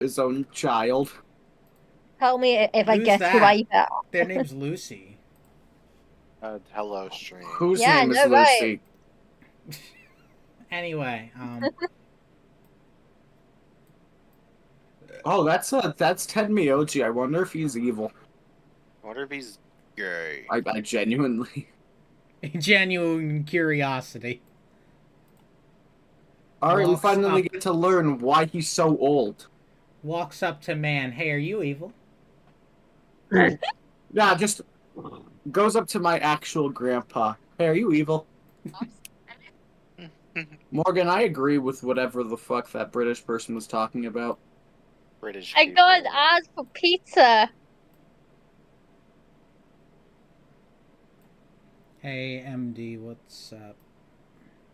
his own child. Tell me if I Who's guess who that? I bet. Their name's Lucy. Hello, stream. Whose Yeah, name is no, right. Lucy? Anyway, Oh, that's Ted Miyoji. I wonder if he's evil. I wonder if he's gay. I genuinely. genuine curiosity. All right, we Walks finally up. get to learn why he's so old. Walks up to man. Hey, are you evil? Yeah, just goes up to my actual grandpa. Hey, are you evil? Morgan, I agree with whatever the fuck that British person was talking about. British I got an people. ad for pizza. Hey, MD, what's up?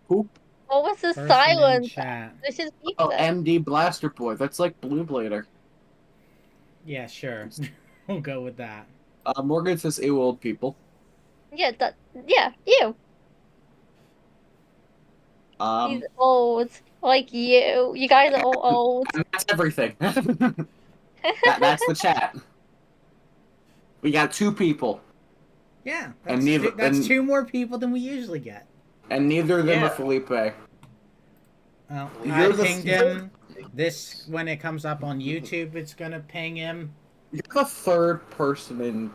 Who? What was the Person in silence? chat. This is pizza. Oh, MD Blaster Boy. That's like Blue Blader. Yeah, sure. We'll go with that. Morgan says, ew, old people. Yeah, yeah, you. He's old. Like you. You guys are all old. That's everything. That's the chat. We got 2 people. Yeah, And neither- that's and- 2 more people than we usually get. And neither of them Yeah. are Felipe. Well, You're I the- pinged him. This, when it comes up on YouTube, it's gonna ping him. You're the third person in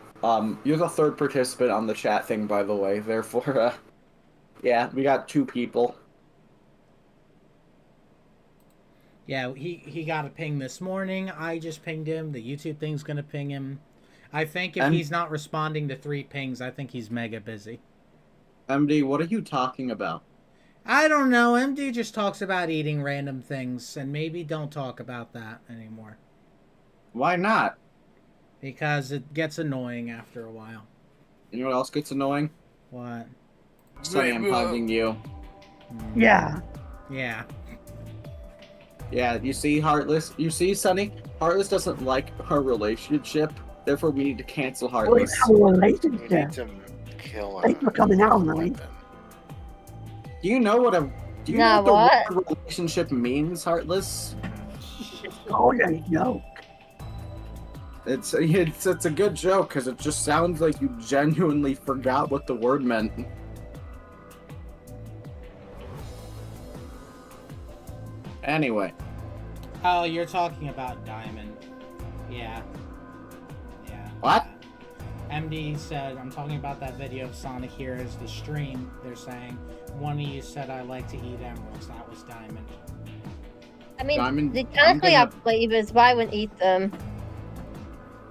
you're the third participant on the chat thing, by the way. Therefore, yeah, we got 2 people. Yeah, he got a ping this morning. I just pinged him. The YouTube thing's gonna ping him. I think if And- he's not responding to 3 pings, I think he's mega busy. MD, what are you talking about? I don't know. MD just talks about eating random things, and maybe don't talk about that anymore. Why not? Because it gets annoying after a while. You know what else gets annoying? What? Sam hugging you. Yeah. Yeah. Yeah, you see, Heartless? You see, Sonny? Heartless doesn't like our relationship. Therefore, we need to cancel We Heartless. have a We need relationship. to kill Thanks him. for coming out, with a man. weapon. Do you know what Nah, the what? word relationship means, Heartless? Oh, there you go. It's a good joke because it just sounds like you genuinely forgot what the word meant. Anyway, Oh, you're talking about Diamond. Yeah. Yeah. What? MD said, I'm talking about that video of Sonic Heroes, the stream. They're saying, one of you said I like to eat emeralds. That was Diamond. I mean, Diamond, they I'm technically gonna- have flavors, but I wouldn't eat them.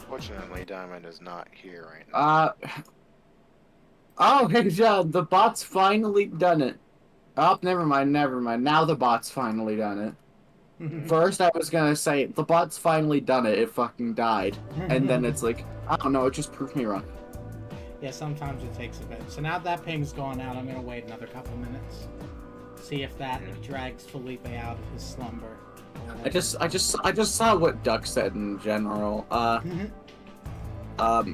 Fortunately, Diamond is not here right now. Oh, hey, John, the bot's finally done it. Oh, never mind. Now the bot's finally done it. First, I was gonna say, the bot's finally done it. It fucking died. And then it's like, I don't know, it just proved me wrong. Yeah, sometimes it takes a bit. So now that ping's gone out, I'm gonna wait another couple minutes. See if that drags Felipe out of his slumber. I just saw what Duck said in general.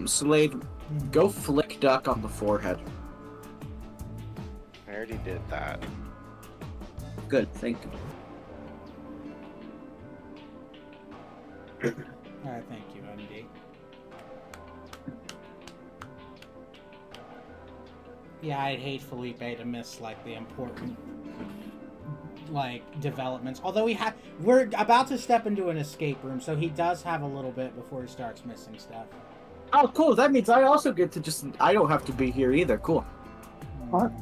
Slade, go flick Duck on the forehead. I already did that. Good, thank you. Alright, thank you, MD. Yeah, I'd hate Felipe to miss, like, the important, like, developments. Although we're about to step into an escape room, so he does have a little bit before he starts missing stuff. Oh, cool. That means I also get to I don't have to be here either. Cool. What?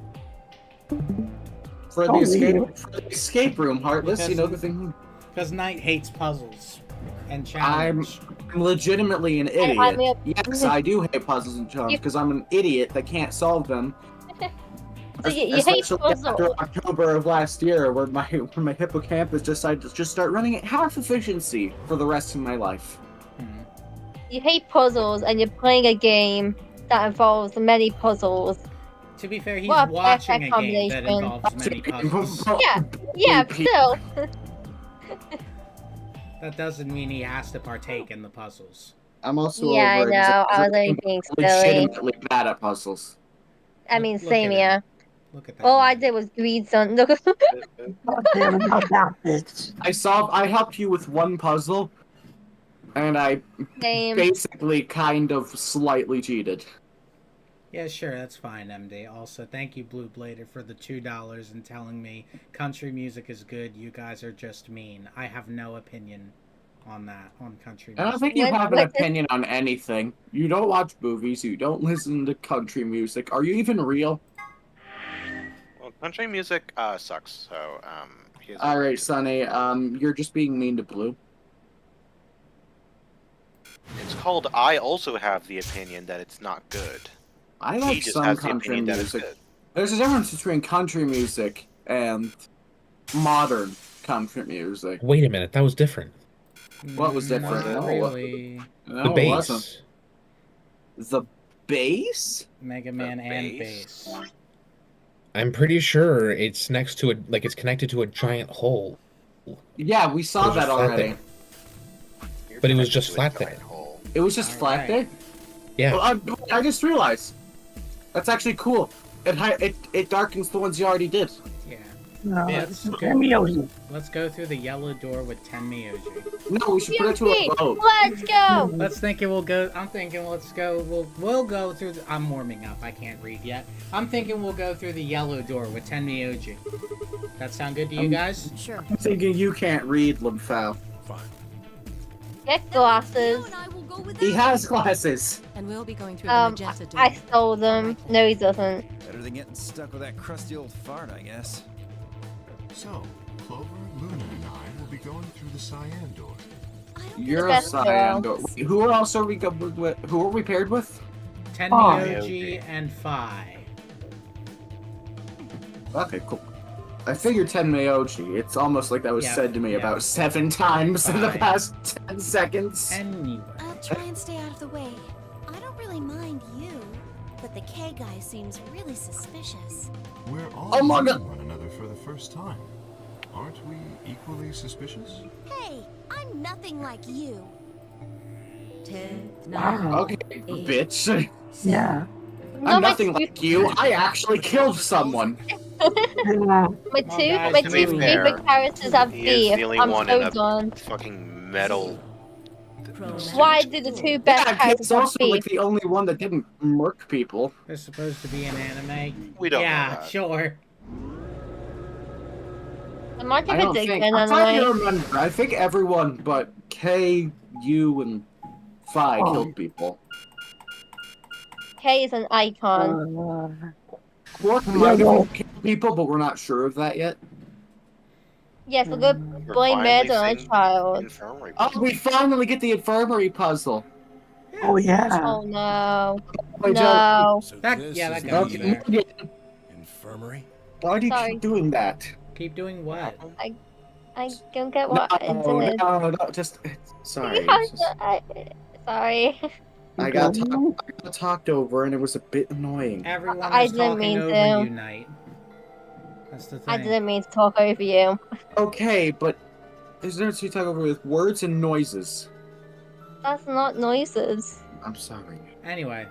For Oh, the escape room, Heartless, Because- you know the thing. Because Knight hates puzzles and I'm challenge. legitimately an I idiot. mean- Yes, I do hate puzzles and challenges because I'm an idiot that can't solve them. So you hate Especially puzzles. after October of last year, where my hippocampus decided to just start running at half efficiency for the rest of my life. You hate puzzles, and you're playing a game that involves many puzzles. To be fair, he's What a watching a perfect game that combination. involves many puzzles. Yeah, but still. That doesn't mean he has to partake in the puzzles. I'm also Yeah, I know. I was only being silly. legitimately bad at puzzles. I mean, Look at same him. here. Look at that. All I man. did was read some. Look, God damn it, how about this? I helped you with one puzzle, And I Same. basically kind of slightly cheated. Yeah, sure, that's fine, MD. Also, thank you, Blue Blader, for the $2 and telling me country music is good. You guys are just mean. I have no opinion on that, on country I music. don't think you What- have an what does- opinion on anything. You don't watch movies, you don't listen to country music. Are you even real? Well, country music sucks. So he has a Alright, right to- Sonny, you're just being mean to Blue. It's called I also have the opinion that it's not good. I He like just some has the country opinion that it's music. good. There's a difference between country music and modern country music. Wait a minute, that was different. What was different? Not No. really. No, The it bass. wasn't. The bass? Mega Man and bass? bass. I'm pretty sure it's next to it's connected to a giant hole. Yeah, we saw It was that just flat already. there. You're But it was connected just to a flat giant there. hole. It was just flat Alright. there? Yeah. Well, I just realized. That's actually cool. It darkens the ones you already did. Yeah. No, Yeah, it's it's Camiozi. Let's go through the yellow door with Tenmyoji. No, we should put it to a vote. Let's go! Let's thinking we'll go. I'm thinking let's go. We'll go through. I'm warming up. I can't read yet. I'm thinking we'll go through the yellow door with Tenmyoji. That sound good to you guys? Sure. I'm thinking you can't read, Limfao. Fine. Get glasses. He has glasses. And we'll be going through the magenta door. I stole them. No, he doesn't. Better than getting stuck with that crusty old fart, I guess. So, Clover, Luna, and I will be going through the cyan door. You're a best cyan. girl. Wait, who else are we with? Who are we paired with? Tenmyoji and Phi. Okay, cool. I figured Tenmyoji. It's almost like that was Yeah, said to me yeah. about 7 times in the Fine. past 10 seconds. Anyway. I'll try and stay out of the way. I don't really mind you, but the K guy seems really suspicious. We're all Oh my meeting God. one another for the first time. Aren't we equally suspicious? Hey, I'm nothing like you. 10, Wow. Okay, bitch. Yeah. I'm No, my nothing like you. I actually killed someone. Yeah. My Come on, two, guys, my to two be fair, favorite characters have he is beef. the only I'm one so in a- done. Fucking metal. Why do the two best Yeah, characters it's have also beef? like the only one that didn't murk people. There's supposed to be an anime. We don't know Yeah, that. sure. It might I be don't think. different I'm trying to anyway. remember. I think everyone but K, you, and Phi Oh. killed people. K is an icon. Quark Yeah, might well- have killed people, but we're not sure of that yet. Yes, a good We're blame finally murder on a seeing child. Infirmary. Oh, we finally get the infirmary puzzle. Oh, yeah. Oh no. Wait, No. So That- this yeah, is that the goes there. Okay, infirmary? why do you Sorry. keep doing that? Keep doing what? I don't get what No, it is. no, just sorry. You have to- sorry. I got talked over, and it was a bit annoying. Everyone I is didn't talking mean over to. you, Knight. That's the thing. I didn't mean to talk over you. Okay, but there's no to talk over with words and noises. That's not noises. I'm sorry. Anyway,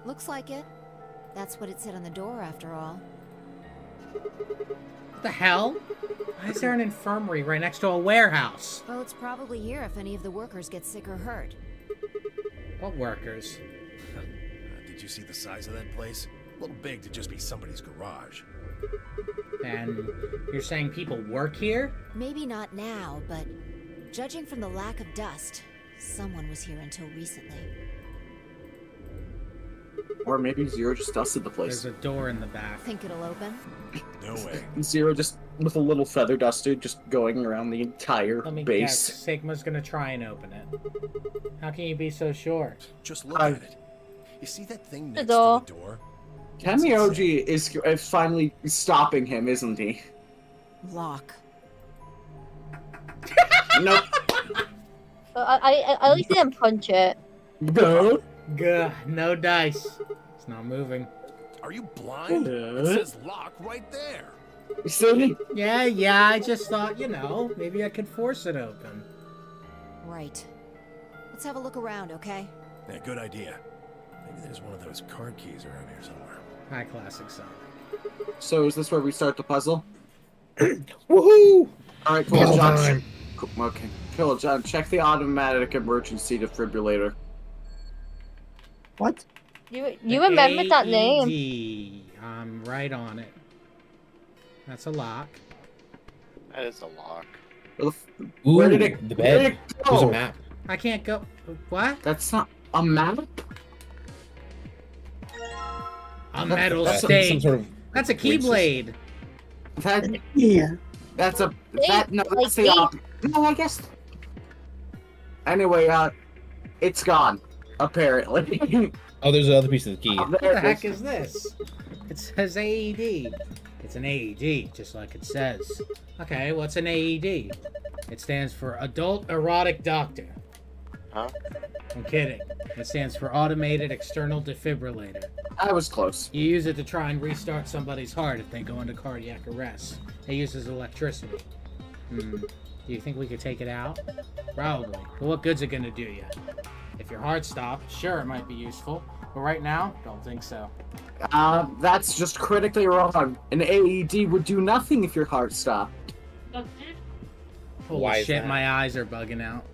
Looks like it. That's what it said on the door, after all. what the hell? Why is there an infirmary right next to a warehouse? Well, it's probably here if any of the workers get sick or hurt. What workers? Did you see the size of that place? A little big to just be somebody's garage. And you're saying people work here? Maybe not now, but judging from the lack of dust, someone was here until recently. Or maybe Zero just dusted the There's place. a door in the back. Think it'll open? No way. Zero just with a little feather duster just going around the entire Let me base. guess. Sigma's gonna try and open it. How can you be so sure? Just look at it. You see that thing next door. to the door? Kamioji is finally stopping him, isn't he? Lock. Nope. I at least didn't punch it. No. Gah, no dice. It's not moving. Are you blind? It says lock right there. See? Yeah, I just thought, maybe I could force it open. Right. Let's have a look around, okay? Yeah, good idea. Maybe there's one of those card keys around here somewhere. High classic Sonic. So is this where we start the puzzle? Woohoo! Alright, cool. Puzzle Josh. time. Cool, okay. Cool, John, check the automatic emergency defibrillator. What? You remembered that name. AED. I'm right on it. That's a lock. That is a lock. Ooh, Where did it- the where did bed. it There's go? a map. I can't go. What? That's not a map? A metal That's Some stake. sort of That's a weird keyblade. That, Yeah. that's a... That, no, Like that's the... no, I guess... Anyway, it's gone. Apparently. Oh, there's another piece of the key. What the heck is this? It says AED. It's an AED, just like it says. Okay, what's an AED? It stands for Adult Erotic Doctor. Huh? I'm kidding. It stands for Automated External Defibrillator. I was close. You use it to try and restart somebody's heart if they go into cardiac arrest. It uses electricity. Do you think we could take it out? Probably. But what good's it gonna do you? If your heart stopped, sure, it might be useful. But right now, don't think so. That's just critically wrong. An AED would do nothing if your heart stopped. Holy Why is shit, that? my eyes are bugging out.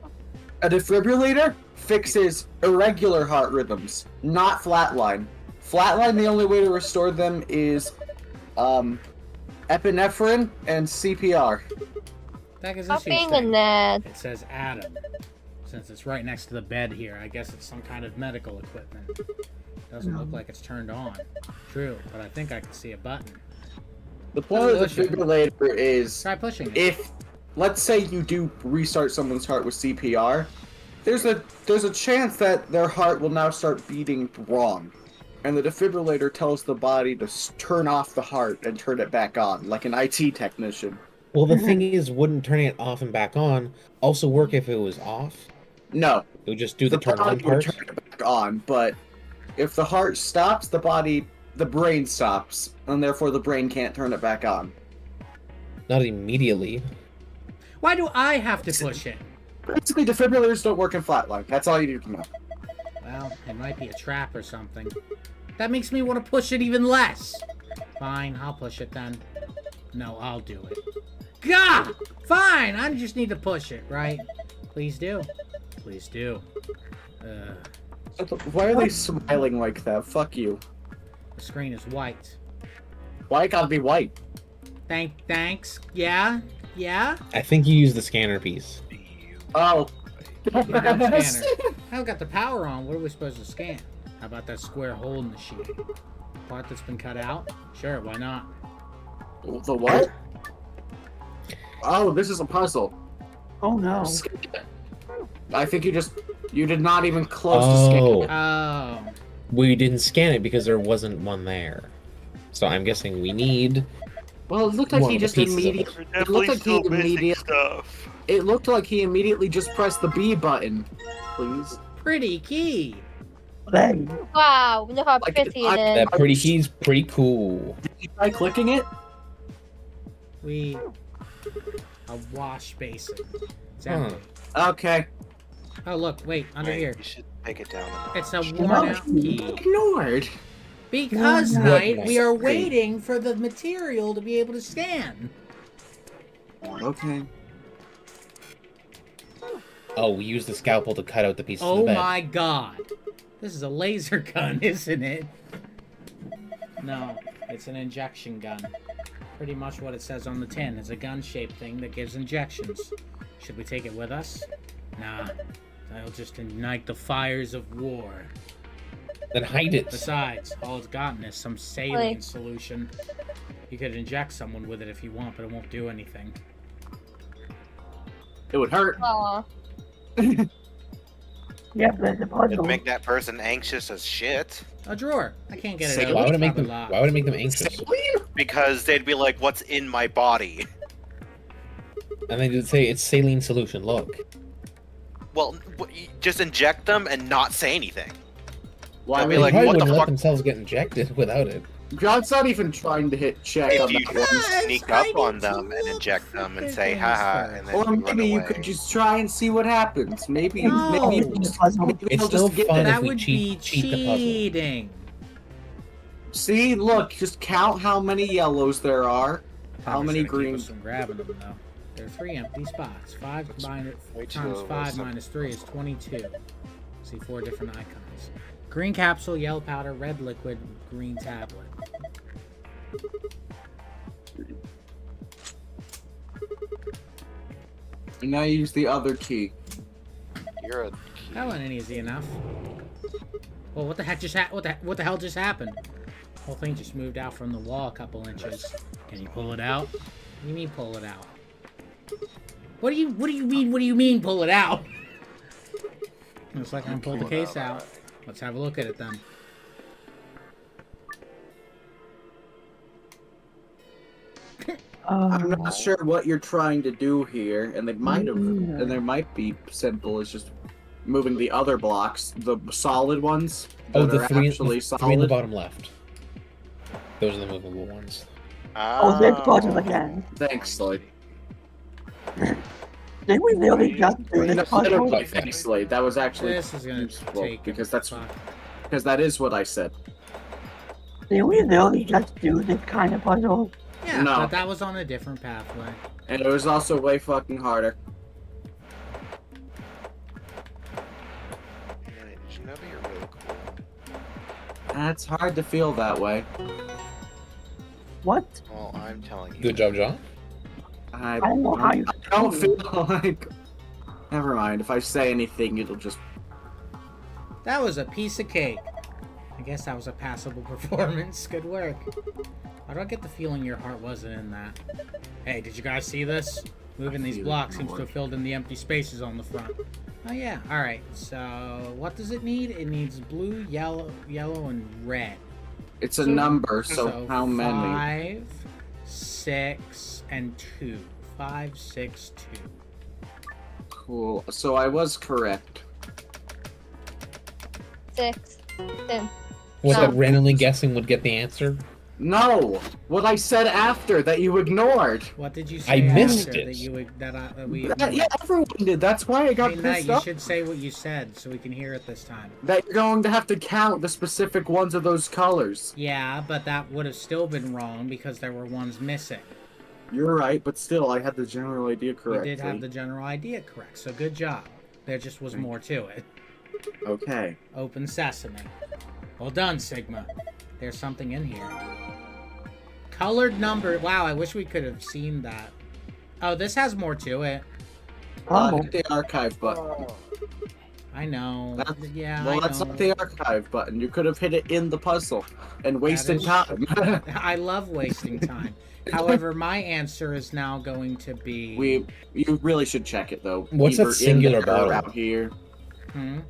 A defibrillator fixes irregular heart rhythms, not flatline. Flatline, the only way to restore them is, epinephrine and CPR. That is Stop this being a thing. nerd. It says Adam. Since it's right next to the bed here, I guess it's some kind of medical equipment. Doesn't look like it's turned on. True, but I think I can see a button. The point of the Push it. defibrillator is, Try pushing it. if, let's say you do restart someone's heart with CPR, there's a chance that their heart will now start beating wrong. And the defibrillator tells the body to turn off the heart and turn it back on, like an IT technician. Well, the thing is, wouldn't turning it off and back on also work if it was off? No, It would just do the turn on body would part? turn it back on, but if the heart stops, the brain stops, and therefore the brain can't turn it back on. Not immediately. Why do I have to push it? Basically, defibrillators don't work in flatline. That's all you need to know. Well, it might be a trap or something. That makes me want to push it even less. Fine, I'll push it then. No, I'll do it. Gah! Fine, I just need to push it, right? Please do. Please do. Why are they smiling like that? Fuck you. The screen is white. Why it gotta be white? Thanks. Yeah? Yeah? I think you use the scanner piece. Oh. Yeah, scanner. I got the power on. What are we supposed to scan? How about that square hole in the sheet? Part that's been cut out? Sure, why not? The what? Oh, this is a puzzle. Oh no. I think you did not even close to scan. Oh, Oh. we didn't scan it because there wasn't one there. So I'm guessing we need... Well, it looked like One he of the just pieces of it. immediately. It looked like he immediately. stuff. It looked like he immediately just pressed the B button. Please. Pretty key. Hey. Wow, look how Like, pretty I- it is. That pretty key's pretty cool. Did you try clicking it? A wash basin. It's Huh. empty. Okay. Oh, look, wait, under Wait, here. You should take it down. a notch. It's a worn out key. Ignored. Because, What Knight, we are nice. waiting for the material to be able to scan. Okay. Oh, we used the scalpel to cut out the pieces of Oh the bed. my god. This is a laser gun, isn't it? No, it's an injection gun. Pretty much what it says on the tin. It's a gun-shaped thing that gives injections. Should we take it with us? Nah. That'll just ignite the fires of war. Then hide it. Besides, all it's gotten is some saline solution. You could inject someone with it if you want, but it won't do anything. It would hurt. Aw. Yeah, but the puzzle. It'd make that person anxious as shit. A drawer. I can't get it Saline? out. Why would it It's make them? probably locked. Why would it make them anxious? Because they'd be like, what's in my body? And they did say it's saline solution. Look. Well, you just inject them and not say anything. Well, I They'll be mean, They like, probably what the wouldn't let fuck? themselves get injected without it. John's not even trying to hit check on If you that one. sneak up on them and inject them and say, haha, and then Or you run maybe you away. could just try and see what happens. Maybe, No. maybe you just, maybe It's he'll still just get fun it. if That we would cheat be the puzzle. cheating. See, look, just count how many yellows there are. How Probably many should've keep greens? us from grabbing them, though. There are 3 empty spots. 5 way too times low, 5 so- minus 3 is 22. See 4 different icons. Green capsule, yellow powder, red liquid, green tablet. And now use the other key. You're a That wasn't easy enough. Well, what the heck just what the hell just happened? The whole thing just moved out from the wall a couple inches. Can you pull it out? What do you mean pull it out? What do you mean pull it out? Looks like I can pull the case out. Let's have a look at it then. I'm not sure what you're trying to do here, and they might have, and there might be simple as just moving the other blocks, the solid ones that Oh, the are three, actually the solid. three in the bottom left. Those are the movable ones. Oh, there's puzzle again. Thanks, Slade. Did we really just do No, this puzzle? thanks, Slade. That was actually This is gonna useful, take because a that's fuck. because that is what I said. Did we really just do this kind of puzzle? Yeah, No. but that was on a different pathway. And it was also way fucking harder. Did you know that you're really cool? It's hard to feel that way. What? Well, I'm telling you. Good job, John. I don't know how you don't feel like. Never mind. If I say anything, it'll just. That was a piece of cake. I guess that was a passable performance. Good work. Why do I get the feeling your heart wasn't in that? Hey, did you guys see this? Moving these feel blocks it seems to more. have filled in the empty spaces on the front. Oh yeah, alright. So, what does it need? It needs blue, yellow, and red. It's a number, so, So how many? 5, 6, and 2. 5, 6, 2. Cool. So I was correct. 6. 2. Was No. that randomly guessing would get the answer? No! What I said after that you ignored! What did you I say missed after it. that you would, that we Yeah, everyone did. That's why I got Hey, Matt, pissed you off. should say what you said so we can hear it this time. That you're going to have to count the specific ones of those colors. Yeah, but that would have still been wrong because there were ones missing. You're right, but still, I had the general idea correctly. You did have the general idea correct, so good job. There just was more to it. Okay. Open sesame. Well done, Sigma. There's something in here. Colored number. Wow, I wish we could have seen that. Oh, this has more to it. Hit the archive button. I know. That's- Yeah, Well, I that's know. not the archive button. You could have hit it in the puzzle and wasted is- time. I love wasting time. However, my answer is now going to be... You really should check it though. What's that Either in singular there or bottle? out here? Hmm?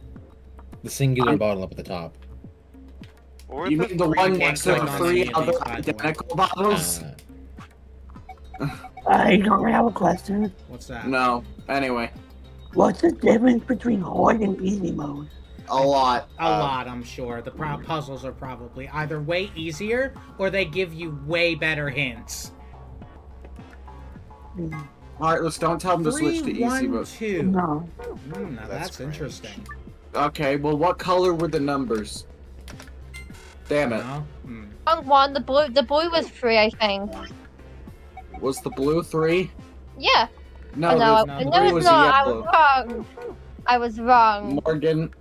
The singular bottle up at the top. What were You mean the three one ones next to that the on were three any of these, other by the way? identical bottles? I don't have a question. What's that? No. Anyway, What's the difference between hard and easy mode? a lot. A lot, I'm sure. The puzzles are probably either way easier or they give you way better hints. Heartless, don't tell them to 3, switch to easy 1, mode. 2. No. Now that's interesting. Okay, well, what color were the numbers? Damn it. No? Hmm. Wrong one. The blue was 3, I think. Was the blue 3? Yeah. No, Oh, no, the no, no, blue it's was not. I yellow. was wrong. I was wrong. Morgan,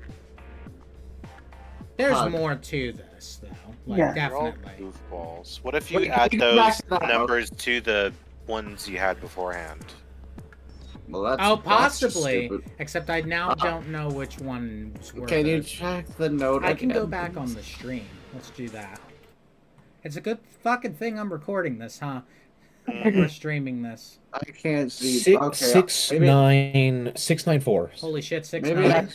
There's Hug. more to this, though. Like, Yeah. They're all definitely. goofballs. What if you Wait, add can you go back those to that? numbers to the ones you had beforehand? well, that's Oh, that's just possibly. stupid. Except I now Uh-uh. don't know which ones were. Can you the- check the note I can go again, back on please? the stream. Let's do that. It's a good fucking thing I'm recording this, huh? We're streaming this. I can't see. Six, Okay, six, maybe, 694. Holy shit, 6 maybe, 9.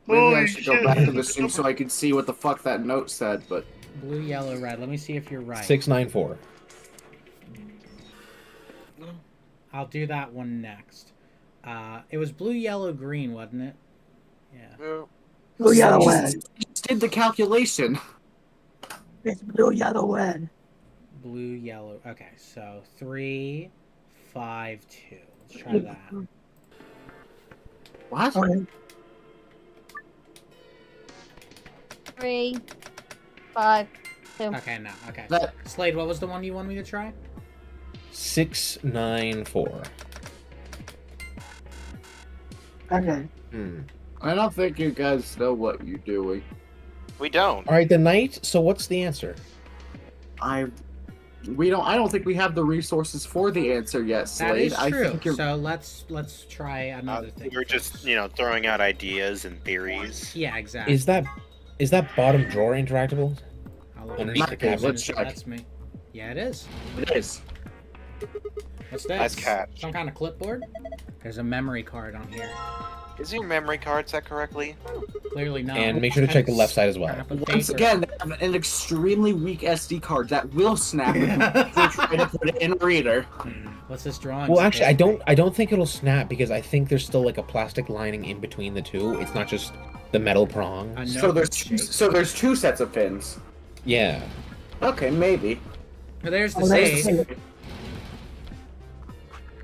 maybe I should go back to the stream so I can see what the fuck that note said, but Blue, yellow, red. Let me see if you're right. 694. I'll do that one next. It was blue, yellow, green, wasn't it? Yeah. Blue, yellow, You red. just did the calculation. It's blue, yellow, red. Blue, yellow. Okay, so 3, 5, 2. Let's try that. What? Okay. 3, 5, 2. Okay, no. Okay. That Slade, what was the one you wanted me to try? 694. Okay. I don't think you guys know what you're doing. We don't. All right, the knight. So what's the answer? I don't think we have the resources for the answer yet, That Slade. is I true. think you're So let's try another thing. We're just, first. throwing out ideas and theories. Yeah, exactly. Is that bottom drawer interactable? I'll look underneath at the it. cabinet? Let's check. That's me. Yeah, it is. it is. What's this? Nice catch. Some kind of clipboard? There's a memory card on here. Is your memory card set correctly? Clearly not. And make sure to check the left side as well. Scrap of Once paper. again, they have an extremely weak SD card that will snap if you try to put it in a reader. What's this drawing? Well, actually, supposed to I don't think it'll snap because I think there's still like a plastic lining in between the two. It's not just the metal prong. be? A So note there's shape. two sets of pins. Yeah. Okay, maybe. Well, there's the Oh, there's save. the-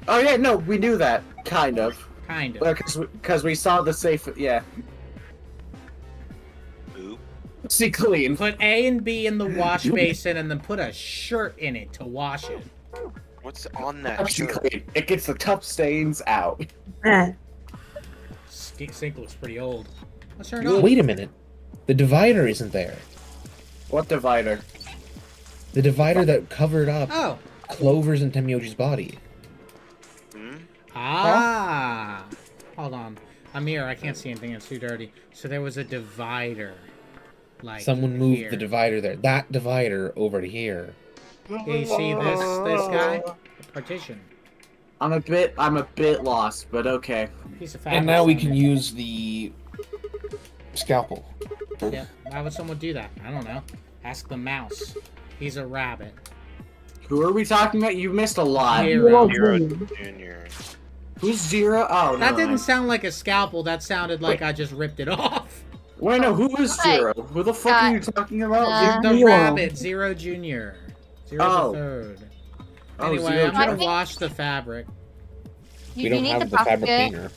Oh yeah, no, we knew that kind of Kind of. because we saw the safe. Yeah, Oop. see clean. Put A and B in the wash basin and then put a shirt in it to wash it. What's on that See shirt? clean. It gets the tough stains out. Eh. Sink looks pretty old. Let's turn it Oh, on. wait a minute. The divider isn't there. What divider? The divider that covered up Oh. Clover's and Temyoji's body. Hmm? Ah. Hold on. Amir, I can't see anything. It's too dirty. So there was a divider. Like Someone moved here. the divider there. That divider over to here. Yeah, you see this guy? The partition. I'm a bit lost, but okay. Piece of fabric. And now we on can it. use the scalpel. Yeah. Why would someone do that? I don't know. Ask the mouse. He's a rabbit. Who are we talking about? You missed a lot. Zero. Zero Junior. Who's Zero? Oh, That no. didn't sound like a scalpel. That sounded like I just ripped it off. Wait, no. Who is Hey. Zero? Who the fuck are you talking about? The Zero. rabbit, Zero Junior. Zero Oh. the third. Oh, Anyway, Zero I'm gonna Junior. wash the fabric. We You don't need have the the fabric basket. cleaner.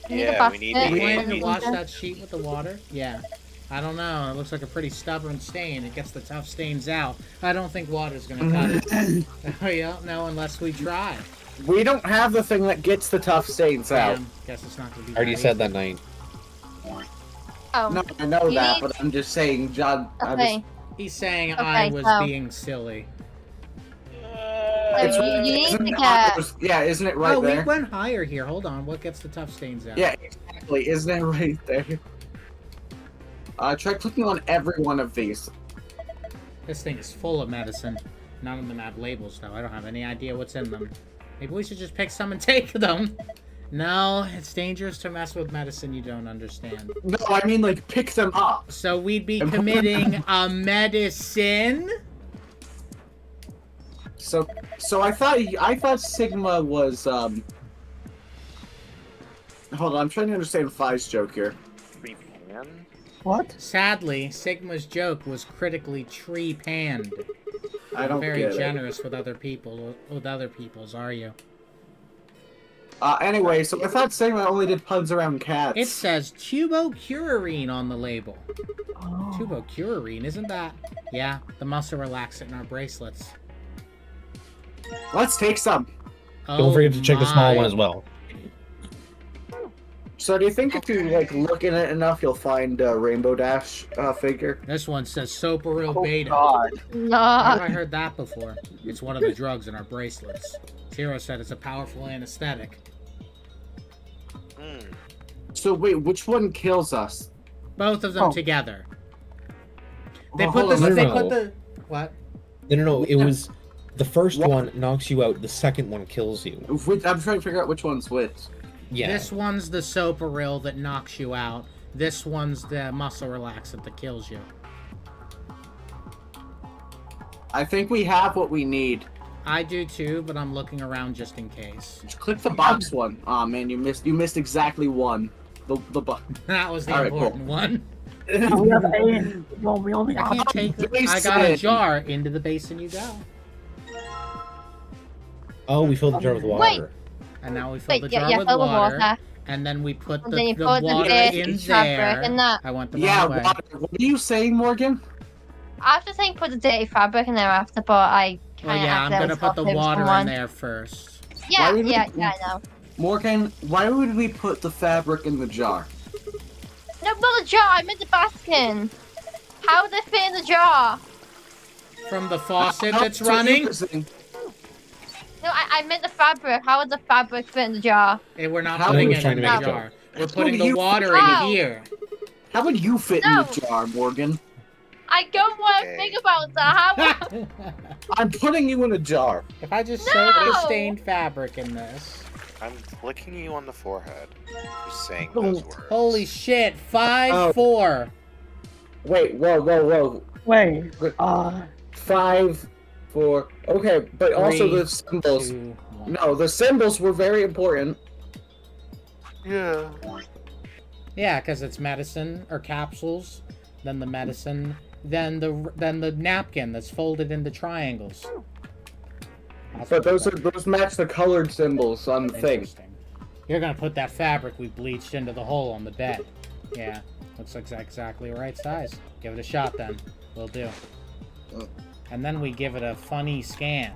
You need the Yeah, we need basket. the You Yeah, want to we- wash that sheet with the water? Yeah. I don't know. It looks like a pretty stubborn stain. It gets the tough stains out. I don't think water's gonna cut it. We don't know unless we try. We don't have the thing that gets the tough stains out. Damn, guess it's not gonna be. I already right. said that night. Oh, No, I know You that, need- but I'm just saying, John. okay. He's saying Okay, I was so- being silly. So you need isn't to it- get. Yeah, isn't it right Oh, there? we went higher here. Hold on. What gets the tough stains out? Yeah, exactly. Isn't it right there? Try clicking on every one of these. This thing is full of medicine. None of them have labels, though. I don't have any idea what's in them. Maybe we should just pick some and take them. No, it's dangerous to mess with medicine you don't understand. No, I mean like pick them up. So we'd be And put them committing a medicine? So I thought Sigma was Hold on, I'm trying to understand Fi's joke here. Three pan? What? Sadly, Sigma's joke was critically tree-panned. I don't Very get generous with other people, with other people's, are you? it. Anyway, so I thought Sigma only did puns around cats. It says tubocurarine on the label. Oh. Tubocurarine, isn't that? Yeah, the muscle relaxant in our bracelets. Let's take some. Don't forget to check the small my. one as well. So do you think if you like look in it enough, you'll find a Rainbow Dash figure? This one says Soparil Oh Beta. God. Where No. have I heard that before? It's one of the drugs in our bracelets. Zero said it's a powerful anesthetic. Hmm. So wait, which one kills us? Both of them Oh. together. They Well, put hold the. on, They no. put the. What? No. It was the first What? one knocks you out. The second one kills you. I'm trying to figure out which one's which. Yeah. This one's the Soparil that knocks you out. This one's the muscle relaxant that kills you. I think we have what we need. I do too, but I'm looking around just in case. Just click the box one. Aw, man, you missed exactly one. The box. That was the All right, important one. We have A. No, we only I have. can't take it. I got a Basin. jar. Into the basin you go. Oh, we filled the jar with water. And now we fill the Wait, jar yeah, with fill the water. water. And then we put And the, then you the put the water basic in fabric there. in that. I went the Yeah, wrong way. water. What are you saying, Morgan? I was just saying put the dirty fabric in there after, but I Well, kind of yeah, I'm gonna put the water in there first. Yeah, Why would yeah, we- yeah, I know. Morgan, why would we put the fabric in the jar? No, not the jar. I meant the baskin. How would they fit in the jar? From the faucet How that's to running? using- No, I meant the fabric. How would the fabric fit in the jar? And we're not How putting would- it trying in to the make a jar. We're How putting would the you- water How? in here. How would you fit No. in the jar, Morgan? I don't want to Okay. think about that. How? I'm putting you in a jar. If I just soak the No! stained fabric in this. I'm flicking you on the forehead. Just saying Oh, those words. Holy shit, 5, Oh. 4. Wait, whoa. Wait, 5, 4. Okay, but also 3, the symbols. 2, 1. No, the symbols were very important. Yeah. Yeah, because it's medicine or capsules, then the medicine, then the napkin that's folded into triangles. That's But what those match the colored symbols on the thing. Interesting. You're gonna put that fabric we bleached into the hole on the bed. Yeah, looks like exactly the right size. Give it a shot then. Will do. And then we give it a funny scan.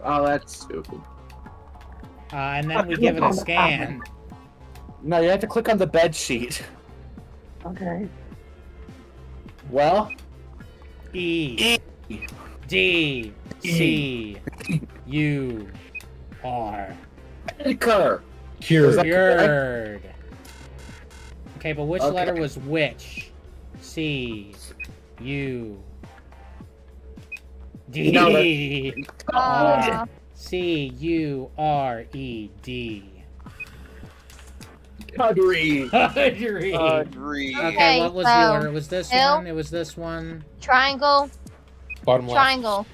Oh, that's stupid. And then we give it a scan. No, you have to click on the bed sheet. okay. Well, E D C U R. Edgar. Cured. Cured. Okay, but which Okay. letter was which? C U D Uh, C U R E D. Cudry. Agree. Agree. Okay, Okay, what was so, the order? It was this Bill? one. It was this one. triangle. Bottom left. Triangle.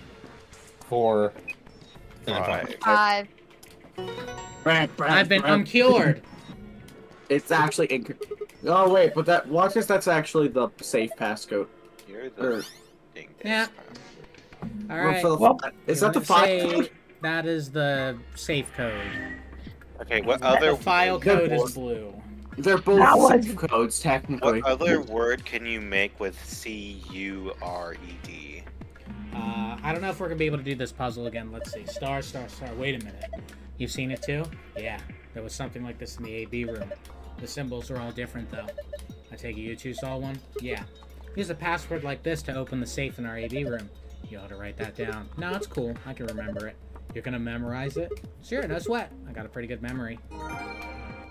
4. And then Five. 5. I'm cured. It's actually Oh wait, but that watch this. That's actually the safe passcode. You're Or- the ding Yeah. All or right. for the- Well, is that the Let's file? say that is the safe code. Okay, what The other file Good code is board. blue. They're both That was- safe codes technically. what other word can you make with CURED? I don't know if we're gonna be able to do this puzzle again. Let's see. Star, star, star. Wait a minute. You've seen it too? Yeah. There was something like this in the AB room. The symbols are all different though. I take it you two saw one? Yeah. Use a password like this to open the safe in our AB room. You ought to write that down. No, it's cool. I can remember it. You're gonna memorize it? Sure, no sweat. I got a pretty good memory.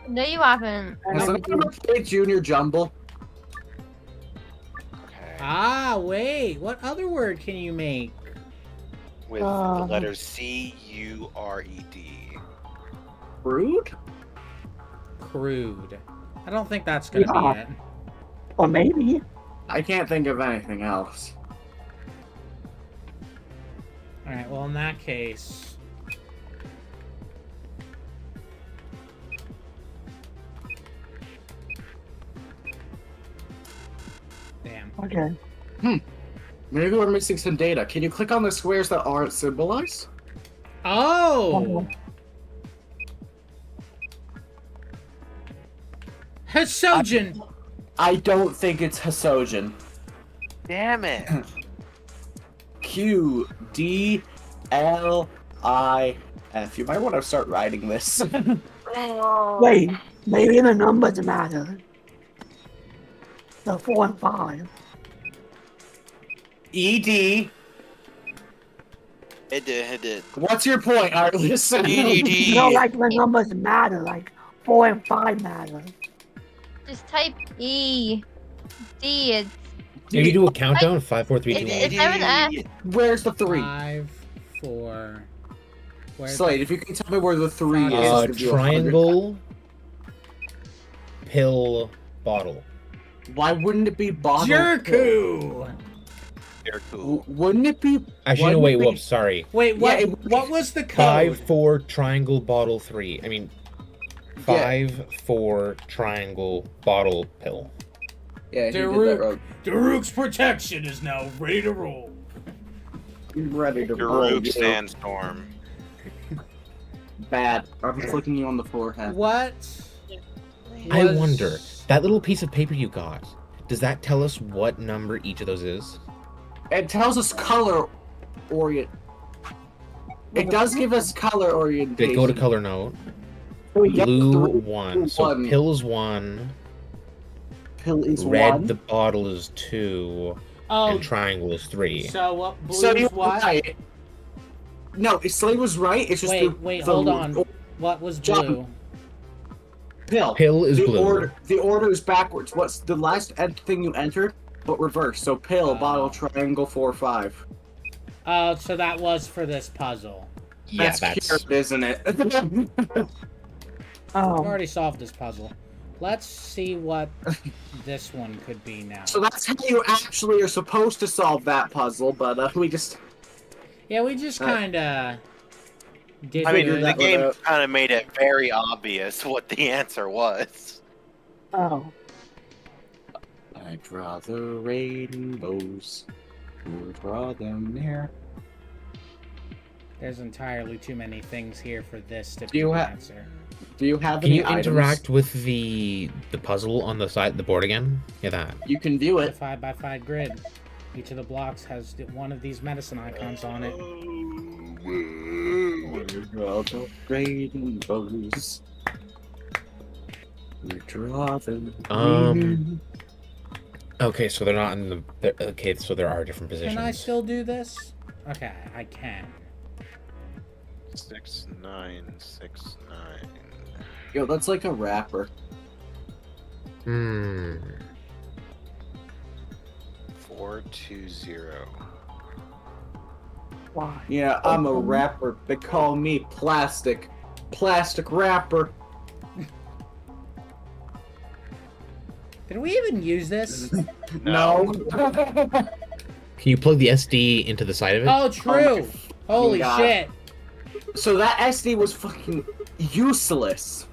No, you haven't. Has anyone played Junior Jumble? Okay. Ah, wait. What other word can you make? With the letters CURED. Rude? Crude. I don't think that's gonna Yeah. be it. Or maybe. I can't think of anything else. Alright, well in that case... Damn. Okay. Maybe we're missing some data. Can you click on the squares that aren't symbolized? Oh! Hisogen! I don't think it's Hisogen. Damn it! QDLIF. You might want to start writing this. Wait, maybe the numbers matter. The 4 and 5. ED. It did. What's your point, Artless? You know, like the numbers matter, like 4 and 5 matter. Just type E. D. It's If you do a countdown, 5, 4, 3, 2, 1. Is there an F? Where's the 3? 5, 4... Where's Slade, if you can tell me where the 3 is. Uh, I'll give you 100. Triangle, pill, bottle. Why wouldn't it be bottle? Jerku! They're cool. Wouldn't it be? Actually, no, wouldn't wait, it be- whoops, sorry. Wait, what? Yeah, What was the code? 5, 4, triangle, bottle, 3. I mean, 5, 4, triangle, bottle, pill. Yeah, he did that Daruk. wrong. Daruk's protection is now ready to roll. I'm ready to roll. Rogue you. Sandstorm. Bad. I'm flicking you on the forehead. What? I was- wonder, that little piece of paper you got, does that tell us what number each of those is? It tells us color orient. It does give us color Did orientation. it go to color note? Yep, Blue three, 1. So one. Pill's 1. Pill is Red, 1. the bottle is 2. Oh, And triangle is 3. so what? Blue's So you're what? right. No, Slay was right. It's just Wait, hold on. What was John. blue? Pill. Pill is the blue. The order is backwards. What's the last thing you entered, but reverse? So pill, bottle, triangle, 4, 5. Oh, so that was for this puzzle. Yeah, That's cured, isn't it? I've Oh, already solved this puzzle. Let's see what this one could be now. So that's how you actually are supposed to solve that puzzle, but we just. Yeah, we just kind of did. I mean, Figured the that one game out. kind of made it very obvious what the answer was. oh. I draw the rainbows. You draw them near. There's entirely too many things here for this to Do be you the ha- answer. Do you have Can any you items? interact with the puzzle on the side, the board again? Yeah, that. You can view The it. 5x5 grid. Each of the blocks has one of these medicine icons on it. You draw the rainbows. You draw them. Okay, so they're not in the. Okay, so there are different positions. Can I still do this? Okay, I can. 6, 9, 6, 9. Yo, that's like a rapper. 4, 2, 0. Why? Yeah, I'm a rapper. They call me Plastic. Plastic rapper. Did we even use this? No. Can you plug the SD into the side of it? Oh, true! Holy God. shit! So that SD was fucking useless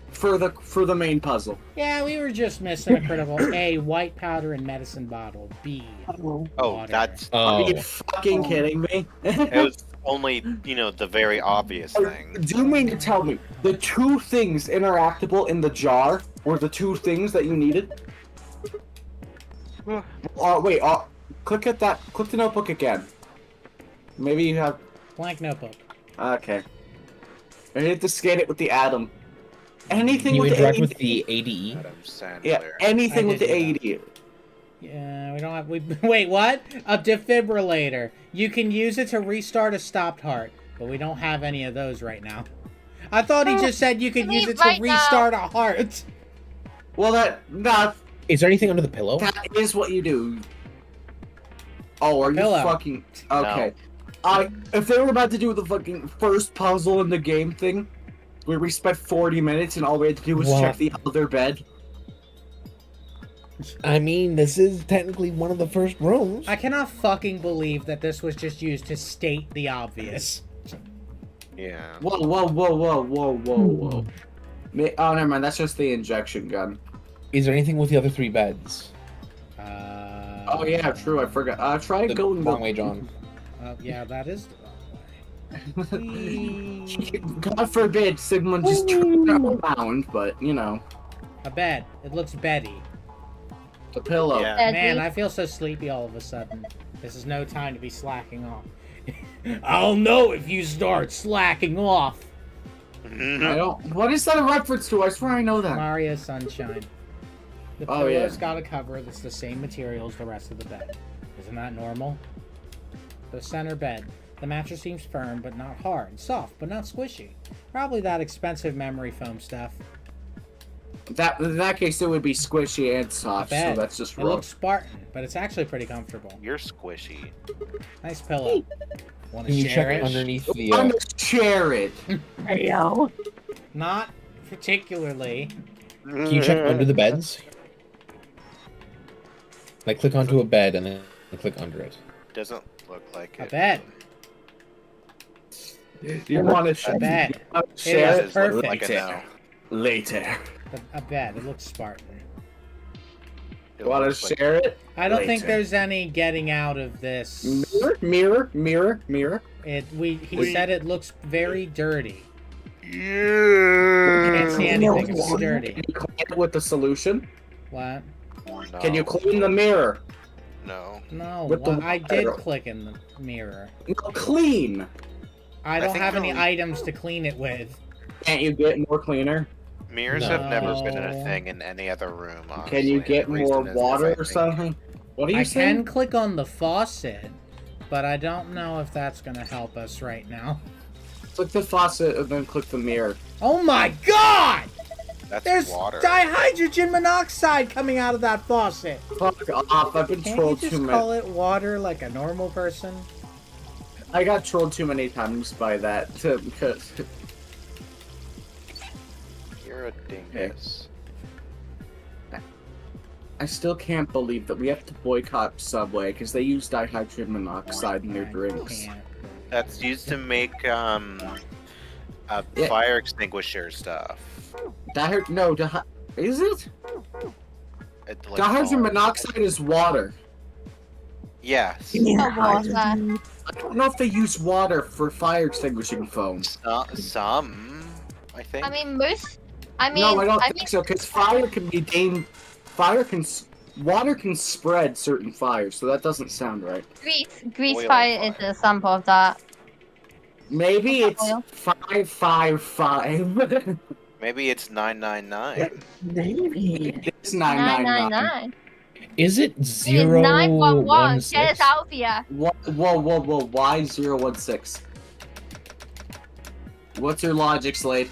for the main puzzle. Yeah, we were just missing a critical. A, white powder and medicine bottle. B, Oh, Oh, water. that's. Are Oh, you fucking kidding me? It was only, the very obvious thing. Do you mean to tell me the two things interactable in the jar were the two things that you needed? Wait, click at that. Click the notebook again. Maybe you have. Blank notebook. Okay. I need to scan it with the atom. Anything can you with interact the with the ADE? Adam Sandler. Yeah, anything I with the did AED. Yeah, we don't have. Wait, what? A defibrillator. You can use it to restart a stopped heart, but we don't have any of those right now. I thought he just said you could use it to Right now. restart a heart. Well, that Is there anything under the pillow? is what you do. Oh, are you Pillow. fucking okay? If they were about to do the fucking first puzzle in the game thing, where we spent 40 minutes and all we had to do was What? check the other bed. I mean, this is technically one of the first rooms. I cannot fucking believe that this was just used to state the obvious. Yeah. Whoa, whoa, whoa, whoa, whoa, whoa, whoa. Oh, never mind. That's just the injection gun. Is there anything with the other 3 beds? Oh yeah, true. I forgot. Try going Wrong way, John. Yeah, that is the wrong way. God forbid someone just turned around, but you know, A bed. It looks beddy. the pillow. Yeah. Man, I feel so sleepy all of a sudden. This is no time to be slacking off. I'll know if you start slacking off. I don't. What is that a reference to? I swear I know that. Mario Sunshine. The Oh, yeah. pillow's got a cover that's the same material as the rest of the bed. Isn't that normal? The center bed. The mattress seems firm but not hard. Soft but not squishy. Probably that expensive memory foam stuff. That in that case, it would be squishy and soft. So Bed. that's just It looks rough. Spartan, but it's actually pretty comfortable. You're squishy. Nice pillow. Want to Can you share check it? underneath the? I'm gonna share it. hey, yo. Not particularly. Can you check under the beds? Like, click onto a bed and then click under it. Doesn't look like A it. bed. You want to share? A bed. Share It is perfect. Like a no. later. A bed. It looks Spartan. It Want to looks like- share it? I don't think Later. there's any getting out of this. Mirror. He said it looks very dirty. Yeah. Can't see anything. It's dirty. Can you clean it with the solution? What? No. Can you clean the mirror? No. No. With the I did water. click in the mirror. No, clean. I don't think have you any only- items to clean it with. Can't you get more cleaner? Mirrors No. have never been a thing in any other room. Honestly. Can you get The more reason is water I or think- something? What are you I saying? can click on the faucet, but I don't know if that's gonna help us right now. Click the faucet and then click the mirror. Oh my god! That's There's water. dihydrogen monoxide coming out of that faucet. Fuck off! I've been Can't you trolled just too call many. it water like a normal person? I got trolled too many times by that because You're a dingus. I still can't believe that we have to boycott Subway because they use dihydrogen monoxide in their I drinks. can't. That's used to make Yeah. fire extinguisher stuff. Is it? It, like, Dihydrogen foam. monoxide is water. Yes. You mean Oh, water. hydrogen? I don't know if they use water for fire extinguishing foam. Some, I think. I mean, most. I mean, No, I don't think so because fire can be water can spread certain fires, so that doesn't sound right. Grease Oil fire fire. is an example of that. Maybe it's Oil. 555. Maybe it's 999. Maybe. It's 999. 999. Is it 911. Get us 016? out of here. Whoa, why 016? What's your logic, Slade?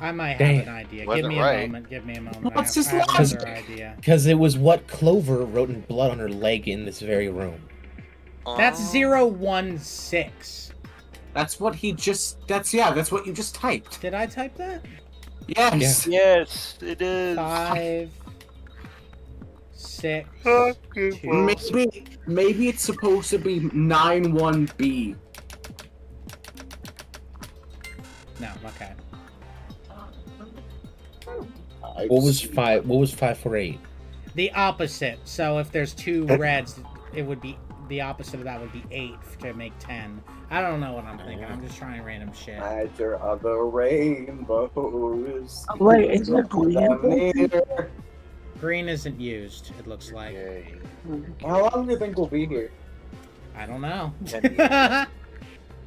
I might have Damn. an idea. Wasn't Give me right. a moment. Give me a moment. What's I his have logic? another idea. Because it was what Clover wrote in blood on her leg in this very room. That's Oh. 016. That's what he just. That's what you just typed. Did I type that? Yes. Yes, it is. 5, 6, Okay, 2. Maybe it's supposed to be 91B. No, okay. What was 548? The opposite. So if there's two reds, it would be the opposite of that would be 8 to make 10. I don't know what I'm thinking. I'm just trying random shit. Neither of the rainbows. Wait, is it green? Green isn't used, it looks like. Yay. How long do you think we'll be here? I don't know. 10 years.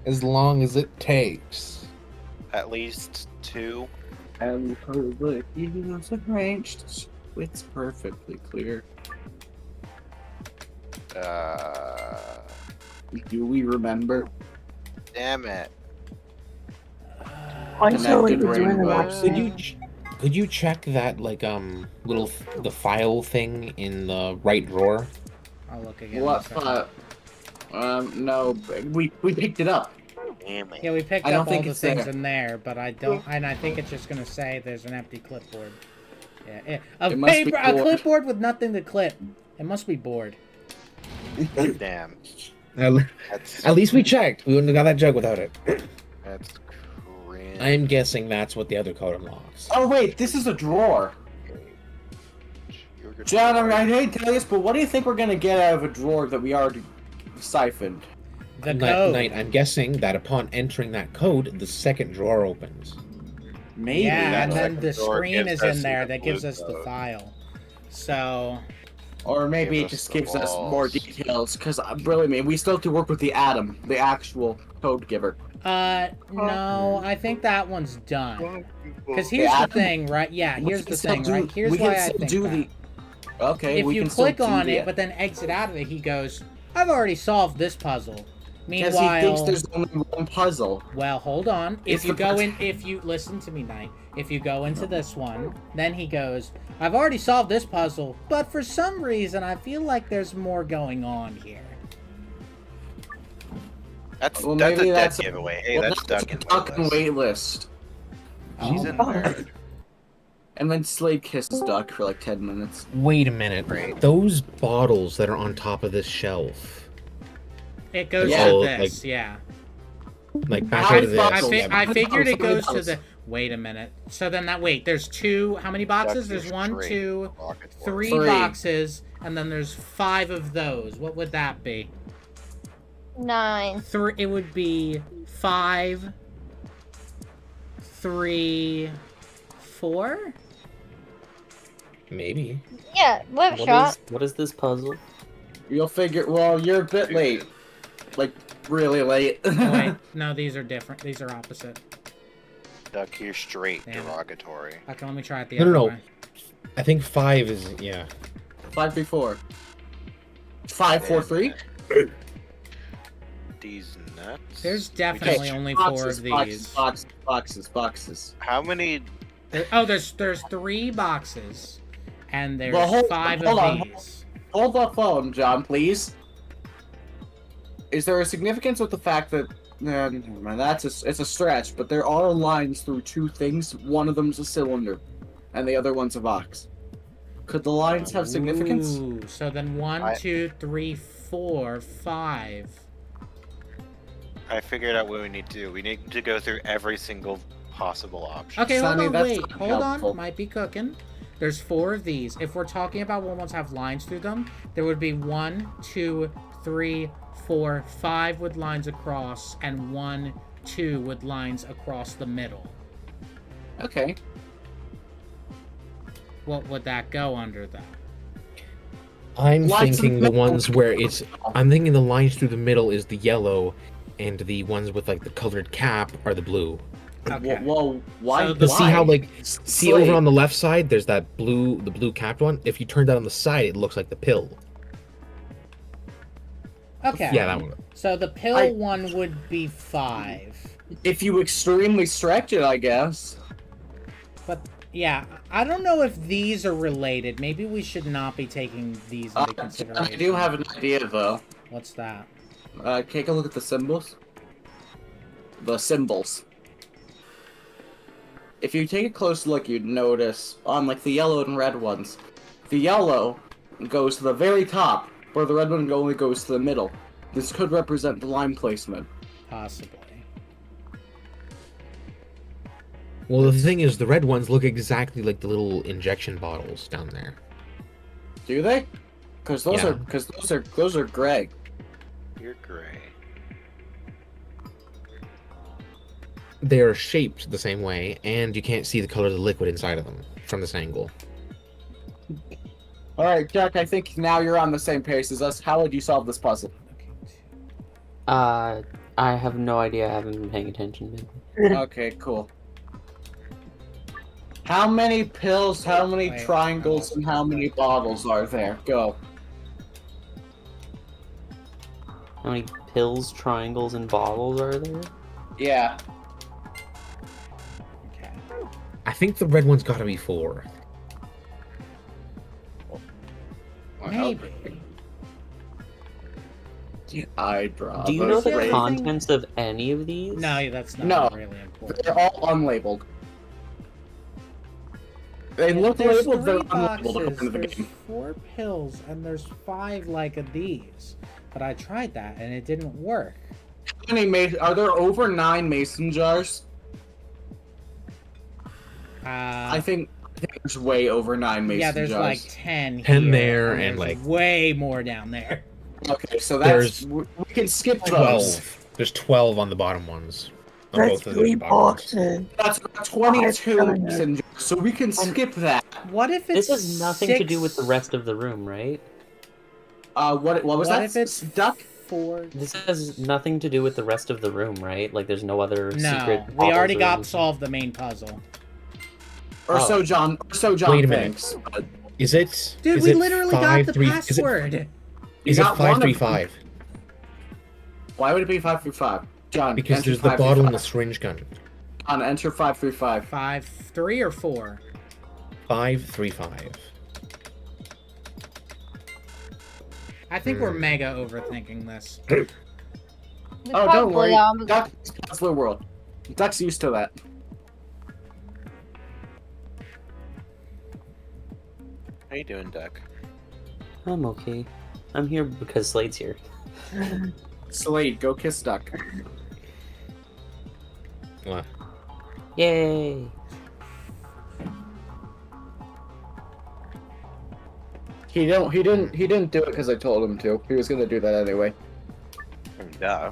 As long as it takes. At least 2. And the years arranged, it's perfectly clear. Do we remember? Damn it. I saw what Connected you're doing in rainbow. watch. Could you check that the file thing in the right drawer? I'll look again. What? in a second. No, we picked it up. Damn it. Yeah, we picked I don't up all think the it's things there. in there, but I don't, and I think it's just gonna say there's an empty clipboard. Yeah, a It must be paper, a bored. clipboard with nothing to clip. It must be bored. Damn. At That's, least we checked. We wouldn't have got that jug without it. that's cringe. I'm guessing that's what the other code unlocks. Oh wait, this is a drawer. You're gonna- John, I hate to tell you this, but what do you think we're gonna get out of a drawer that we already siphoned? The Knight, code. Knight, I'm guessing that upon entering that code, the second drawer opens. Maybe. Yeah, and that then second the drawer screen gives is us in there the that gives blue us the code. file. So, Or maybe it Give us just the gives us balls. more details, because really, man, we still have to work with the Atom, the actual code giver. no, I think that one's done. Because Yeah, here's I the don't- thing, right? Yeah, We here's can the still thing, do- right? Here's we can why I still think do that. Okay, If we you can still click do on the- it, but then exit out of it, he goes, I've already solved this puzzle. Because he thinks Meanwhile, there's only one puzzle. well, hold on. It's If you the go first- in, if you listen to me, Knight. If you go into this one, then he goes, I've already solved this puzzle, but for some reason, I feel like there's more going on here. That's Well, that's a maybe dead that's a- giveaway. Hey, Well, that's that's Duggan. a fucking wait list. She's in there. And then Slade kisses Duck for like 10 minutes. Wait a minute. Great. Those bottles that are on top of this shelf, It goes Yeah. to Oh, this, yeah. like back I out of this. thought I, so. I figured it goes to Bottles. the. Wait a minute. So then that wait, there's two. How many boxes? There's one, Straight. two, Rocket force. three Three. boxes, and then there's 5 of those. What would that be? 9. It would be 5, 3, 4. Maybe. Yeah, whip shot. What is this puzzle? You'll figure. Well, you're a bit late. Like, really late. Oh, wait, no, these are different. These are opposite. Duck, you're straight Damn it. derogatory. Okay, let me try it the No, other no, way. no. I think 5 is, yeah. 5v4. 5, 4, 3. These nuts. There's definitely only 4 of these. Boxes. How many? There's 3 boxes, and there's Well, 5 hold of on. these. Hold the phone, John, please. Is there a significance with the fact that... never mind, it's a stretch, but there are lines through 2 things. One of them's a cylinder, and the other one's a box. Could the lines have significance? Ooh, so then 1, 2, 3, 4, 5. I figured out what we need to do. We need to go through every single possible option. Okay, Sonny, hold on, that's wait, not hold helpful. on. Might be cooking. There's 4 of these. If we're talking about what ones have lines through them, there would be 1, 2, 3, 4, 5 with lines across, and 1, 2 with lines across the middle. Okay. What would that go under then? I'm Lines in thinking the the middle. ones where it's... I'm thinking the lines through the middle is the yellow, and the ones with, like, the colored cap are the blue. Okay. Well, why? So But see how, like... See Slade. over on the left side, there's that the blue capped one? If you turn that on the side, it looks like the pill. Okay. Yeah, that one. So the pill I- one would be 5. If you extremely stretch it, I guess. But yeah, I don't know if these are related. Maybe we should not be taking these into consideration. I do have an idea, though. What's that? Take a look at the symbols. The symbols. If you take a close look, you'd notice on like the yellow and red ones, the yellow goes to the very top, where the red one only goes to the middle. This could represent the line placement. Possibly. Well, the thing is, the red ones look exactly like the little injection bottles down there. Do they? Because those Yeah. those are gray. You're gray. They are shaped the same way, and you can't see the color of the liquid inside of them from this angle. All right, Jack. I think now you're on the same pace as us. How would you solve this puzzle? Okay. I have no idea. I haven't been paying attention. Man. Okay, cool. How many pills, how many Wait, triangles, I and how many bottles are there? Go. How many pills, triangles, and bottles are there? Yeah. Okay. I think the red one's gotta be 4. Maybe. I draw. Do you know the Yeah, I think- contents of any of these? No, that's not No. really important. They're all unlabeled. They look There's labeled, they're 3 unlabeled boxes, according to the there's game. 4 pills, and there's 5 like of these. But I tried that, and it didn't work. How many are there over 9 mason jars? I think there's way over 9 mason jars. Yeah, there's like 10 10 here, there, and and, there's like- way more down there. Okay, so There's we can skip those. 12. There's 12 on the bottom ones. On There's both of 3 those boxes. boxes. That's 22 Five mason jars, so we can skip that. What if it's This has nothing to do with the rest of the room, right? What was What that? if it's Duck? 4? This has nothing to do with the rest of the room, right? Like, there's no other No, secret. we bottles already or got anything? solved the main puzzle. Or Oh. so John Wait a minute. thinks. But Is it? Dude, is we it literally got 5, the 3, password. Is You it got one of 535? why would it be 535? John, Because enter there's the bottle and the 535. syringe gun. John, enter 535. 5, 3, or 4? 535. I think we're mega overthinking this. We Oh, don't probably worry. are. Duck's Puzzler World. Duck's used to that. How you doing, Duck? I'm okay. I'm here because Slade's here. Slade, go kiss Duck. What? Yay! He didn't do it because I told him to. He was gonna do that anyway. Duh.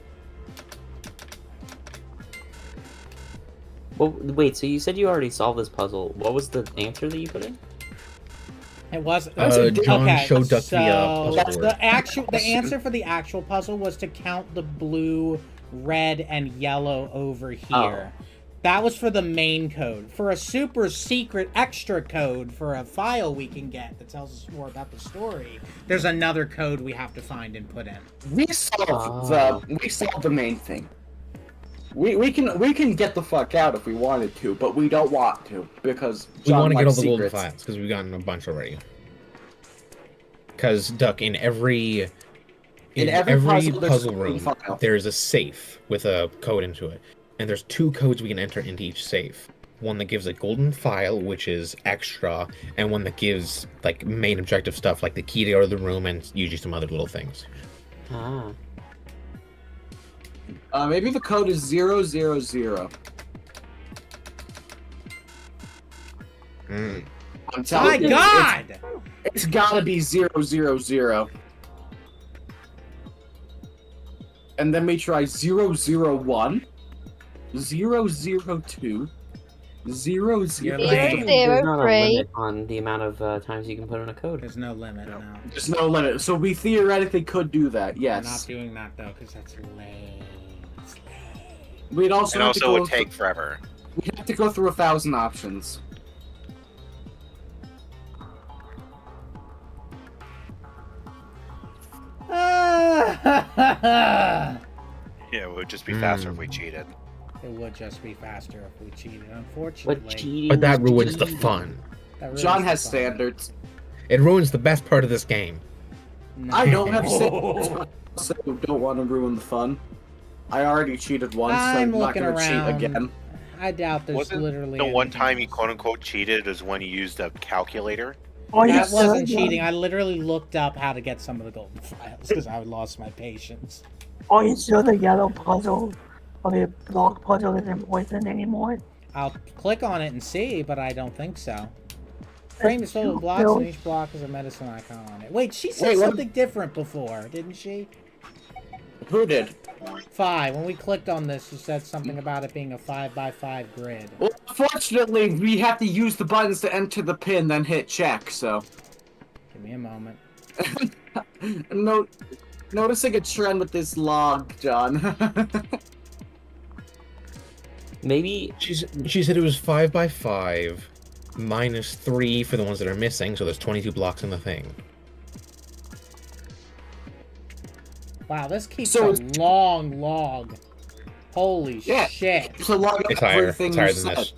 Well, wait, so you said you already solved this puzzle. What was the answer that you put in? It was John okay, showed Duck so the puzzle board. the answer for the actual puzzle was to count the blue, red, and yellow over here. That was for the main code. For a super secret extra code for a file we can get that tells us more about the story, there's another code we have to find and put in. We solved the main thing. We can get the fuck out if we wanted to, but we don't want to because We want to get all the secrets. golden files because we've gotten a bunch already. Because Duck, in every puzzle room, there's a safe with a code into it, and there's 2 codes we can enter into each safe. One that gives a golden file, which is extra, and one that gives like main objective stuff, like the key to go to the room and usually some other little things. Ah. Maybe the code is 000. Mm. I'm telling you, God! It's gotta be 000. And then we try 001, 002, 003. There's not a limit on the amount of times you can put in a code. There's no limit, no. There's no limit. So we theoretically could do that, yes. We're not doing that, though, because that's lame. It's lame. We'd also And have to also go would take forever. We'd have to go through 1,000 options. Yeah, it would just be faster if we cheated. It would just be faster if we cheated, unfortunately. But cheating But that is ruins the cheating. fun. That ruins John the has fun. standards. It ruins the best part of this game. No. I don't have standards, so don't want to ruin the fun. I already cheated once, so I'm I'm not looking going to cheat around. again. I doubt there's Wasn't literally the one anything time you else. quote unquote cheated is when you used a calculator? Oh, you That wasn't should, cheating. I literally looked up how to get some of the golden files because I lost my patience. Are you sure the yellow puzzle or the block puzzle isn't poisoned anymore? I'll click on it and see, but I don't think so. Frame is filled with blocks, and each block has a medicine icon on it. Wait, she said Wait, what? something different before, didn't she? Who did? 5. When we clicked on this, she said something about it being a 5x5 grid. Well, fortunately, we have to use the buttons to enter the pin, then hit check, so... Give me a moment. Noticing a trend with this log, John. Maybe She said it was 5x5 minus 3 for the ones that are missing, so there's 22 blocks in the thing. Wow, this keeps So a it's- long log. Holy shit. It's a log of It's higher. everything It's higher you than said. this.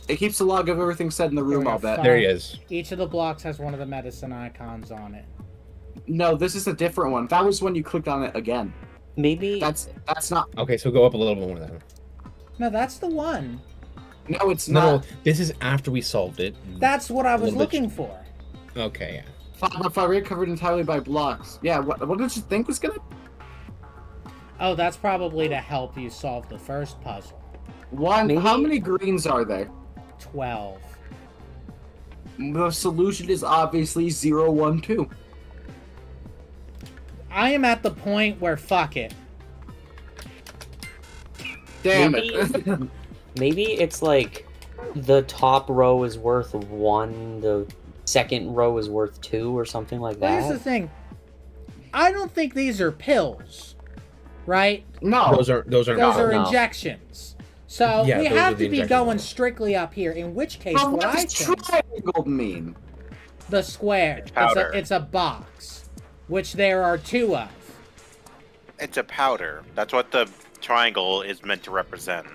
It keeps a log of everything said in the room, There we I'll go. bet. There he is. Each of the blocks has one of the medicine icons on it. No, this is a different one. That was when you clicked on it again. maybe That's not... Okay, so go up a little bit more then. No, that's the one. No, it's No, not. this is after we solved it. That's what I was Little bit- looking for. Okay, yeah. 5x5 covered entirely by blocks. Yeah, what did you think was gonna... Oh, that's probably to help you solve the first puzzle. One, how many greens are there? 12. The solution is obviously 012. I am at the point where fuck it. Damn Maybe- it. maybe it's like the top row is worth 1, the second row is worth 2, or something like Well, here's the that. thing. I don't think these are pills, right? No. Those are Those not. are no. injections. So Yeah, we those are have the to be injections. going strictly up here. In which case, But what what I does think, triangle mean? the square. It's powder. It's a box, which there are 2 of. It's a powder. That's what the triangle is meant to represent.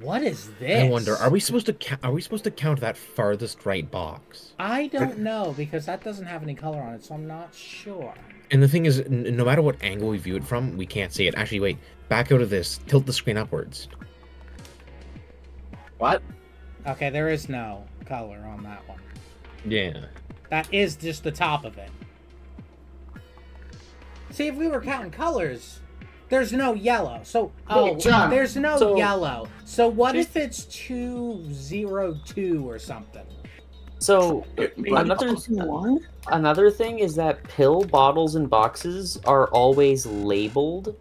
What is this? I wonder, are we supposed to count that farthest right box? I don't know because that doesn't have any color on it, so I'm not sure. And the thing is, no matter what angle we view it from, we can't see it. Actually, wait. Back out of this. Tilt the screen upwards. What? Okay, there is no color on that one. Yeah. That is just the top of it. See, if we were counting colors, there's no yellow. So, John, there's no so- yellow. So what if it's 202 or something? So another One? another thing is that pill bottles and boxes are always labeled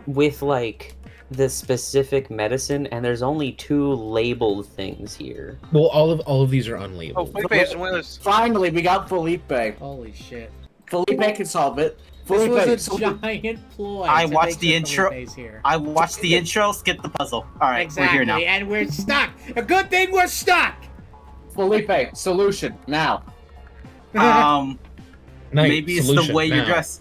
with like the specific medicine, and there's only 2 labeled things here. Well, all of these are Oh, unlabeled. Felipe is one of those. Finally, we got Felipe. Holy shit. Felipe can solve it. Felipe, was a giant ploy. I to watched make the sure intro. Felipe's here. I watched the intro, skip the puzzle. Alright, Exactly, we're here now. and we're stuck. A good thing we're stuck. Felipe, solution now. Night Maybe it's the solution way you now. dress.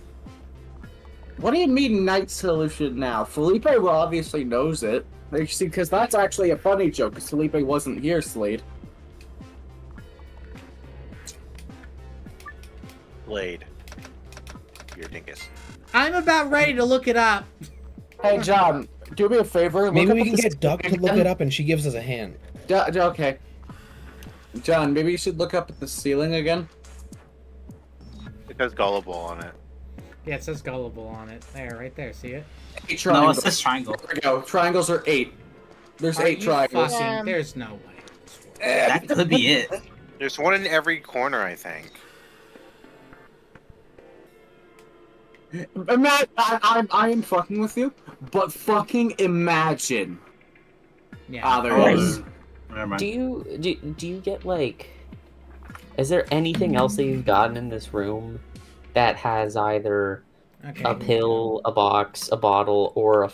What do you mean night solution now? Felipe well obviously knows it. See, because that's actually a funny joke, because Felipe wasn't here, Slade. Blade. Your dingus. I'm about ready to look it up. Hey, John, do me a favor. Look Maybe up we at can the get Duck to look it up and she gives us a hand. Okay. John, maybe you should look up at the ceiling again. It says gullible on it. Yeah, it says gullible on it. There, right there. See it? 8 No, triangles. it says triangle. There we go. Triangles are 8. There's Are 8 you triangles. fucking- There's no way. That could be it. There's one in every corner, I think. I'm fucking with you, but fucking imagine. Yeah. There is. Never mind. Do you get like? Is there anything else that you've gotten in this room that has either a pill, a box, a bottle, or a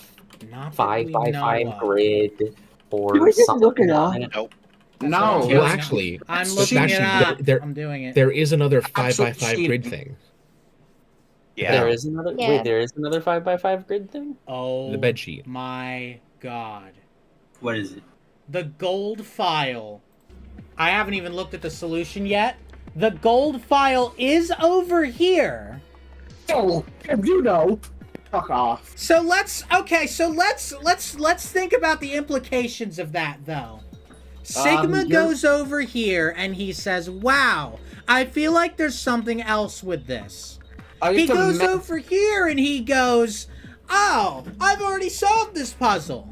Not that 5 we by know 5 of. grid, or Can we just something? look it up? like that? Nope. No. That's Well, what I'm actually, I'm so looking it actually, up. there- I'm doing it. There is another 5 Actually by 5 cheating. grid thing. Yeah. There is another. Yeah. Wait, there is another 5 by 5 grid thing. Oh, The bed sheet. my God. What is it? The gold file. I haven't even looked at the solution yet. The gold file is over here. Oh, you know. Fuck off. So let's think about the implications of that though. Sigma you're- goes over here and he says, "Wow, I feel like there's something else with this." He goes over here and he goes, "Oh, I've already solved this puzzle."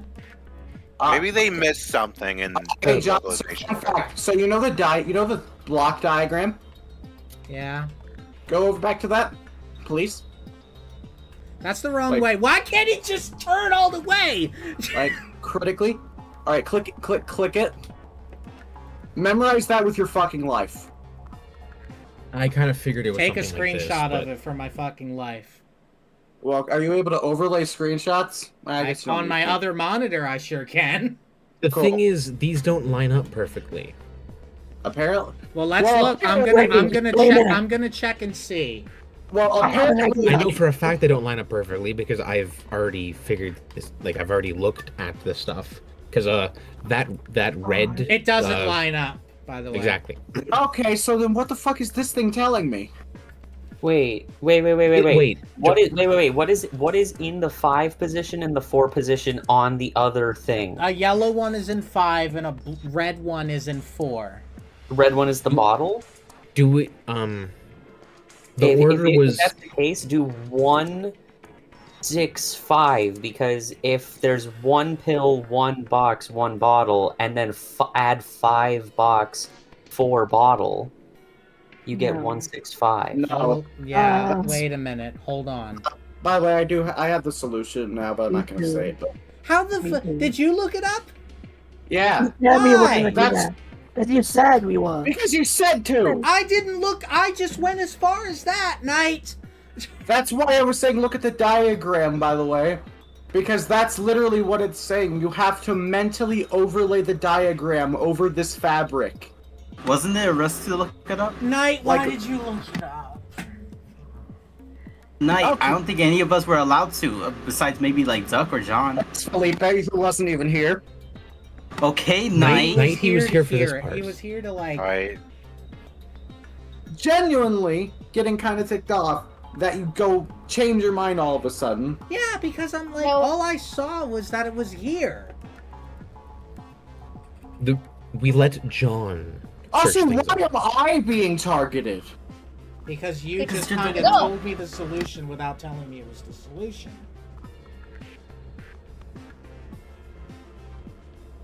Maybe they missed something in Hey, the John, localization. fun fact. So you know the block diagram? Yeah. Go over back to that, please. That's the wrong Like- way. Why can't he just turn all the way? Like critically. All right, click it. Memorize that with your fucking life. I kind of figured it was Take a something like this, screenshot but of it for my fucking life. Well, are you able to overlay screenshots? I guess you On don't my need to. other monitor, I sure can. The Cool. thing is, these don't line up perfectly. Apparently. Well, let's Well, look. wait a minute. I'm gonna check and see. Well, I have an apparently. idea. I know for a fact they don't line up perfectly because I've already figured this. Like I've already looked at this stuff because that red. It doesn't line up, by the way. Exactly. Okay, so then what the fuck is this thing telling me? Wait. Wait, What is in the 5 position and the 4 position on the other thing? A yellow one is in 5 and a red one is in 4. The red one is the bottle. Do we The order if was. that's the case, do 1, 6, 5 because if there's 1 pill, 1 box, 1 bottle, and then add 5 box, 4 bottle, you get No. 1, 6, 5. No. Oh, yeah. Uh, Wait a minute. Hold on. By the way, I have the solution now, but I'm not gonna say it. But How the Me fuck? too. Did you look it up? yeah, Yeah, we were Why? gonna do That's- that. Because you said we were. because you said to. I didn't look. I just went as far as that night. That's why I was saying look at the diagram, by the way. Because that's literally what it's saying. You have to mentally overlay the diagram over this fabric. Wasn't there a risk to look it up? Night, why Like- did you look it up? Night, Okay. I don't think any of us were allowed to, besides maybe like Duck or John. It's Felipe, who wasn't even here. Okay, Night- Night. he was here for this hear it. part. He was here to like. Alright. Genuinely getting kind of ticked off that you go change your mind all of a sudden. Yeah, because I'm like, No. all I saw was that it was here. We let John. Also, search why things up. am I being targeted? Because you Because just you're kind of the- told me the solution without telling me it was the solution.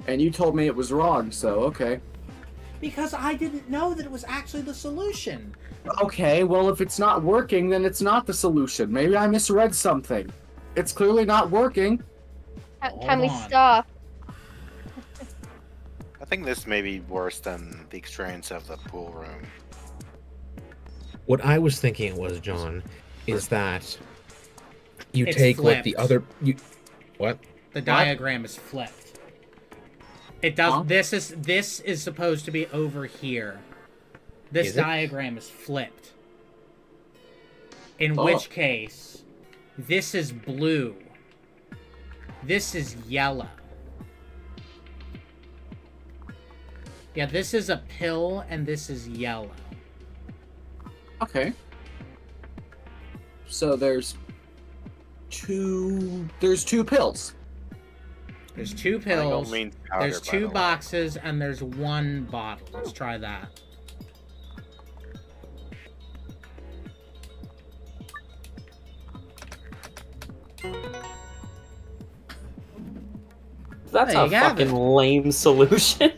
And you told me it was wrong, so okay. Because I didn't know that it was actually the solution. Okay, well, if it's not working, then it's not the solution. Maybe I misread something. It's clearly not working. Can we Hold on. stop? I think this may be worse than the experience of the pool room. What I was thinking it was, John, is that You It's take like the flipped. other. What? The diagram is flipped. It does. Huh? This is supposed to be over here. This Is it? diagram is flipped. In Oh. which case, this is blue. This is yellow. Yeah, this is a pill and this is yellow. Okay. So there's two pills. There's 2 By no pills. means powder, There's by 2 the way. boxes and there's 1 bottle. Let's try that. That's There a you have fucking it. lame solution.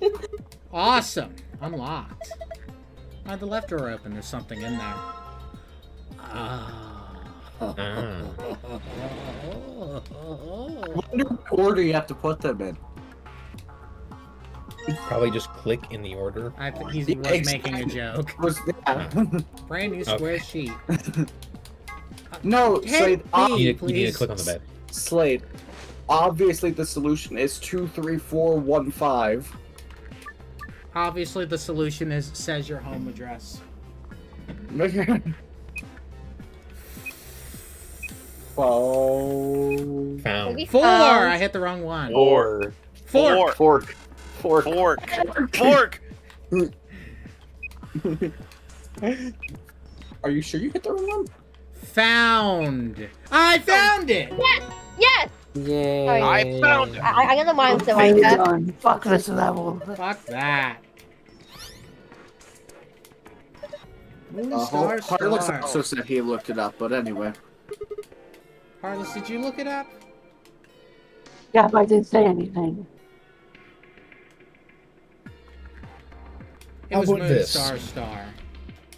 Awesome. Unlocked. Oh, the left drawer open. There's something in there. Ah. What order you have to put them in? Probably just click in the order. I think he was making a joke. Brand new square sheet. No, Hit Slade. me, You need to please. click on the bed. Slade. Obviously, the solution is 23415. Obviously, the solution is says your home address. Well, Found. 4. I hit the wrong one. Or Fork. fork. Fork. are you sure you hit the wrong one? Found. I found it. Yes! Yay. I found it. I got the mindset Finally like that. done. Fuck this level. Fuck that. Moon star Harless star. also said he looked it up, but anyway. Harless, did you look it up? Yeah, but I didn't say anything. It How was about Moon this? Star Star.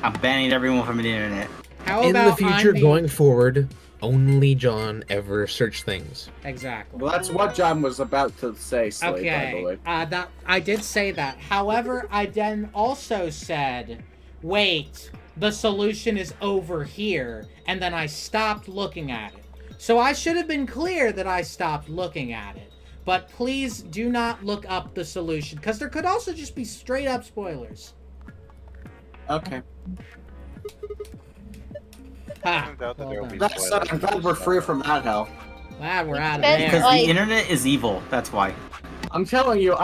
I'm banning everyone from the internet. How In about the future, I'm the- going forward, only John ever search things. Exactly. Well, that's what John was about to say, Slade, by the Okay, way. that I did say that. However, I then also said, wait, the solution is over here, and then I stopped looking at it. So I should have been clear that I stopped looking at it. But please do not look up the solution, because there could also just be straight up spoilers. Okay. Ha, I doubt that well there will done. be That's, spoilers. I'm glad we're free from that hell. Glad we're out of Because there. Because Like- the internet is evil. That's why. I'm telling you,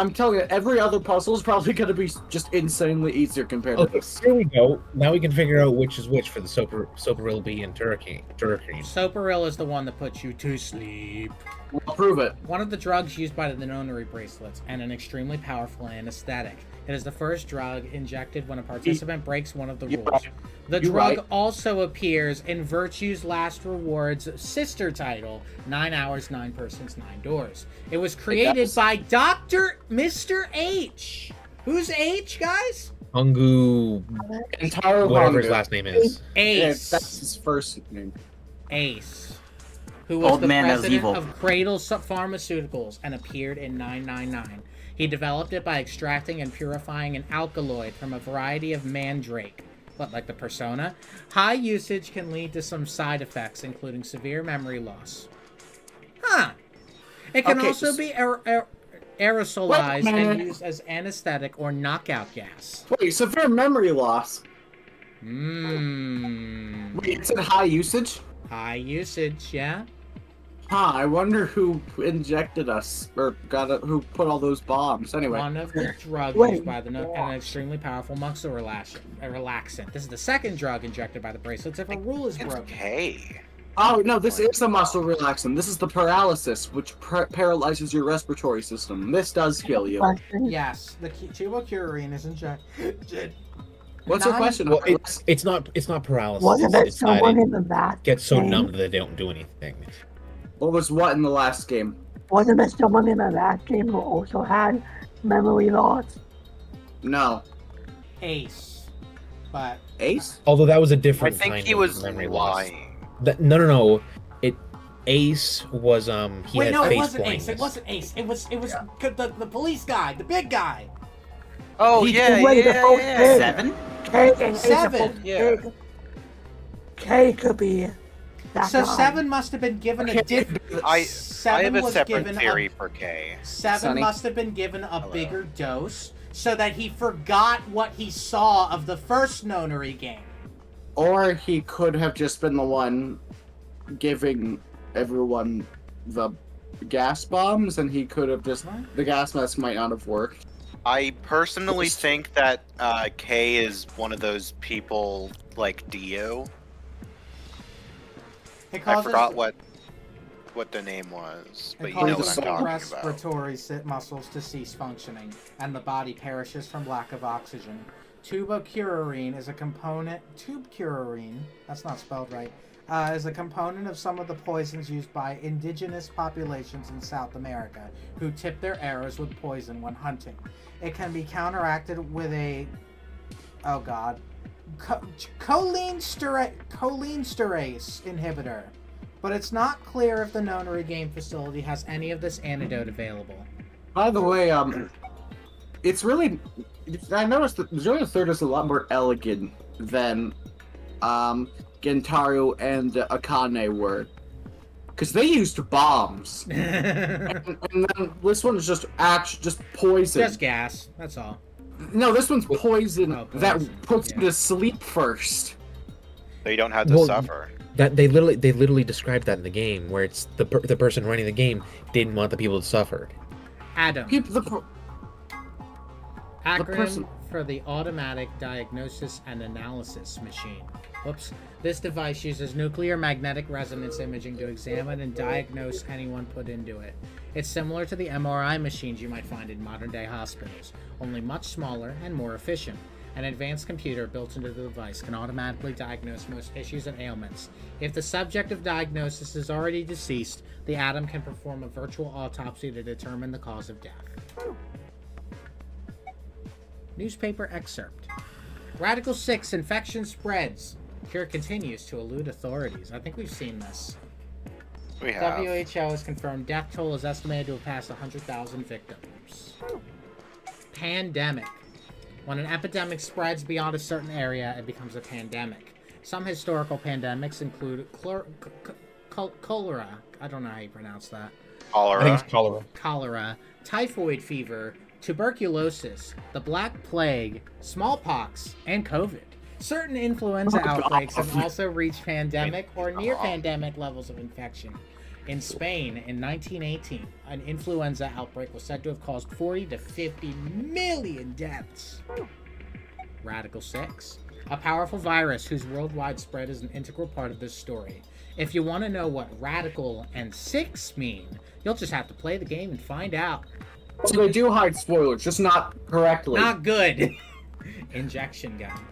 every other puzzle is probably going to be just insanely easier compared to Okay, this. here we go. Now we can figure out which is which for the Soparil and Turkey. Soparil is the one that puts you to sleep. We'll prove it. One of the drugs used by the notary bracelets, and an extremely powerful anesthetic. It is the first drug injected when a participant breaks one of the You're rules. right. The You're drug right. also appears in Virtue's Last Rewards sister title, 9 Hours, 9 Persons, 9 Doors. It was created does. by Dr. Mr. H. Who's H, guys? Hungu, Entire whatever his Honda. last name is. Ace. That's his first name. Ace, who was Old the man that was president evil. of Cradle Pharmaceuticals and appeared in 999. He developed it by extracting and purifying an alkaloid from a variety of mandrake, like the Persona. High usage can lead to some side effects, including severe memory loss. Huh. It can Okay, also so- be aerosolized Wait a and minute. used as anesthetic or knockout gas. Wait, severe memory loss. Mmm. Wait, it's in high usage? High usage, yeah? Huh, I wonder who injected us, or who put all those bombs. Anyway. One of the drugs Wait, used by the an extremely powerful muscle relaxant. This is the second drug injected by the bracelets if a rule is It's broken. okay. Oh, no, this is the muscle relaxant. This is the paralysis, which paralyzes your respiratory system. This does kill you. Question. Yes, the tubocurine is injected. What's your question? Well, it's not paralysis. Wasn't there it's that someone it in the back? gets so game? numb that they don't do anything. What was what in the last game? Wasn't there someone in the last game who also had memory loss? No. Ace. But Ace? Although that was a I different think kind he of was memory loss. lying. No. Ace was he wait, had no, it face wasn't blindness. Ace. It wasn't Ace. It was the police guy, the big guy. Oh He's yeah, the way the folks yeah. did. 7? K and Ace are Seven, both yeah. big. K could be So 7 must have been given a different. I have a was separate given theory a, for K. 7 Sonny? must have been given a bigger dose so that he forgot what he saw of the first Nonary game. Or he could have just been the one giving everyone the gas bombs, and he could have just... The gas mask might not have worked. I personally think that K is one of those people like Dio. I forgot what the name was, but you know what I'm talking about. Respiratory muscles to cease functioning, and the body perishes from lack of oxygen. Tubocurarine is a component. Tubocurarine, that's not spelled right. Is a component of some of the poisons used by indigenous populations in South America who tip their arrows with poison when hunting. It can be counteracted with a, oh god, cholinesterase inhibitor, but it's not clear if the Nonary game facility has any of this antidote available. By the way, it's really... I noticed that Zero Third is a lot more elegant than Gentaro and Akane were. Because they used bombs. and then this one is just poison. Just gas, that's all. No, this one's poison, that puts you to sleep first. So you don't have to suffer. That they literally described that in the game, where it's the person running the game didn't want the people to suffer. Adam. Acronym for the Automatic Diagnosis and Analysis Machine. Whoops. This device uses nuclear magnetic resonance imaging to examine and diagnose anyone put into it. It's similar to the MRI machines you might find in modern-day hospitals, only much smaller and more efficient. An advanced computer built into the device can automatically diagnose most issues and ailments. If the subject of diagnosis is already deceased, the Atom can perform a virtual autopsy to determine the cause of death. Newspaper excerpt. Radical 6 infection spreads. Cure continues to elude authorities. I think we've seen this. We have. WHO has confirmed death toll is estimated to have passed 100,000 victims. Pandemic. When an epidemic spreads beyond a certain area, it becomes a pandemic. Some historical pandemics include cholera. I don't know how you pronounce that. Cholera. I think it's cholera. Cholera, typhoid fever, tuberculosis, the Black Plague, smallpox, and COVID. Certain influenza outbreaks have also reached pandemic or near pandemic levels of infection. In Spain, in 1918, an influenza outbreak was said to have caused 40 to 50 million deaths. Radical 6. A powerful virus whose worldwide spread is an integral part of this story. If you want to know what Radical and 6 mean, you'll just have to play the game and find out. So they do hide spoilers, just not correctly. Not good. Injection gun.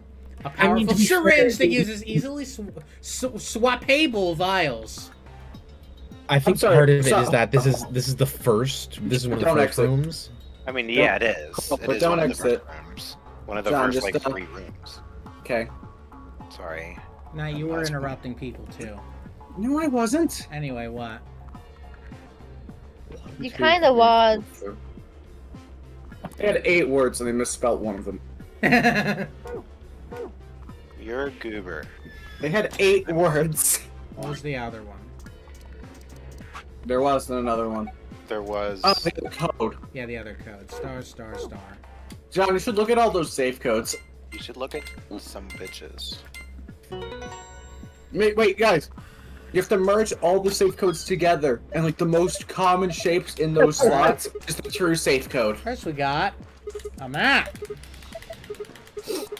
A powerful syringe that uses easily swappable vials. I think part of it is that this is the first. This is one of the first rooms. I mean, yeah, it is. It is one of the first rooms. One of the first, like, 3 rooms. Okay. Sorry. Now, you were interrupting people, too. No, I wasn't. Anyway, what? You kind of was. They had 8 words and they misspelled one of them. You're a goober. They had 8 words. What was the other one? There wasn't another one. There was... Oh, the code. Yeah, the other code. Star, star, star. John, you should look at all those safe codes. You should look at some bitches. Wait, guys. You have to merge all the safe codes together, and like the most common shapes in those slots is the true safe code. First we got a map.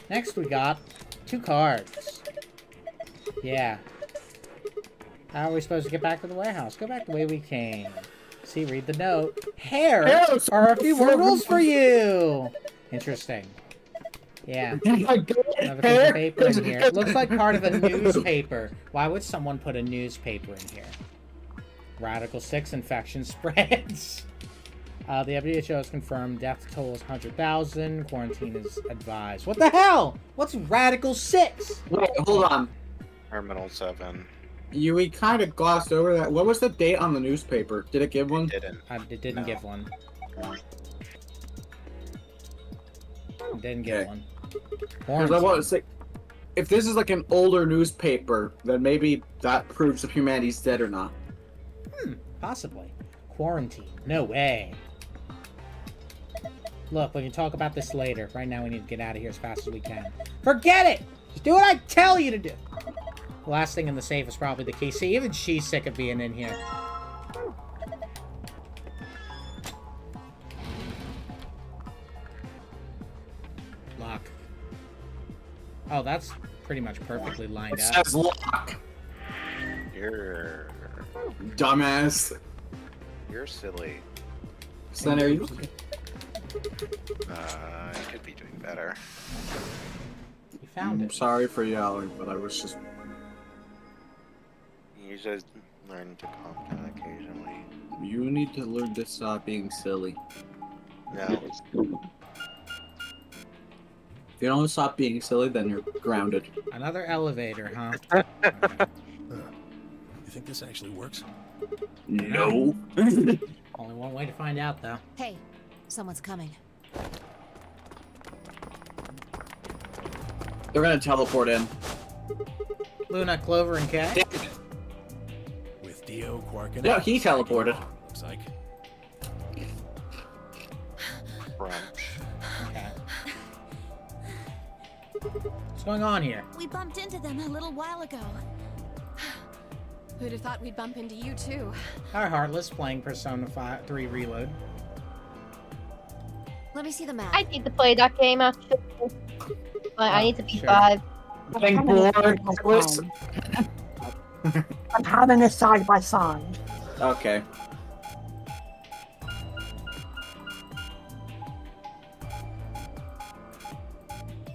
Next we got 2 cards. Yeah. How are we supposed to get back to the warehouse? Go back the way we came. See, read the note. Here are a few more rules for you. Interesting. Yeah. Another piece of paper in here. Looks like part of a newspaper. Why would someone put a newspaper in here? Radical 6 infection spreads. The WHO has confirmed death toll is 100,000. Quarantine is advised. What the hell? What's Radical 6? Wait, hold on. Terminal 7. We kind of glossed over that. What was the date on the newspaper? Did it give one? It didn't. It didn't give one. It didn't give one. Quarantine. if this is like an older newspaper, then maybe that proves if humanity's dead or not. Possibly. Quarantine. No way. Look, we can talk about this later. Right now we need to get out of here as fast as we can. Forget it! Just do what I tell you to do! The last thing in the safe is probably the key. See, even she's sick of being in here. Lock. Oh, that's pretty much perfectly lined It up. says lock. You're Dumbass. silly. Center, you? I could be doing better. You found I'm it. sorry for yelling, but I was just... You just learn to calm down occasionally. You need to learn to stop being silly. No. If you don't stop being silly, then you're grounded. Another elevator, huh? You think this actually works? No. Only one way to find out, though. Hey, someone's coming. They're gonna teleport in. Luna, Clover, and Kay? With Dio, Quark, and Yeah, he teleported. looks like. Brunch. Okay. What's going on here? We bumped into them a little while ago. Who'd have thought we'd bump into you too? Our Heartless playing Persona 3 Reload. Let me see the map. I need to play that game actually. I need to be sure. 5. Getting bored. Listen. I'm having it side by side. Okay.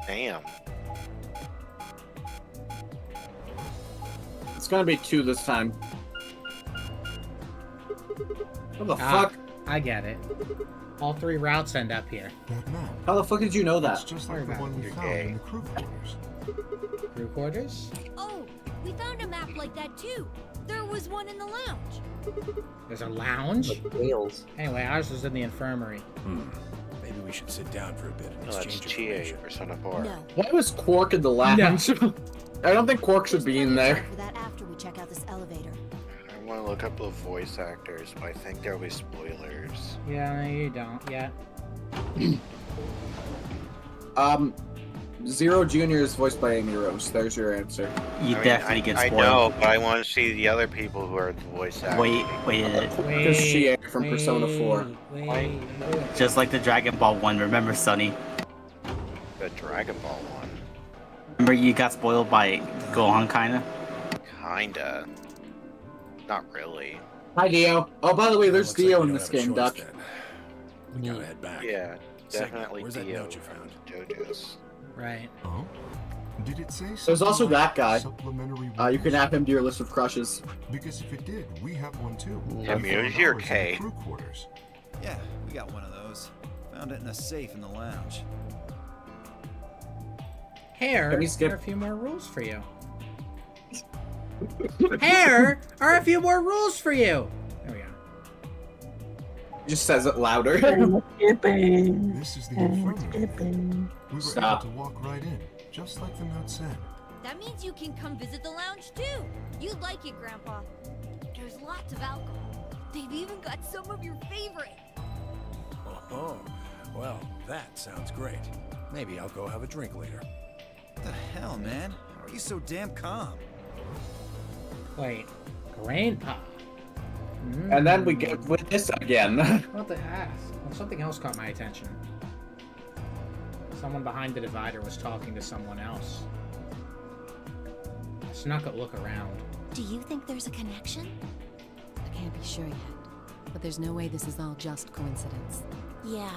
Damn. It's gonna be 2 this time. What the Ah, fuck? I get it. All 3 routes end up here. That map. How the fuck did you know That's that? just like the one we You're found gay. in the crew quarters. Crew quarters? Oh, we found a map like that too. There was one in the lounge. There's a lounge? Like whales. Anyway, ours was in the infirmary. Maybe we should sit down for a bit and No, that's exchange TA, information. Persona 4. No. Why was Quark in the lounge? I don't think Quark should be in there. For that after we check out this elevator. I want to look up the voice actors, but I think there'll be spoilers. Yeah, no, you don't yet. Zero Jr. is voiced by Amy Rose. There's your answer. You I mean, definitely get I spoiled. know, but I want to see the other people who are the voice actors. Wait. Because she from Persona 4. Wait. Just like the Dragon Ball one. Remember, Sonny? The Dragon Ball one. Remember you got spoiled by Gohan, kinda? Kinda. Not really. Hi, Dio. Oh, by the way, there's Looks like Dio we in don't this have a game, choice Duck. then. We gotta head back. Yeah, Sigma, definitely where's that Dio note you found? and JoJo's. Right. Oh? Did it say There's also something that guy. like supplementary You can rules? add him to your list of crushes. Because if it did, we have one too. Community or K? Crew quarters. Yeah, we got one of those. Found it in a safe in the lounge. Hair, Let me skip. there are a few more rules for you. Hair, are a few more rules for you. There we go. Just says it louder. Skipping. This is the And infirmary. skipping. We were Stop. able to walk right in, just like the note said. That means you can come visit the lounge too. You'd like it, Grandpa. There's lots of alcohol. They've even got some of your favorite. Oh, well, that sounds great. Maybe I'll go have a drink later. What the hell, man? How are you so damn calm? Wait, Grandpa. And then we get with this again. What the ass? Well, something else caught my attention. Someone behind the divider was talking to someone else. I snuck a look around. Do you think there's a connection? I can't be sure yet, but there's no way this is all just coincidence. Yeah.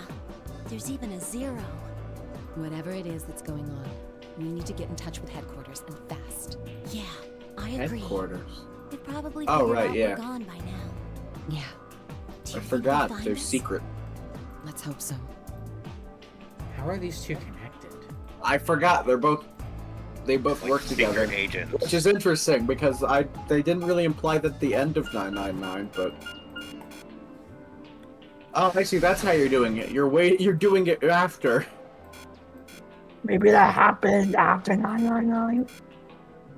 There's even a 0. Whatever it is that's going on, we need to get in touch with headquarters and fast. Yeah, I agree. Headquarters. They probably Oh, figured right, out yeah. we're gone by now. Yeah, Do you I think forgot. they'll find They're us? secret. let's hope so. How are these two connected? I forgot. They both Like work secret together. agents. Which is interesting because they didn't really imply that at the end of 999, but oh, I see. That's how you're doing it. You're doing it after. Maybe that happened after 999.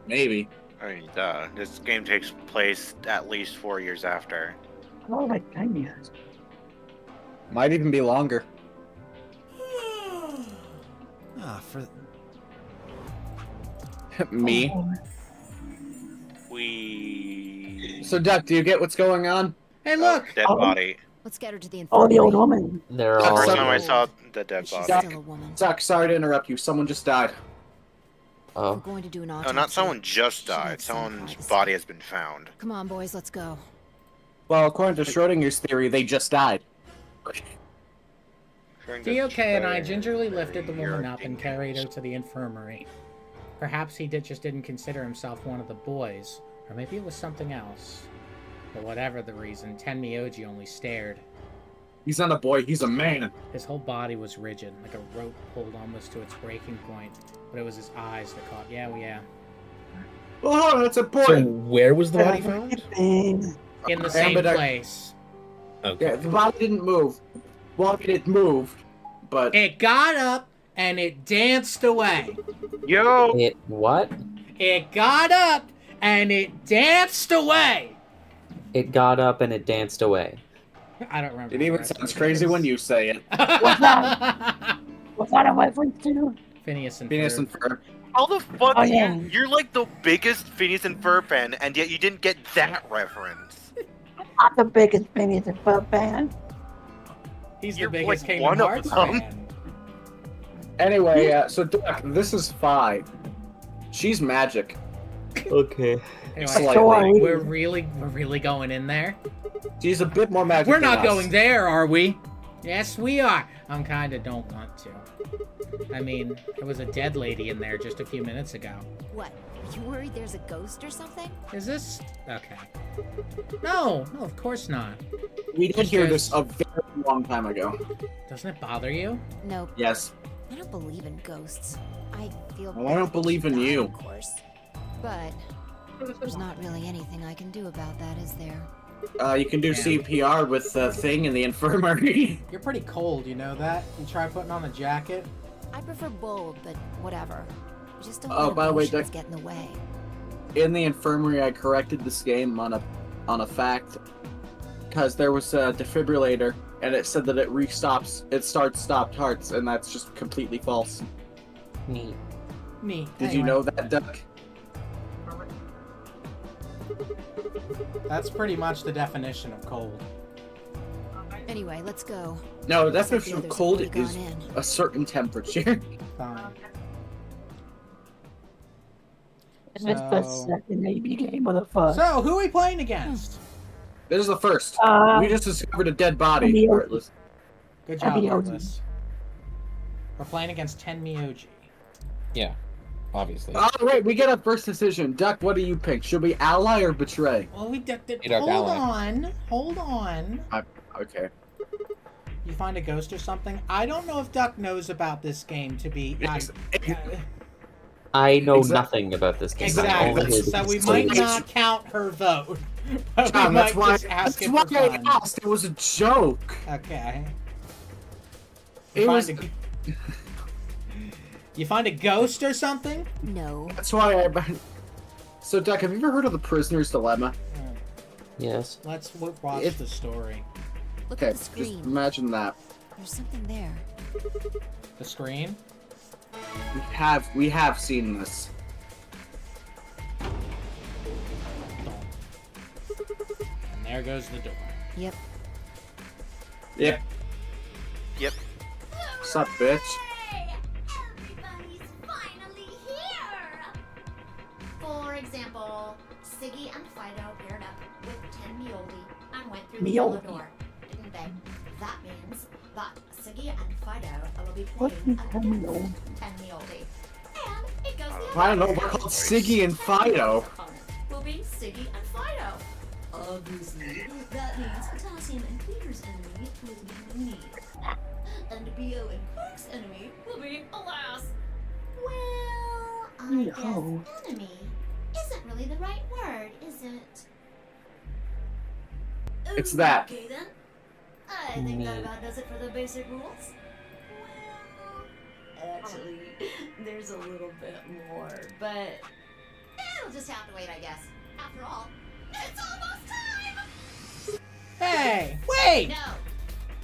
Maybe. I mean, duh. This game takes place at least 4 years after. Oh, like 10 years. Might even be longer. For Me. Oh, We. So, Duck, do you get what's going on? Hey, look! Dead body. Let's get her to the oh, the old infirmary. woman. They're The all. first time I saw the dead She's body. still a woman. Duck, sorry to interrupt you. Someone just died. We're Oh. going to do an No, autopsy. not someone just She died. needs some Someone's privacy. body has been found. Come on, boys, let's go. Well, according to Schrodinger's theory, they just died. DOK and I gingerly lifted the woman up and carried her to the infirmary. Perhaps he just didn't consider himself one of the boys, or maybe it was something else. But whatever the reason, Tenmyoji only stared. He's not a boy, he's a man. His whole body was rigid, like a rope pulled almost to its breaking point, but it was his eyes that caught. Yeah. Oh, that's So important. where was the body found? In the same Ambidextrous. place. Okay. Yeah, the body didn't move. Well, I mean, it moved, but It got up and it danced away. Yo! It what? It got up and it danced away. It got up and it danced away. I don't remember. it the even rest of sounds it. crazy when you say it. What's that? What's that a reference to? Phineas and Phineas Ferb. and Ferb. How the fuck? Oh, yeah. You're like the biggest Phineas and Ferb fan, and yet you didn't get that reference. Not the biggest Phineas and Ferb fan. He's the You're biggest like Kingdom one of Hearts them. fan. Anyway, so Duck, this is Fi. She's magic. Okay. Anyway, Slightly. we're really going in there. She's a bit more magic. We're than not us. going there, are we? Yes, we are. I'm kinda don't want to. I mean, there was a dead lady in there just a few minutes ago. What? Are you worried there's a ghost or something? Is this... Okay. No, of course not. We did hear this a very long time ago. Doesn't it bother you? Nope. Yes. I don't believe in ghosts. I feel Well, I don't believe in bad, you. Of course. But there's not really anything I can do about that, is there? You can do CPR with the thing in the infirmary. You're pretty cold, you know that? You try putting on a jacket? I prefer bold, but whatever. Just don't Oh, let by the way, emotions Dick- get in the way. In the infirmary, I corrected this game on a fact because there was a defibrillator and it said that it starts stopped hearts, and that's just completely false. Neat. Neat. Did you know that, Duck? That's pretty much the definition of cold. Anyway, let's go. No, the Looks like definition the of others have cold already is gone in. a certain temperature. Fine. Is this the So- second Navy game or the first? So, who are we playing against? This is the first. Uh, We just discovered a dead body. Tenmyoji. Heartless. Good job, Tenmyoji. Heartless. We're playing against Tenmyoji. Yeah, obviously. Oh, wait, we get a first decision. Duck, what do you pick? Should we ally or betray? Well, we did. Hey, Doc, Hold ally. on. Okay. You find a ghost or something? I don't know if Duck knows about this game to be. I know Exactly. nothing about this game. I'm Exactly. only here to So we complain. might not count her vote. But John, we that's might why, just ask that's it why for I fun. asked. It was a joke. Okay. It You was. find You find a ghost or something? No. That's why I. So, Duck, have you ever heard of the Prisoner's Dilemma? Yes. Let's watch If- the story. Look Okay, at the just screen. imagine that. There's something there. The screen? We have seen this. And there goes the door. Yep. Yep. Yep. Sup, bitch? Everybody's finally here! For example, Siggy and Fido paired up with Tenmyoji and went through the yellow door, didn't they? That means that Siggy and Fido will be What playing is against Tenmyoji? Tenmyoji. And it goes the I other don't know, way. we're called Siggy and Fido. Will be Siggy and Fido. Obviously, that means Potassium and Peter's enemy will be me. And Bo and Quark's enemy will be Alas. Well, I guess No. enemy isn't really the right word, is it? It's that. Okay then. I think that about does it for the basic rules. Well, actually, is a little bit more, but It'll just have to wait, I guess. After all, it's almost time! Hey, wait! No,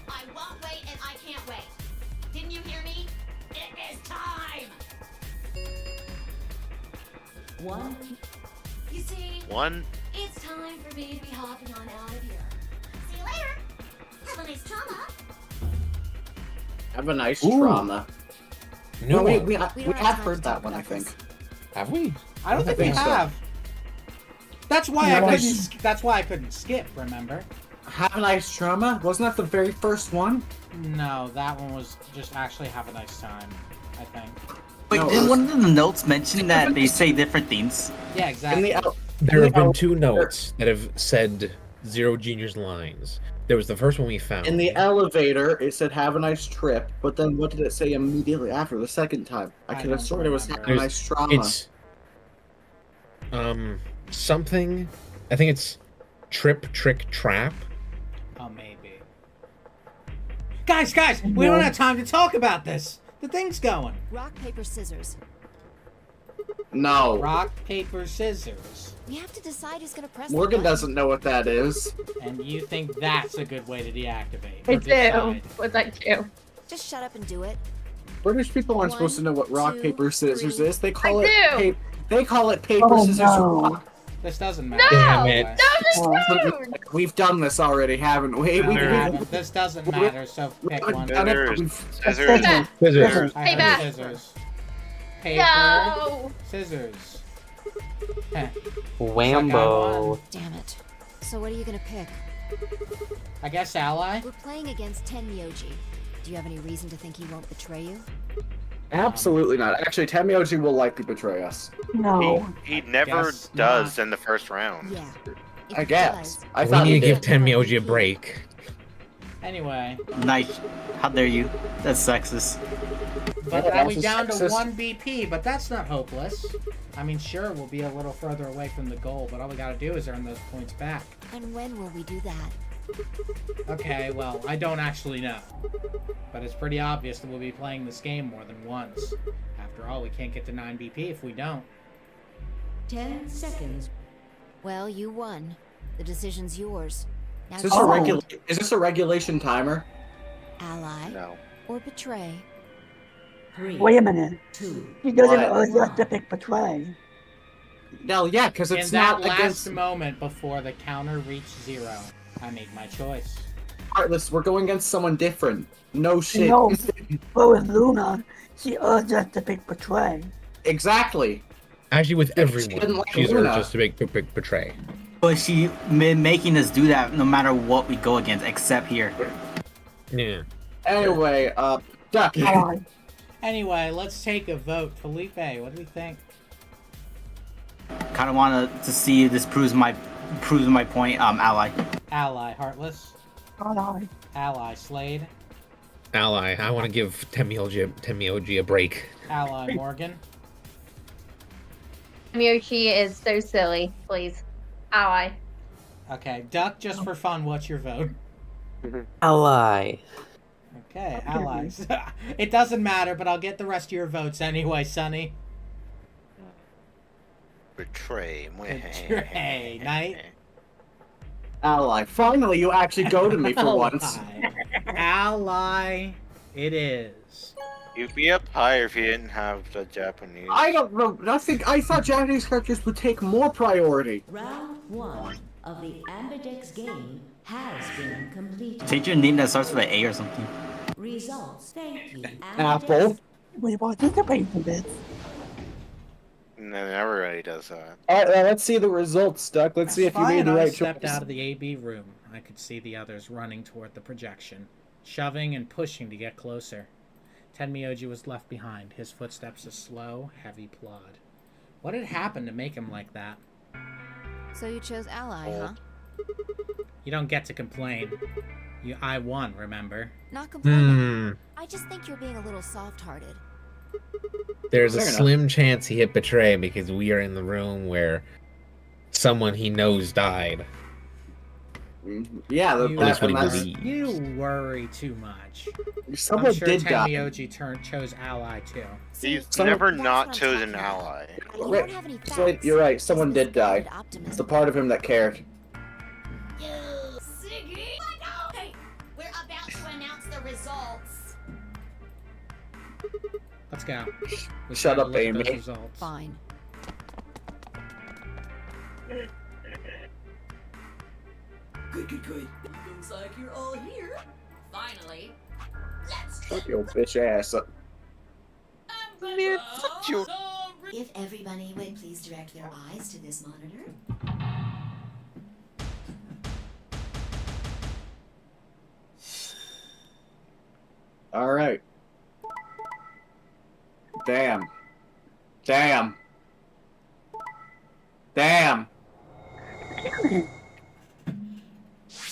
I won't wait and I can't wait. Didn't you hear me? It is time! one. You see, One. it's time for me to be hopping on out of here. See you later. Have a nice trauma. Have a nice Ooh. trauma. No, we don't have have heard to that talk one, I about think. this. have we? I don't think we think so. have. That's why Yeah, I nice. couldn't. That's why I couldn't skip. Remember? Have a nice trauma? Wasn't that the very first one? No, that one was just actually have a nice time. I think. Wait, No, didn't it one of the notes mention that they say different things? Yeah, exactly. There have been 2 notes that have said Zero Junior's lines. There was the first one we found. In the elevator, it said "Have a nice trip," but then what did it say immediately after the second time? I could have don't sworn it was remember. "Have a nice trauma." It's something. I think it's trip, trick, trap. Oh, maybe. Guys, we don't have time to talk about this. The thing's going. Rock, paper, scissors. No. Rock, paper, scissors. We have to decide who's gonna press Morgan the button. doesn't know what that is. And you think that's a good way to deactivate? I or decide. do. What I do. Just shut up and do it. British people aren't supposed to know what rock, 2, paper, scissors 3. is. They call I it do. They call it paper, Oh, scissors, no. rock. This doesn't matter. Damn by it. the way. No, this is rude. We've done this already, haven't we? No, We- we we- haven't. This doesn't matter, so pick one. done it. Scissors. We've- Scissors. Payback. Scissors. I heard Payback. scissors. Paper, No. scissors. Heh. Whambo. Damn it. So what are you gonna pick? I guess ally. We're playing against Tenmyoji. Do you have any reason to think he won't betray you? Absolutely not. Actually, Temioji will likely betray us. No. He never Guess does in the first round. Yeah. If I he guess. does, I We thought need he to give did. Tenmyoji a break. Anyway, Nice. How dare you? That's sexist. but Yeah, now we that's down to sexist. 1 BP, but that's not hopeless. I mean, sure, we'll be a little further away from the goal, but all we gotta do is earn those points back. And when will we do that? Okay, well, I don't actually know. But it's pretty obvious that we'll be playing this game more than once. After all, we can't get to 9 BP if we don't. 10 seconds. Well, you won. The decision's yours. Now Is this, choose is this a regulation timer? ally No. or betray. 3, Wait a minute. 2. He doesn't What? urge us to pick betray. No, yeah, because it's In that not last against moment before the counter reached 0, I made my choice. Heartless. We're going against someone different. No shit. No, but with Luna, she urged us to pick betray. Exactly. Actually, with didn't everyone, like she's Luna. urged us to make betray. But she making us do that no matter what we go against, except here. Yeah. Anyway, Duck. Ally. Anyway, let's take a vote. Felipe, what do we think? Kind of want to see if this proves my point. Ally. Ally, Heartless. Ally. Ally, Slade. Ally, I want to give Temioji a break. Ally, Morgan. Miyoshi is so silly. Please. Ally. Okay, Duck, just for fun, what's your vote? Ally. Okay, allies. It doesn't matter, but I'll get the rest of your votes anyway, Sonny. Betray. Betray, Knight. Ally. Finally, you actually go to me for once. Ally, it is. You'd be up higher if you didn't have the Japanese. I don't know. I thought Japanese characters would take more priority. Round 1 of the Ambidex game has been completed. Change your name that starts with an A or something. Results. Thank you. Apple. We participate in this. No, everybody does that. Alright, let's see the results, Duck. Let's see if you Fine, made the I right stepped choice. out of the AB room. I could see the others running toward the projection, shoving and pushing to get closer. Tenmyoji was left behind, his footsteps a slow, heavy plod. What had happened to make him like that? So you chose ally, huh? You don't get to complain. I won, remember? Not complaining. Hmm. I just think you're being a little soft-hearted. There's a Fair enough. slim chance he hit betray because we are in the room where someone he knows died. Yeah, You- That's what he that's- believes. You worry too much. Someone I'm sure did die. Tenmyoji chose ally too. He's Someone- never not chosen ally. Wait, so you're right. Someone did die. It's the part of him that cared. Siggy! Hey, we're about to announce the results. Let's go. Let's Shut go up, look at Amy. those results. Fine. Good. Looks like you're all here. Finally. Let's Fuck your bitch ass up. Man, fuck you. If everybody would please direct their eyes to this monitor. Alright. Damn. Damn. Damn.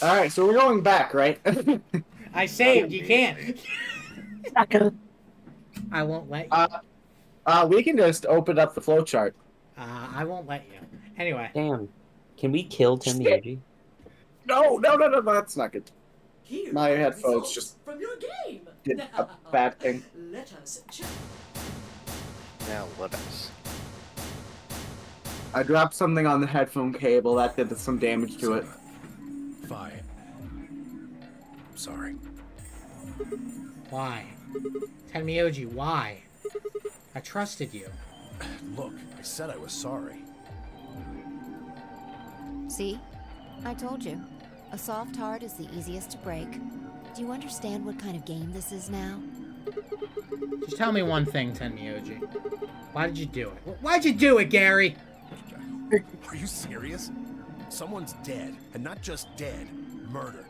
Alright, so we're going back, right? I saved. You can't. Not good. I won't let you. We can just open up the flowchart. I won't let you. Anyway. Damn. Can we kill Tenmyoji? No, that's not good. My headphones just from your game. did a bad thing. Let us check. Now let us. I dropped something on the headphone cable that did some damage to it. Fine. I'm sorry. Why? Tenmyoji, why? I trusted you. Look, I said I was sorry. See? I told you. A soft heart is the easiest to break. Do you understand what kind of game this is now? Just tell me one thing, Tenmyoji. Why did you do it? Why'd you do it, Gary? Are you serious? Someone's dead, and not just dead, murdered.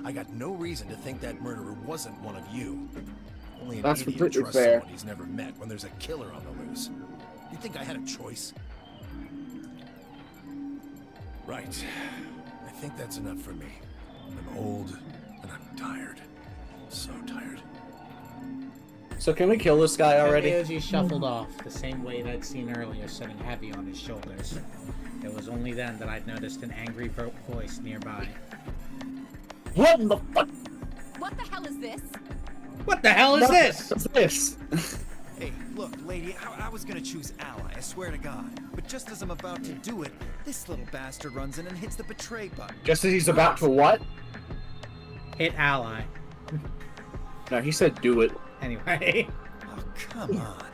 I got no reason to think that murderer wasn't one of you. Only an That's idiot completely trusts fair. someone he's never met when there's a killer on the loose. You think I had a choice? Right. I think that's enough for me. I'm old, and I'm tired. So tired. So can we kill this guy already? Tenmyoji shuffled off the same way that I'd seen earlier, sitting heavy on his shoulders. It was only then that I'd noticed an angry voice nearby. What in the fuck? What the hell is this? What the hell is this? What's this? Hey, look, lady, I was gonna choose ally, I swear to God. But just as I'm about to do it, this little bastard runs in and hits the betray button. Just as he's about to what? Hit ally. No, he said do it. Anyway. Oh, come on.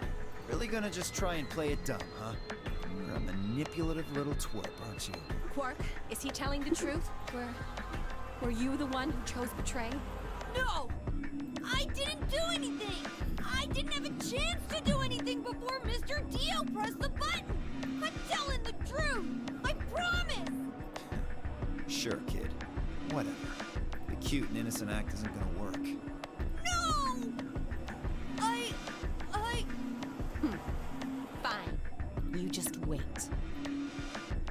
Really gonna just try and play it dumb, huh? You're a manipulative little twerp, aren't you? Quark, is he telling the truth? Were you the one who chose betray? No! I didn't do anything! I didn't have a chance to do anything before Mr. Dio pressed the button! I'm telling the truth! I promise! Sure, kid. Whatever. The cute and innocent act isn't gonna work. No! Fine. You just wait.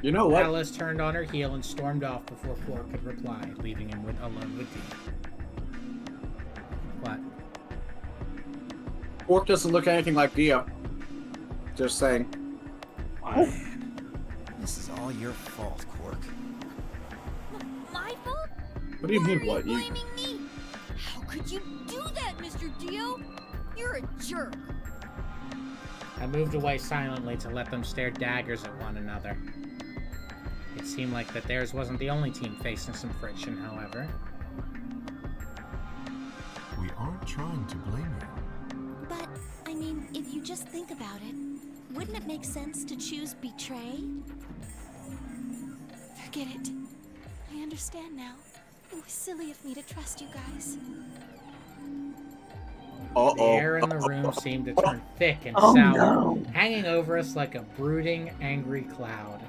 You know what? Alice turned on her heel and stormed off before Quark could reply, leaving him alone with Dio. What? Quark doesn't look anything like Dio. Just saying. This is all your fault, Quark. My fault? What do you mean, Why are what? you blaming me? How could you do that, Mr. Dio? You're a jerk. I moved away silently to let them stare daggers at one another. It seemed like that theirs wasn't the only team facing some friction, however. We aren't trying to blame you. But, I mean, if you just think about it, wouldn't it make sense to choose betray? Forget it. I understand now. It was silly of me to trust you guys. Uh-oh. The air in the room seemed to turn thick and Oh, sour, no. hanging over us like a brooding, angry cloud.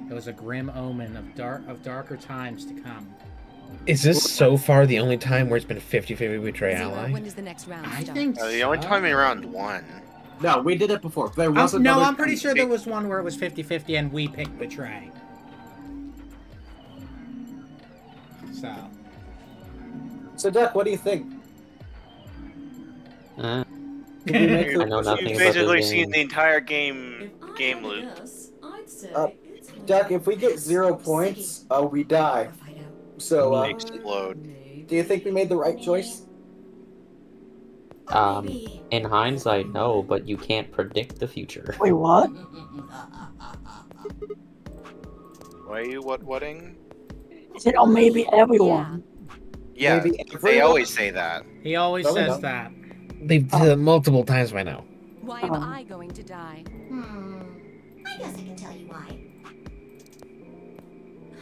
It was a grim omen of darker times to come. Is this so far the only time where it's been 50-50 betray Zero, ally? when does the next round I start? think The only time in round one. No, we did it before. There was no, another I'm pretty time. sure there was one where it was 50-50 and we picked betray. So, Duck, what do you think? I Did we know nothing You've about basically this seen game. the entire game loop. I'd say Duck, if we get 0 points, we die. So, explode. do you think we made the right choice? In hindsight, no, but you can't predict the future. Wait, what? Why are you whatting? I said, oh, maybe everyone. Yeah, Maybe they everyone? always say that. He always No, they says don't. that. They've done it multiple times by now. Why am I going to die? I guess I can tell you why.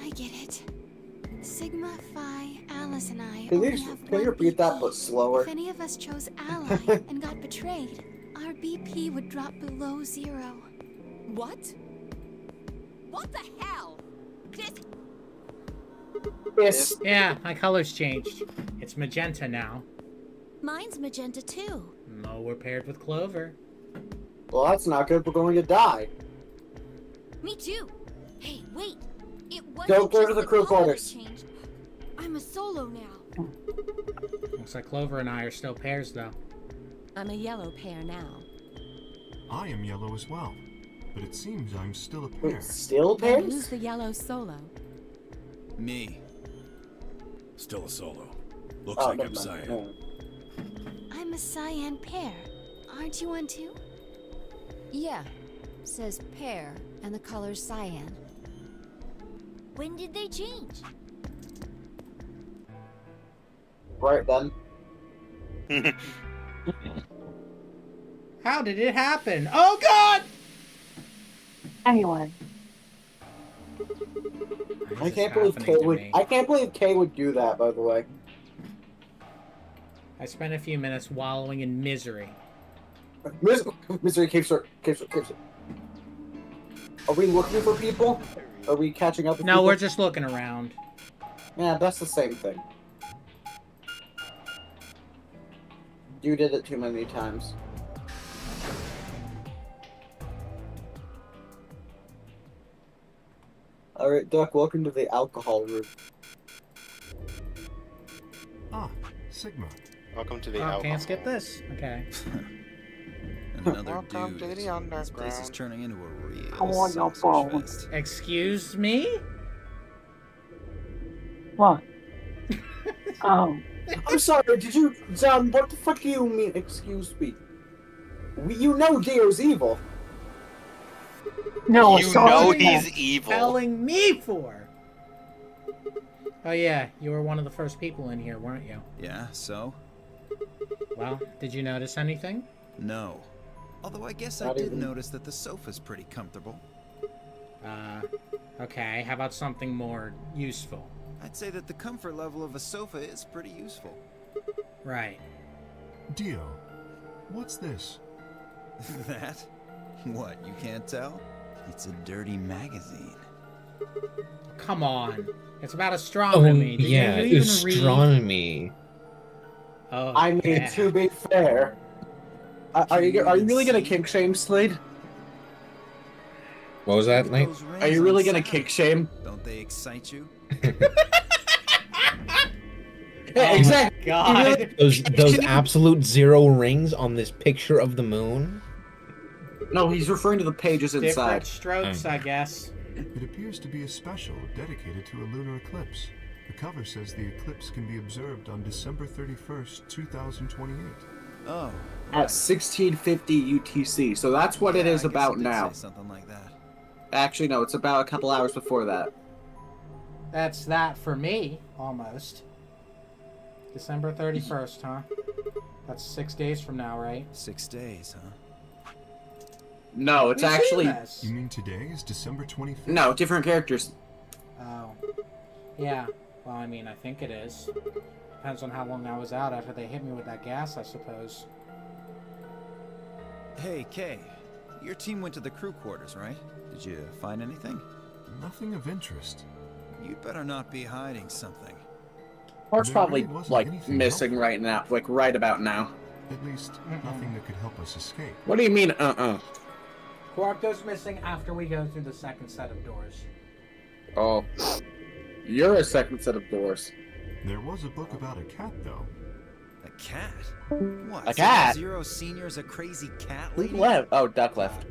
I get it. Sigma, Phi, Alice, and I Can only you, have can you one repeat that BP. but slower? If any of us chose Ally and got betrayed, our BP would drop below 0. What? What the hell? This. Yes. Yeah, my color's changed. It's magenta now. Mine's magenta too. No, we're paired with Clover. Well, that's not good. We're going to die. Me too. Hey, wait. It wasn't Don't go just to the crew color that quarters. changed. I'm a solo now. Looks like Clover and I are still pairs, though. I'm a yellow pair now. I am yellow as well, but it seems I'm still a pair. Wait, still Then pairs? who's the yellow solo? Me. Still a solo. Looks Oh, like never I'm mind. cyan. No. I'm a cyan pair. Aren't you one too? Yeah. Says pair, and the color's cyan. When did they change? Right then. How did it happen? Oh, God! Anyway. I can't believe Kay would. I can't believe Kay would do that. By the way. I spent a few minutes wallowing in misery. Misery keeps her. Are we looking for people? Are we catching up with No, people? we're just looking around. Yeah, that's the same thing. You did it too many times. Alright, Duck, welcome to the alcohol room. Ah, Sigma. Welcome to the Oh, alcohol. can't skip this. Okay. Another Welcome to dude. the This place is underground. turning into a real Come on, your sausage phone. fest. Excuse me? What? Oh. I'm sorry, did you... John, what the fuck do you mean? Excuse me. You know Dio's evil. No, You it's know not. he's evil. Telling me for? Oh yeah, you were one of the first people in here, weren't you? Yeah, so? Well, did you notice anything? No. Although I guess I Not did even- notice that the sofa's pretty comfortable. Okay, how about something more useful? I'd say that the comfort level of a sofa is pretty useful. Right. Dio, what's this? That? What, you can't tell? It's a dirty magazine. Come on. It's about astronomy. Do yeah, you even read? astronomy. Oh, I mean, yeah. to be fair... Are you really gonna kink shame Slade? What was that, Nate? Those rings Are you really on gonna Saturn, kick shame? Don't they excite you? Yeah, Oh exactly. my God. Those absolute 0 rings on this picture of the moon? No, he's referring to the pages Different inside. strokes, I guess. It appears to be a special dedicated to a lunar eclipse. The cover says the eclipse can be observed on December 31st, 2028. Oh. At 1650 UTC, so that's what it Yeah, is I guess about it did now. say something like that. Actually, no, it's about a couple hours before that. That's that for me, almost. December 31st, huh? That's 6 days from now, right? 6 days, huh? No, it's We've seen actually... this. You mean today is December 25th? No, different characters. Oh. Yeah. Well, I mean, I think it is. Depends on how long I was out after they hit me with that gas, I suppose. Hey, Kay. Your team went to the crew quarters, right? Did you find anything? Nothing of interest. You'd better not be hiding something. Mark's There probably, really wasn't like, anything missing helpful. right now. Like, right about now. At least, nothing that could help us escape. What do you mean, Quark goes missing after we go through the second set of doors. Oh. You're a second set of doors. There was a book about a cat, though. A cat? What? A cat? Zero Senior's a crazy cat Who lady? left? Oh, Duck left.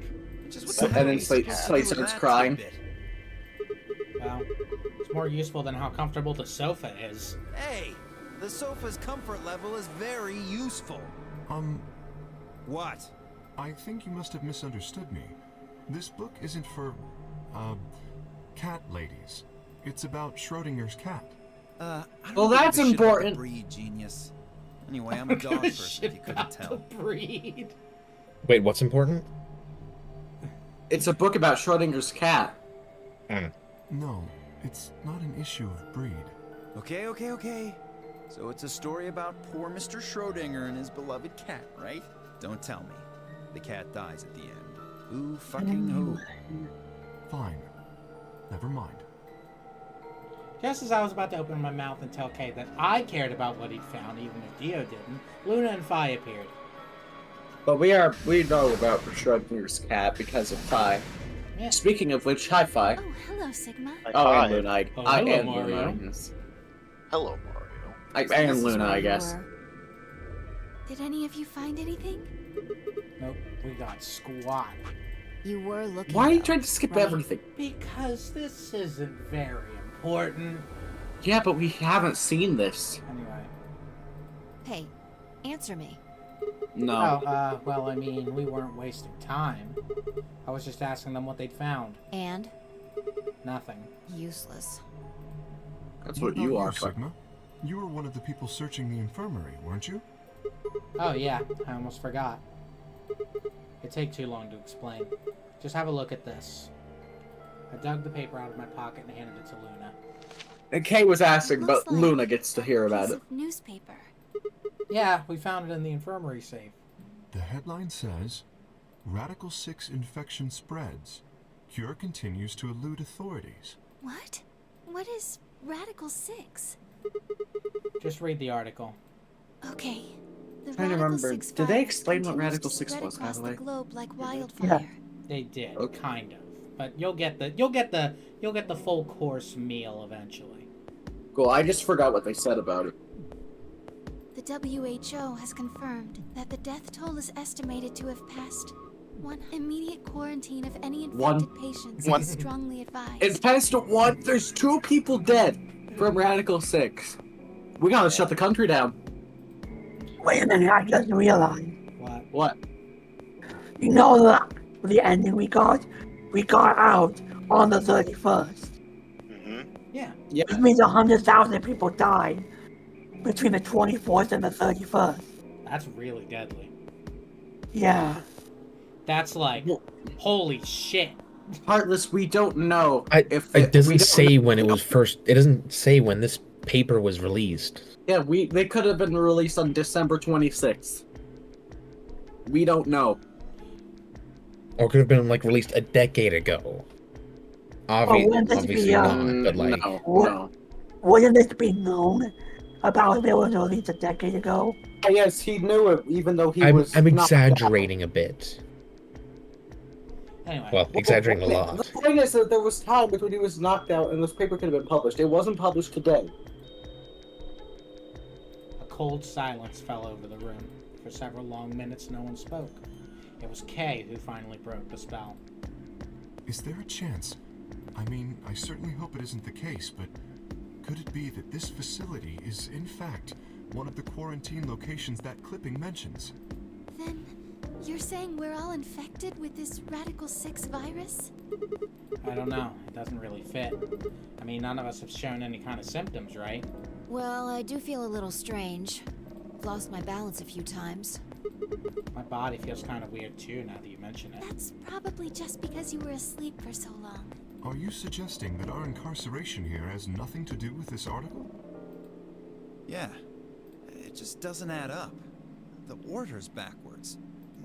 Just what So- the and then hell Slate is starts with that crying. tidbit? Well, it's more useful than how comfortable the sofa is. Hey, the sofa's comfort level is very useful. What? I think you must have misunderstood me. This book isn't for, cat ladies. It's about Schrodinger's cat. I don't Well, give that's a shit about important. the breed, genius. Anyway, I'm a dog person, if you couldn't tell. Breed. Wait, what's important? It's a book about Schrodinger's cat. No, it's not an issue of breed. Okay. So it's a story about poor Mr. Schrodinger and his beloved cat, right? Don't tell me. The cat dies at the end. Who fucking who? Fine. Never mind. Just as I was about to open my mouth and tell Kay that I cared about what he'd found, even if Dio didn't, Luna and Phi appeared. But we know about Schrodinger's cat because of Phi. Yeah. Speaking of which, hi Phi. Oh, hello, Sigma. Oh, and Luna. I hello, am Mario. Luna. Yes. Hello, Mario. I am Luna, I guess. Did any of you find anything? Nope, we got squat. You were looking. Why are you though, trying to skip right? everything? Because this isn't very important. Yeah, but we haven't seen this. Anyway. Hey, answer me. No. Oh, well, I mean, we weren't wasting time. I was just asking them what they'd found. And? Nothing. Useless. That's What what you about are. Sigma. You were one of the people searching the infirmary, weren't you? Oh, yeah, I almost forgot. It'd take too long to explain. Just have a look at this. I dug the paper out of my pocket and handed it to Luna. And Kay was asking, Looks but like Luna gets to hear about Piece it. of newspaper. Yeah, we found it in the infirmary safe. The headline says, Radical 6 infection spreads. Cure continues to elude authorities. What? What is Radical 6? Just read the article. Okay. The Trying to Radical remember. 6 Did they virus explain what continues Radical to 6 spread was, by across the way? globe like wildfire. They did, Okay. kind of. But you'll get the full course meal eventually. Cool, I just forgot what they said about it. The WHO has confirmed that the death toll is estimated to have passed. One immediate quarantine of any infected patients is strongly advised. It's past 1. There's 2 people dead from Radical 6. We gotta shut the country down. Wait a minute, I just realized. What? You know the ending we got? We got out on the 31st. Yeah. Which means 100,000 people died between the 24th and the 31st. That's really deadly. Yeah. That's like, holy shit. Heartless, we don't know It doesn't say when it was first. It doesn't say when this paper was released. Yeah, they could have been released on December 26th. We don't know. Or could have been like released a decade ago. wouldn't this Obviously be, not, but like No. Wouldn't this be known about if it was released a decade ago? Yes, he knew it, even though he I'm was. I'm knocked exaggerating a bit. Anyway. Well, exaggerating a The lot. thing is that there was time between he was knocked out and this paper could have been published. It wasn't published today. A cold silence fell over the room. For several long minutes, no one spoke. It was Kay who finally broke the spell. Is there a chance? I mean, I certainly hope it isn't the case, but could it be that this facility is, in fact, one of the quarantine locations that clipping mentions? Then, you're saying we're all infected with this Radical 6 virus? I don't know. It doesn't really fit. I mean, none of us have shown any kind of symptoms, right? Well, I do feel a little strange. I've lost my balance a few times. My body feels kind of weird too, now that you mention it. That's probably just because you were asleep for so long. Are you suggesting that our incarceration here has nothing to do with this article? Yeah. It just doesn't add up. The order's backwards.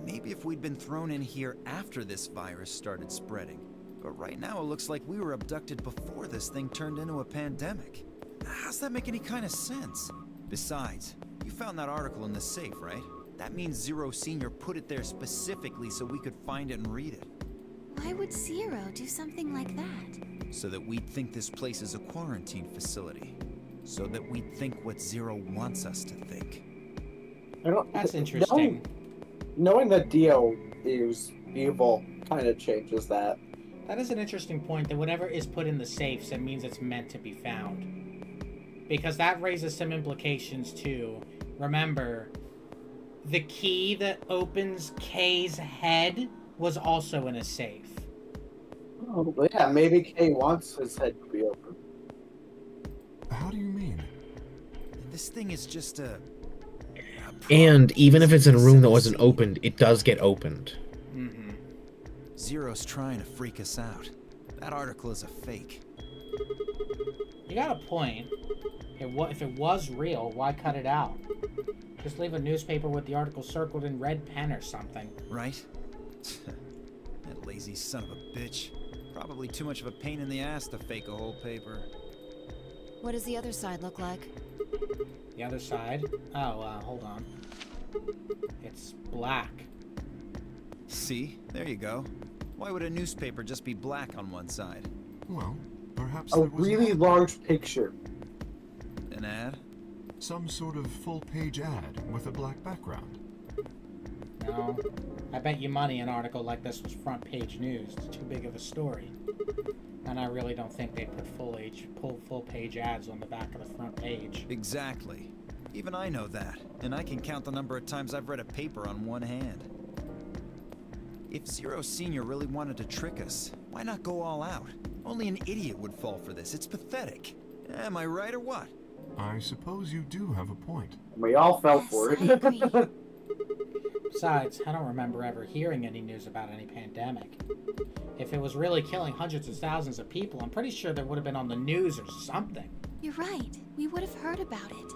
Maybe if we'd been thrown in here after this virus started spreading. But right now it looks like we were abducted before this thing turned into a pandemic. How's that make any kind of sense? Besides, you found that article in the safe, right? That means Zero Senior put it there specifically so we could find it and read it. Why would Zero do something like that? So that we'd think this place is a quarantine facility. So that we'd think what Zero wants us to think. That's interesting. Knowing that Dio is evil kind of changes that. That is an interesting point, that whatever is put in the safes, it means it's meant to be found. Because that raises some implications too. Remember, the key that opens Kay's head was also in a safe. Oh, yeah, maybe Kay wants his head to be open. How do you mean? This thing is just a... And even if it's in a room that wasn't opened, it does get opened. Mm-hmm. Zero's trying to freak us out. That article is a fake. You got a point. If it was real, why cut it out? Just leave a newspaper with the article circled in red pen or something. Right? That lazy son of a bitch. Probably too much of a pain in the ass to fake a whole paper. What does the other side look like? The other side? Oh, hold on. It's black. See? There you go. Why would a newspaper just be black on one side? Well, perhaps a really large picture. An ad? Some sort of full-page ad with a black background. No. I bet you money an article like this was front page news. It's too big of a story. And I really don't think they put full page ads on the back of the front page. Exactly. Even I know that, and I can count the number of times I've read a paper on one hand. If Zero Senior really wanted to trick us, why not go all out? Only an idiot would fall for this. It's pathetic. Am I right or what? I suppose you do have a point. We all fell for it. Besides, I don't remember ever hearing any news about any pandemic. If it was really killing hundreds of thousands of people, I'm pretty sure that would have been on the news or something. You're right. We would have heard about it.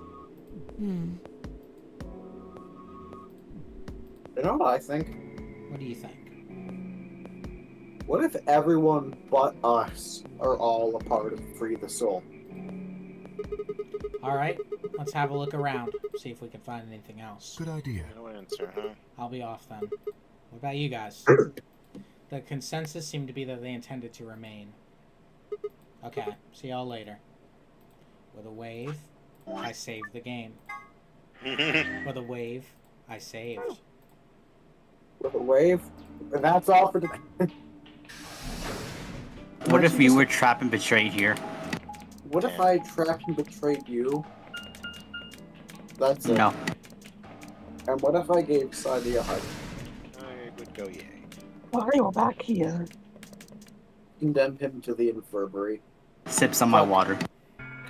You know what I think? What do you think? What if everyone but us are all a part of Free the Soul? Alright, let's have a look around, see if we can find anything else. Good idea. No answer, huh? I'll be off then. What about you guys? The consensus seemed to be that they intended to remain. Okay, see y'all later. With a wave, I saved the game. With a wave, I saved. With a wave? And that's all for the... What if we were trapped and betrayed here? What if I trapped and betrayed you? That's it. No. And what if I gave Sadie a hug? I would go yay. Why are you back here? Condemn him to the infirmary. Sip some of my water.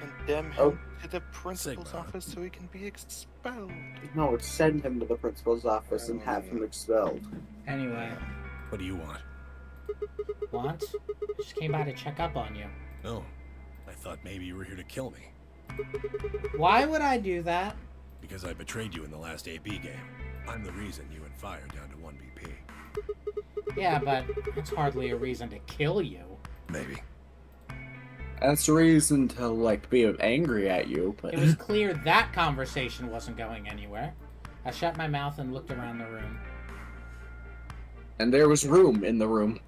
Condemn him to the principal's office so he can be expelled. No, send him to the principal's office and have him expelled. Anyway. What do you want? Want? Just came by to check up on you. No. I thought maybe you were here to kill me. Why would I do that? Because I betrayed you in the last AP game. I'm the reason you and Fire down to 1 BP. Yeah, but that's hardly a reason to kill you. Maybe. That's a reason to, like, be angry at you, but... It was clear that conversation wasn't going anywhere. I shut my mouth and looked around the room. And there was room in the room.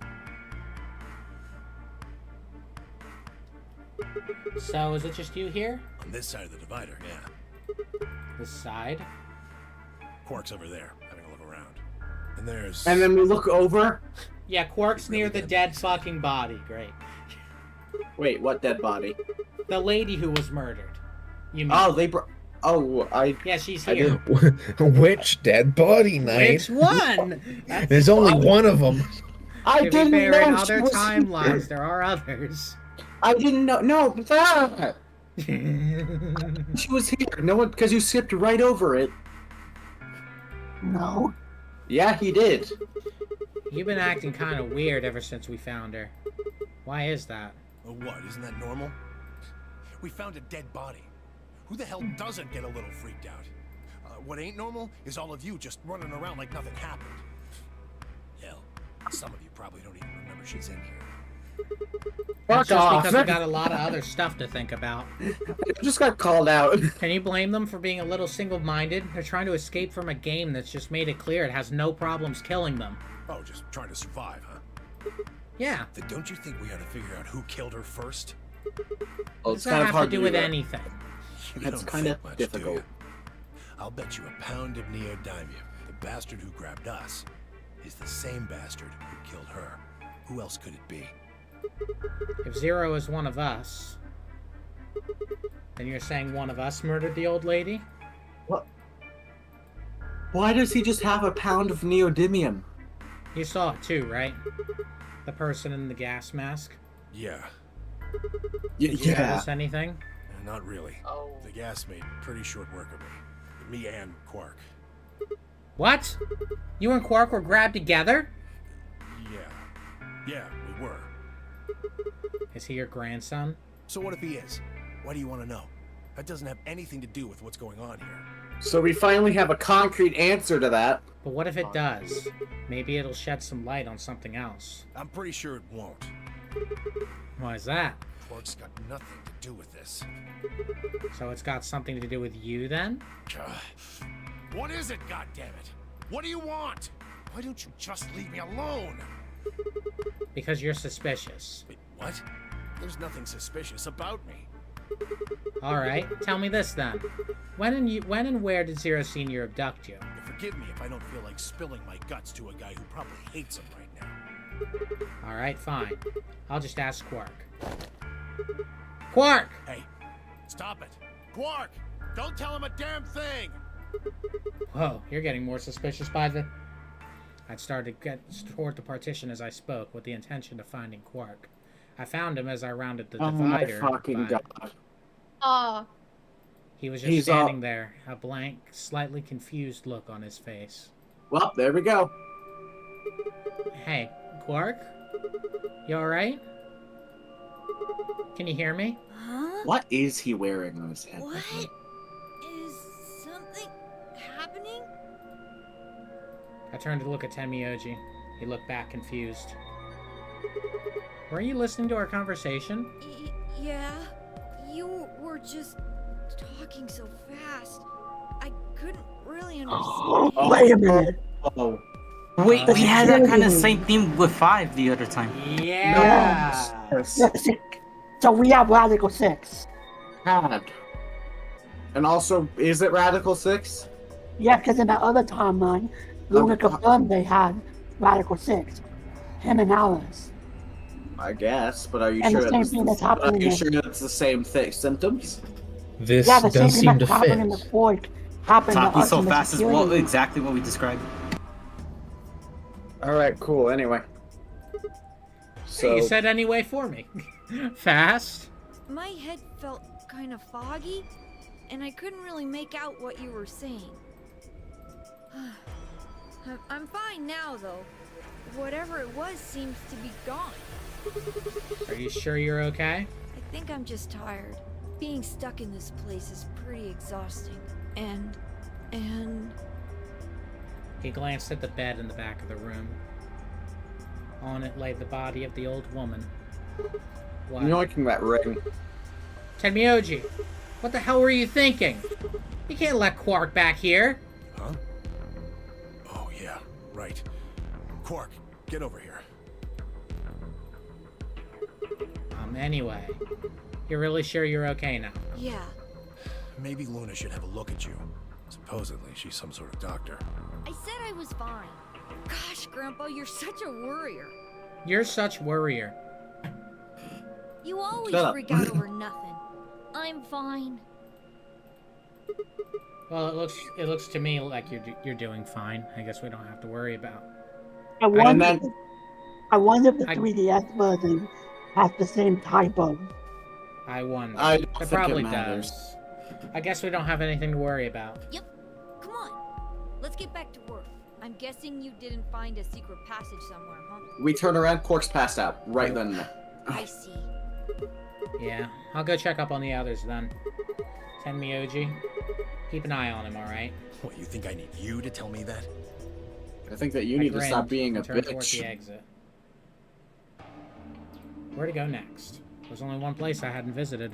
So, is it just you here? On this side of the divider, yeah. This side? Quark's over there, having a look around. And there's... And then we look over? Yeah, Quark's near the dead fucking body. Great. Wait, what dead body? The lady who was murdered. You mean? Oh, they brought... Oh, Yeah, she's here. Which dead body, Knight? Which one? There's only one of them. I didn't know in she other was timelines, here. there are others. I didn't know. No, that. She was here. No one, because you skipped right over it. No. Yeah, he did. You've been acting kind of weird ever since we found her. Why is that? Oh, what? Isn't that normal? We found a dead body. Who the hell doesn't get a little freaked out? What ain't normal is all of you just running around like nothing happened. Hell, some of you probably don't even remember she's in here. That's just because we got a lot of other stuff to think about. I just got called out. Can you blame them for being a little single-minded? They're trying to escape from a game that's just made it clear it has no problems killing them. Oh, just trying to survive, huh? Yeah. Then don't you think we ought to figure out who killed her first? Well, Does that have to do with anything? That's kind of difficult. I'll bet you a pound of neodymium the bastard who grabbed us is the same bastard who killed her. Who else could it be? If Zero is one of us, then you're saying one of us murdered the old lady? What? Why does he just have a pound of neodymium? You saw it too, right? The person in the gas mask? Yeah. Yeah. Notice anything? Not really. The gas made pretty short work of me. Me and Quark. What? You and Quark were grabbed together? Yeah, we were. Is he your grandson? So what if he is? Why do you want to know? That doesn't have anything to do with what's going on here. So we finally have a concrete answer to that. But what if it does? Maybe it'll shed some light on something else. I'm pretty sure it won't. Why is that? Quark's got nothing to do with this. So it's got something to do with you then? What is it, goddammit? What do you want? Why don't you just leave me alone? Because you're suspicious. Wait, what? There's nothing suspicious about me. Alright, tell me this then. When and where did Zero Senior abduct you? Forgive me if I don't feel like spilling my guts to a guy who probably hates him right now. Alright, fine. I'll just ask Quark. Quark! Hey, stop it. Quark! Don't tell him a damn thing! Whoa, you're getting more suspicious by the... I'd started to get toward the partition as I spoke, with the intention of finding Quark. I found him as I rounded the divider. Oh my fucking god. Oh. He was just standing there, a blank, slightly confused look on his face. Well, there we go. Hey, Quark? You alright? Can you hear me? Huh? What is he wearing on his head? What? Is something happening? I turned to look at Tenmyoji. He looked back confused. Were you listening to our conversation? Yeah. You were just talking so fast. I couldn't really understand. Wait a minute. Oh. Wait, we had that kind of same theme with 5 the other time. Yeah. Yes. So we have Radical 6. God. And also, is it Radical 6? Yeah, because in the other timeline, Luna confirmed they had Radical 6. Him and Alice. I guess, but are you And sure? the same thing that's happening Are you in- sure it's the same symptoms? This Yeah, the same does thing seem to that happened in fit. the Fork happened Talking to so us in the fast is security. exactly what we described. Alright, cool. Anyway. So, You said anyway for me. Fast? My head felt kind of foggy, and I couldn't really make out what you were saying. I'm fine now, though. Whatever it was seems to be gone. Are you sure you're okay? I think I'm just tired. Being stuck in this place is pretty exhausting. And... He glanced at the bed in the back of the room. On it lay the body of the old woman. What? you're liking that ring. Tenmyoji, what the hell were you thinking? You can't let Quark back here. Huh? Oh, yeah, right. Quark, get over here. Anyway, you're really sure you're okay now? yeah. Maybe Luna should have a look at you. Supposedly, she's some sort of doctor. I said I was fine. Gosh, Grandpa, you're such a worrier. You're such worrier. You always Shut up. freak out over nothing. I'm fine. Well, it looks to me like you're doing fine. I guess we don't have to worry about. I wonder if the 3DS version has the same typo. I wonder. I don't it think probably it matters. does. I guess we don't have anything to worry about. Yep. Come on. Let's get back to work. I'm guessing you didn't find a secret passage somewhere, huh? We turn around, Quark's passed out. Right then and there. I see. Yeah, I'll go check up on the others then. Tenmyoji, keep an eye on him, alright? What, you think I need you to tell me that? I think that you I need to grinned stop being a and turned towards the bitch. exit. Where to go next? There's only one place I hadn't visited.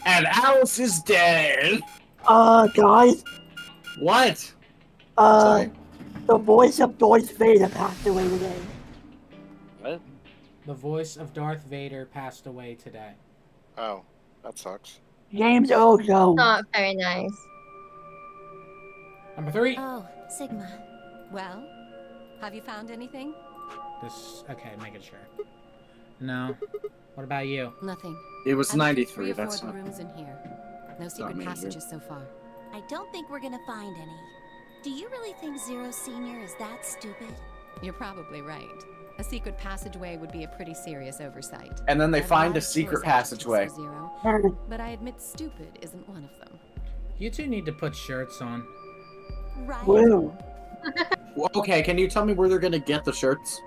And Alice is dead! Guys, What? the voice of Darth Vader passed away today. What? The voice of Darth Vader passed away today. Oh, that sucks. James Earl Jones. Not very nice. Number 3. Oh, Sigma. Well, have you found anything? This... Okay, making sure. No. What about you? Nothing. It was I've looked 93, at 3 or 4 that's of the not- rooms in here. No secret major. passages so far. I don't think we're gonna find any. Do you really think Zero Senior is that stupid? You're probably right. A secret passageway would be a pretty serious oversight. And then they I've find lot a of secret choice options passageway. for Zero, but I admit stupid isn't one of them. You two need to put shirts on. Right. Whoa. Well, okay, can you tell me where they're gonna get the shirts?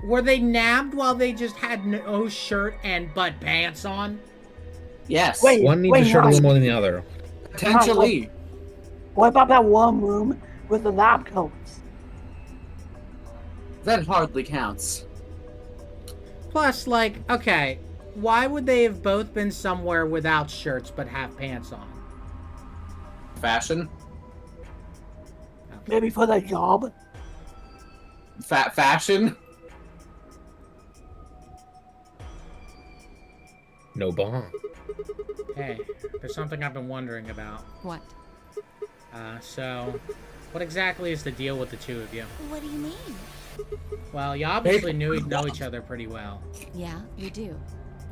Were they nabbed while they just had no shirt and butt pants on? Yes. Wait, One needs wait, a shirt a Ryan. little more than the other. Potentially. What about that one room with the lab coats? That hardly counts. Plus, like, okay, why would they have both been somewhere without shirts but have pants on? Fashion? Maybe for the job? Fashion? No bomb. Hey, there's something I've been wondering about. What? So, what exactly is the deal with the two of you? What do you mean? Well, you obviously know each other pretty well. Yeah, we do.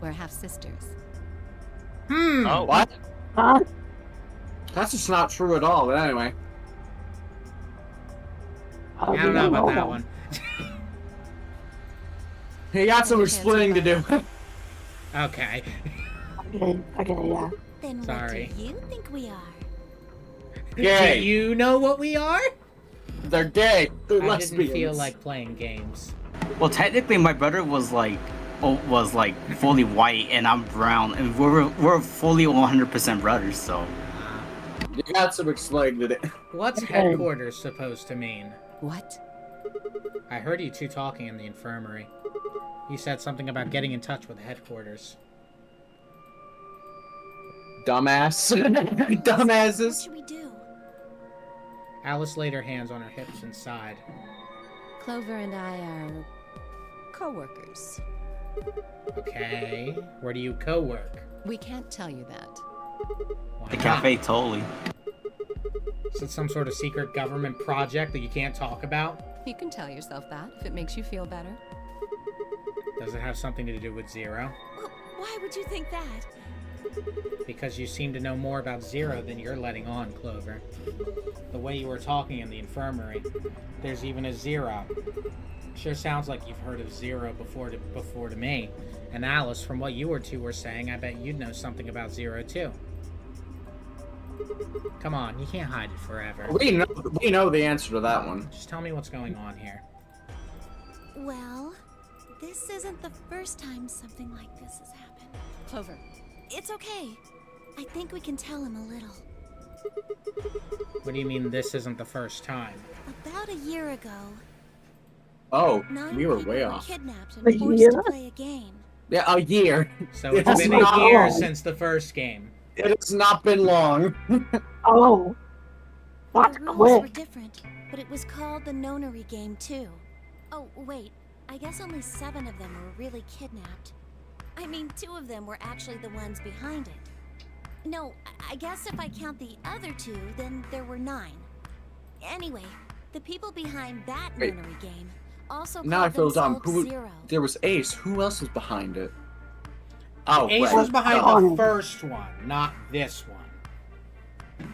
We're half sisters. Oh, What? Huh? That's just not true at all, but anyway. I don't know about that one. He got some explaining to do. Okay. Okay, yeah. Then Sorry. what do you think we are? Gay. Do you know what we are? They're gay. They're I lesbians. didn't feel like playing games. Well, technically, my brother was like fully white, and I'm brown, and we're fully 100% brothers. So You got some explaining to do. What's headquarters supposed to mean? What? I heard you two talking in the infirmary. You said something about getting in touch with headquarters. Dumbass. What Dumbasses. should we do? Alice laid her hands on her hips and sighed. Clover and I are co-workers. Okay, where do you co-work? We can't tell you that. Why the not? cafe totally. Is it some sort of secret government project that you can't talk about? You can tell yourself that if it makes you feel better. Does it have something to do with Zero? Well, why would you think that? Because you seem to know more about Zero than you're letting on, Clover. The way you were talking in the infirmary, there's even a Zero. Sure sounds like you've heard of Zero before to me. And Alice, from what you two were saying, I bet you'd know something about Zero too. Come on, you can't hide it forever. We know the answer to that one. Just tell me what's going on here. Well, this isn't the first time something like this has happened. Clover. It's okay. I think we can tell him a little. What do you mean this isn't the first time? About a year ago, Oh, 9 we were people way were off. kidnapped A and forced year? to play a game. Yeah, a year. So it's That's been a not year long. since the first game. It has not been long. Oh. That's The rules were quick. different, but it was called the Nonary game too. Oh, wait. I guess only 7 of them were really kidnapped. I mean, 2 of them were actually the ones behind it. No, I guess if I count the other 2, then there were 9. Anyway, the people behind that Wait. Nonary game also Now I called feel dumb. themselves Zero. There was Ace. Who else was behind it? Oh, Ace right. was behind Oh. the first one, not this one.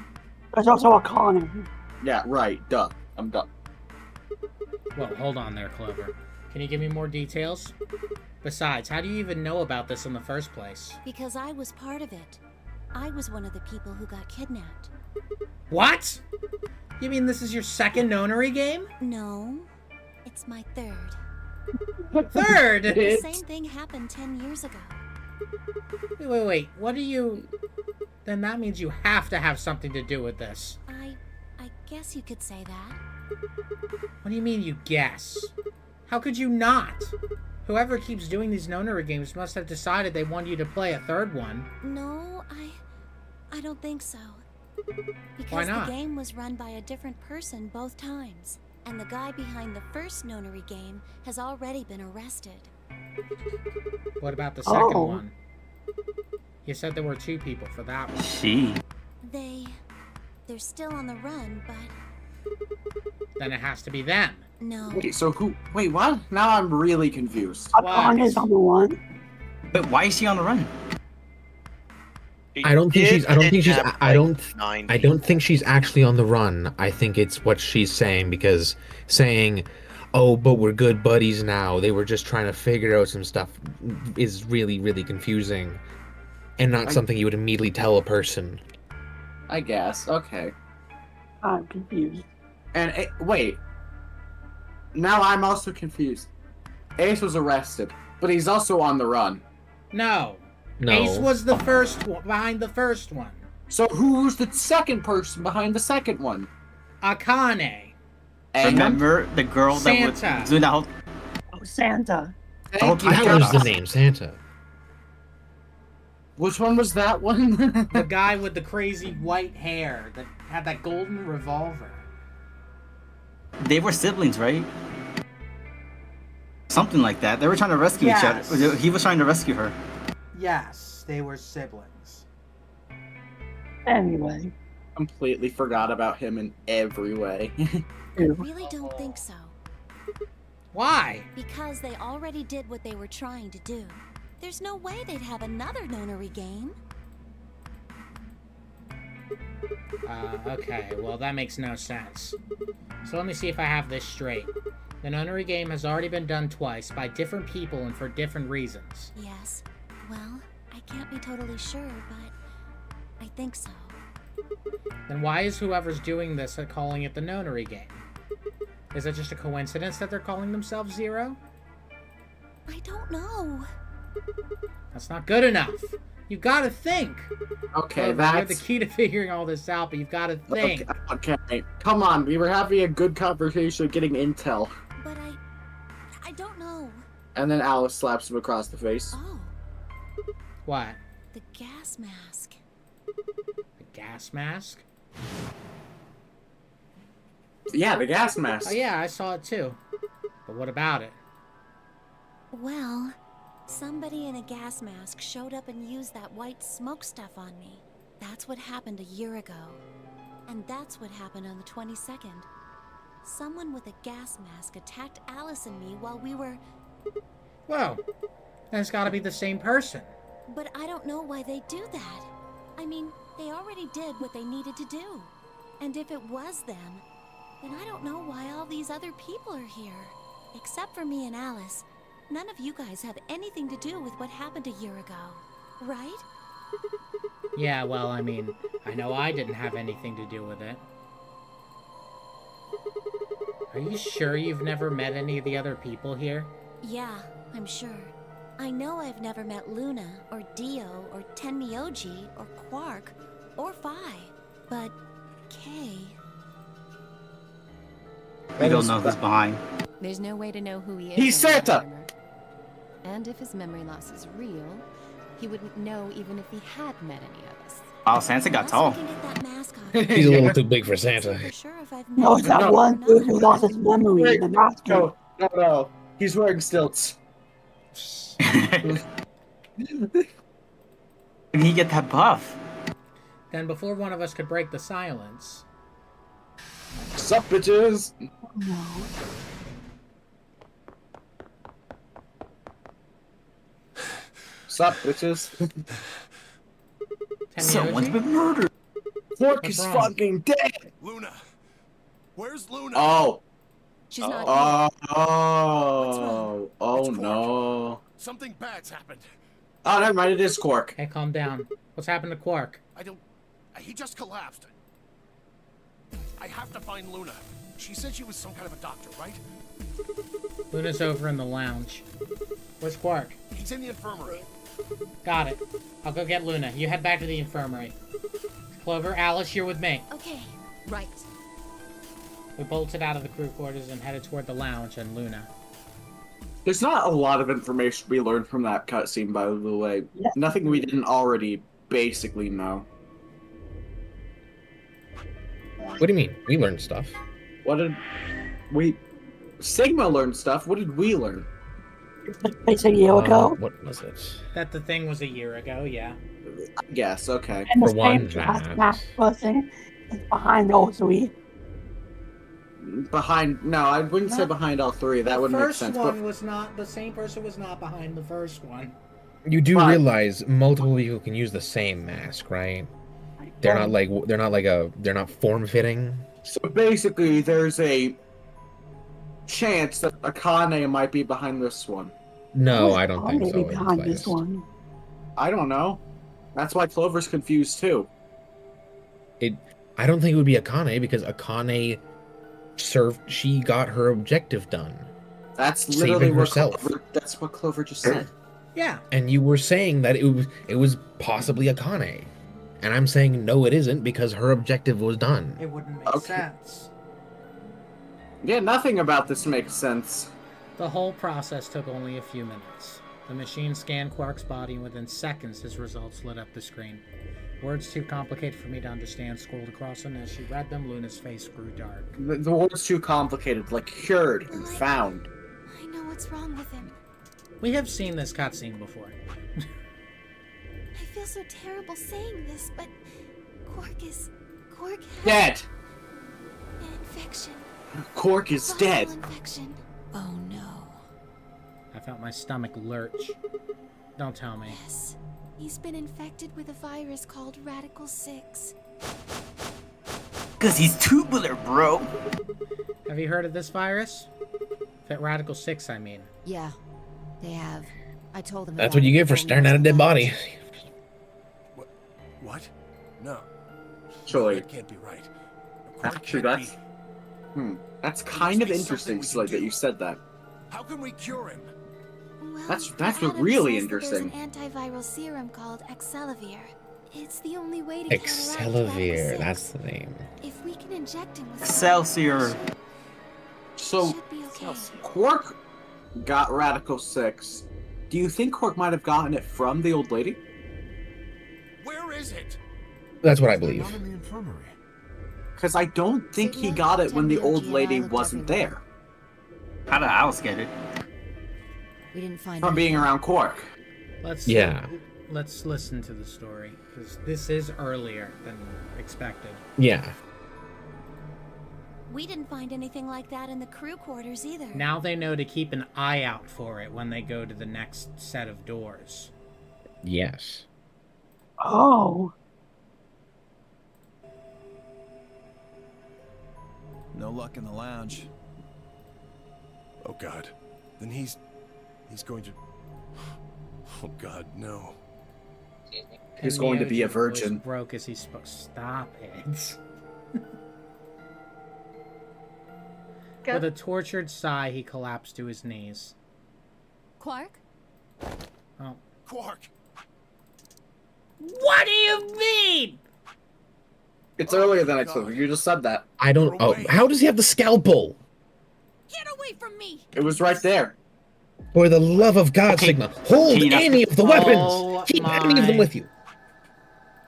There's also a Connor. Yeah, right. Duh. I'm done. Well, hold on there, Clover. Can you give me more details? Besides, how do you even know about this in the first place? Because I was part of it. I was one of the people who got kidnapped. What? You mean this is your second Nonary game? No, it's my 3rd. Third? The same thing happened 10 years ago. Wait. What do you... Then that means you have to have something to do with this. I guess you could say that. What do you mean you guess? How could you not? Whoever keeps doing these Nonary games must have decided they want you to play a third one. No, I don't think so. Because Why not? the game was run by a different person both times. And the guy behind the first Nonary game has already been arrested. What about the second Oh. one? You said there were 2 people for that one. She. They're still on the run, but then it has to be them. No. Wait, so who? Wait, what? Now I'm really confused. Akane's on the run. But why is she on the run? I don't think she's. I don't think she's actually on the run. I think it's what she's saying, because saying, "Oh, but we're good buddies now. They were just trying to figure out some stuff," is really, really confusing, and not something you would immediately tell a person. I guess. Okay. I'm confused. And wait. Now I'm also confused. Ace was arrested, but he's also on the run. No. No. Ace was the first one, behind the first one. So who's the second person behind the second one? Akane. Remember the girl Santa. that was doing that whole... Oh, Santa. Oh, That was the name, Santa. Which one was that one? The guy with the crazy white hair that had that golden revolver. They were siblings, right? Something like that. They were trying to rescue each other. He was trying to rescue her. Yes, they were siblings. Anyway. Completely forgot about him in every way. I really don't think so. Why? Because they already did what they were trying to do. There's no way they'd have another nonary game. Okay, well that makes no sense. So let me see if I have this straight. The nonary game has already been done twice by different people and for different reasons. Yes. Well, I can't be totally sure, but I think so. Then why is whoever's doing this calling it the nonary game? Is it just a coincidence that they're calling themselves Zero? I don't know. That's not good enough. You've got to think. Okay, You're that's the key to figuring all this out, but you've got to think. Okay, come on. We were having a good conversation, getting intel. But I don't know. And then Alice slaps him across the face. Oh, What? the gas mask. The gas mask? Yeah, the gas mask. Oh yeah, I saw it too. But what about it? Well, somebody in a gas mask showed up and used that white smoke stuff on me. That's what happened a year ago. And that's what happened on the 22nd. Someone with a gas mask attacked Alice and me while we were... Whoa. Then it's gotta be the same person. But I don't know why they do that. I mean, they already did what they needed to do. And if it was them, then I don't know why all these other people are here. Except for me and Alice. None of you guys have anything to do with what happened a year ago, right? Yeah, well, I mean, I know I didn't have anything to do with it. Are you sure you've never met any of the other people here? Yeah, I'm sure. I know I've never met Luna, or Dio, or Tenmyoji, or Quark, or Phi, but Kay... We don't know who's behind. There's no way to know who he is. He's Santa! And if his memory loss is real, he wouldn't know even if he had met any of us. Oh, Santa got tall. He's a little too big for Santa. No, it's that one dude who lost his memory in the mask. No. He's wearing stilts. When he get that buff? Then before one of us could break the silence... Sup, bitches? No. Sup, bitches? Someone's been murdered. Quark is fucking dead! Luna! Where's Luna? Oh. She's not Oh no. Something bad's happened. Oh, never mind, it is Quark. Hey, calm down. What's happened to Quark? He just collapsed. I have to find Luna. She said she was some kind of a doctor, right? Luna's over in the lounge. Where's Quark? He's in the infirmary. Got it. I'll go get Luna. You head back to the infirmary. Clover, Alice, you're with me. Okay. Right. We bolted out of the crew quarters and headed toward the lounge and Luna. There's not a lot of information we learned from that cutscene, by the way. Yeah. Nothing we didn't already basically know. What do you mean? We learned stuff. What did we... Sigma learned stuff. What did we learn? It's a year ago. What was it? That the thing was a year ago, yeah. I guess, okay. And the same mask person is behind all three. behind. No, I wouldn't say behind all three. That wouldn't make sense. The first one was not. The same person was not behind the first one. You do realize multiple people can use the same mask, right? They're not form fitting. So basically, there's a chance that Akane might be behind this one. No, I don't think so. Maybe behind this one. I don't know. That's why Clover's confused too. I don't think it would be Akane because Akane she got her objective done. That's literally saving herself. That's what Clover just said. Yeah. And you were saying that it was possibly Akane. And I'm saying no, it isn't because her objective was done. It wouldn't make sense. Yeah, nothing about this makes sense. The whole process took only a few minutes. The machine scanned Quark's body, and within seconds, his results lit up the screen. Words too complicated for me to understand scrolled across, and as she read them, Luna's face grew dark. The word's too complicated, like cured and found. I know what's wrong with him. We have seen this cutscene before. I feel so terrible saying this, but Quark has dead. An infection. Quark is dead. Infection. Oh no. I felt my stomach lurch. Don't tell me. Yes. He's been infected with a virus called Radical 6. Cause he's tubular, bro. Have you heard of this virus? Radical 6, I mean. Yeah, they have. I told them. That's what you get for staring at a dead body. What? No. Surely. That can't be right. Actually, that's kind of interesting, Slade, that you said that. How can we cure him? Well, That's Adam really says that interesting. There's an antiviral serum called Excelavir. It's the only way to Excelavir, that's the name. If we can inject him with Excelsior. So, Quark got Radical 6. Do you think Quark might have gotten it from the old lady? Where is it? That's what I believe. Not in the infirmary. Because I don't think he got it when the old lady wasn't there. How did Alice get it? We didn't find From being around Quark. Let's listen to the story, because this is earlier than expected. Yeah. We didn't find anything like that in the crew quarters either. Now they know to keep an eye out for it when they go to the next set of doors. Yes. Oh. No luck in the lounge. Oh God. Then he's going to... Oh God, no. He's going to be a virgin. Broke as he spoke. Stop it. With a tortured sigh, he collapsed to his knees. Quark? Oh. Quark! What do you mean? It's earlier than I told you. You just said that. I don't... Oh, how does he have the scalpel? Get away from me! It was right there. For the love of God, Sigma, hold any of the weapons! Oh, Keep any of them with you.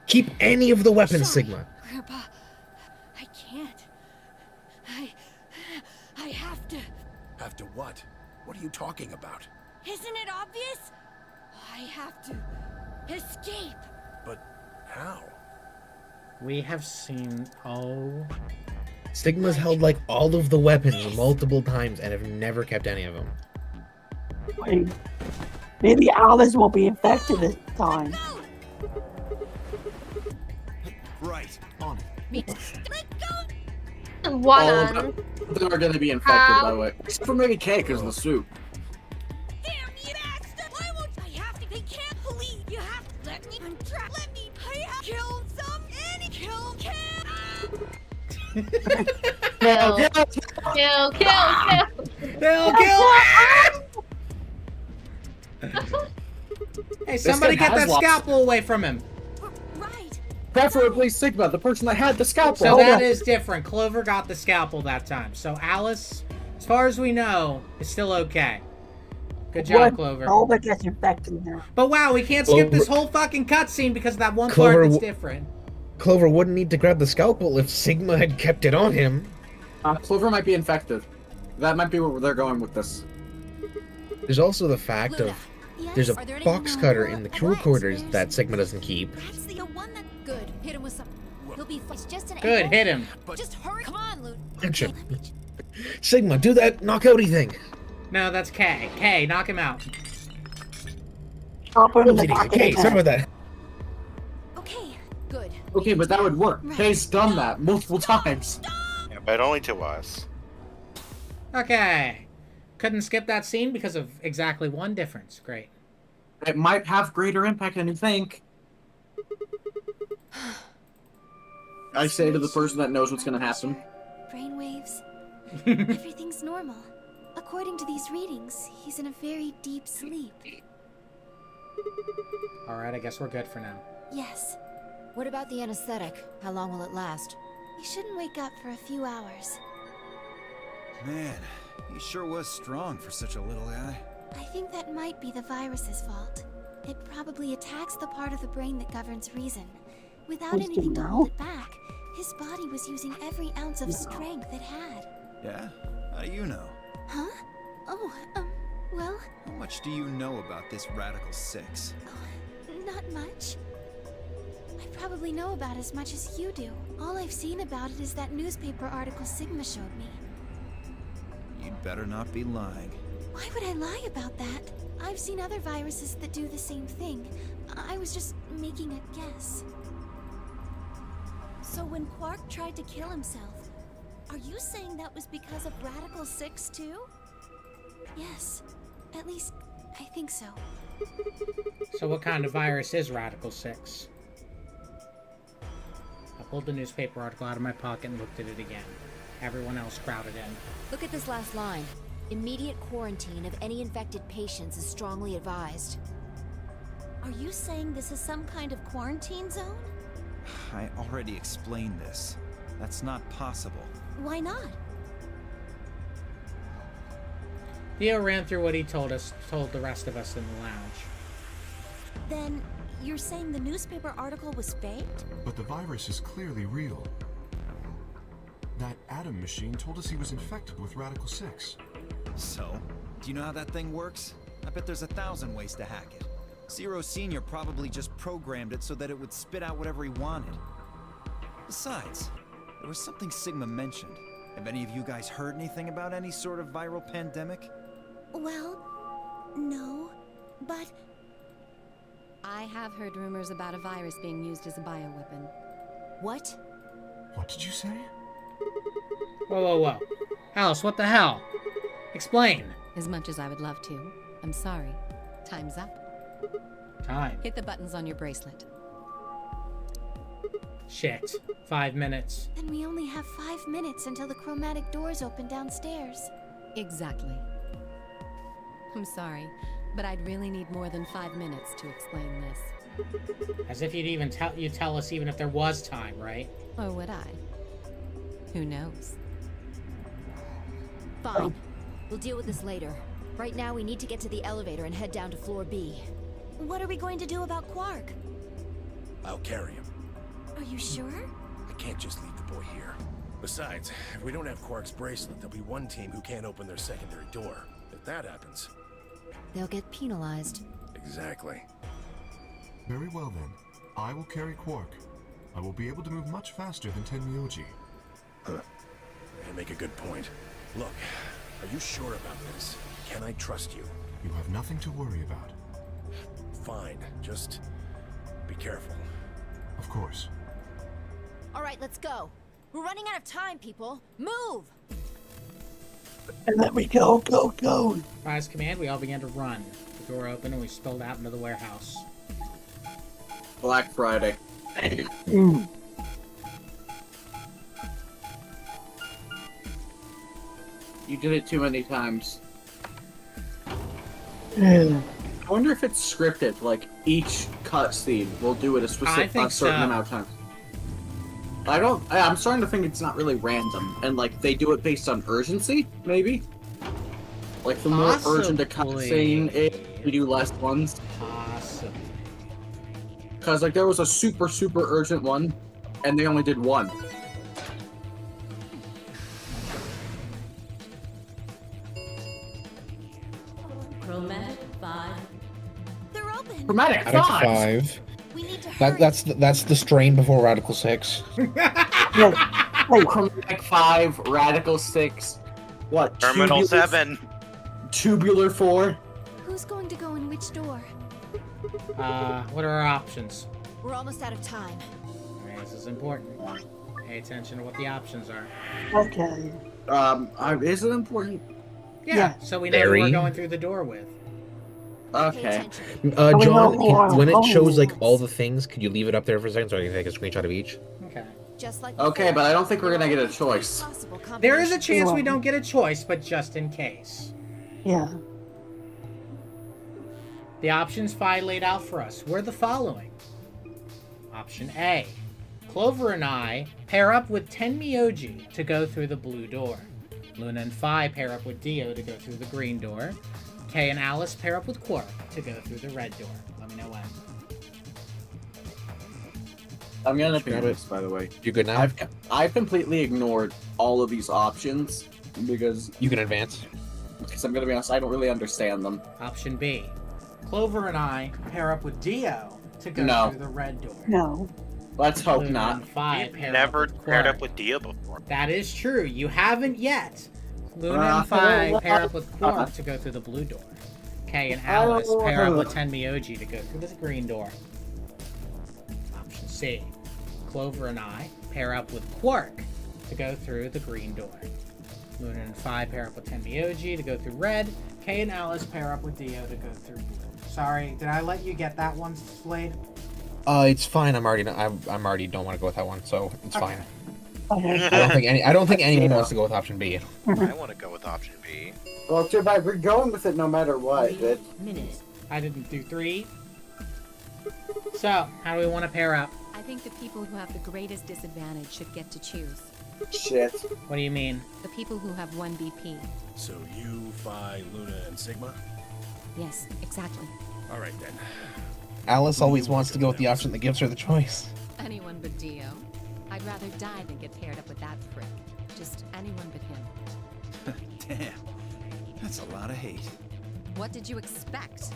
Keep any of the weapons, Sigma. Grandpa, I can't. I have to. Have to what? What are you talking about? Isn't it obvious? I have to escape. But how? We have seen... Oh... Sigma's held like all of the weapons multiple times and have never kept any of them. Wait. Maybe Alice won't be infected this time. Right. On it. One. All of them are going to be infected, by the way. Except for maybe Kay, because of the soup. Damn you bastard! Why won't I have to? They can't believe you have to let me untrap. Let me. I have killed some. Any kill. Hey, somebody get that scalpel away from him. Right. Preferably Sigma, the person that had the scalpel. So that is different. Clover got the scalpel that time. So Alice, as far as we know, is still okay. Good job, Clover. Clover gets infected now. But wow, we can't skip this whole fucking cutscene because of that one part that's different. Clover wouldn't need to grab the scalpel if Sigma had kept it on him. Clover might be infected. That might be where they're going with this. There's also the fact of there's a box cutter in the crew quarters that Sigma doesn't keep. That's the one that. Good. Hit him with some. He'll be. It's just an. Good, ankle. hit him. Just hurry. Come on, Luke. Punch him. Sigma, do that knockouty thing. No, that's K. K, knock him out. I'll put him in the back of the Okay, sorry about that. Okay, good. Okay, but that would work. Kay's done that multiple times. Yeah, but only to us. Okay. Couldn't skip that scene because of exactly one difference. Great. It might have greater impact than you think. I say to the person that knows what's gonna happen. Brainwaves. Everything's normal. According to these readings, he's in a very deep sleep. Alright, I guess we're good for now. Yes. What about the anesthetic? How long will it last? He shouldn't wake up for a few hours. Man, he sure was strong for such a little guy. I think that might be the virus's fault. It probably attacks the part of the brain that governs reason. Without anything to hold it back, his body was using every ounce of strength it had. Yeah? How do you know? Huh? Oh, well, How much do you know about this Radical 6? not much. I probably know about as much as you do. All I've seen about it is that newspaper article Sigma showed me. You'd better not be lying. Why would I lie about that? I've seen other viruses that do the same thing. I was just making a guess. So when Quark tried to kill himself, are you saying that was because of Radical 6 too? Yes. At least, I think so. So what kind of virus is Radical 6? I pulled the newspaper article out of my pocket and looked at it again. Everyone else crowded in. Look at this last line. Immediate quarantine of any infected patients is strongly advised. Are you saying this is some kind of quarantine zone? I already explained this. That's not possible. Why not? Theo ran through what he told the rest of us in the lounge. Then, you're saying the newspaper article was faked? But the virus is clearly real. That Atom machine told us he was infected with Radical 6. So, do you know how that thing works? I bet there's 1,000 ways to hack it. Zero Senior probably just programmed it so that it would spit out whatever he wanted. Besides, there was something Sigma mentioned. Have any of you guys heard anything about any sort of viral pandemic? Well, no, but... I have heard rumors about a virus being used as a bioweapon. What? What did you say? Whoa, whoa, whoa. Alice, what the hell? Explain. As much as I would love to. I'm sorry. Time's up. Time. Hit the buttons on your bracelet. Shit. 5 minutes. Then we only have 5 minutes until the chromatic doors open downstairs. Exactly. I'm sorry, but I'd really need more than 5 minutes to explain this. As if you'd even tell us even if there was time, right? Or would I? Who knows? Fine. We'll deal with this later. Right now, we need to get to the elevator and head down to floor B. What are we going to do about Quark? I'll carry him. Are you sure? I can't just leave the boy here. Besides, if we don't have Quark's bracelet, there'll be one team who can't open their secondary door. If that happens... They'll get penalized. Exactly. Very well then. I will carry Quark. I will be able to move much faster than Tenmyoji. Huh. You make a good point. Look, are you sure about this? Can I trust you? You have nothing to worry about. Fine, just be careful. Of course. All right, let's go. We're running out of time, people. Move! And then we go. By his command, we all began to run. The door opened and we spilled out into the warehouse. Black Friday. You did it too many times. I wonder if it's scripted, like each cutscene will do it a certain amount of times. I'm starting to think it's not really random, and like they do it based on urgency, maybe? Like the more urgent a cutscene is, we do less ones. Possibly. Because like there was a super urgent one, and they only did one. Chromatic 5. They're open. Chromatic 5. We need to hurry. That's the strain before Radical 6. Chromatic 5, Radical 6. What? Terminal tubular- 7. Tubular 4? Who's going to go in which door? What are our options? We're almost out of time. Alright, this is important. Pay attention to what the options are. Okay. Is it important? Yeah, so we know who we're going through the door with. Okay. John, when it shows like all the things, could you leave it up there for a second so I can take a screenshot of each? Okay. Just like Okay, but I don't think we're gonna get a choice. There is a chance we don't get a choice, but just in case. Yeah. The options Fi laid out for us were the following. Option A. Clover and I pair up with Tenmyoji to go through the blue door. Luna and Fi pair up with Dio to go through the green door. Kay and Alice pair up with Quark to go through the red door. Let me know when. I'm gonna be honest, by the way. You good now? I've completely ignored all of these options because you can advance. Because I'm gonna be honest, I don't really understand them. Option B. Clover and I pair up with Dio to go No. through the red door. No. Let's hope Luna not. and Fi You've pair never up with paired Quark. up with Dio before. That is true. You haven't yet. Luna and Fi pair up with Quark to go through the blue door. Kay and Alice pair up with Tenmyoji to go through the green door. Option C. Clover and I pair up with Quark to go through the green door. Luna and Fi pair up with Tenmyoji to go through red. Kay and Alice pair up with Dio to go through blue. Sorry, did I let you get that one, Slade? It's fine. I'm already don't want to go with that one, so it's fine. Okay. I don't think anyone wants to go with option B. I want to go with option B. Well, too bad. We're going with it no matter what. But I didn't do 3. So, how do we want to pair up? I think the people who have the greatest disadvantage should get to choose. shit. What do you mean? The people who have 1 BP. So you, Phi, Luna, and Sigma? Yes, exactly. All right then. Alice always wants to go with the option that gives her the choice. Anyone but Dio. I'd rather die than get paired up with that prick. Just anyone but him. Damn. That's a lot of hate. What did you expect?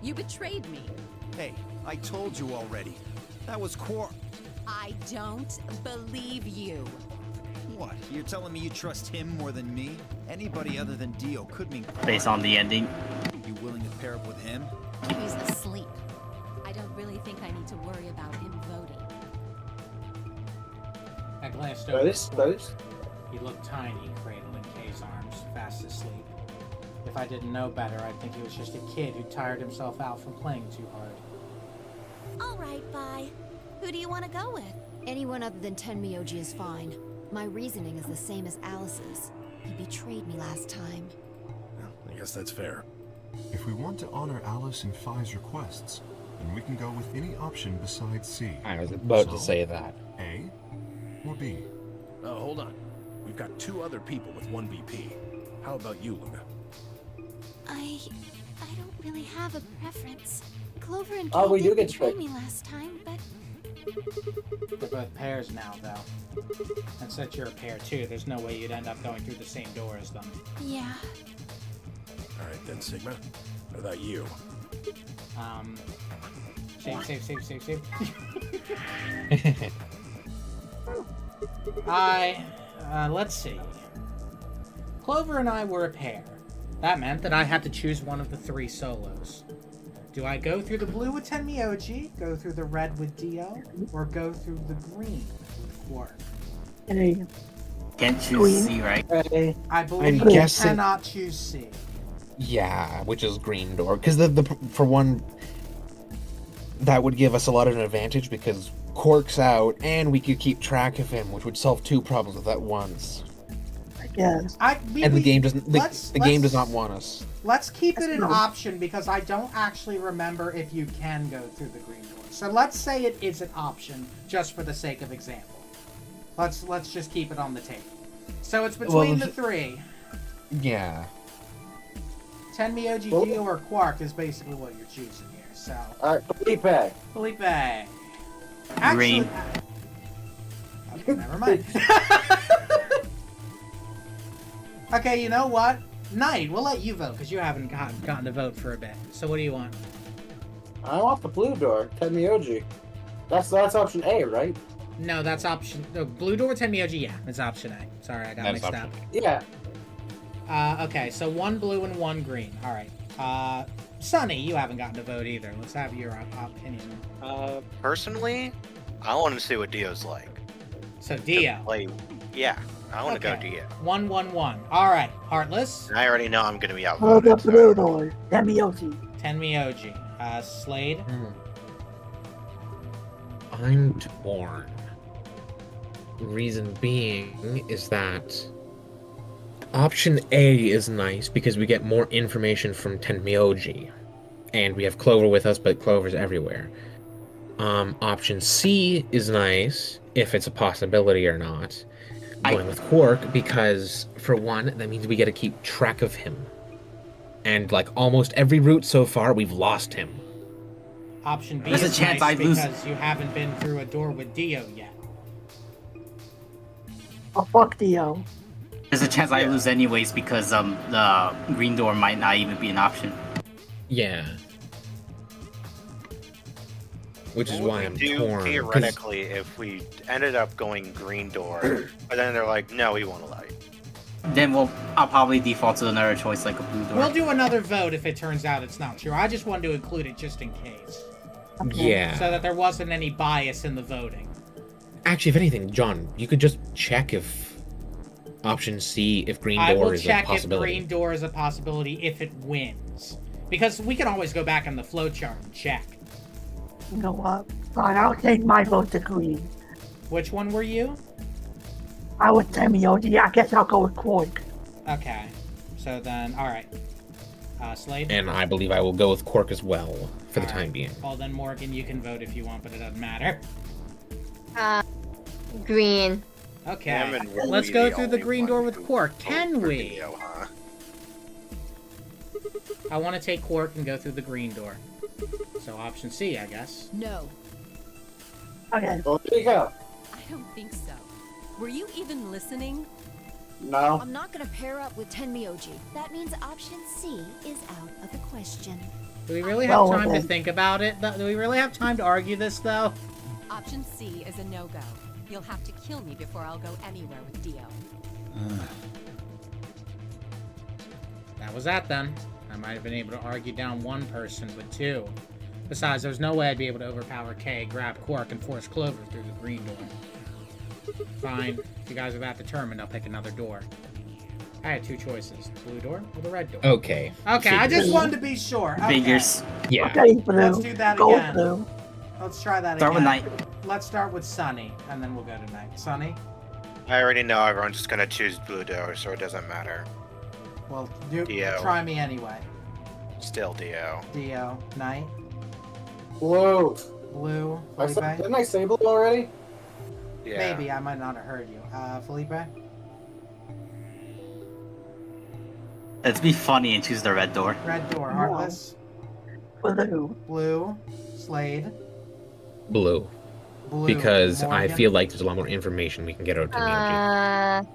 You betrayed me. Hey, I told you already. That was I don't believe you. What? You're telling me you trust him more than me? Anybody other than Dio could mean Based on the ending. You willing to pair up with him? He's asleep. I don't really think I need to worry about him voting. I glanced That over. is close. He looked tiny, cradled in Kay's arms, fast asleep. If I didn't know better, I'd think he was just a kid who tired himself out from playing too hard. All right, bye. Who do you want to go with? Anyone other than Tenmyoji is fine. My reasoning is the same as Alice's. He betrayed me last time. I guess that's fair. If we want to honor Alice and Phi's requests, then we can go with any option besides C. I was about to say that. A or B? Oh, hold on. We've got 2 other people with 1 BP. How about you, Luna? I don't really have a preference. Clover and Oh, Kay we do did get betray tricked. me last time, but They're both pairs now, though. And since you're a pair too, there's no way you'd end up going through the same door as them. yeah. All right then, Sigma. What about you? Save. Let's see. Clover and I were a pair. That meant that I had to choose one of the 3 solos. Do I go through the blue with Tenmyoji, go through the red with Dio, or go through the green with Quark? Hey. Can't choose C, right? I believe I'm you guessing- cannot choose C. Yeah, which is green door. Because for one, that would give us a lot of an advantage because Quark's out, and we could keep track of him, which would solve 2 problems with at once. Yes. And the game doesn't. The game does not want us. Let's keep it an option because I don't actually remember if you can go through the green door. So let's say it is an option just for the sake of example. Let's just keep it on the table. So it's between the 3. Yeah. Tenmyoji, Dio, or Quark is basically what you're choosing here. So. Alright, Felipe. Felipe. Green. Never mind. Okay, you know what? Knight, we'll let you vote because you haven't gotten to vote for a bit. So what do you want? I want the blue door, Tenmyoji. That's option A, right? No, that's option. No, blue door Tenmyoji. Yeah, it's option A. Sorry, I got mixed up. Yeah. Okay, so 1 blue and 1 green. All right. Sunny, you haven't gotten to vote either. Let's have your opinion. Personally, I want to see what Dio's like. So Dio. Yeah, I want to go Dio. 1, 1, 1. All right, Heartless. And I already know I'm gonna be Oh, outvoted. the blue door. Tenmyoji. Tenmyoji. Slade. I'm torn. Reason being is that option A is nice because we get more information from Tenmyoji. And we have Clover with us, but Clover's everywhere. Option C is nice, if it's a possibility or not. Going with Quark, because, for one, that means we get to keep track of him. And, like, almost every route so far, we've lost him. Option B There's is a chance nice I lose. because you haven't been through a door with Dio yet. Oh, fuck Dio. There's a chance I lose anyways because the green door might not even be an option. Yeah. Which is why I'm torn. 'cause- Theoretically, if we ended up going green door, but then they're like, no, we won't allow you. Then I'll probably default to another choice like a blue door. We'll do another vote if it turns out it's not true. I just wanted to include it just in case. Yeah. So that there wasn't any bias in the voting. Actually, if anything, John, you could just check if option C, if green I door will is a check if possibility. green door is a possibility if it wins. Because we can always go back on the flowchart and check. You know what? Fine, I'll take my vote to green. Which one were you? I was Tenmyoji. I guess I'll go with Quark. Okay. So then, alright. Slade? And I believe I will go with Quark as well, for the Alright. time being. Well then, Morgan, you can vote if you want, but it doesn't matter. Green. Okay. Let's go through the green door with Quark. Can we? I want to take Quark and go through the green door. So option C, I guess. No. Okay. Well, there you go. I don't think so. Were you even listening? No. I'm not gonna pair up with Tenmyoji. That means option C is out of the question. Do we really have time to think about it? Do we really have time to argue this, though? Option C is a no-go. You'll have to kill me before I'll go anywhere with Dio. That was that, then. I might have been able to argue down one person with 2. Besides, there's no way I'd be able to overpower Kay, grab Quark, and force Clover through the green door. Fine. If you guys are that determined, I'll pick another door. I had 2 choices. Blue door or the red door? Okay. Okay, I just wanted to be sure. Okay. Figures. Yeah. Okay, blue. Let's do that Go again. blue. Let's try that Start again. with Night. Let's start with Sunny, and then we'll go to Night. Sunny? I already know everyone's just gonna choose blue door, so it doesn't matter. Well, Dio. try me anyway. Still Dio. Dio. Night. Blue. Blue. I Felipe? didn't I say blue already? Yeah. Maybe, I might not have heard you. Felipe? Let's be funny and choose the red door. Red door. Heartless? Blue. Blue. Slade? Blue. Blue. Because I Morgan? feel like there's a lot more information we can get out of Tenmyoji.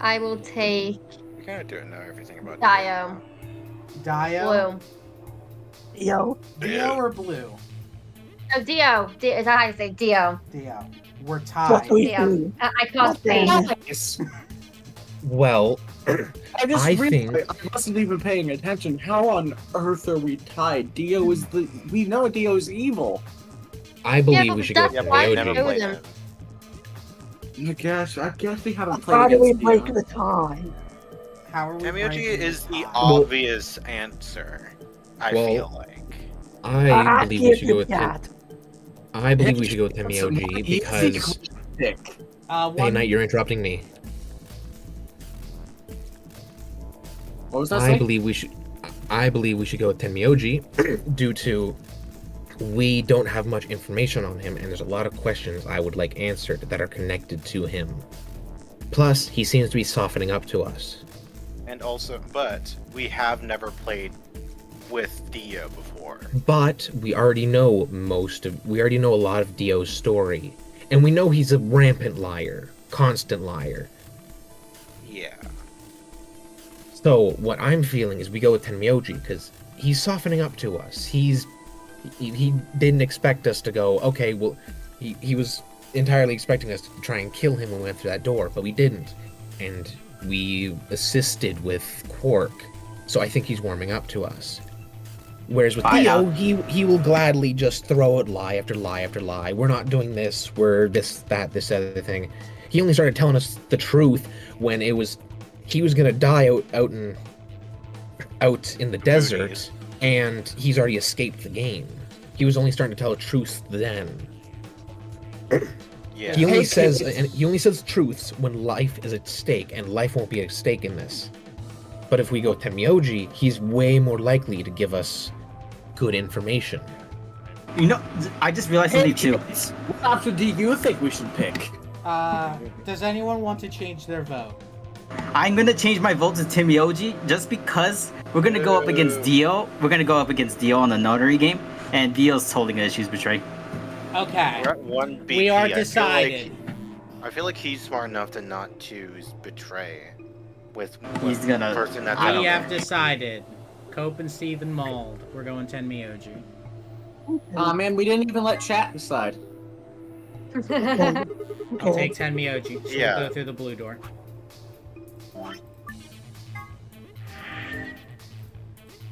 I will take You kind of don't know everything about Dio. Dio? Blue. Dio. Dio or blue? Oh, Dio. Is that how you say Dio? Dio. We're tied. Dio. I caused pain. Nice. Well, I just I realized think- I wasn't even paying attention. How on earth are we tied? Dio is the. We know Dio's evil. I believe we should go with that's why I Tenmyoji. chose him. I guess we haven't played How do we against break Dio. the tie? How are we Tenmyoji breaking is the tie? obvious answer. I Well, feel like. I believe we give should go you with that. I believe we should go with That's Tenmyoji an easy because pick. hey, One... Knight, you're interrupting me. What was that? I believe we should go with Tenmyoji due to we don't have much information on him and there's a lot of questions I would like answered that are connected to him. Plus, he seems to be softening up to us. And also, but we have never played with Dio before. But we already know a lot of Dio's story. And we know he's a rampant liar, constant liar. Yeah. So what I'm feeling is we go with Tenmyoji because he's softening up to us. He didn't expect us to go, okay, well, he was entirely expecting us to try and kill him when we went through that door, but we didn't. And we assisted with Quark, so I think he's warming up to us. Whereas with Theo, he will gladly just throw out lie after lie after lie. We're not doing this, we're this, that, this other thing. He only started telling us the truth when he was gonna die out in the desert, and he's already escaped the game. He was only starting to tell the truth then. Yeah. He only says truths when life is at stake, and life won't be at stake in this. But if we go Tenmyoji, he's way more likely to give us good information. You know, I just realized something too. What option do you think we should pick? Does anyone want to change their vote? I'm gonna change my vote to Tenmyoji just because we're gonna go up against Dio. We're gonna go up against Dio on the Notary game, and Dio's totally gonna choose Betray. Okay. We're at 1 BP. We are decided. I feel like he's smart enough to not choose Betray with He's gonna. the person that's We out have there. decided. Cope and Steven Mold. We're going Tenmyoji. Aw, man, we didn't even let chat decide. I'll take Tenmyoji. So Yeah. we'll go through the blue door.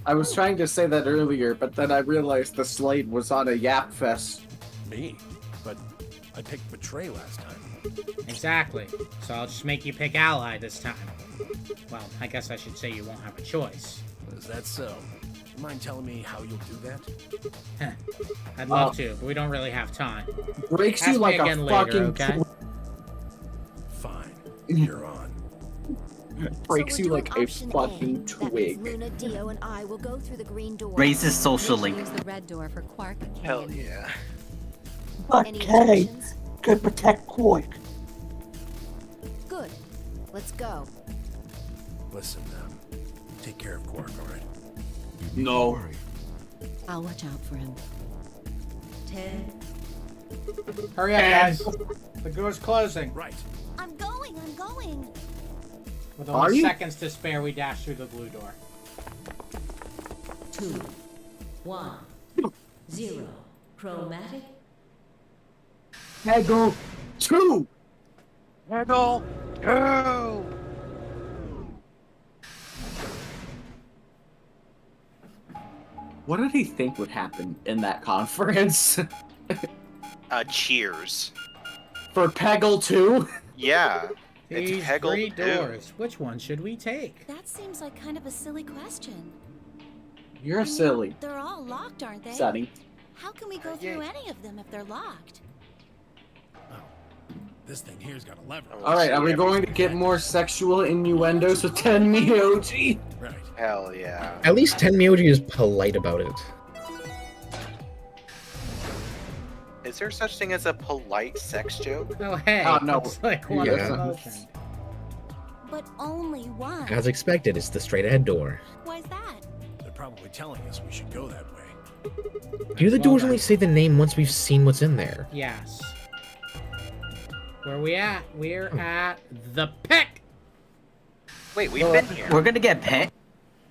I was trying to say that earlier, but then I realized the Slade was on a Yap Fest. Me? But I picked Betray last time. Exactly. So I'll just make you pick Ally this time. Well, I guess I should say you won't have a choice. Is that so? Mind telling me how you'll do that? I'd love to, but we don't really have time. Breaks Ask you me like a again later, fucking okay? Fine. You're on. Breaks you like a fucking That twig. means Luna, Dio, and I will go through the green door. Raises social link. Use the red door for Quark. Hell yeah. Okay, good protect Quark. Good. Let's go. Listen, take care of Quark, alright? No. I'll watch out for him. 10. Hurry up, guys. The door's closing. Right. I'm going. With Are only you? seconds to spare, we dash through the blue door. 2. 1. 0. Chromatic. Peggle 2! Peggle! Go! What did he think would happen in that conference? Cheers. For Peggle 2? Yeah. It's These Peggle three 2. doors. Which one should we take? That seems like kind of a silly question. You're silly, They're all locked, aren't they? Sonny. How can we go through any of them if they're locked? This thing here's got a lever. Alright, are we going to get more sexual innuendos with Tenmyoji? Right. Hell yeah. At least Tenmyoji is polite about it. Is there such thing as a polite sex joke? Oh, hey. Oh, no. It's like one Yeah. emotion. But only one. As expected, it's the straight ahead door. Why's that? They're probably telling us we should go that way. Do the doors only say the name once we've seen what's in there? Yes. Where we at? We're at the Peck. Wait, we've been here. We're gonna get pet.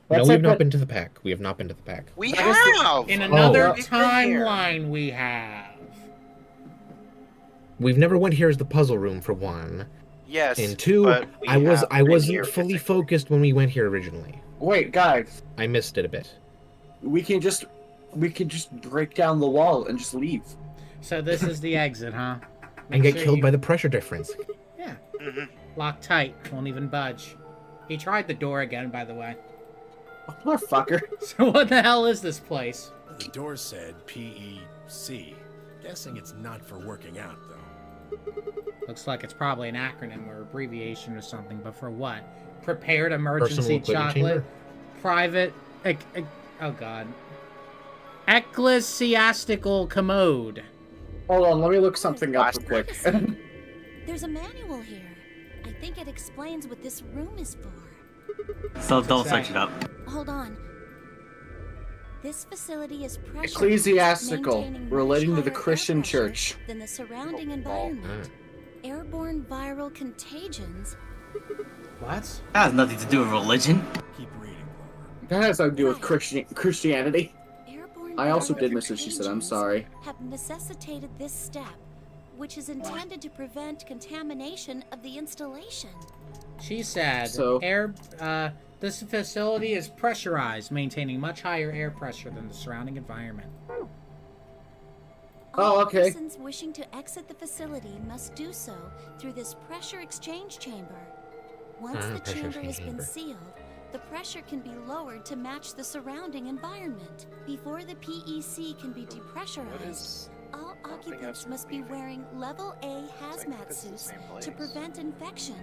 No, That's we it, have not but- been to the pack. We have not been to the pack. We have! In another We've been here. timeline, we have. We've never went here as the puzzle room for one. Yes. And two, but we I have been wasn't here fully physically. focused when we went here originally. Wait, guys. I missed it a bit. We can just break down the wall and just leave. So this is the exit, huh? And get killed by the pressure difference. Yeah. Mhm. Locked tight. Won't even budge. He tried the door again, by the way. Motherfucker. So what the hell is this place? The door said PEC. Guessing it's not for working out, though. Looks like it's probably an acronym or abbreviation or something, but for what? Prepared emergency Personal equipment chocolate? chamber? Private... oh god. Ecclesiastical commode. Hold on, let me look something up real quick. There's a manual here. I think it explains what this room is for. So don't search it up. Hold on. This facility is pressure Ecclesiastical, maintaining relating to much the higher Christian air pressure church. than the surrounding environment. Airborne viral contagions. What? That has nothing to do with religion. Keep reading. That has something to do with Christianity. Airborne I also viral did miss what she said, I'm contagions sorry. Have necessitated this step, which is intended to prevent contamination of the installation. She said, So- this facility is pressurized, maintaining much higher air pressure than the surrounding environment. Oh, okay. Persons wishing to exit the facility must do so through this pressure exchange chamber. Once the pressure chamber has exchange been chamber. sealed, the pressure can be lowered to match the surrounding environment. Before the PEC can be depressurized, all occupants must be wearing level A hazmat suits to prevent infection.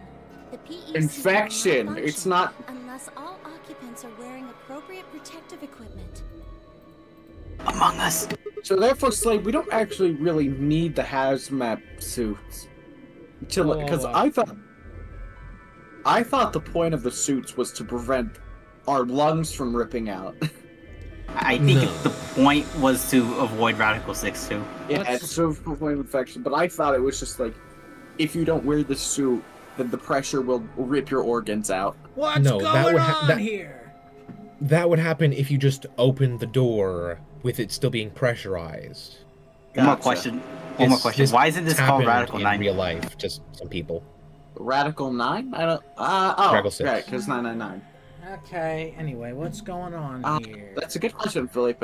The PEC will Infection. not It's function not. unless all occupants are wearing appropriate protective equipment. Among Us. So therefore, Slade, we don't actually really need the hazmat suits. Because I thought the point of the suits was to prevent our lungs from ripping out. I think the point was to avoid Radical 6 too. Yeah, it's to avoid infection. But I thought it was just like, if you don't wear the suit, then the pressure will rip your organs out. What's No, that going would on here? That would happen if you just opened the door with it still being pressurized. One more question. One more question. Why isn't this called happened Radical in 9? real life? Just some people. Radical 9? I don't. Oh, Radical 6. right, because 999. Okay, anyway, what's going on here? That's a good question, Felipe.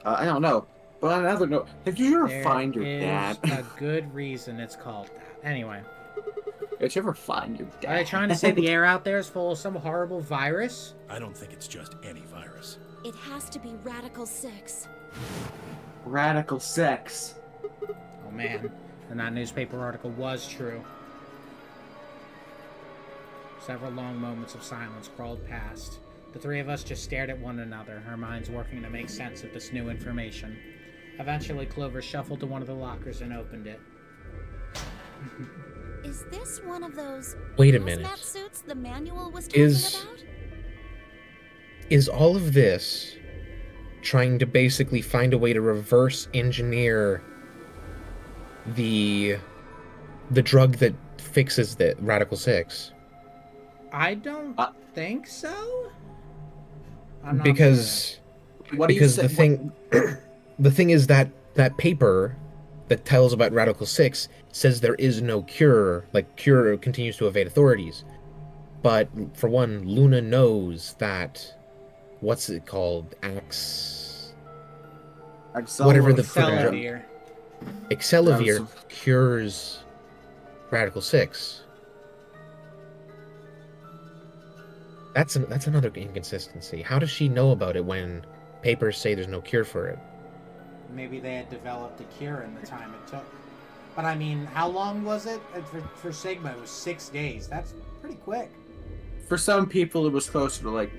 I don't know. But on another note, did you ever There find your is dad? a good reason it's called that. Anyway. Did you ever find your dad? Are they trying to say the air out there is full of some horrible virus? I don't think it's just any virus. It has to be Radical 6. Radical sex. Oh man, and that newspaper article was true. Several long moments of silence crawled past. The three of us just stared at one another, our minds working to make sense of this new information. Eventually, Clover shuffled to one of the lockers and opened it. Is this one of those Wait a minute. hazmat suits the manual was talking about? Is all of this trying to basically find a way to reverse engineer the drug that fixes the Radical 6? I don't think so. I'm not Because What do you because say- the thing the thing is that paper that tells about Radical 6 says there is no cure, like cure continues to evade authorities. But for one, Luna knows that what's it called? Whatever the Excelavir. Excelavir cures Radical 6. That's another inconsistency. How does she know about it when papers say there's no cure for it? Maybe they had developed a cure in the time it took. But I mean, how long was it? For Sigma, it was 6 days. That's pretty quick. For some people, it was closer to like.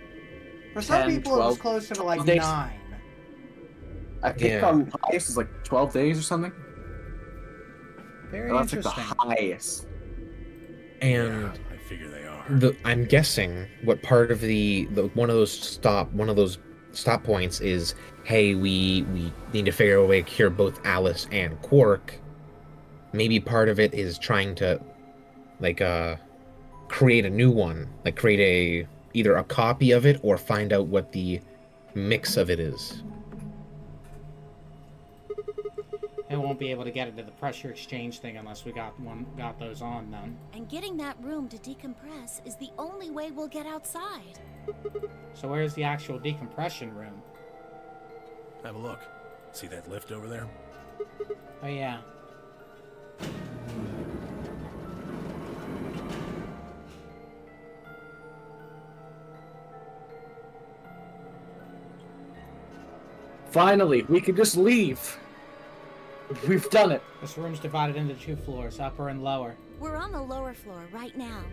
For some 10, people, it 12 was closer to like days. 9. I think Yeah. highest is like 12 days or something. Very That's like interesting. the highest. And I figure they are. I'm guessing what part of the one of those stop points is, hey, we need to figure out a way to cure both Alice and Quark. Maybe part of it is trying to create a new one, like create either a copy of it or find out what the mix of it is. It won't be able to get into the pressure exchange thing unless we got those on then. And getting that room to decompress is the only way we'll get outside. So where's the actual decompression room? Have a look. See that lift over there? Oh yeah. Finally, we can just leave. We've done it. This room's divided into 2 floors, upper and lower. We're on the lower floor right now.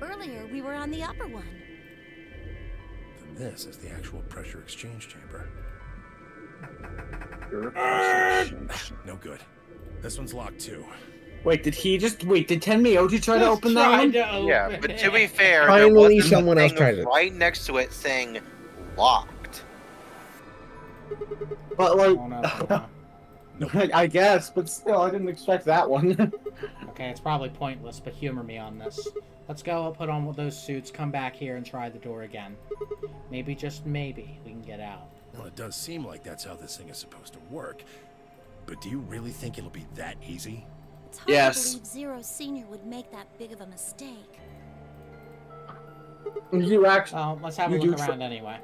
Earlier, we were on the upper one. Then this is the actual pressure exchange chamber. No good. This one's locked too. Wait, did Tenmyoji try to open that one? Yeah, but to be fair, Finally, there wasn't someone a else thing tried it. right next to it saying locked. But like, Oh, I guess, but still, I didn't expect that one. Okay, it's probably pointless, but humor me on this. Let's go put on those suits, come back here, and try the door again. Maybe, just maybe, we can get out. Well, it does seem like that's how this thing is supposed to work. But do you really think it'll be that easy? It's hard to believe Zero Senior would make that big of a mistake. You actually. Well, let's have a look around anyway.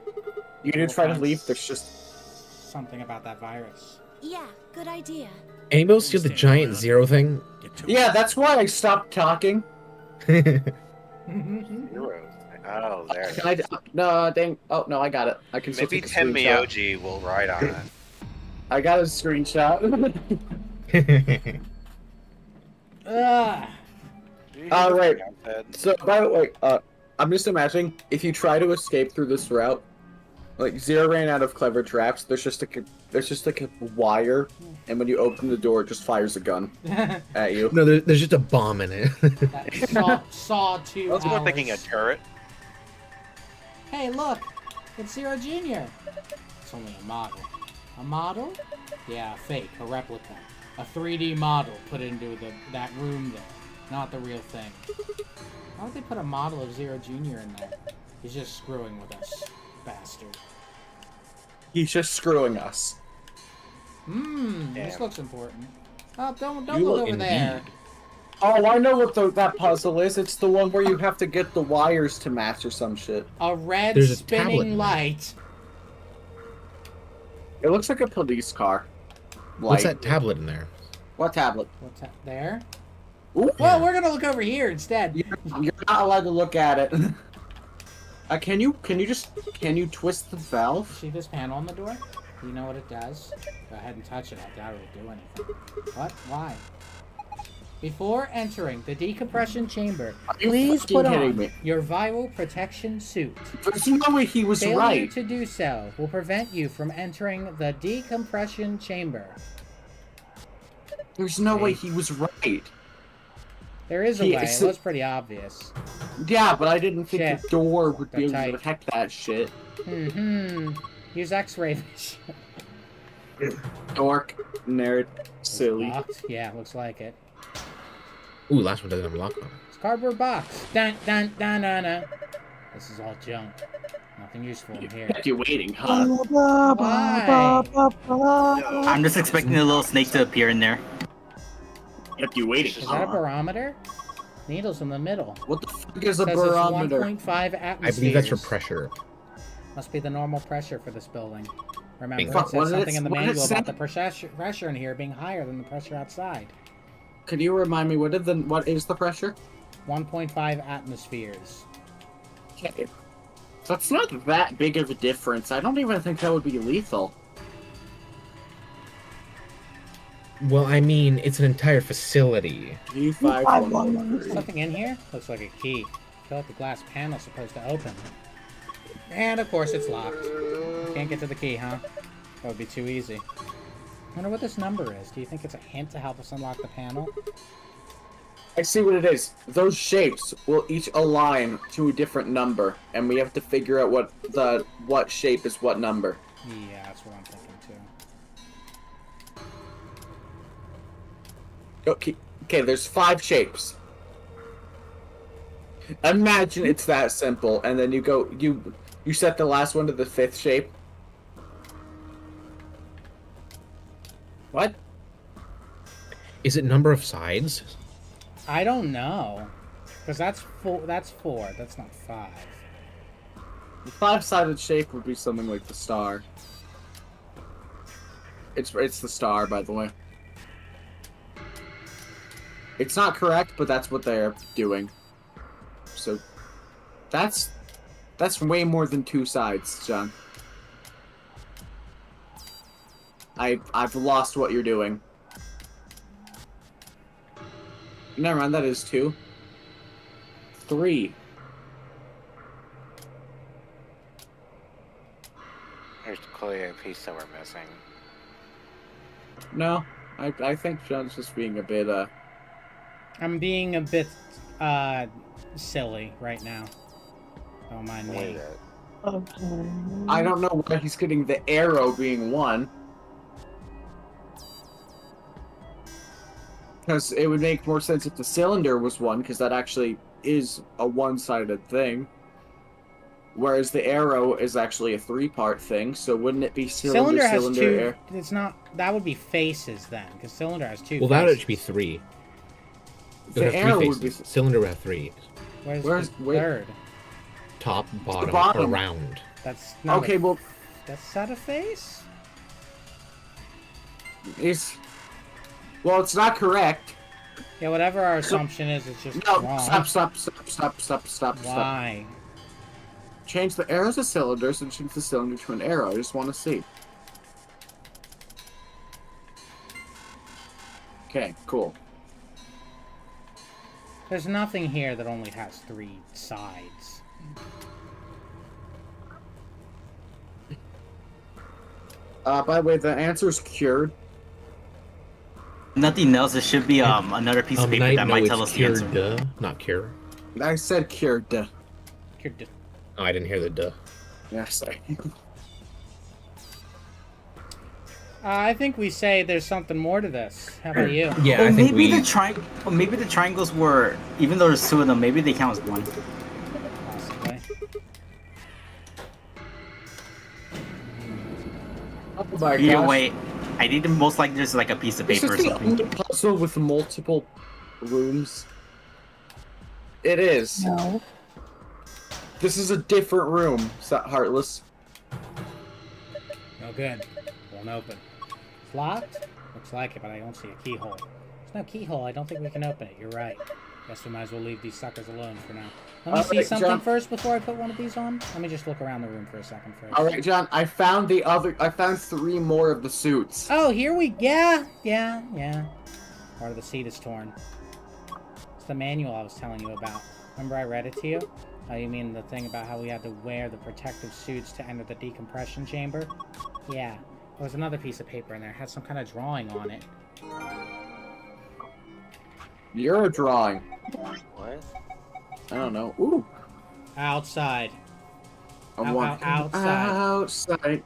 You do try to leave. There's just something about that virus. Yeah, good idea. Anybody see the giant zero thing? Yeah, that's why I stopped talking. Zero. Oh, there. Can I? No, dang. Oh no, I got it. I can. Maybe still take a Tim screenshot. Miyoji will write on it. I got a screenshot. Right. So, by the way, I'm just imagining if you try to escape through this route, like Zero ran out of clever traps. There's just like a wire, and when you open the door, it just fires a gun at you. No, there's just a bomb in it. Saw-2 I was more hours. thinking a turret. Hey, look! It's Zero Jr. It's only a model. A model? Yeah, a fake, a replica. A 3D model put into that room there. Not the real thing. Why would they put a model of Zero Jr. in there? He's just screwing with us, bastard. He's just screwing us. This looks important. Oh, don't You look look over there. Oh, I know what that puzzle is. It's the one where you have to get the wires to match or some shit. A red There's a tablet spinning in light. It looks like a police car. What's that tablet in there? What tablet? What's that there? Ooh. Well, we're gonna look over here instead. You're not allowed to look at it. Can you twist the valve? See this panel on the door? Do you know what it does? Go ahead and touch it. I doubt it'll do anything. What? Why? Before entering the decompression chamber, please put on your viral protection suit. There's no way he was Failure right. to do so will prevent you from entering the decompression chamber. There's no way he was right. There is a way. It was pretty obvious. Yeah, but I didn't think Shit. the door would be able They're to tight. detect that shit. Use X-ray vision. Dork, nerd, silly. Locked? Yeah, looks like it. Ooh, last one doesn't have a lock on it. It's a cardboard box. Dun dun dun dun dun. This is all junk. Nothing useful in here. Kept you waiting, huh? Why? I'm just expecting a little snake to appear in there. Kept you waiting, Is that a barometer? Needles in the middle. What the fuck is a Says barometer? It's 1.5 atmospheres. I believe that's for pressure. Must be the normal pressure for this building. Remember, Fuck, it says what did something it- in the what did it manual say? about the pressure in here being higher than the pressure outside. Can you remind me what is the pressure? 1.5 atmospheres. Okay. That's not that big of a difference. I don't even think that would be lethal. Well, I mean, it's an entire facility. G513. Something in here? Looks like a key. Feel like the glass panel's supposed to open. And of course it's locked. Can't get to the key, huh? That would be too easy. I wonder what this number is. Do you think it's a hint to help us unlock the panel? I see what it is. Those shapes will each align to a different number, and we have to figure out what shape is what number. Yeah, that's what I'm thinking too. Okay, there's 5 shapes. Imagine it's that simple, and then you set the last one to the 5th shape. What? Is it number of sides? I don't know. Because that's 4. That's 4. That's not 5. The 5-sided shape would be something like the star. It's the star, by the way. It's not correct, but that's what they're doing. So, that's way more than 2 sides, John. I've lost what you're doing. Never mind, that is 2. 3. There's clearly a piece that we're missing. No, I think John's just being a bit, I'm being a bit, silly right now. Don't mind me. I don't know why he's getting the arrow being 1. Because it would make more sense if the cylinder was 1, because that actually is a 1-sided thing. Whereas the arrow is actually a 3-part thing, so wouldn't it be cylinder, has cylinder, 2. air? It's not. That would be faces then, because cylinder has 2. Well, that would be 3. It would The have arrow 3 would be... faces. Cylinder would have 3. Where's Where's the third? top, bottom, bottom. or round. That's not Okay, well, that's not a face? it's not correct. Yeah, whatever our assumption is, it's just No, wrong. stop. Why? Change the arrows to cylinders and change the cylinder to an arrow. I just want to see. Okay, cool. There's nothing here that only has 3 sides. By the way, the answer is cured. Nothing else. It should be another piece of paper that might tell us the answer. Duh, not cure. I said cured. Cured. Oh, I didn't hear the duh. Yeah, sorry. I think we say there's something more to this. How about you? Yeah, Or I think maybe we... maybe the triangles were, even though there's 2 of them, maybe they count as 1. Possibly. Oh my Either gosh. way, I think most likely just like a piece of This paper or is the something. only puzzle with multiple rooms. It is. No. This is a different room, Heartless. No good. Won't open. It's locked? Looks like it, but I don't see a keyhole. There's no keyhole. I don't think we can open it. You're right. Guess we might as well leave these suckers alone for now. Let me see Alright, something John. first before I put one of these on. Let me just look around the room for a second first. All right, John. I found 3 more of the suits. Oh, here we... Yeah. Part of the seat is torn. It's the manual I was telling you about. Remember I read it to you? Oh, you mean the thing about how we had to wear the protective suits to enter the decompression chamber? Yeah. There was another piece of paper in there. It had some kind of drawing on it. You're a drawing. What? I don't know. Ooh. Outside. I'm walking outside.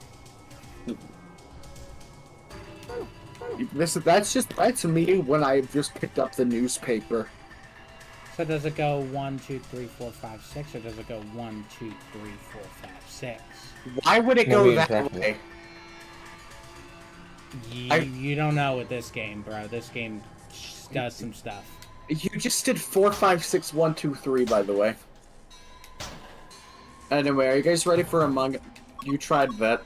That's me when I just picked up the newspaper. So does it go 1, 2, 3, 4, 5, 6, or does it go 1, 2, 3, 4, 5, 6? Why would it go that way? You don't know with this game, bro. This game does some stuff. You just did 4, 5, 6, 1, 2, 3, by the way. Anyway, are you guys ready for Among Us? You tried that.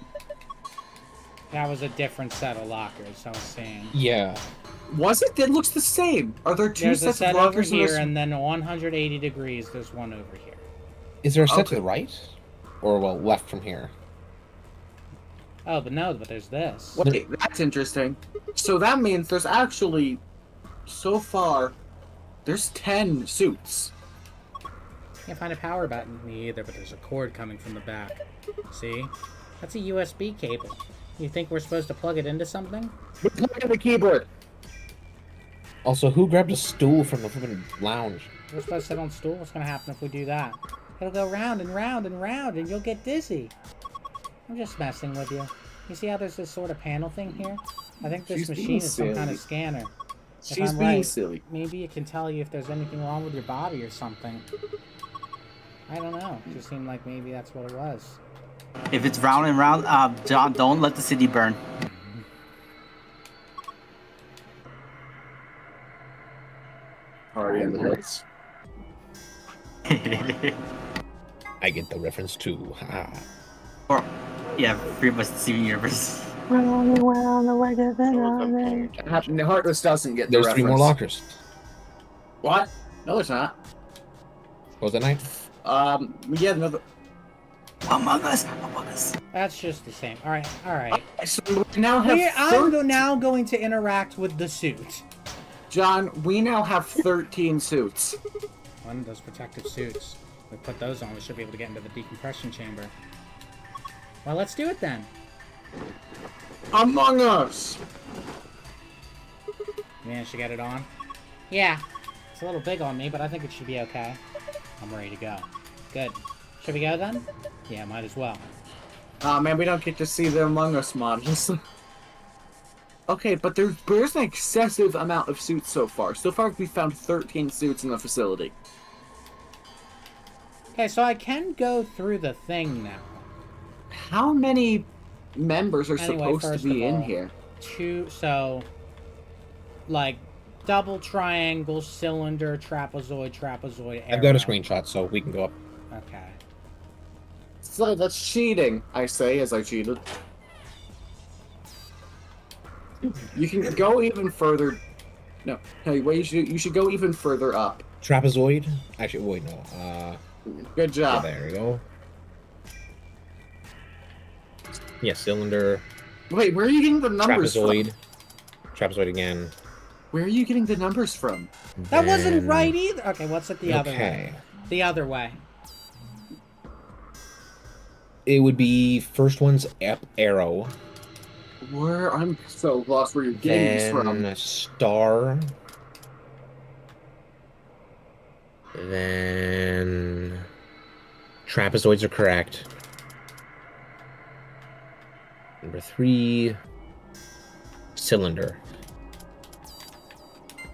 That was a different set of lockers, I was saying. Yeah. Was it? It looks the same. Are there 2 There's a sets set of over lockers here, and then 180 degrees, there's one over here. Is there a set to the right? Or, well, left from here? Oh, but there's this. Wait, that's interesting. So that means there's actually, so far, there's 10 suits. Can't find a power button. Me either, but there's a cord coming from the back. See? That's a USB cable. You think we're supposed to plug it into something? We plug it in the keyboard. Also, who grabbed a stool from the fucking lounge? We're supposed to sit on stool? What's gonna happen if we do that? It'll go round and round and round, and you'll get dizzy. I'm just messing with you. You see how there's this sort of panel thing here? I think this machine is some kind of scanner. If She's I'm being right, silly. maybe it can tell you if there's anything wrong with your body or something. I don't know. It just seemed like maybe that's what it was. If it's round and round, John, don't let the city burn. Party in the hits. I get the reference too. Or, yeah, pretty much the Steven Universe. Heartless doesn't get the There's reference. 3 more lockers. What? No, there's not. What was that night? We get another. Among Us. That's just the same. All right. So we now have. I'm now going to interact with the suit. John, we now have 13 suits. One of those protective suits. We put those on, we should be able to get into the decompression chamber. Well, let's do it then. Among Us. You managed to get it on? Yeah. It's a little big on me, but I think it should be okay. I'm ready to go. Good. Should we go then? Yeah, might as well. Aw, man, we don't get to see the Among Us models. Okay, but there's an excessive amount of suits so far. So far, we found 13 suits in the facility. Okay, so I can go through the thing now. How many members are supposed first to be of in all, here? 2, so... Like, double triangle, cylinder, trapezoid, arrow. I've got a screenshot, so we can go up. Okay. So that's cheating, I say, as I cheated. You can go even further. No, hey, wait, you should go even further up. Trapezoid? Actually, wait, no. Good job. Yeah, there we go. Yeah, cylinder. Wait, where are you getting the numbers Trapezoid. from? Trapezoid again. Where are you getting the numbers from? That wasn't right either. Okay, what's it the other way? Okay. The other way. It would be first one's up arrow. Where? I'm so lost where you're getting this from. Then star. Then trapezoids are correct. Number 3, cylinder.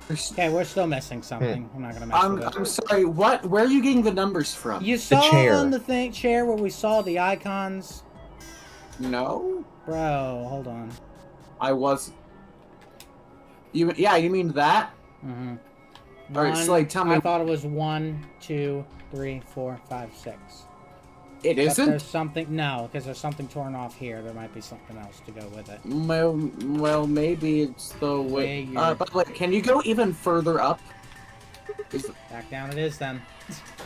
Okay, we're still missing something. I'm not gonna mess with it. I'm sorry. What? Where are you getting the numbers from? You saw on the chair where we saw the icons. No. Bro, hold on. I was. You mean that? Mm-hmm. All right, Slade, tell me. I thought it was 1, 2, 3, 4, 5, 6. It isn't? But there's something. No, because there's something torn off here. There might be something else to go with it. Well, maybe it's the way. But wait, can you go even further up? Back down it is then.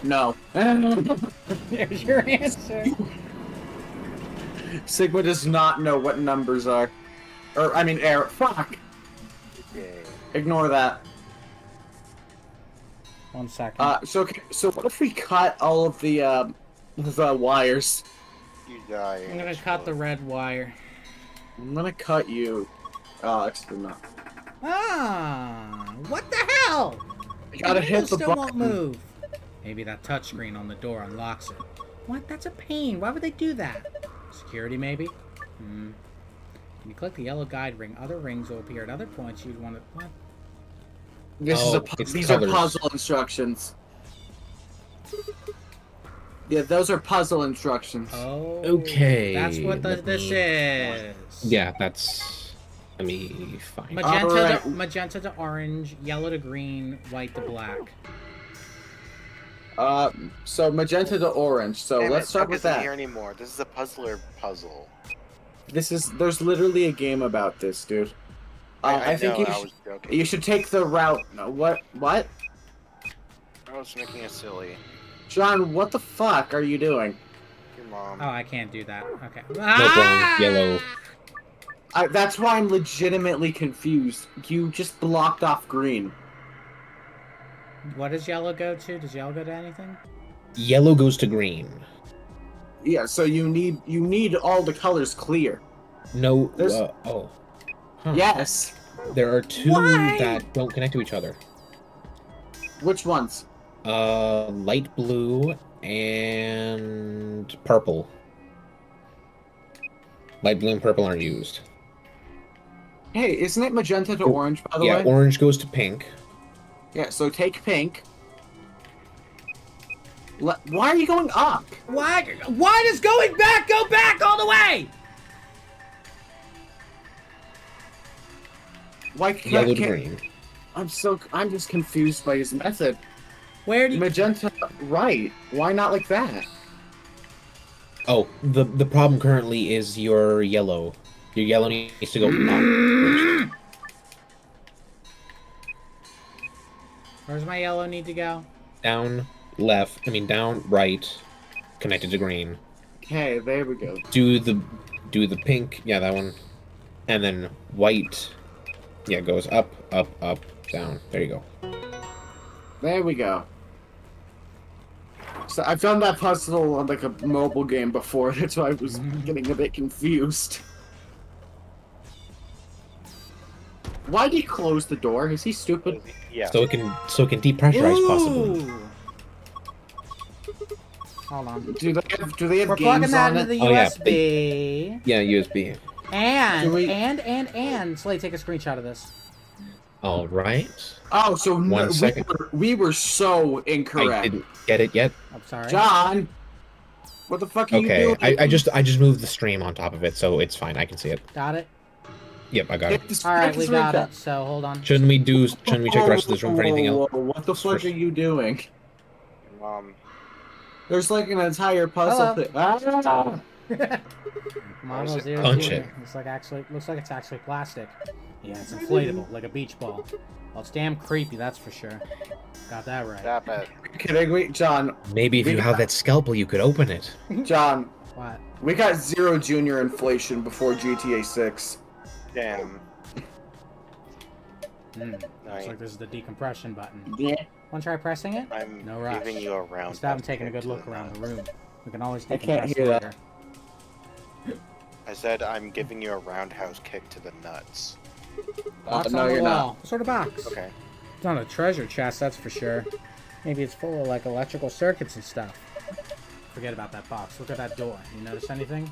No. There's your answer. Sigma does not know what numbers are. Or, I mean, error. Fuck! Ignore that. 1 second. So what if we cut all of the wires? You die. I'm gonna cut the red wire. I'm gonna cut you. Alex, did not. Ah! What the hell? You gotta hit the still button. Won't move. Maybe that touchscreen on the door unlocks it. What? That's a pain. Why would they do that? Security, maybe? When you click the yellow guide ring, other rings will appear at other points you'd want to... What? These are puzzle instructions. Yeah, those are puzzle instructions. Oh. Okay. That's what this is. Yeah, that's... Let me find... Magenta to orange, yellow to green, white to black. So magenta to orange. So let's start with that. Here anymore. This is a puzzler puzzle. There's literally a game about this, dude. I think you should take the route. No, what? I was making it silly. John, what the fuck are you doing? Your mom. Oh, I can't do that. Okay. Yellow. That's why I'm legitimately confused. You just blocked off green. What does yellow go to? Does yellow go to anything? Yellow goes to green. Yeah, so you need all the colors clear. No. Huh. Yes. There are 2 that don't connect to each other. Which ones? Light blue and purple. Light blue and purple aren't used. Hey, isn't it magenta to orange, by the way? Yeah, orange goes to pink. Yeah, so take pink. Why are you going up? Why does going back go back all the way? Why can't Yellow to green. I'm just confused by his method. Where do you... Magenta right? Why not like that? Oh, the problem currently is your yellow. Your yellow needs to go up. Where's my yellow need to go? Down, down, right, connected to green. Okay, there we go. Do the pink, yeah, that one. And then white, yeah, goes up, up, up, down. There you go. There we go. So I've done that puzzle on like a mobile game before, that's why I was getting a bit confused. Why'd he close the door? Is he stupid? Yeah. So it can depressurize possibly. Hold on. Do they have We're games plugging that on into it? the USB. Yeah, USB. And Slade, take a screenshot of this. All right. Oh, so One second. We were so incorrect. I didn't get it yet. I'm sorry. John, what the fuck are you doing? I just moved the stream on top of it, so it's fine. I can see it. Got it? Yep, I got it. All right, we got it. So hold on. Shouldn't we check the rest of this room for anything else? What the fuck are you doing? Mom. There's like an entire puzzle thing. Ah! Model Zero Punch Junior. it. Looks like it's actually plastic. Yeah, it's inflatable, like a beach ball. Well, it's damn creepy, that's for sure. Got that right. Stop it. Kidding me, John? Maybe if you have that scalpel, you could open it. John, What? we got Zero Junior inflation before GTA 6. Damn. Looks like this is the decompression button. Yeah. Want to try pressing it? I'm No rush. giving you a round. Just haven't taken a good look around the room. We can always I can't decompress hear that. later. I said I'm giving you a roundhouse kick to the nuts. Box no, on the you're wall. not. What sort of box? Okay. It's not a treasure chest, that's for sure. Maybe it's full of like electrical circuits and stuff. Forget about that box. Look at that door. You notice anything?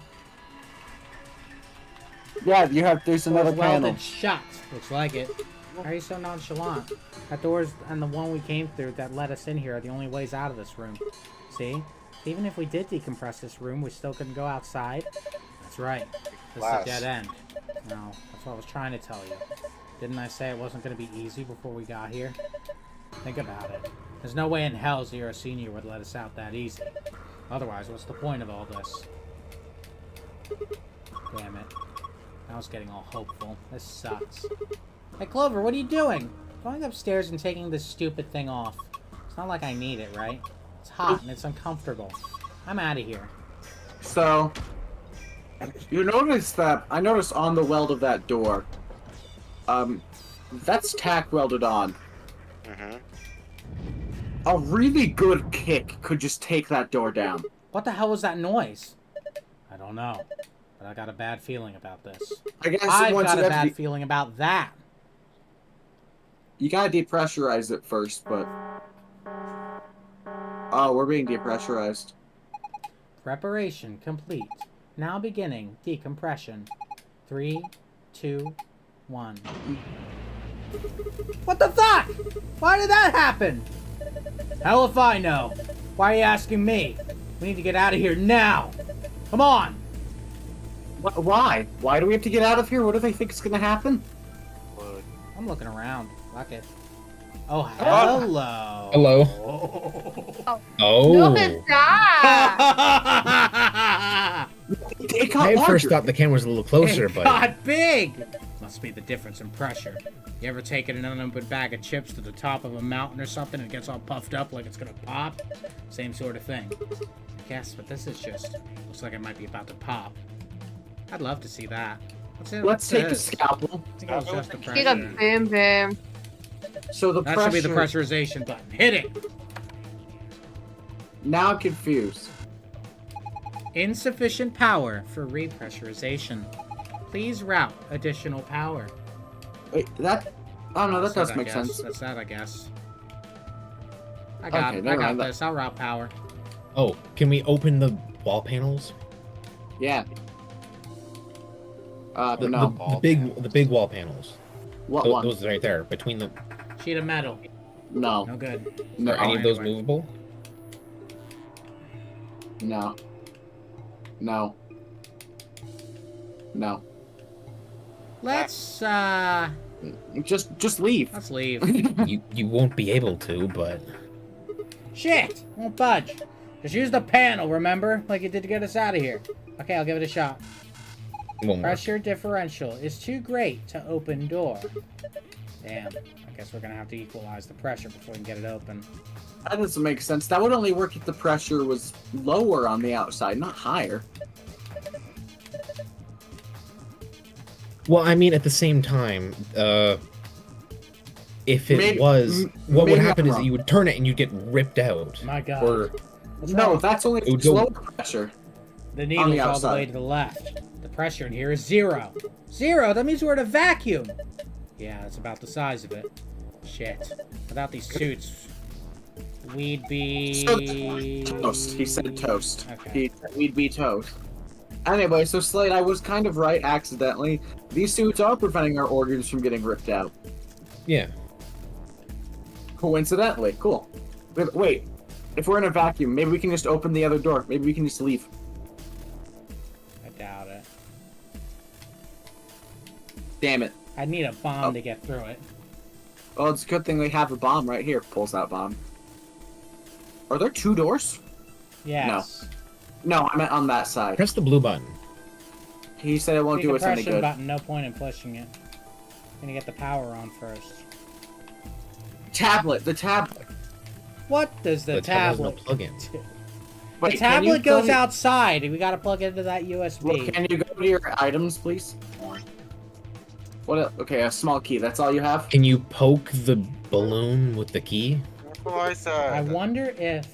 Yeah, there's another Door's panel. welded shut. Looks like it. Why are you so nonchalant? That door's and the one we came through that let us in here are the only ways out of this room. See? Even if we did decompress this room, we still couldn't go outside. That's right. This is a dead end. No, that's what I was trying to tell you. Didn't I say it wasn't going to be easy before we got here? Think about it. There's no way in hell Zero Senior would let us out that easy. Otherwise, what's the point of all this? Damn it. I was getting all hopeful. This sucks. Hey, Clover, what are you doing? Going upstairs and taking this stupid thing off. It's not like I need it, right? It's hot and it's uncomfortable. I'm out of here. So, you notice that, I noticed on the weld of that door, that's tack welded on. Mm-hmm. A really good kick could just take that door down. What the hell was that noise? I don't know, but I got a bad feeling about this. I guess I've once got it a bad empty- feeling about that. You gotta depressurize it first, but... Oh, we're being depressurized. Preparation complete. Now beginning decompression. 3, 2, 1. What the fuck? Why did that happen? Hell if I know. Why are you asking me? We need to get out of here now. Come on. Why? Why do we have to get out of here? What do they think is gonna happen? I'm looking around. Fuck it. Oh, hello. Hello. Oh. Look at that! It got I at larger. first thought the camera was a little closer, It but got big! Must be the difference in pressure. You ever taken an unopened bag of chips to the top of a mountain or something and it gets all puffed up like it's gonna pop? Same sort of thing. I guess, but this is just... looks like it might be about to pop. I'd love to see that. Let's take the this? scalpel. I think it was just the Get a pressure. boom boom. So the That pressure... should be the pressurization button. Hit it! Now I'm confused. Insufficient power for repressurization. Please route additional power. Wait, that... Oh no, that does I make guess. sense. That's that, I guess. I got Okay, it. I never got mind. this. I'll route power. oh, can we open the wall panels? Yeah. The, no. the big wall panels. What Those, one? those right there between the. Sheet of metal. No. No good. No. Are any of those Anyway. movable? No. No. No. Let's Just leave. let's leave. you won't be able to, but Shit! Won't budge. Just use the panel, remember? Like you did to get us out of here. Okay, I'll give it a shot. it won't work. Pressure differential is too great to open door. Damn. I guess we're gonna have to equalize the pressure before we can get it open. That doesn't make sense. That would only work if the pressure was lower on the outside, not higher. Well, I mean, at the same time, if it Maybe- was, what would maybe happen I'm is wrong. you would turn it and you'd get ripped out. My God. Or What's No, wrong? that's only It would slow go- pressure. The needle's all the outside. way to the left. The pressure in here is 0. 0? That means we're in a vacuum! Yeah, that's about the size of it. Shit. Without these suits, we'd be... Toast. He said toast. Okay. He said we'd be toast. Anyway, so Slade, I was kind of right accidentally. These suits are preventing our organs from getting ripped out. yeah, Coincidentally. Cool. Wait. If we're in a vacuum, maybe we can just open the other door. Maybe we can just leave. I doubt it. Damn it. I'd need a bomb to get through it. Well, it's a good thing we have a bomb right here. Pulls out bomb. Are there 2 doors? Yes. No, I meant on that side. Press the blue button. He said it won't do us any good. Button, no point in pushing it. Gonna get the power on first. Tablet, the tablet. What does the tablet has no plug-in. Wait, the tablet goes outside, and we gotta plug into that USB. Well, can you go to your items, please? What? Okay, a small key. That's all you have? Can you poke the balloon with the key? I wonder if...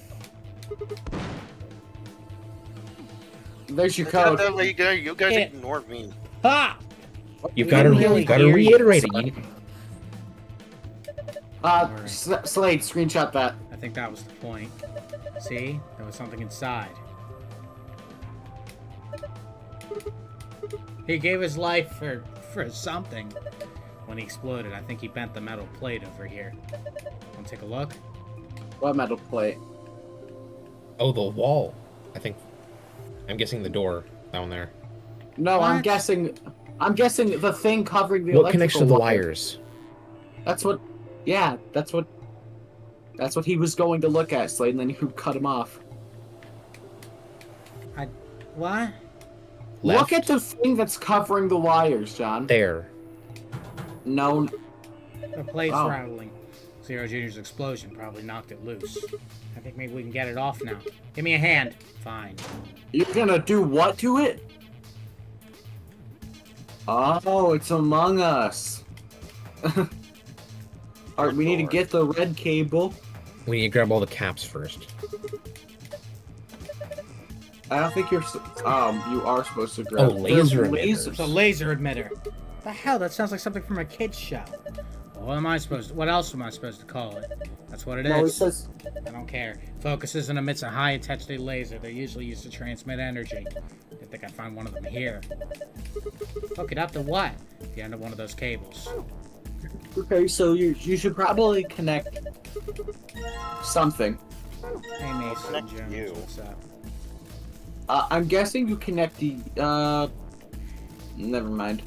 There's your code. You guys ignore me. Ha! You've got to reiterate it. Slade, screenshot that. I think that was the point. See? There was something inside. He gave his life for something when he exploded. I think he bent the metal plate over here. Want to take a look? What metal plate? Oh, the wall. I'm guessing the door down there. No, what? I'm guessing the thing covering the what connects to the wires? That's what he was going to look at, Slade, and then you cut him off. What? Left. Look at the thing that's covering the wires, John. There. No. The plate's rattling. Zero Junior's explosion probably knocked it loose. I think maybe we can get it off now. Give me a hand. Fine. You're gonna do what to it? Oh, it's Among Us. Alright, we need to get the red cable. We need to grab all the caps first. I don't think you are supposed to grab. Oh, laser emitter. It's a laser emitter. The hell? That sounds like something from a kid's show. What else am I supposed to call it? That's what it is. I don't care. Focuses and emits a high intensity laser. They're usually used to transmit energy. I think I find one of them here. Hook it up to what? The end of one of those cables. Okay, so you should probably connect something. Hey Mason Jones, what's up? I'm guessing you connect the never mind.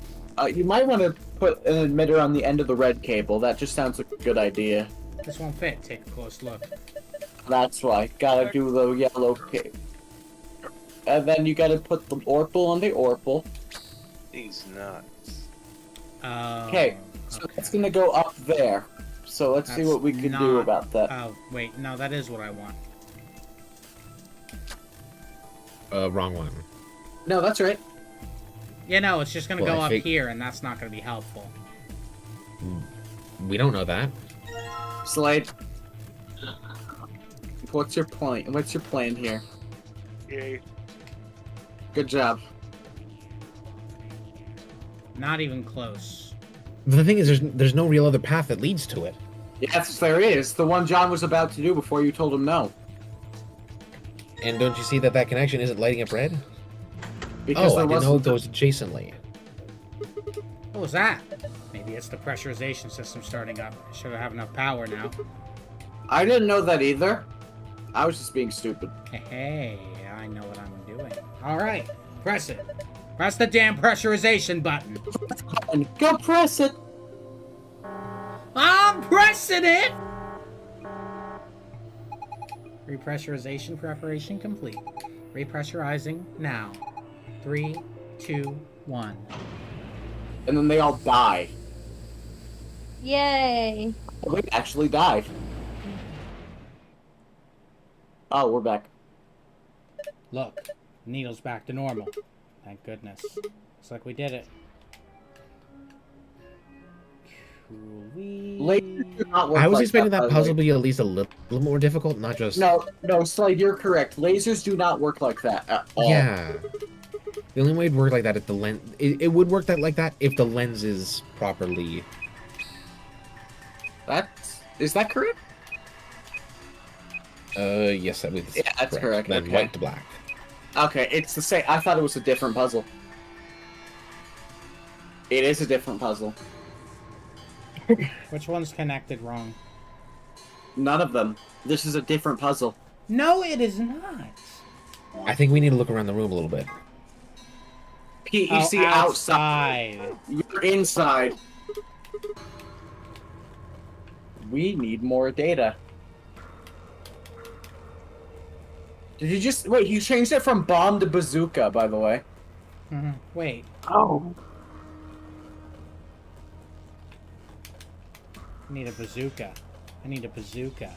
You might want to put an emitter on the end of the red cable. That just sounds like a good idea. This won't fit. Take a close look. That's why. Gotta do the yellow cable. And then you gotta put the Orpal on the Orpal. These nuts. Okay, so it's gonna go up there. So let's see what we can do about that. Oh, wait. No, that is what I want. Wrong one. No, that's right. Yeah, no, it's just gonna go up here, and that's not gonna be helpful. We don't know that. Slade, what's your point? What's your plan here? Yay. Good job. Not even close. The thing is, there's no real other path that leads to it. Yes, there is. The one John was about to do before you told him no. And don't you see that connection isn't lighting up red? Because I didn't know it goes adjacently. What was that? Maybe it's the pressurization system starting up. I should have enough power now. I didn't know that either. I was just being stupid. Hey, I know what I'm doing. Alright, press it. Press the damn pressurization button. Go press it! I'm pressing it! Repressurization preparation complete. Repressurizing now. 3, 2, 1. And then they all die. Yay! They actually died. Oh, we're back. Look, needle's back to normal. Thank goodness. Looks like we did it. I was expecting that puzzle to be at least a little more difficult, not just... No, Slade, you're correct. Lasers do not work like that at all. Yeah. The only way it'd work like that if the lens... It would work like that if the lens is properly... Is that correct? Yes, I believe that's correct. That's correct. Then okay. white to black. Okay, it's the same. I thought it was a different puzzle. It is a different puzzle. Which one's connected wrong? None of them. This is a different puzzle. No, it is not. I think we need to look around the room a little bit. Pete, you see outside. You're inside. We need more data. Did you just wait? You changed it from bomb to bazooka, by the way. Wait. Oh. I need a bazooka. I need a bazooka.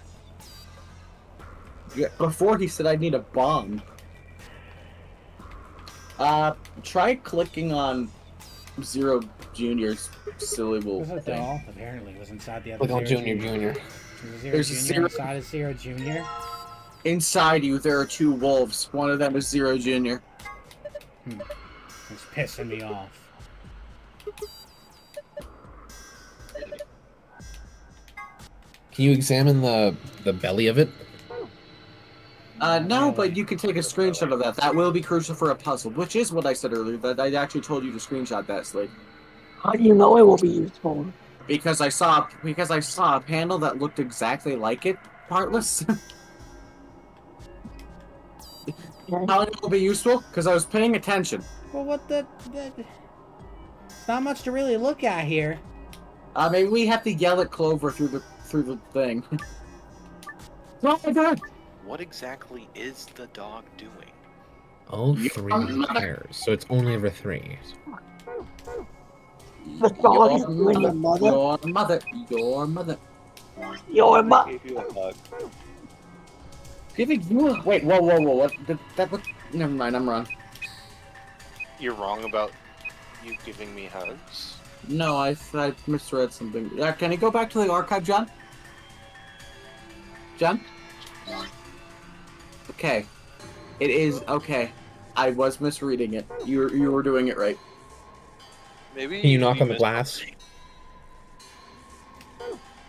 Yeah, before he said I need a bomb. Try clicking on Zero Junior's silly little Was a thing. doll? Apparently, it was inside the other. Click on Junior. There's Zero inside of Zero Junior. Inside you, there are 2 wolves. One of them is Zero Junior. It's pissing me off. Can you examine the belly of it? No, but you can take a screenshot of that. That will be crucial for a puzzle, which is what I said earlier, that I actually told you to screenshot that, Slade. How do you know it will be useful? Because I saw a panel that looked exactly like it, Heartless. How do you know it will be useful? Because I was paying attention. Well, what the... It's not much to really look at here. Maybe we have to yell at Clover through the thing. Oh my god! What exactly is the dog doing? All 3 pairs, so it's only over 3. The dog is doing your mother. Your mother. Your mother. Your mother. Gave you a hug. Giving you a... Wait, whoa. What? That never mind, I'm wrong. You're wrong about you giving me hugs? No, I misread something. Can you go back to the archive, John? John? Okay. It is... Okay. I was misreading it. You were doing it right. Maybe. Can you knock on the glass?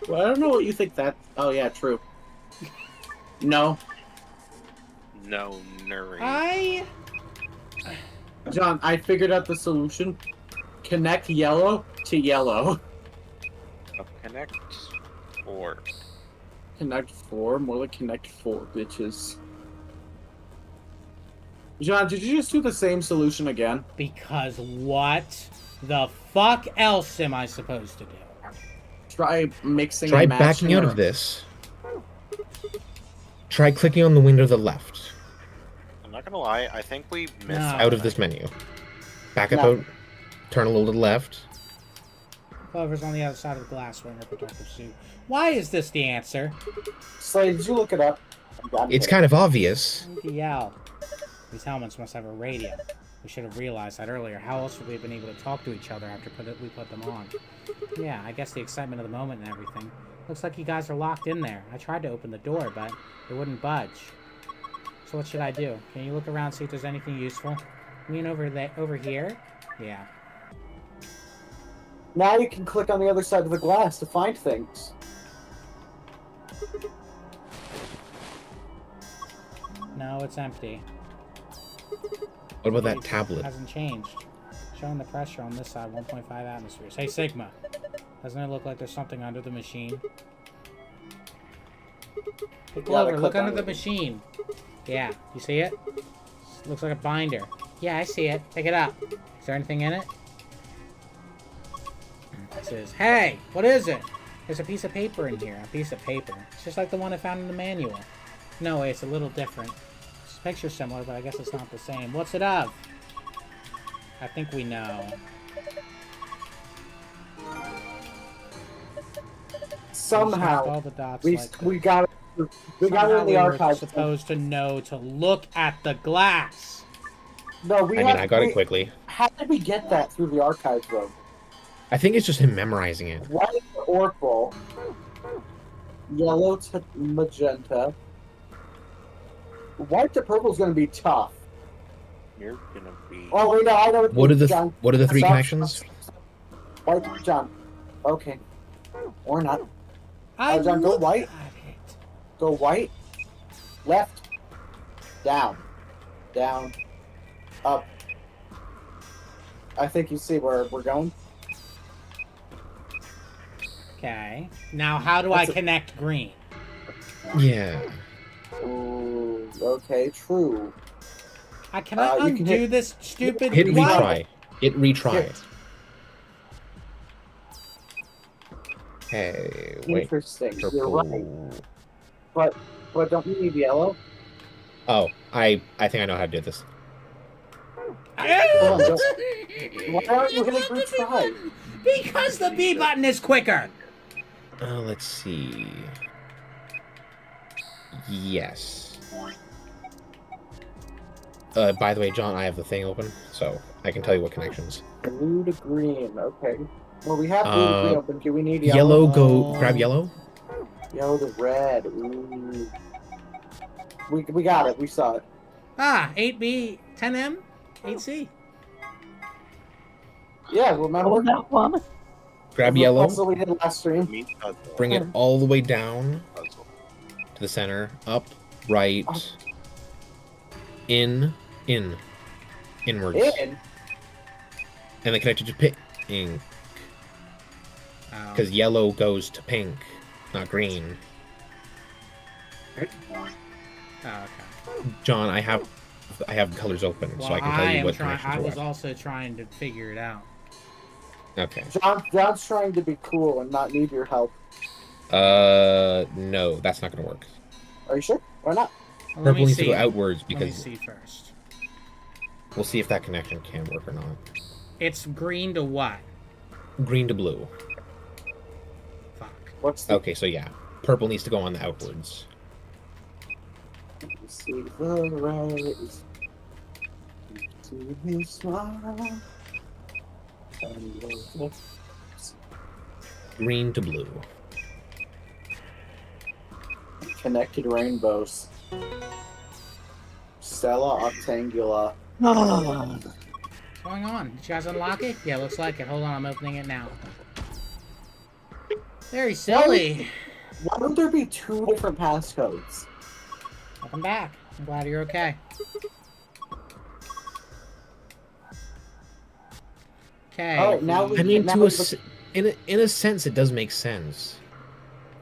Well, I don't know what you think that... Oh, yeah, true. No. No, Nuri. John, I figured out the solution. Connect yellow to yellow. Connect 4. Connect 4? More like connect 4, bitches. John, did you just do the same solution again? Because what the fuck else am I supposed to do? Try mixing Try and matching backing out of this. Try clicking on the window to the left. I'm not gonna lie, I think we missed Out of this menu. Back up out. Turn a little to the left. Clover's on the other side of the glass wearing her protective suit. Why is this the answer? Slade, did you look it up? It's kind of obvious. DL. These helmets must have a radio. We should have realized that earlier. How else would we have been able to talk to each other after we put them on? Yeah, I guess the excitement of the moment and everything. Looks like you guys are locked in there. I tried to open the door, but it wouldn't budge. So what should I do? Can you look around and see if there's anything useful? You mean over here? Yeah. Now you can click on the other side of the glass to find things. No, it's empty. What about that tablet? It hasn't changed. Showing the pressure on this side, 1.5 atmospheres. Hey, Sigma. Doesn't it look like there's something under the machine? Hey, Clover, look under the machine. Yeah, you see it? Looks like a binder. Yeah, I see it. Pick it up. Is there anything in it? It says, hey, what is it? There's a piece of paper in here. A piece of paper. It's just like the one I found in the manual. No way, it's a little different. This picture's similar, but I guess it's not the same. What's it of? I think we know. Somehow, all the dots we got it in the archive. We're supposed to know to look at the glass. No, I got it quickly. How did we get that through the archive room? I think it's just him memorizing it. White to Orpal, yellow to magenta. White to purple is going to be tough. You're gonna be. Oh wait, no, I know. What are the 3 connections? White, John. Okay, or not. John, go white. Go white. Left. Down. Down. Up. I think you see where we're going. Okay. Now, how do I connect green? Yeah. Ooh, okay, true. Can I undo this stupid... Hit retry. Hit retry. Hey, wait. Interesting. Purple. You're right. But don't you need yellow? Oh, I think I know how to do this. Why aren't you hitting group 5? Because the B button is quicker. Let's see. Yes. By the way, John, I have the thing open, so I can tell you what connections. Blue to green, okay. Well, we have blue to green open. Do we need yellow? Yellow, go grab yellow. Yellow to red. Ooh. We got it. We saw it. 8B, 10M, 8C. Yeah, remember that one? Grab yellow. Also, we did last stream. Bring it all the way down to the center. Up, right, inwards. In. And then connect it to pink. Because yellow goes to pink, not green. Okay. John, I have colors open, Well, so I can tell you what I was also trying to figure it out. Okay. John's trying to be cool and not need your help. No, that's not gonna work. Are you sure? Why not? Well, Purple needs to go outwards because. Let me see first. We'll see if that connection can work or not. It's green to what? Green to blue. Fuck. Okay, so yeah, purple needs to go on the outwards. See the rays. See me smile. Green to blue. Connected rainbows. Stella Octangula. What's going on? Did you guys unlock it? Yeah, looks like it. Hold on, I'm opening it now. Very silly. Why would there be 2 different passcodes? Welcome back. I'm glad you're okay. Okay. All right, now we, I mean, now in a sense, it does make sense.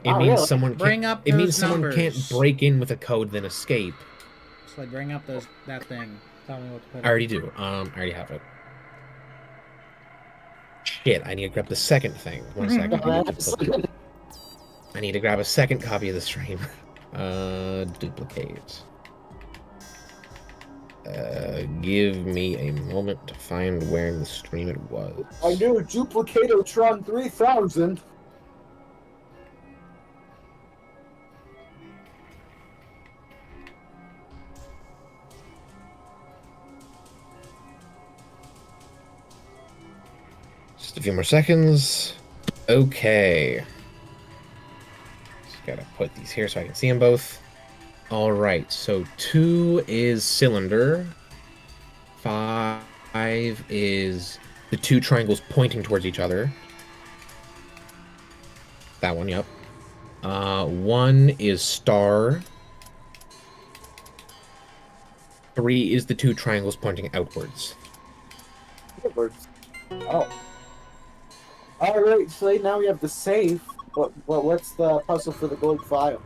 It Oh, means really? someone Bring can't. up It means those someone can't numbers. break in with a code then escape. So like, bring up that thing. Tell me what to put. I already do. I already have it. Shit! I need to grab the second thing. 1 second. I need to grab a second copy of the stream. Duplicate. Give me a moment to find where in the stream it was. I knew Duplicatotron 3000. Just a few more seconds. Okay. Just gotta put these here so I can see them both. Alright, so 2 is cylinder. 5 is the 2 triangles pointing towards each other. That one, yep. 1 is star. 3 is the 2 triangles pointing outwards. Outwards. Oh. Alright, so now we have the safe. What's the puzzle for the gold file?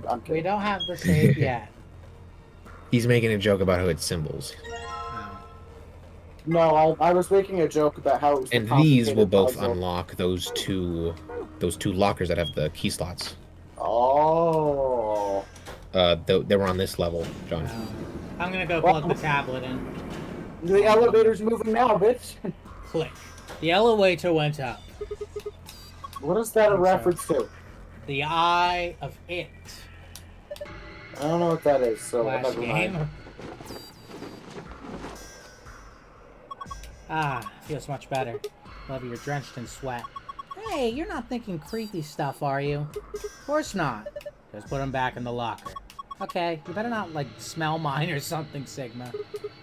I'm kidding. We don't have the save yet. He's making a joke about how it's symbols. No, I was making a joke about how it was And a these will complicated both puzzle. unlock those two lockers that have the key slots. Oh. They were on this level, John. I'm gonna go plug the tablet in. The elevator's moving now, bitch. Click. The elevator went up. What is that a reference to? The Eye of It. I don't know what that is, so Flash never mind. game. Ah, feels much better. Love you're drenched in sweat. Hey, you're not thinking creepy stuff, are you? Of course not. Just put them back in the locker. Okay, you better not, like, smell mine or something, Sigma.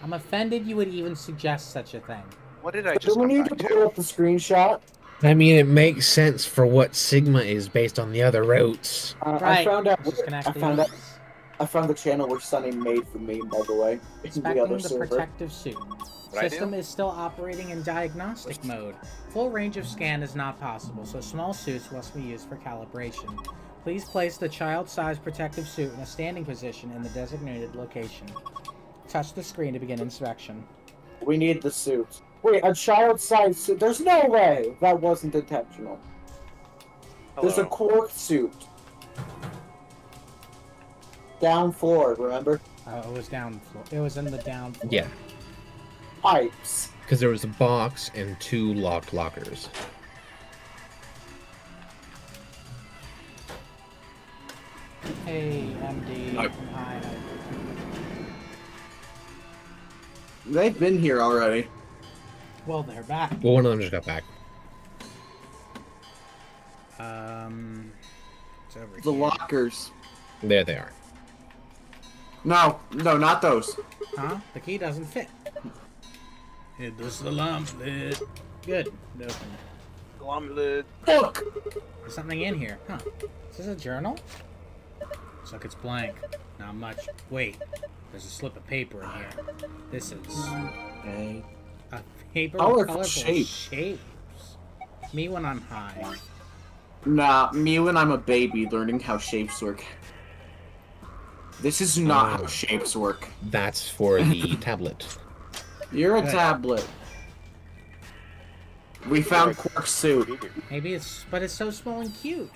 I'm offended you would even suggest such a thing. What did I Do we need to pull up the screenshot? I mean, it makes sense for what Sigma is based on the other routes. I found out. Just connect the I others. found the channel where Sunny made for me, by the way. It's the other Inspecting the server. protective suit. What I System do? is still operating in diagnostic mode. Full range of scan is not possible, so small suits must be used for calibration. Please place the child-sized protective suit in a standing position in the designated location. Touch the screen to begin inspection. We need the suit. Wait, a child-sized suit? There's no way that wasn't intentional. There's a Hello. Quark suit. Down floor, remember? It was down. It was in the down floor. Yeah. Pipes. Because there was a box and 2 locked lockers. Hey, MD. Hi. They've been here already. Well, they're back. Well, one of them just got back. It's over The here. lockers. There they are. No, not those. Huh? The key doesn't fit. Hit the salam lid. Good. It opened. Salam lid. Fuck! There's something in here. Huh. Is this a journal? Looks like it's blank. Not much. Wait. There's a slip of paper in here. This is a paper colorful with colorful shape. shapes. Me when I'm high. Nah, me when I'm a baby learning how shapes work. This is not how shapes work. That's for the tablet. You're a tablet. We found Quark's suit. Maybe but it's so small and cute.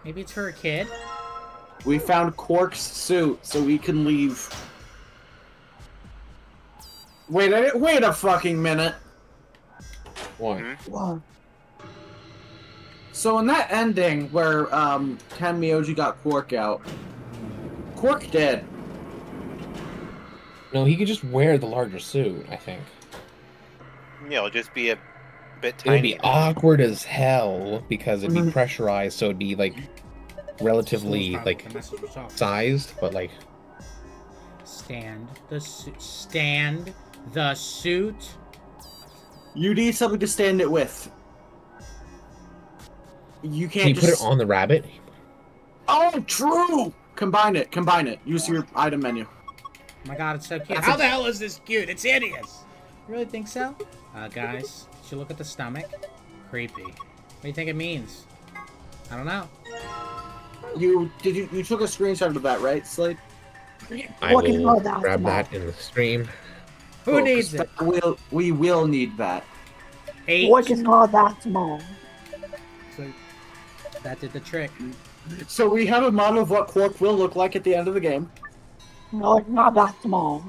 Maybe it's for a kid. We found Quark's suit, so we can leave. Wait a fucking minute. What? What? So in that ending where Ken Miyoji got Quark out, Quark dead. No, he could just wear the larger suit, I think. Yeah, it'll just be a bit It would tiny. be awkward as hell because it'd be pressurized, so it'd be like relatively like sized, but like Stand the suit. You need something to stand it with. You can't can you just... put it on the rabbit? Oh, true! Combine it. Use your item menu. Oh my god, it's so cute. That's How a- the hell is this cute? It's hideous. You really think so? Guys, did you look at the stomach? Creepy. What do you think it means? I don't know. You took a screenshot of that, right, Slade? I will grab that in the stream. Who needs it? We will need that. What is not that small? So that did the trick. So we have a model of what Quark will look like at the end of the game. No, it's not that small.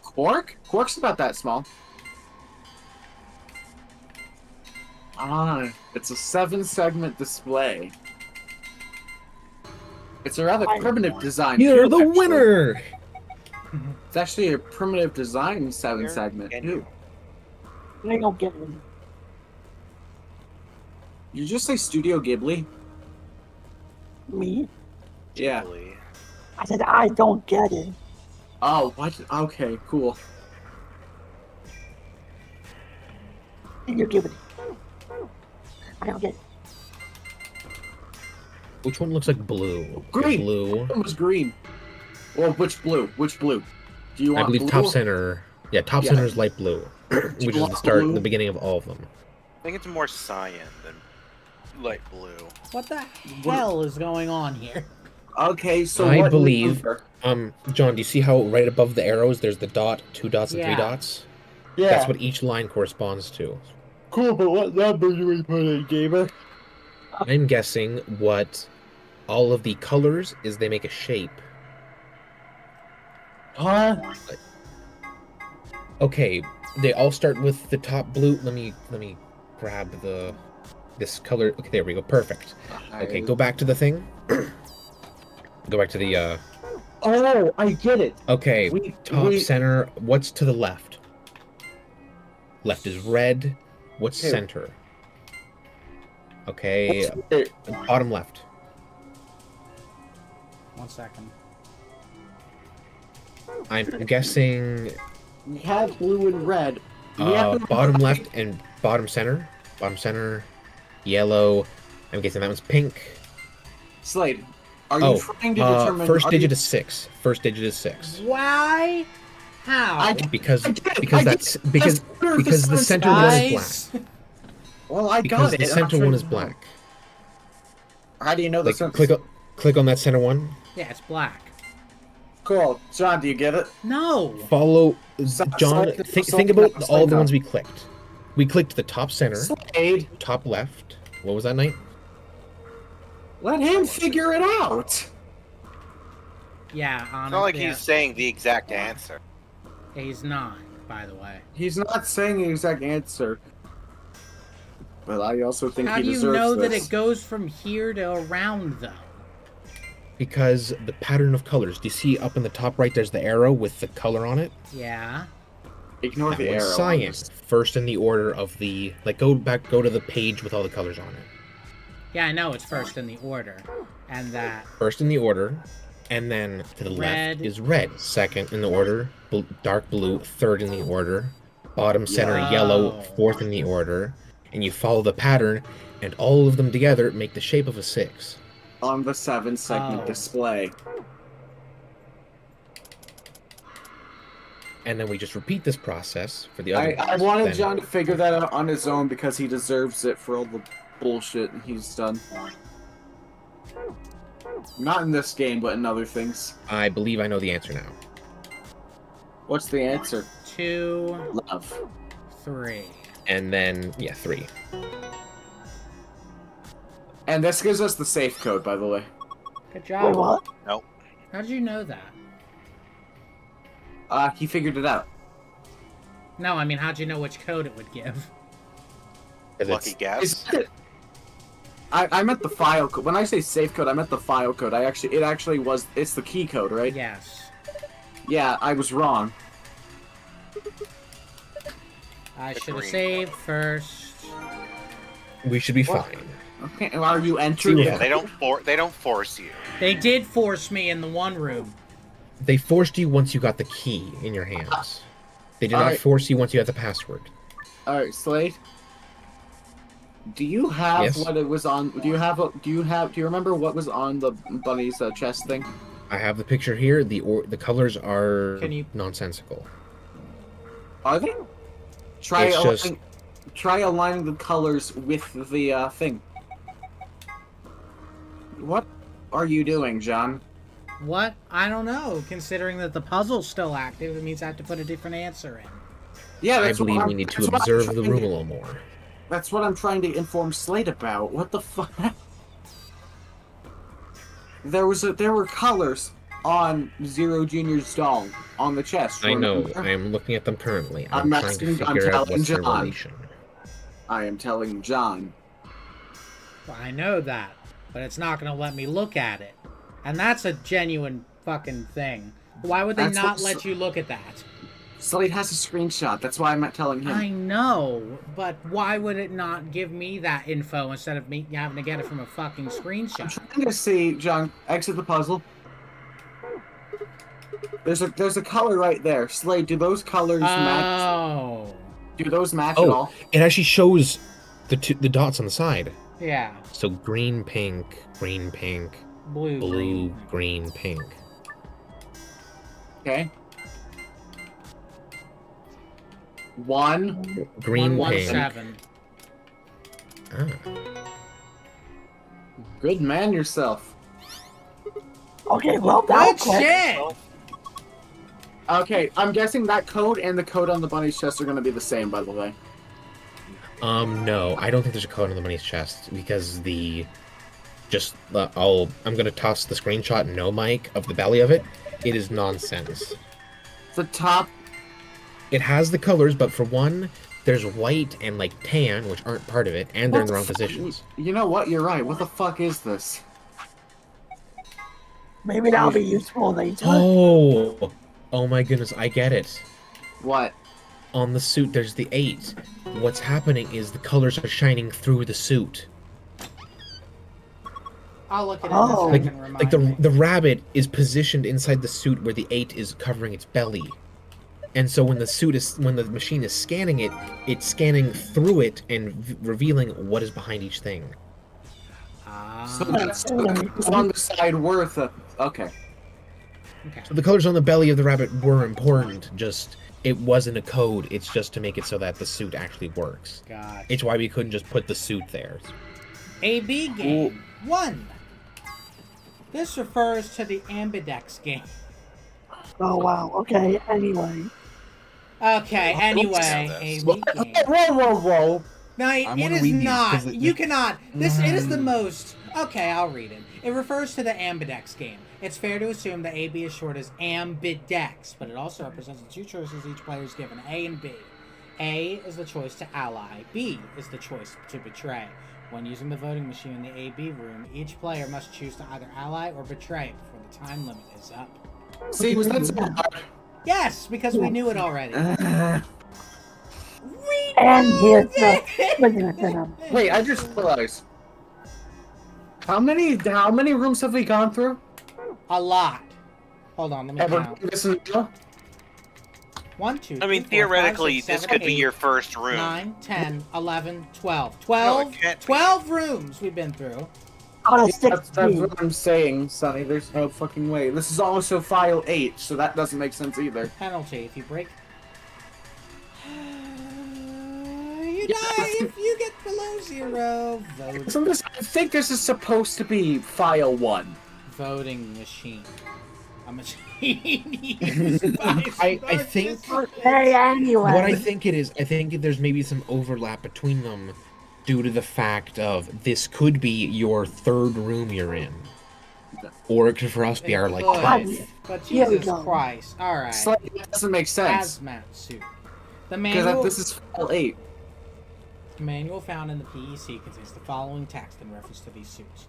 Quark? Quark's about that small. It's a 7-segment display. It's a rather primitive design. You're too, the actually. winner! It's actually a primitive design 7-segment too. I don't get it. You just say Studio Ghibli? Me? Yeah. I said I don't get it. Oh, what? Okay, cool. You give it. I don't get it. Which one looks like blue? Green. Blue. It was green. Well, which blue? Which blue? Do you I want believe blue? top center. Yeah, top Yeah. center is light blue, which is the want start, blue? the beginning of all of them. I think it's more cyan than light blue. What the hell is going on here? Okay, so I what believe. number? John, do you see how right above the arrows there's the dot, 2 dots, and 3 Yeah. dots? Yeah. That's what each line corresponds to. Cool, but what number do we put in, gamer? I'm guessing what all of the colors is they make a shape. Huh? Okay, they all start with the top blue. Let me grab this color. Okay, there we go. Perfect. Okay, go back to the thing. Go back to the Oh, I get it. Okay, top center. What's to the left? Left is red. What's Here. center? Okay, bottom left. 1 second. I'm guessing We have blue and red. We have to- bottom left and bottom center. Bottom center, yellow. I'm guessing that one's pink. Slade, are you trying to determine... first are digit you- is 6. First digit is 6. Why? How? Because because the center one is black. Well, I Because got the it. center one is black. How do you know the Like center? click on that center one. Yeah, it's black. Cool. John, do you get it? No. Follow John. Think about all the no. ones we clicked. We clicked the top center, Slade, top left. What was that, Knight? let him figure it out. Yeah, honestly. It's not like he's saying the exact answer. He's not, by the way. He's not saying the exact answer. But I also think How he do you deserves know this. that it goes from here to around, though? Because the pattern of colors. Do you see up in the top right? There's the arrow with the color on it. Yeah. Ignore That the one's arrow. science. First in the order of the go to the page with all the colors on it. Yeah, I know it's first in the order, and that. First in the order, and then to the Red. left is red. Second in the order, dark blue. Third in the order, bottom center yellow. Fourth in the order, and you follow the pattern, and all of them together make the shape of a 6. On the 7-segment display. And then we just repeat this process for the other I ones. wanted Then- John to figure that out on his own because he deserves it for all the bullshit he's done. Not in this game, but in other things. I believe I know the answer now. What's the answer? 2. Love. 3. And then, yeah, 3. And this gives us the safe code, by the way. Good job. Wait, what? Nope. How did you know that? He figured it out. No, I mean, how'd you know which code it would give? Lucky guess. I meant the file code. When I say safe code, I meant the file code. It actually was. It's the key code, right? Yes. Yeah, I was wrong. I should have saved first. We should be fine. Okay, are you entering? Yeah, they don't force you. They did force me in the one room. They forced you once you got the key in your hands. They did not Alright. force you once you had the password. Alright, Slade. Do you have Yes? what it was on? Do you remember what was on the bunny's chest thing? I have the picture here. The colors are Can you- nonsensical. Are they? Try It's just- aligning, try aligning the colors with the thing. What are you doing, John? What? I don't know. Considering that the puzzle's still active, it means I have to put a different answer in. Yeah, I that's what believe I'm- we need to that's what I'm observe the trying room to- a little more. That's what I'm trying to inform Slade about. What the fuck? There were colors on Zero Junior's doll on the chest. I know. remember? I am looking at them currently. I'm I'm trying to asking- I'm figure out telling what's their John. relation. I am telling John. Well, I know that, but it's not going to let me look at it. And that's a genuine fucking thing. Why would they That's not what- let you look at that? Slade has a screenshot. That's why I'm not telling him. I know, but why would it not give me that info instead of me having to get it from a fucking screenshot? I'm gonna see, John. Exit the puzzle. There's a color right there. Slade, do those colors match? Oh. Do those match at Oh, all? it actually shows the dots on the side. Yeah. So green, pink, Blue, green, pink. Okay. One. Green, One, pink. 7. Ah. Good man yourself. Okay, well, that Good shit! Okay, I'm guessing that code and the code on the bunny's chest are gonna be the same, by the way. No, I don't think there's a code on the bunny's chest because I'm gonna toss the screenshot, no mic, of the belly of it. It is nonsense. The top. It has the colors, but for one, there's white and like tan, which aren't part of it, and they're in the wrong positions. You know what? You're right. What the fuck is this? Maybe that'll be useful later. Oh my goodness, I get it. What? On the suit, there's the 8. What's happening is the colors are shining through the suit. I'll look at it Oh. in a second. Like the rabbit is positioned inside the suit where the 8 is covering its belly. And so when the machine is scanning it, it's scanning through it and revealing what is behind each thing. So that's on the side worth. Okay. So the colors on the belly of the rabbit were important, just it wasn't a code, it's just to make it so that the suit actually works. Gotcha. It's why we couldn't just put the suit there. AB game 1. This refers to the Ambidex game. Oh, wow. Okay, anyway. Okay, anyway, AB game. Whoa. No, it wanna is read these, not. 'cause You cannot. It is the most. Okay, I'll read it. It refers to the Ambidex game. It's fair to assume that AB is short as ambidex, but it also represents the two choices each player is given, A and B. A is the choice to ally, B is the choice to betray. When using the voting machine in the AB room, each player must choose to either ally or betray before the time limit is up. See, was that so hard? Yes, because we knew it already. And here's the... Wait, I just realized. How many rooms have we gone through? A lot. Hold on, let me count. This is 1, 2, I mean, 3, 4, theoretically, 5, 6, 7, this could 8, be your first room. 9, 10, 11, 12. No, it can't be. 12 rooms we've been through. That's what I'm saying, Sonny. There's no fucking way. This is also file 8, so that doesn't make sense either. Penalty if you break. You die if you get below 0. Vote. I think this is supposed to be file 1. Voting machine. A machine used by I think. Hey, anyway. What I think it is, I think there's maybe some overlap between them, due to the fact of this could be your third room you're in, or it could for us be our like. But Jesus Christ! All right. It doesn't make sense. Hazmat suit. The manual. Because this is file 8. The manual found in the PEC contains the following text in reference to these suits.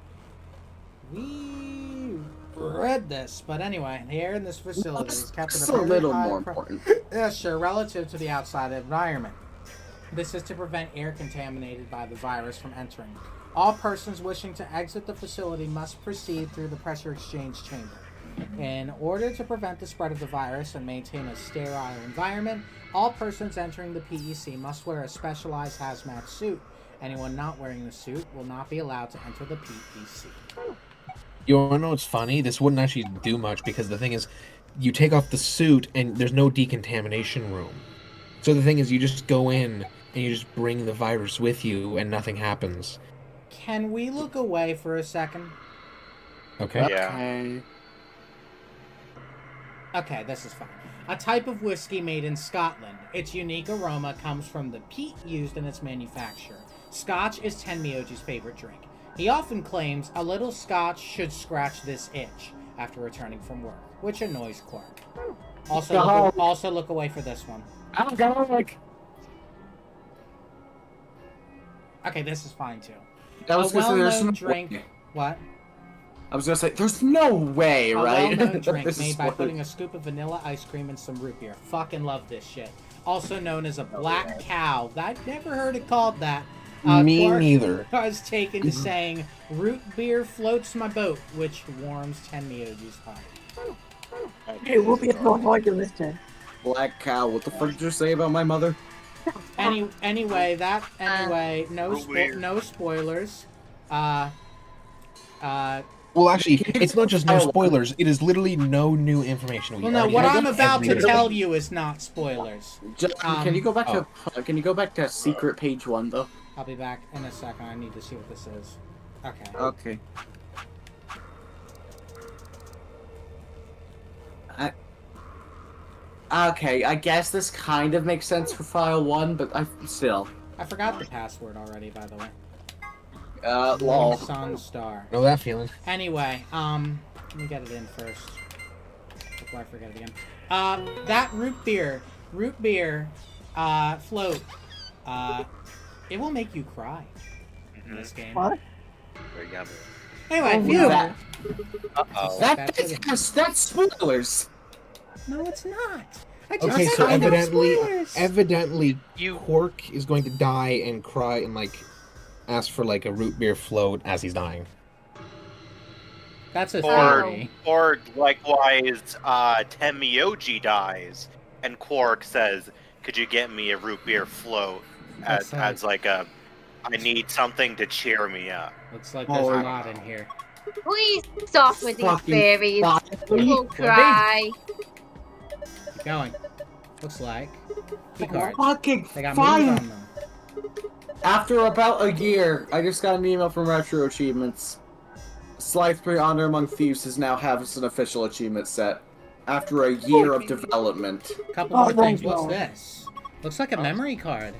We read this, but anyway, the air in this facility is kept at a little high more important. Yeah, sure, relative to the outside environment. This is to prevent air contaminated by the virus from entering. All persons wishing to exit the facility must proceed through the pressure exchange chamber. In order to prevent the spread of the virus and maintain a sterile environment, all persons entering the PEC must wear a specialized hazmat suit. Anyone not wearing the suit will not be allowed to enter the PEC. You wanna know what's funny? This wouldn't actually do much because the thing is, you take off the suit and there's no decontamination room. So the thing is, you just go in and you just bring the virus with you and nothing happens. Can we look away for a second? Okay. Yeah. Okay, this is fine. A type of whiskey made in Scotland. Its unique aroma comes from the peat used in its manufacture. Scotch is Tenmyoji's favorite drink. He often claims a little scotch should scratch this itch after returning from work, which annoys Quark. Also look away for this one. Okay, this is fine too. I was gonna say there's no drink. way. What? I was gonna say there's no way, right? A well-known drink This made is by what- putting a scoop of vanilla ice cream and some root beer. Fucking love this shit. Also known as a black cow. I've never heard it called that. Me Clark neither. was taken to saying, root beer floats my boat, which warms Tenmyoji's heart. Hey, we'll be before you listen. Black cow. What the fuck did you say about my mother? Anyway, no spoilers. Well, actually, it's not just no spoilers. It is literally no new information. Well, no, what I'm about to tell you is not spoilers. Can you go back to Can you go back to secret page 1 though? I'll be back in a second. I need to see what this is. Okay. Okay. Okay, I guess this kind of makes sense for file 1, but still. I forgot the password already, by the way. Lol. Sunstar. Know that feeling. Anyway, let me get it in first before I forget it again. That root beer, float, it will make you cry in this game. What? Very yummy. Anyway, Uh-oh. That's spoilers. No, it's not. Okay, so evidently, Quark is going to die and cry and like ask for like a root beer float as he's dying. That's a theory. Or likewise, Tenmyoji dies, and Quark says, "Could you get me a root beer float?" As like a, I need something to cheer me up. Looks like there's a lot in here. Please stop with these Fucking theories. We'll cry. Keep going. Looks like key cards. Fucking They got fine. moves on them. After about a year, I just got an email from Retro Achievements. Slytheberry Honor Among Thieves is now has an official achievement set. After a year of development. Couple more things. What's this? Looks like a memory card.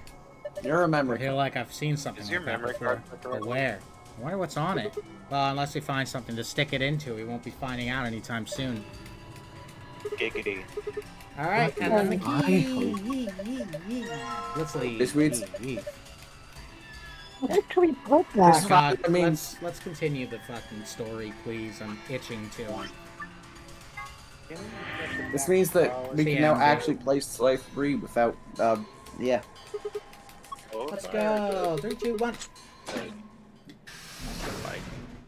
You're a memory I feel like I've seen something Is like your that memory before. card But where? I wonder what's on it. Well, unless we find something to stick it into, we won't be finding out anytime soon. Giggity. Alright, and then the key. Let's leave. This means... Where can we put that? Scott, let's continue the fucking story, please. I'm itching to. This means that we can now actually play Slice 3 without, yeah. Let's go! 3, 2, 1.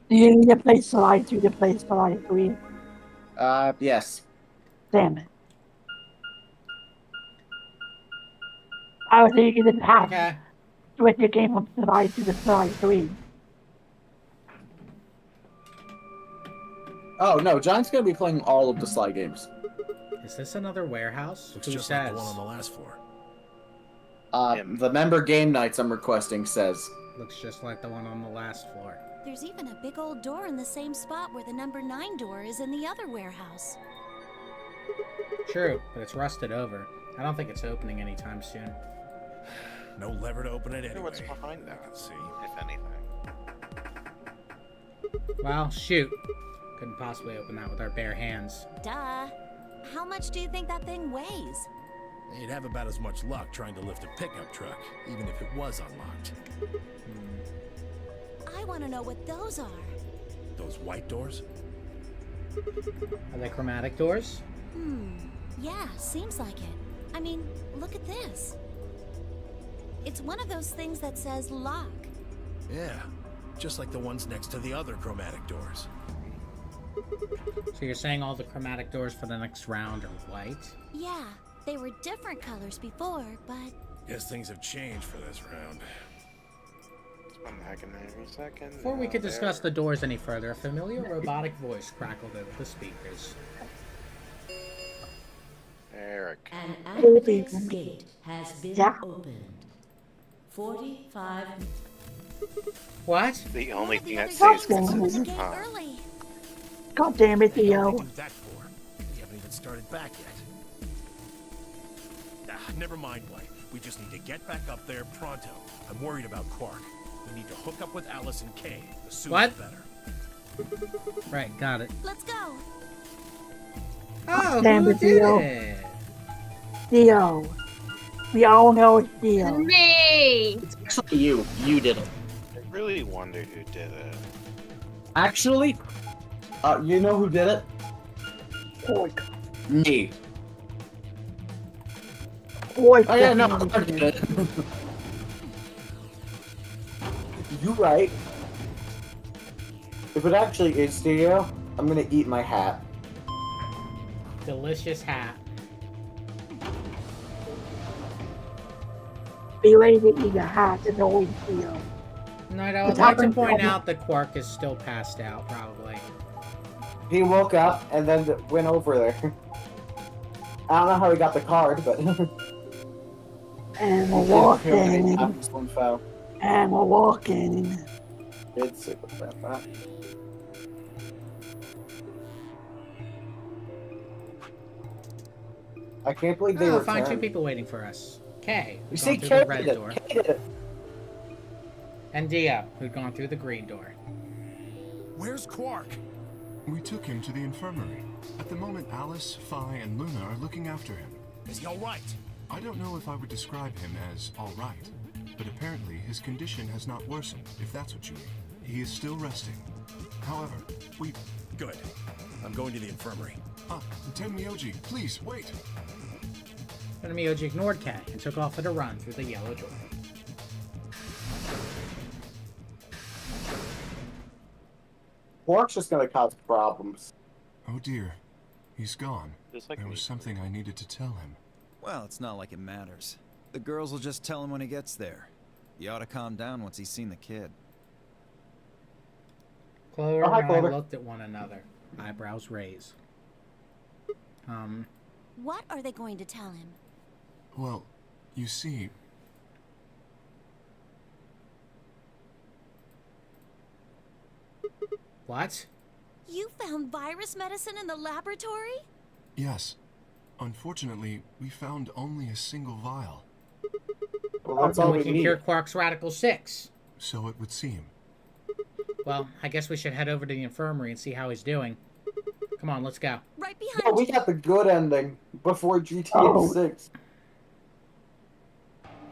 You need to play Slide 2 to play Slide 3. Yes. Damn it. I was thinking you didn't have to switch your game from Slide 2 to Slide 3. Oh, no, John's gonna be playing all of the Sly games. Is this another warehouse? Looks Who just says? like the one on the last floor. The member game nights I'm requesting says. Looks just like the one on the last floor. There's even a big old door in the same spot where the number 9 door is in the other warehouse. True, but it's rusted over. I don't think it's opening anytime soon. No lever to open it anyway. What's behind that? Let's see. If anything. Well, shoot. Couldn't possibly open that with our bare hands. Duh. How much do you think that thing weighs? You'd have about as much luck trying to lift a pickup truck, even if it was unlocked. I want to know what those are. Those white doors? Are they chromatic doors? Yeah, seems like it. I mean, look at this. It's one of those things that says lock. Yeah, just like the ones next to the other chromatic doors. So you're saying all the chromatic doors for the next round are white? Yeah, they were different colors before, but... Guess things have changed for this round. I'm hacking every second. Before we could discuss the doors any further, a familiar robotic voice crackled over the speakers. Eric. An ambulance's gate has been opened. 45. What? The only thing that saves consistent time. God damn it, What Theo. are you doing that for? We haven't even started back yet. Never mind, White. We just need to get back up there pronto. I'm worried about Quark. We need to hook up with Alice and Kay. The sooner the better. Right, got it. Let's go. Oh, Damn who it, did Theo. it? Theo. We all know it's Theo. Me! It's actually you. You did it. I really wonder who did it. Actually, you know who did it? Quark. Me. Quark. Oh yeah, no, I did it. You right. If it actually is Theo, I'm gonna eat my hat. Delicious hat. Be ready to eat a hat and always Theo. No, I would like to point out that Quark is still passed out, probably. He woke up and then went over there. I don't know how he got the card, but... And we're walking. One fell. And we're walking. It's sick with that. I can't believe they were Find 2 people waiting for us. Kay, You who'd see, gone through Kay the red did it. door. Kay did it. And Dio, who'd gone through the green door. Where's Quark? We took him to the infirmary. At the moment, Alice, Phi, and Luna are looking after him. Is he alright? I don't know if I would describe him as alright, but apparently his condition has not worsened, if that's what you mean. He is still resting. However, we... Good. I'm going to the infirmary. Tenmyoji, please, wait! Tenmyoji ignored Kay and took off at a run through the yellow door. Quark's just gonna cause problems. Oh dear. He's gone. Just like there me. was something I needed to tell him. Well, it's not like it matters. The girls will just tell him when he gets there. He ought to calm down once he's seen the kid. Clover Oh, hi, and Clover. I looked at one another, eyebrows raised. What are they going to tell him? Well, you see... What? You found virus medicine in the laboratory? Yes. Unfortunately, we found only a single vial. Well, that's all we we can need. cure Quark's Radical 6. So it would seem. Well, I guess we should head over to the infirmary and see how he's doing. Come on, let's go. Right behind No, we got the good ending before GTA 6.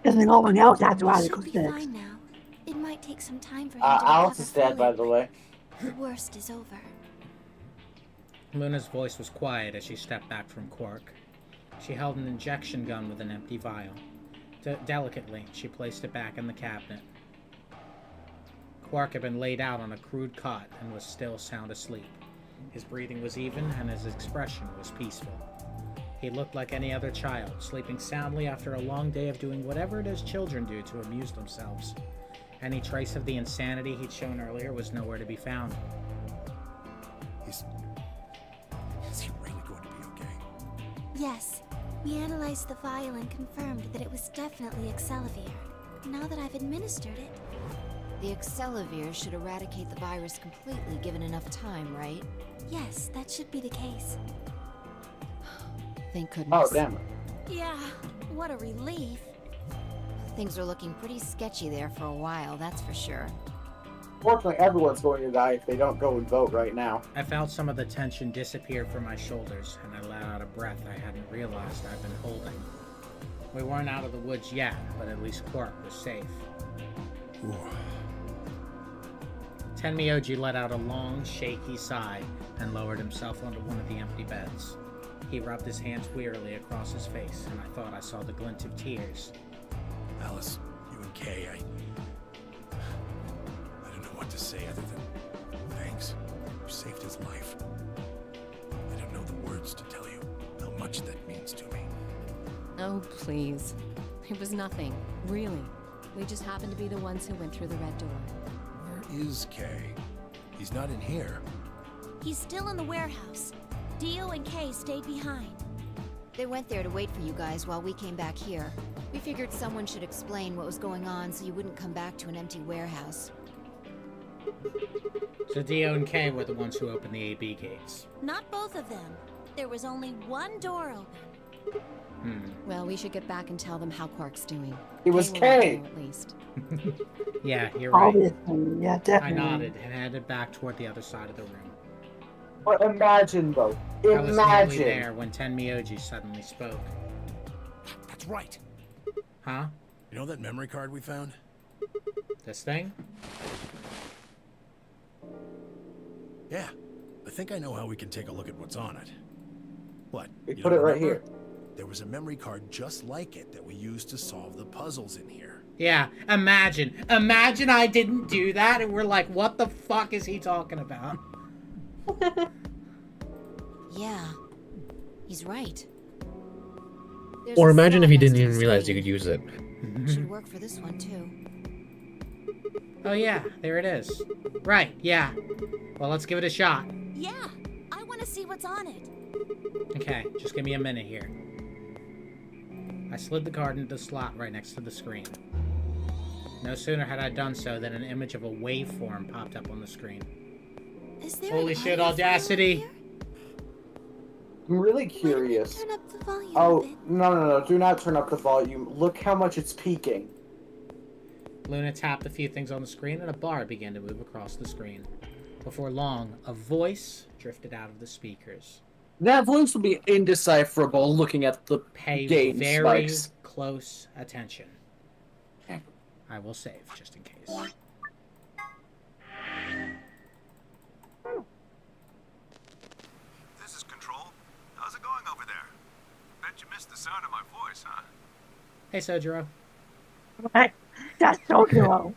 Isn't no one else after He Article should be 6? fine now. It might take some time for him to Alice recover is dead, by fully. the way. The worst is over. Luna's voice was quiet as she stepped back from Quark. She held an injection gun with an empty vial. Delicately, she placed it back in the cabinet. Quark had been laid out on a crude cot and was still sound asleep. His breathing was even and his expression was peaceful. He looked like any other child, sleeping soundly after a long day of doing whatever it is children do to amuse themselves. Any trace of the insanity he'd shown earlier was nowhere to be found. Is he really going to be okay? Yes, we analyzed the vial and confirmed that it was definitely Excelivir. Now that I've administered it, The Excelivir should eradicate the virus completely given enough time, right? yes, that should be the case. Thank goodness. Oh, damn it. Yeah, what a relief. Things are looking pretty sketchy there for a while, that's for sure. Fortunately, everyone's going to die if they don't go and vote right now. I felt some of the tension disappear from my shoulders, and I let out a breath I hadn't realized I'd been holding. We weren't out of the woods yet, but at least Quark was safe. Ooh. Tenmyoji let out a long, shaky sigh and lowered himself onto one of the empty beds. He rubbed his hands wearily across his face, and I thought I saw the glint of tears. Alice, you and Kay, I don't know what to say other than thanks. You saved his life. I don't know the words to tell you how much that means to me. Oh, please. It was nothing, really. We just happened to be the ones who went through the red door. Where is Kay? He's not in here. He's still in the warehouse. Dio and Kay stayed behind. They went there to wait for you guys while we came back here. We figured someone should explain what was going on so you wouldn't come back to an empty warehouse. So Dio and Kay were the ones who opened the AB gates. Not both of them. There was only one door open. Well, we should get back and tell them how Quark's doing. It was will Kay. know at least. Yeah, you're right. Obviously, yeah, I definitely. nodded and headed back toward the other side of the room. But imagine, though. I was nearly Imagine. there when Tenmyoji suddenly spoke. That's right. Huh? You know that memory card we found? This thing? Yeah. I think I know how we can take a look at what's on it. What? We you put don't it right remember? here. There was a memory card just like it that we used to solve the puzzles in here. Yeah, imagine. Imagine I didn't do that and we're like, what the fuck is he talking about? Yeah. He's right. There's Or a imagine if slot you next didn't to even the realize you screen. could use it. Should work for this one, too. Oh yeah, there it is. Right, yeah. Well, let's give it a shot. Yeah, I want to see what's on it. Okay, just give me a minute here. I slid the card into the slot right next to the screen. No sooner had I done so than an image of a waveform popped up on the screen. Is there Holy an shit, audio Audacity! I'm really curious. Turn up the volume a Oh, bit. no. Do not turn up the volume. Look how much it's peaking. Luna tapped a few things on the screen and a bar began to move across the screen. Before long, a voice drifted out of the speakers. That voice will be indecipherable looking at the Pay game very spikes. close attention. I will save, just in case. This is Control. How's it going over there? Bet you missed the sound of my voice, huh? Hey, Sojiro. That's so cool.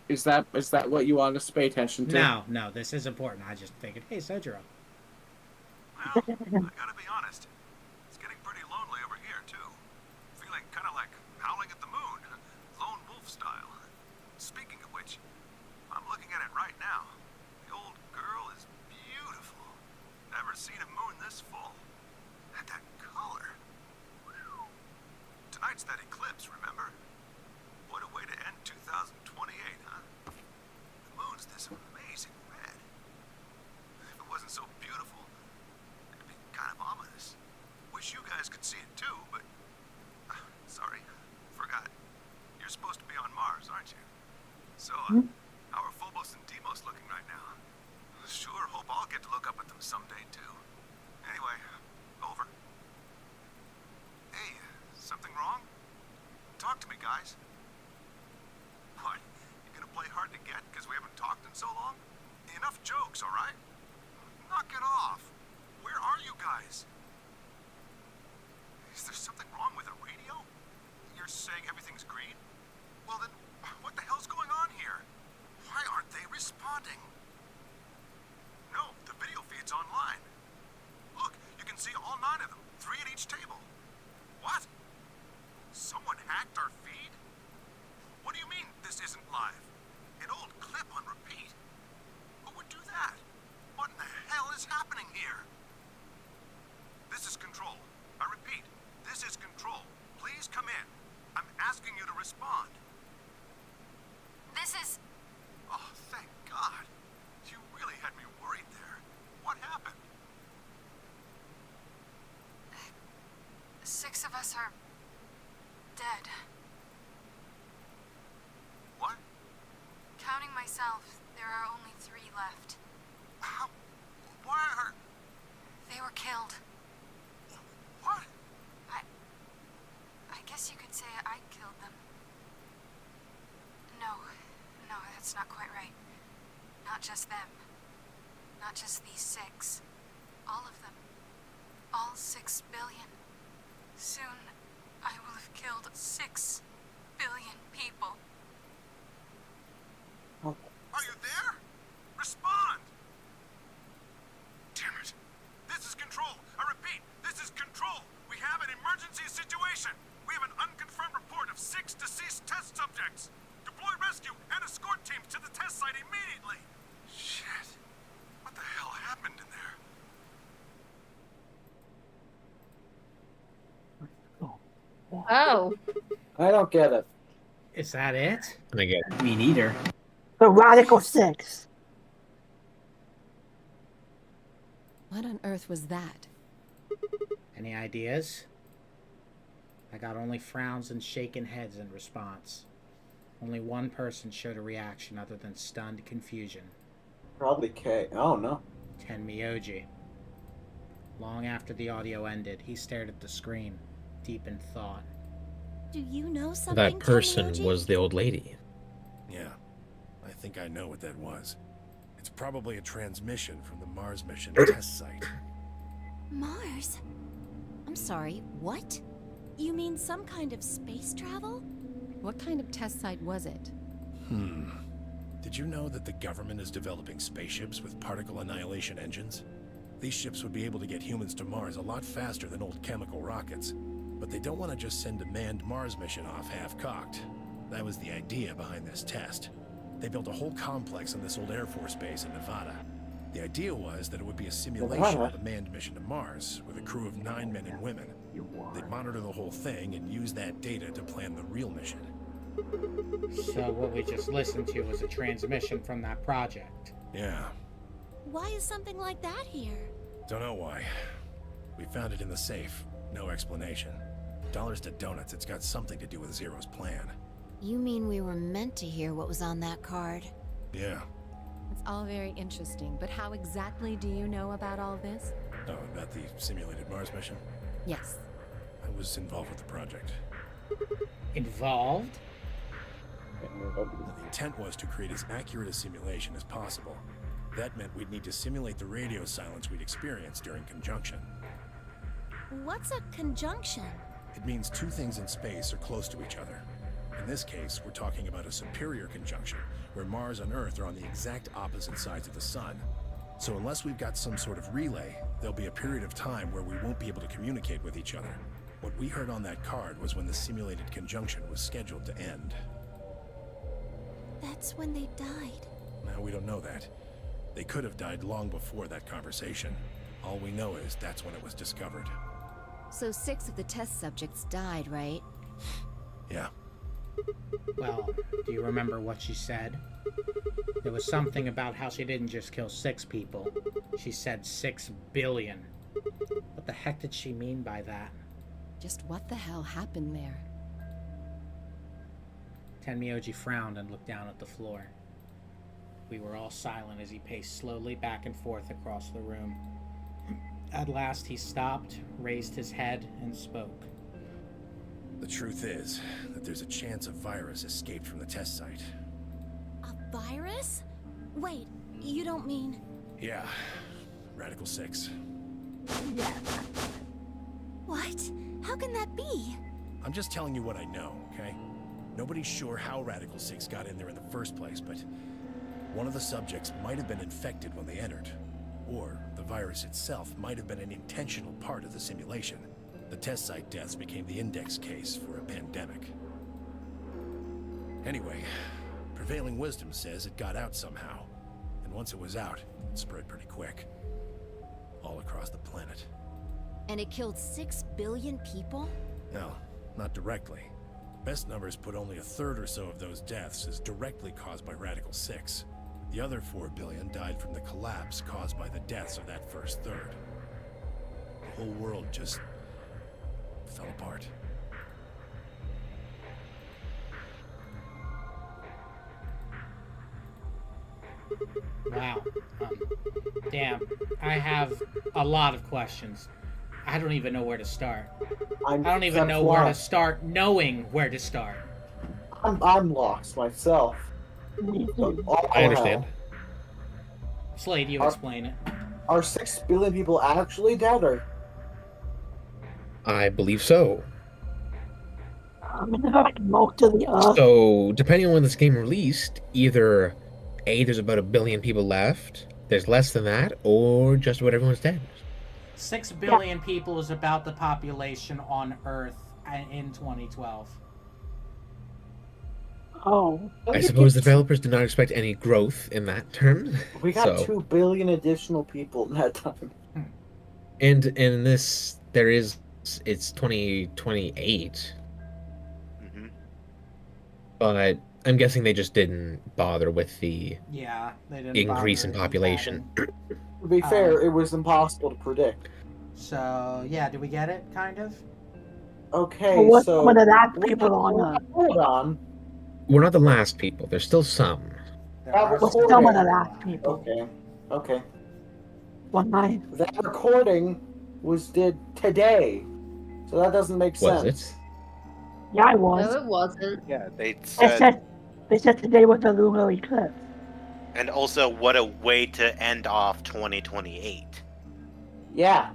Is that what you want us to pay attention to? No, this is important. I just figured, hey, Sojiro. Well, I gotta be honest. It's getting pretty lonely over here, too. Feeling kind of like howling at the moon. Lone wolf style. Speaking of which, I'm looking at it right now. The old girl is beautiful. Never seen a moon this full. And that color. Whew. Tonight's that eclipse, remember? What a way to end 2028, huh? The moon's this amazing red. If it wasn't so beautiful, it'd be kind of ominous. Wish you guys could see it too, but... sorry, forgot. You're supposed to be on Mars, aren't you? So, how are Phobos and marvelous looking right now. Sure hope I'll get to look up at them someday, too. Anyway, over. Hey, something wrong? Talk to me, guys. What? You gonna play hard to get because we haven't talked in so long? Enough jokes, all right? Knock it off. Where are you guys? Is there something wrong with the radio? You're saying everything's green? Well then, what the hell's going on here? Why aren't they responding? No, the video feed's online. Look, you can see all 9 of them, 3 at each table. What? Someone hacked our feed? What do you mean this isn't live? An old clip on repeat? Who would do that? What in the hell is happening here? This is Control. I repeat, this is Control. Please come in. I'm asking you to respond. This is... Oh, thank God. You really had me worried there. What happened? 6 of us are... dead. What? Counting myself, there are only 3 left. How? Why are... They were killed. What? I guess you could say I killed them. No, that's not quite right. Not just them. Not just these 6. All of them. All 6 billion. Soon, I will have killed 6 billion people. Are you there? Respond! Damn it. This is Control. I repeat, this is Control. We have an emergency situation. We have an unconfirmed report of 6 deceased test subjects. Deploy rescue and escort teams to the test site immediately. Shit. What the hell happened in there? Oh. I don't get it. Is that it? I get it. Me neither. The Radical 6. What on earth was that? Any ideas? I got only frowns and shaken heads in response. Only one person showed a reaction other than stunned confusion. Probably K. Oh no. Tenmyoji. Long after the audio ended, he stared at the screen, deep in thought. Do you know something? That person Tenmyoji? was the old lady. Yeah, I think I know what that was. It's probably a transmission from the Mars mission test site. Mars? I'm sorry, what? You mean some kind of space travel? What kind of test site was it? Did you know that the government is developing spaceships with particle annihilation engines? These ships would be able to get humans to Mars a lot faster than old chemical rockets. But they don't want to just send a manned Mars mission off half-cocked. That was the idea behind this test. They built a whole complex on this old Air Force base in Nevada. The idea was that it would be a simulation of a manned mission to Mars with a crew of 9 men and women. They'd monitor the whole thing and use that data to plan the real mission. So what we just listened to was a transmission from that project. Yeah, Why is something like that here? don't know why. We found it in the safe. No explanation. Dollars to donuts, it's got something to do with Zero's plan. You mean we were meant to hear what was on that card? Yeah. It's all very interesting, but how exactly do you know about all this? Oh, about the simulated Mars mission? Yes. I was involved with the project. Involved? The intent was to create as accurate a simulation as possible. That meant we'd need to simulate the radio silence we'd experienced during conjunction. What's a conjunction? It means 2 things in space are close to each other. In this case, we're talking about a superior conjunction, where Mars and Earth are on the exact opposite sides of the Sun. So unless we've got some sort of relay, there'll be a period of time where we won't be able to communicate with each other. What we heard on that card was when the simulated conjunction was scheduled to end. That's when they died. Now, we don't know that. They could have died long before that conversation. All we know is that's when it was discovered. So 6 of the test subjects died, right? Yeah. Well, do you remember what she said? There was something about how she didn't just kill 6 people. She said 6 billion. What the heck did she mean by that? Just what the hell happened there? Tenmyoji frowned and looked down at the floor. We were all silent as he paced slowly back and forth across the room. At last he stopped, raised his head, and spoke. The truth is that there's a chance a virus escaped from the test site. A virus? Wait, you don't mean... Yeah, Radical 6. What? How can that be? I'm just telling you what I know, okay? Nobody's sure how Radical 6 got in there in the first place, but one of the subjects might have been infected when they entered. Or the virus itself might have been an intentional part of the simulation. The test site deaths became the index case for a pandemic. Anyway, prevailing wisdom says it got out somehow. And once it was out, it spread pretty quick. All across the planet. And it killed 6 billion people? No, not directly. Best numbers put only a third or so of those deaths as directly caused by Radical 6. The other 4 billion died from the collapse caused by the deaths of that first third. The whole world just fell apart. Wow. Damn. I have a lot of questions. I don't even know where to start. I don't even know where to start knowing where to start. I'm lost myself. I understand. Slade, you explain it. Are 6 billion people actually dead, or? I believe so. Most of the Earth. So, depending on when this game released, either A, there's about 1 billion people left, there's less than that, or just about everyone's dead. 6 billion people is about the population on Earth in 2012. Oh. I suppose developers did not expect any growth in that term. We got 2 billion additional people in that time. And in this, it's 2028. Mm-hmm. But I'm guessing they just didn't bother with the they didn't increase in population. To be fair, it was impossible to predict. So, yeah, do we get it, kind of? Okay, Well, what's so... some of the last people on Hold on. We're not the last people. There's still some. What's some of the last people? Okay. One night. That recording did today. So that doesn't make sense. Was it? Yeah, it was. No, it wasn't. Yeah, They said today was the lunar eclipse. And also, what a way to end off 2028. Yeah.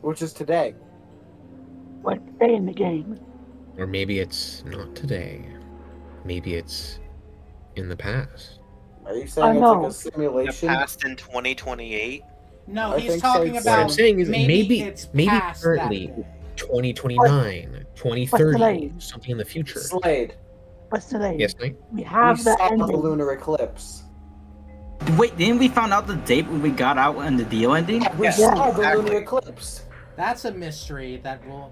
Which is today. What's today in the game? Or maybe it's not today. Maybe it's in the past. Are you saying it's like a simulation? The past in 2028? No, I he's think talking so. about... What I'm saying is maybe it's maybe past currently that. 2029, 2030, Slade? something in the future. Slade. What's today? Yes, Mike? We have We the saw the ending. lunar eclipse. Wait, didn't we find out the date when we got out on the Dio ending? We saw the lunar eclipse. That's a mystery that will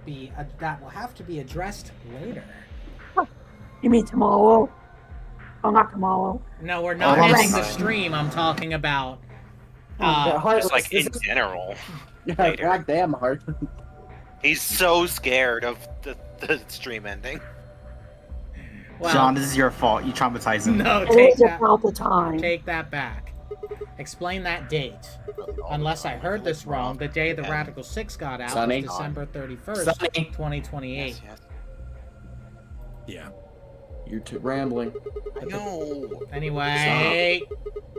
have to be addressed later. You mean tomorrow? Oh, not tomorrow. No, we're not ending the stream. I'm talking about... just like in general. Yeah, goddamn hard. He's so scared of the stream ending. Well, John, this is your fault. You traumatized him. No, It take is that. about the time. Take that back. Explain that date. Unless I heard this wrong, the day the Radical 6 got out Sonny. was December 31st, Sonny. 2028. Yeah. You're too rambling. I know. Anyway,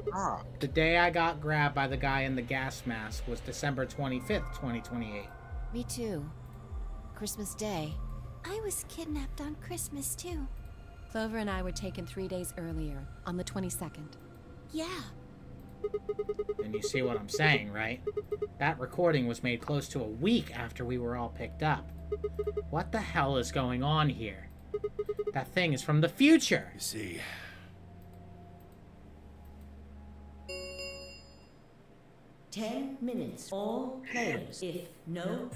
Stop. the day I got grabbed by the guy in the gas mask was December 25th, 2028. Me too. Christmas Day. I was kidnapped on Christmas too. Clover and I were taken 3 days earlier, on the 22nd. Yeah. And you see what I'm saying, right? That recording was made close to a week after we were all picked up. What the hell is going on here? That thing is from the future. You see, 10 minutes. All players. If no,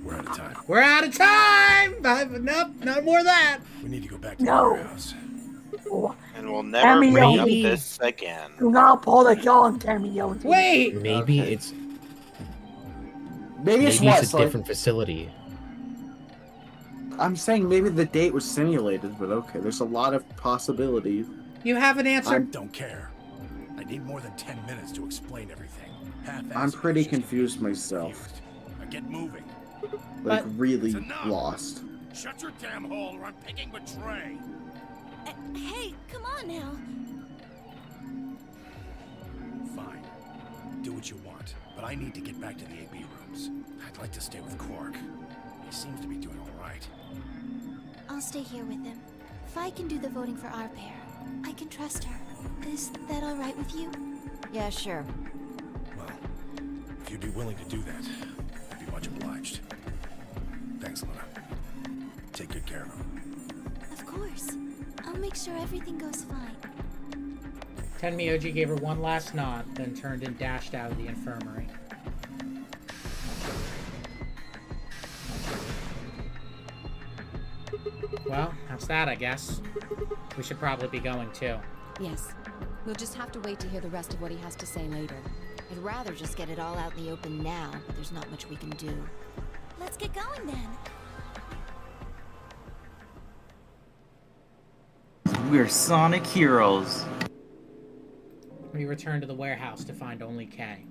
we're out of time. We're out of time! Nope, no more of that. We need to go back to No. the warehouse. And we'll never Tammy, bring up maybe- this again. Do not pull the gun, Tammy. Wait! Maybe Okay. it's Maybe it's maybe what? it's a Like, different facility. I'm saying maybe the date was simulated, but okay. There's a lot of possibilities. You have an answer? Don't care. I need more than 10 minutes to explain everything. I'm pretty confused myself. Now get moving. Like, really lost. Shut your damn hole or I'm picking Betray. Hey, come on now. Fine. Do what you want, but I need to get back to the AB rooms. I'd like to stay with Quark. He seems to be doing all right. I'll stay here with him. Fi can do the voting for our pair. I can trust her. Is that all right with you? Yeah, sure. Well, if you'd be willing to do that, I'd be much obliged. Thanks, Luna. Take good care of him. Of course. I'll make sure everything goes fine. Tenmyoji gave her one last nod, then turned and dashed out of the infirmary. Well, that's that, I guess. We should probably be going too. Yes. We'll just have to wait to hear the rest of what he has to say later. I'd rather just get it all out in the open now, but there's not much we can do. Let's get going then. We're Sonic heroes. We returned to the warehouse to find only Kay.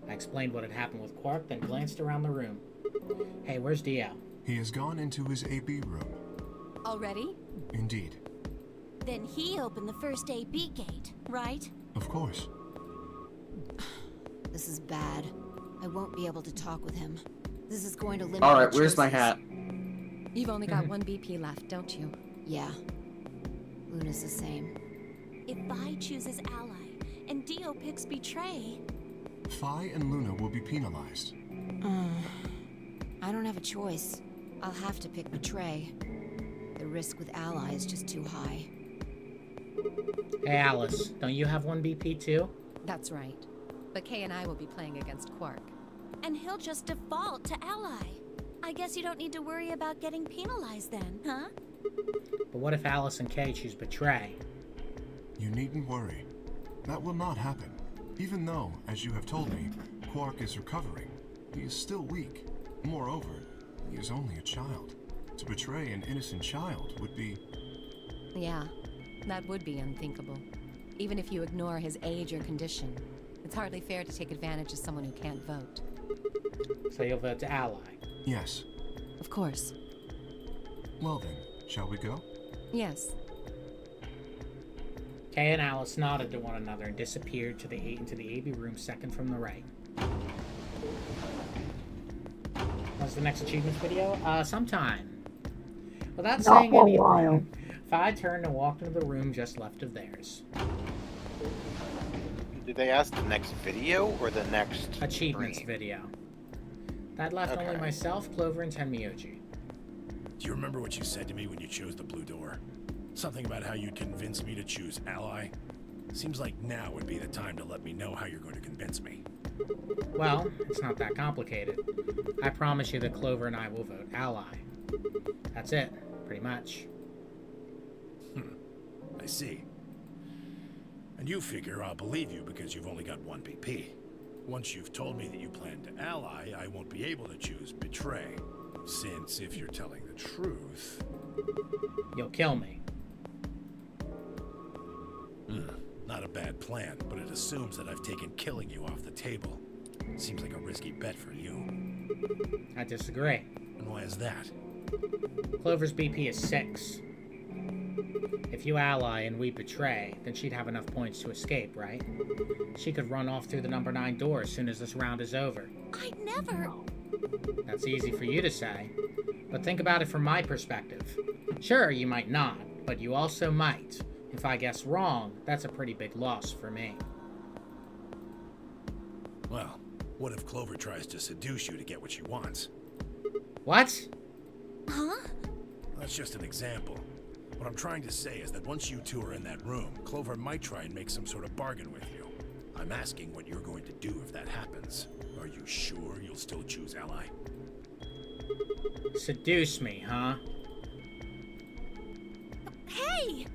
I explained what had happened with Quark, then glanced around the room. Hey, where's Dio? He has gone into his AB room. Already? Indeed. Then he opened the first AB gate, right? Of course. This is bad. I won't be able to talk with him. This is going to limit Alright, where's my hat? You've only got one BP left, don't you? Yeah. Luna's the same. If Vi chooses Ally and Dio picks Betray... Fi and Luna will be penalized. I don't have a choice. I'll have to pick Betray. The risk with Ally is just too high. Hey, Alice, don't you have one BP too? That's right. But Kay and I will be playing against Quark. And he'll just default to Ally. I guess you don't need to worry about getting penalized then, huh? But what if Alice and Kay choose Betray? You needn't worry. That will not happen. Even though, as you have told me, Quark is recovering, he is still weak. Moreover, he is only a child. To betray an innocent child would be... Yeah, that would be unthinkable. Even if you ignore his age or condition. It's hardly fair to take advantage of someone who can't vote. So you'll vote to Ally? Yes. Of course. Well then, shall we go? Yes. Kay and Alice nodded to one another and disappeared into the AB room second from the right. What's the next achievements video? Sometime. Without saying anything, Fi turned and walked into the room just left of theirs. Did they ask the next video or the next achievements stream? video? That left only myself, Clover, and Tenmyoji. Do you remember what you said to me when you chose the blue door? Something about how you'd convince me to choose Ally? Seems like now would be the time to let me know how you're going to convince me. Well, it's not that complicated. I promise you that Clover and I will vote Ally. That's it, pretty much. I see. And you figure I'll believe you because you've only got one BP. Once you've told me that you plan to ally, I won't be able to choose Betray. Since if you're telling the truth... You'll kill me. Not a bad plan, but it assumes that I've taken killing you off the table. Seems like a risky bet for you. I disagree. And why is that? Clover's BP is 6. If you ally and we betray, then she'd have enough points to escape, right? She could run off through the number 9 door as soon as this round is over. I'd never... That's easy for you to say, but think about it from my perspective. Sure, you might not, but you also might. If I guess wrong, that's a pretty big loss for me. Well, what if Clover tries to seduce you to get what she wants? What? Huh? That's just an example. What I'm trying to say is that once you two are in that room, Clover might try and make some sort of bargain with you. I'm asking what you're going to do if that happens. Are you sure you'll still choose Ally? Seduce me, huh? Hey!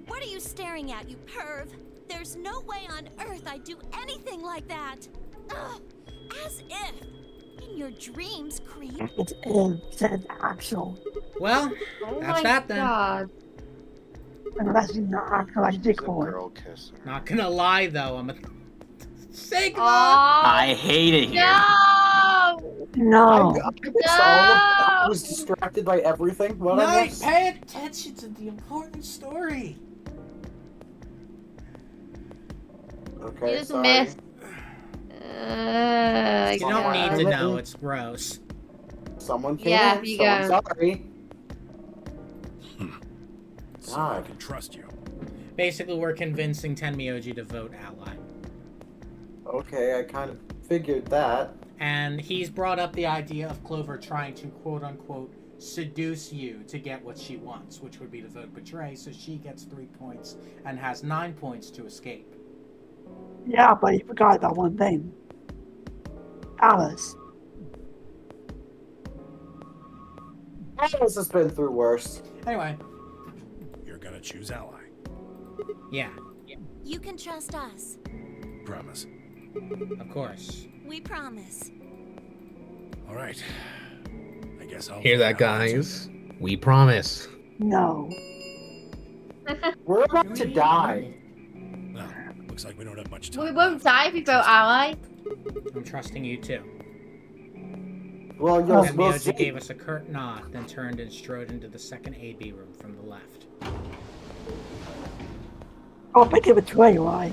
What are you staring at, you perv? There's no way on earth I'd do anything like that! Ugh! As if! In your dreams, creep! It's in said actual. Well, Oh that's my that then. God. Unless you're not acting like Dick Boy. Not gonna lie though, I'm a Sigma. I hate it here. No. I was distracted by everything. What I Knight, was... pay attention to the important story. Okay, You just sorry. missed. You don't need to know. It's gross. Someone came Yeah, in, you so I'm go. sorry. So I can trust you. Basically, we're convincing Tenmyoji to vote ally. Okay, I kind of figured that. And he's brought up the idea of Clover trying to quote-unquote seduce you to get what she wants, which would be to vote betray, so she gets 3 points and has 9 points to escape. Yeah, but you forgot about one thing. Alice. Alice has been through worse. Anyway. You're gonna choose ally. Yeah. You can trust us. Promise. Of course. We promise. All right. I guess I'll Hear that, guys? We promise. No. We're about to die. Well, looks like we don't have much time. We won't die if we vote ally. I'm trusting you too. Well, Tenmyoji gave us a curt nod, then turned and strode into the second AB room from the left. I'll pick it betray, right?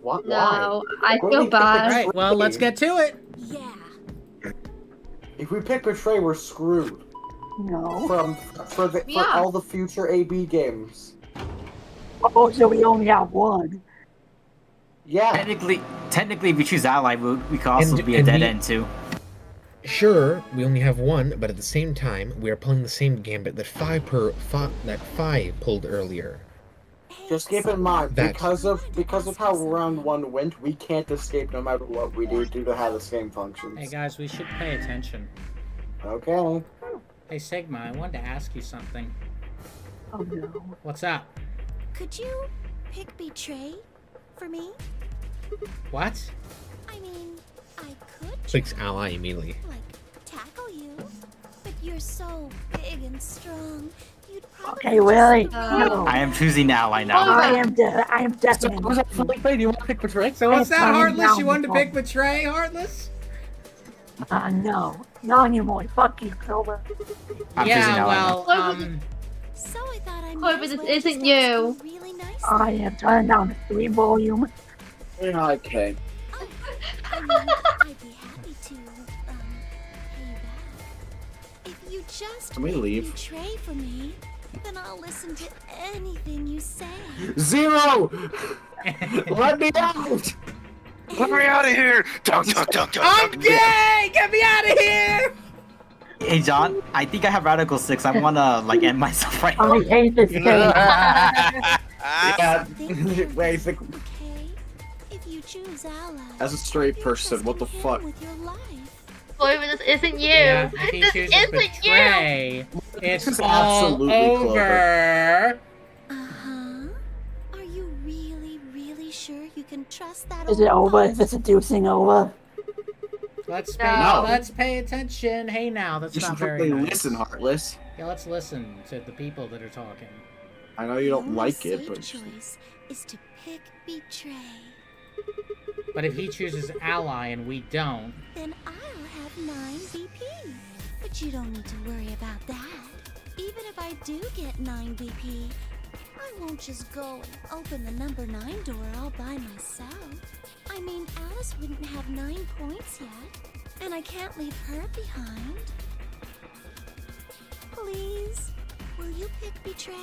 What? No, I Why? feel bad. Alright, well, let's get to it. Yeah. If we pick betray, we're screwed. No. For all the future AB games. Oh, so we only have one. Yeah. Technically, if we choose ally, we could also be a dead end too. Sure, we only have one, but at the same time, we are playing the same gambit that Fi pulled earlier. Just keep in mind, That- because of how round one went, we can't escape no matter what we do due to how this game functions. Hey guys, we should pay attention. Okay. Hey Sigma, I wanted to ask you something. Oh no. What's up? Could you pick betray for me? What? I mean, I could Clicks ally immediately. tackle you, but you're so big and strong. You'd probably Okay, Willie. just- No. I am choosing ally now. I am definitely. Was that Felipe? Do you want to pick betray? So what's that, I'm Heartless? down You wanted to for- pick betray, Heartless? No. Not anymore. Fuck you, Clover. I'm choosing Yeah, ally well, now. So I thought I Clover, might as this well isn't just you. ask you really nice. I am turning down the 3-volume. Okay. I mean, I'd be happy to pay you back. If you just Can we pick leave? betray for me, then I'll listen to anything you say. Zero! Let me out! Let me out of here! Dunk. I'm gay! Get me out of here! Hey John, I think I have Radical 6. I wanna end myself right now. I hate this game. Yeah. Wait, Okay? If you choose ally, as a straight person, what the fuck? with your life. Clover, this isn't you. Yeah, if he This chooses isn't betray, This it's is all absolutely over. Uh-huh. Are you really sure you can trust that Is it old over? Is the seducing over? Let's No. pay attention. Hey now, that's You not should very really nice. listen, Heartless. Yeah, let's listen to the people that are talking. I know you don't The like it, safe but choice is to pick betray. But if he chooses ally and we don't, Then I'll have 9 BP. But you don't need to worry about that. Even if I do get 9 BP, I won't just go and open the number 9 door all by myself. I mean, Alice wouldn't have 9 points yet, and I can't leave her behind. Please, will you pick betray?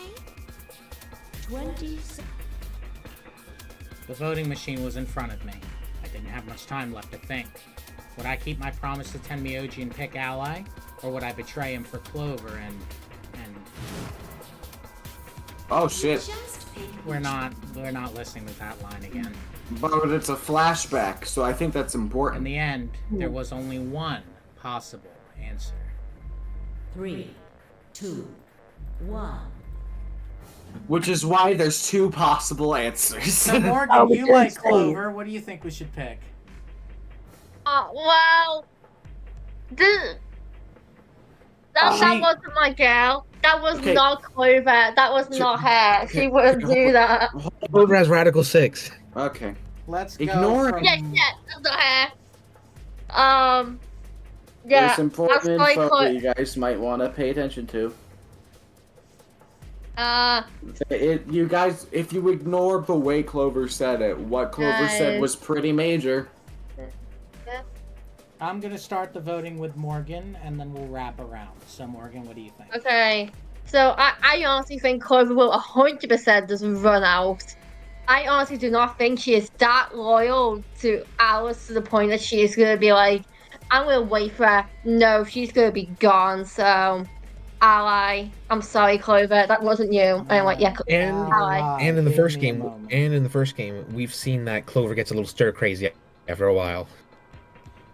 20 the voting machine was in front of me. I didn't have much time left to think. Would I keep my promise to Tenmyoji and pick ally? Or would I betray him for Clover and oh shit. we're not listening to that line again. But it's a flashback, so I think that's In important. the end, there was only one possible answer. 3, 2, 1. Which is why there's 2 possible answers. So Morgan, Oh, we you did like say- Clover. What do you think we should pick? Well, that She- wasn't my girl. That was Okay. not Clover. That was not her. She wouldn't do that. Clover has Radical 6. Okay. Let's Ignore go it. from... Yeah, that's not her. Yeah. There's important that's like info that you guys might want to pay attention to. You guys, if you ignore the way Clover said it, what Clover said was pretty major. I'm gonna start the voting with Morgan, and then we'll wrap around. So, Morgan, what do you think? Okay. So I honestly think Clover will 100% just run out. I honestly do not think she is that loyal to Alice to the point that she is gonna be like, I'm gonna wait for her. No, she's gonna be gone. So, Ally, I'm sorry, Clover, that wasn't you. And like, yeah, Ally. And in the first game, we've seen that Clover gets a little stir crazy after a while.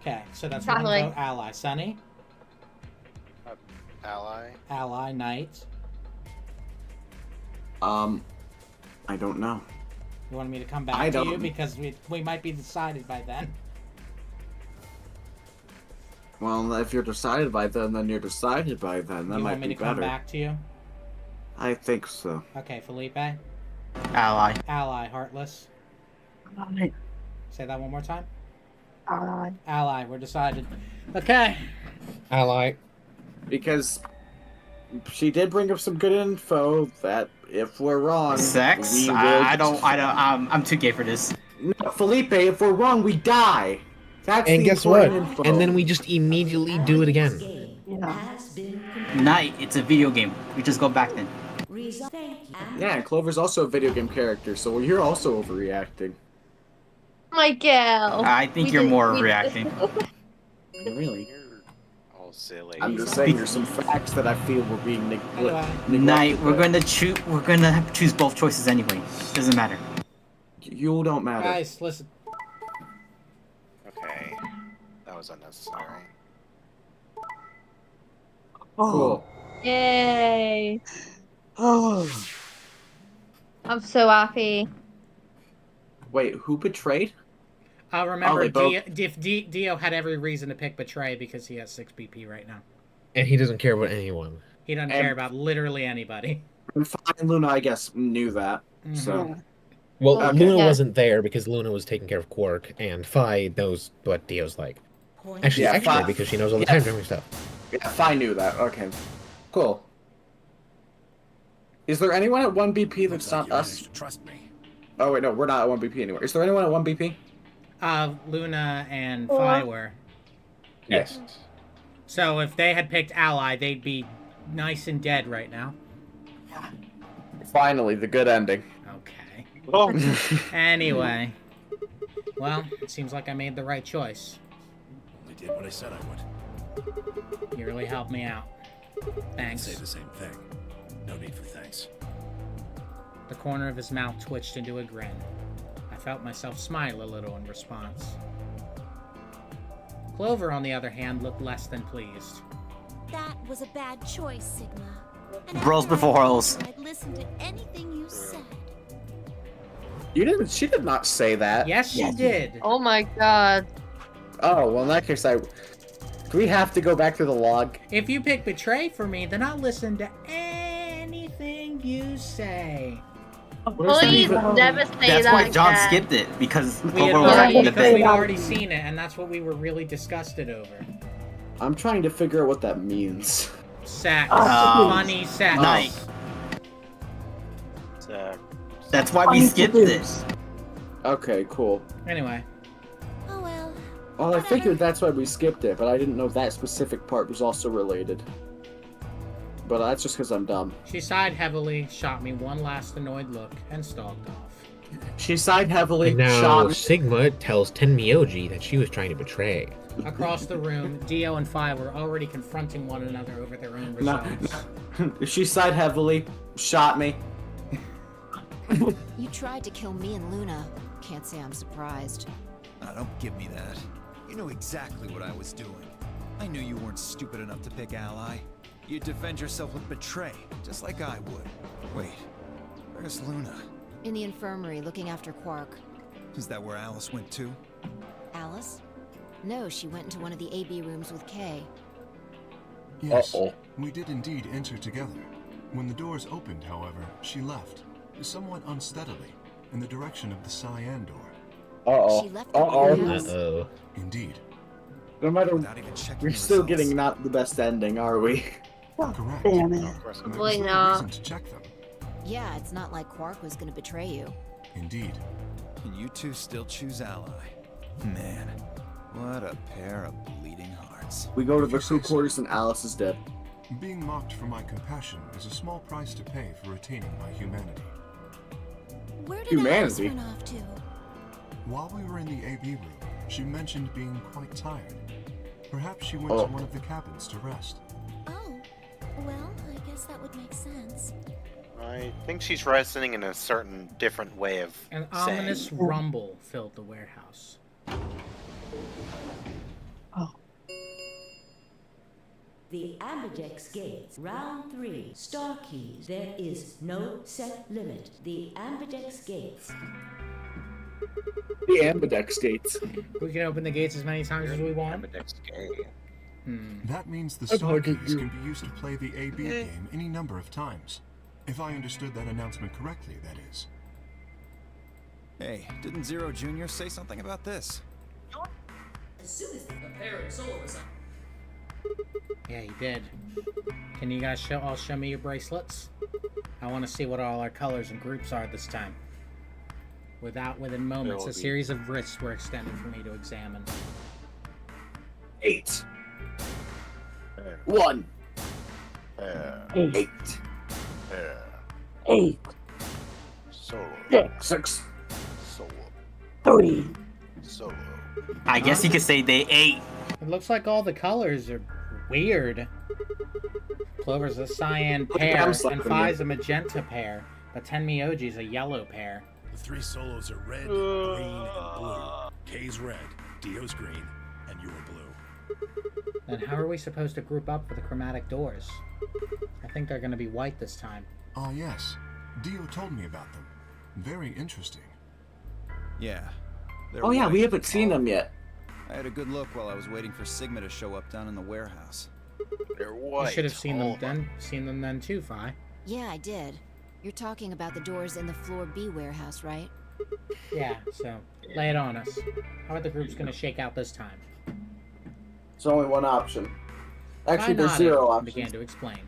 Okay, so that's Exactly. one vote. Ally. Sunny? Ally. Ally. Knight. I don't know. You want me to come I back to you? don't- Because we might be decided by then. Well, if you're decided by then you're decided by then. That You might want me be to come better. back to you? I think so. Okay, Felipe? Ally. Ally. Heartless? Ally. Say that one more time. Ally. Ally. We're decided. Okay. Ally. Because she did bring up some good info that if we're wrong, Sex? we will... I'm too gay for this. No, Felipe, if we're wrong, we die. That's And the guess what? important info. And then we just immediately do it again. Night, it's a video game. We just go back then. Yeah, and Clover's also a video game character, so you're also overreacting. My girl. I think you're more reacting. Really? All silly. I'm just saying there's some facts that I feel were being neglected. Night, we're gonna choose. We're gonna have to choose both choices anyway. Doesn't matter. You don't matter. Guys, listen. Okay. That was unnecessary. Cool. Yay. Oh. I'm so happy. Wait, who betrayed? Remember, they both- Dio had every reason to pick Betray because he has 6 BP right now. And he doesn't care about anyone. He doesn't care about literally anybody. And Fine Luna, I guess, knew that. So. Well, Okay. Luna Yeah. wasn't there because Luna was taking care of Quark, and Fi knows what Dio's like. Actually, Yeah, extra Fi- because she knows all the yeah. time jumping stuff. Yeah, Fi knew that. Okay. Cool. Is there anyone at 1 BP that's not us? Trust me. Oh, wait, no, we're not at 1 BP anymore. Is there anyone at 1 BP? Luna and Fi were. Yes. So if they had picked Ally, they'd be nice and dead right now. Finally, the good ending. Okay. Oh. Anyway. Well, it seems like I made the right choice. Only did what I said I would. You really helped me out. Thanks. Say the same thing. No need for thanks. The corner of his mouth twitched into a grin. I felt myself smile a little in response. Clover, on the other hand, looked less than pleased. That was a bad choice, Sigma. And Bros after before I hoes. I'd listen to anything you said. You didn't. She did not say that. Yes, she did. Oh my god. Oh, well, in that case, do we have to go back to the log? If you pick Betray for me, then I'll listen to anything you say. Please never say That's that why John again. skipped it, because We had Clover was already, acting the because we'd bit. already seen it, and that's what we were really disgusted over. I'm trying to figure out what that means. Sex. Oh. Funny sex. Night. That's why we skipped it. Okay, cool. Anyway. Oh well. Well, I figured that's why we skipped it, but I didn't know that specific part was also related. But that's just because I'm dumb. She sighed heavily, shot me one last annoyed look, and stalked off. She sighed heavily, And now shot. Sigma tells Tenmyoji that she was trying to betray. Across the room, Dio and Fi were already confronting one another over their own No, results. she sighed heavily, shot me. You tried to kill me and Luna. Can't say I'm surprised. Now, don't give me that. You knew exactly what I was doing. I knew you weren't stupid enough to pick Ally. You'd defend yourself with Betray, just like I would. Wait, where's Luna? In the infirmary, looking after Quark. Is that where Alice went too? Alice? No, she went into one of the AB rooms with Kay. Yes, we did indeed enter together. When the doors opened, however, she left, somewhat unsteadily, in the direction of the cyan door. Uh-oh. She left Uh-oh. Indeed. No matter, Without even checking we're the still results. getting not the best ending, are we? Correct. Damn it. There Boy, was little no. reason to check them. Yeah, it's not like Quark was gonna betray you. Indeed. And you two still choose ally. Man, what a pair of bleeding hearts. We go to the crew quarters and Alice is dead. Being mocked for my compassion is a small price to pay for retaining my humanity. Where did Humanity? Alice run off to? While we were in the AB room, she mentioned being quite tired. Perhaps she went Oh. to one of the cabins to rest. Oh, well, I guess that would make sense. I think she's resting in a certain different way of An saying. ominous rumble filled the warehouse. The Ambidex Gates, Round 3, Star Keys. There is no set limit. The Ambidex Gates. The Ambidex gates. We can open the gates as many times as we want. That means the I'm Star hugging Keys you. can be used to play the AB game any number of times. If I understood that announcement correctly, that is. Hey, didn't Zero Jr. say something about this? As soon as the parent solo is up. Yeah, he did. Can you guys all show me your bracelets? I want to see what all our colors and groups are this time. Within moments, a series of wrists were extended for me to examine. 8. 1. 8. 8. Solo. 6. Solo. 3. Solo. I guess you could say they ate. It looks like all the colors are weird. Clover's a cyan pair, and Phi's a magenta pair, but Tenmyoji's a yellow pair. The 3 solos are red, green, and blue. K's red, Dio's green, and you're blue. Then how are we supposed to group up for the chromatic doors? I think they're going to be white this time. Ah, yes. Dio told me about them. Very interesting. Yeah. they're Oh yeah, white. we haven't seen them yet. I had a good look while I was waiting for Sigma to show up down in the warehouse. They're You white. should have seen them then too, Phi. Yeah, I did. You're talking about the doors in the floor B warehouse, right? Yeah, so lay it on us. How are the groups going to shake out this time? There's only one option. Actually, I there's nodded 0 and options. began to explain.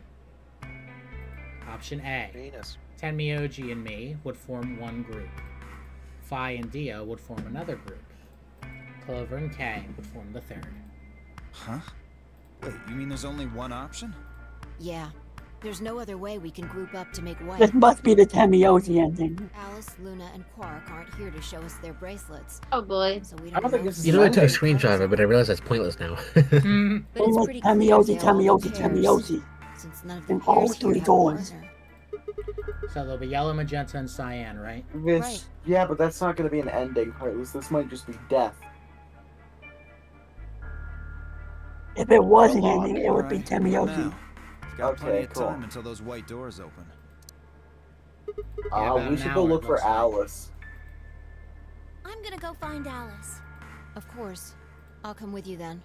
Option A. Venus. Tenmyoji and me would form one group. Phi and Dio would form another group. Clover and Kay would form the third. Huh? Wait, you mean there's only one option? Yeah. There's no other way we can group up to make white. This must be the Tenmyoji ending. Alice, Luna, and Quark aren't here to show us their bracelets. Oh boy. So we I don't think know. this is You know, I took a ending. screenshot of it, but I realized that's pointless now. But it's Oh, pretty clear Tenmyoji, they all Tenmyoji, cares, Tenmyoji. Since none of them In all appears to 3 have a doors. partner. So there'll be yellow, magenta, and cyan, right? This, Right. Yeah, but that's not going to be an ending, or at least this might just be death. If it was an Well, ending, it would be alright, Tenmyoji. now. We've got plenty Okay, of cool. time until those white doors open. about We an should go hour, look it for looks like. Alice. I'm gonna go find Alice. Of course. I'll come with you then.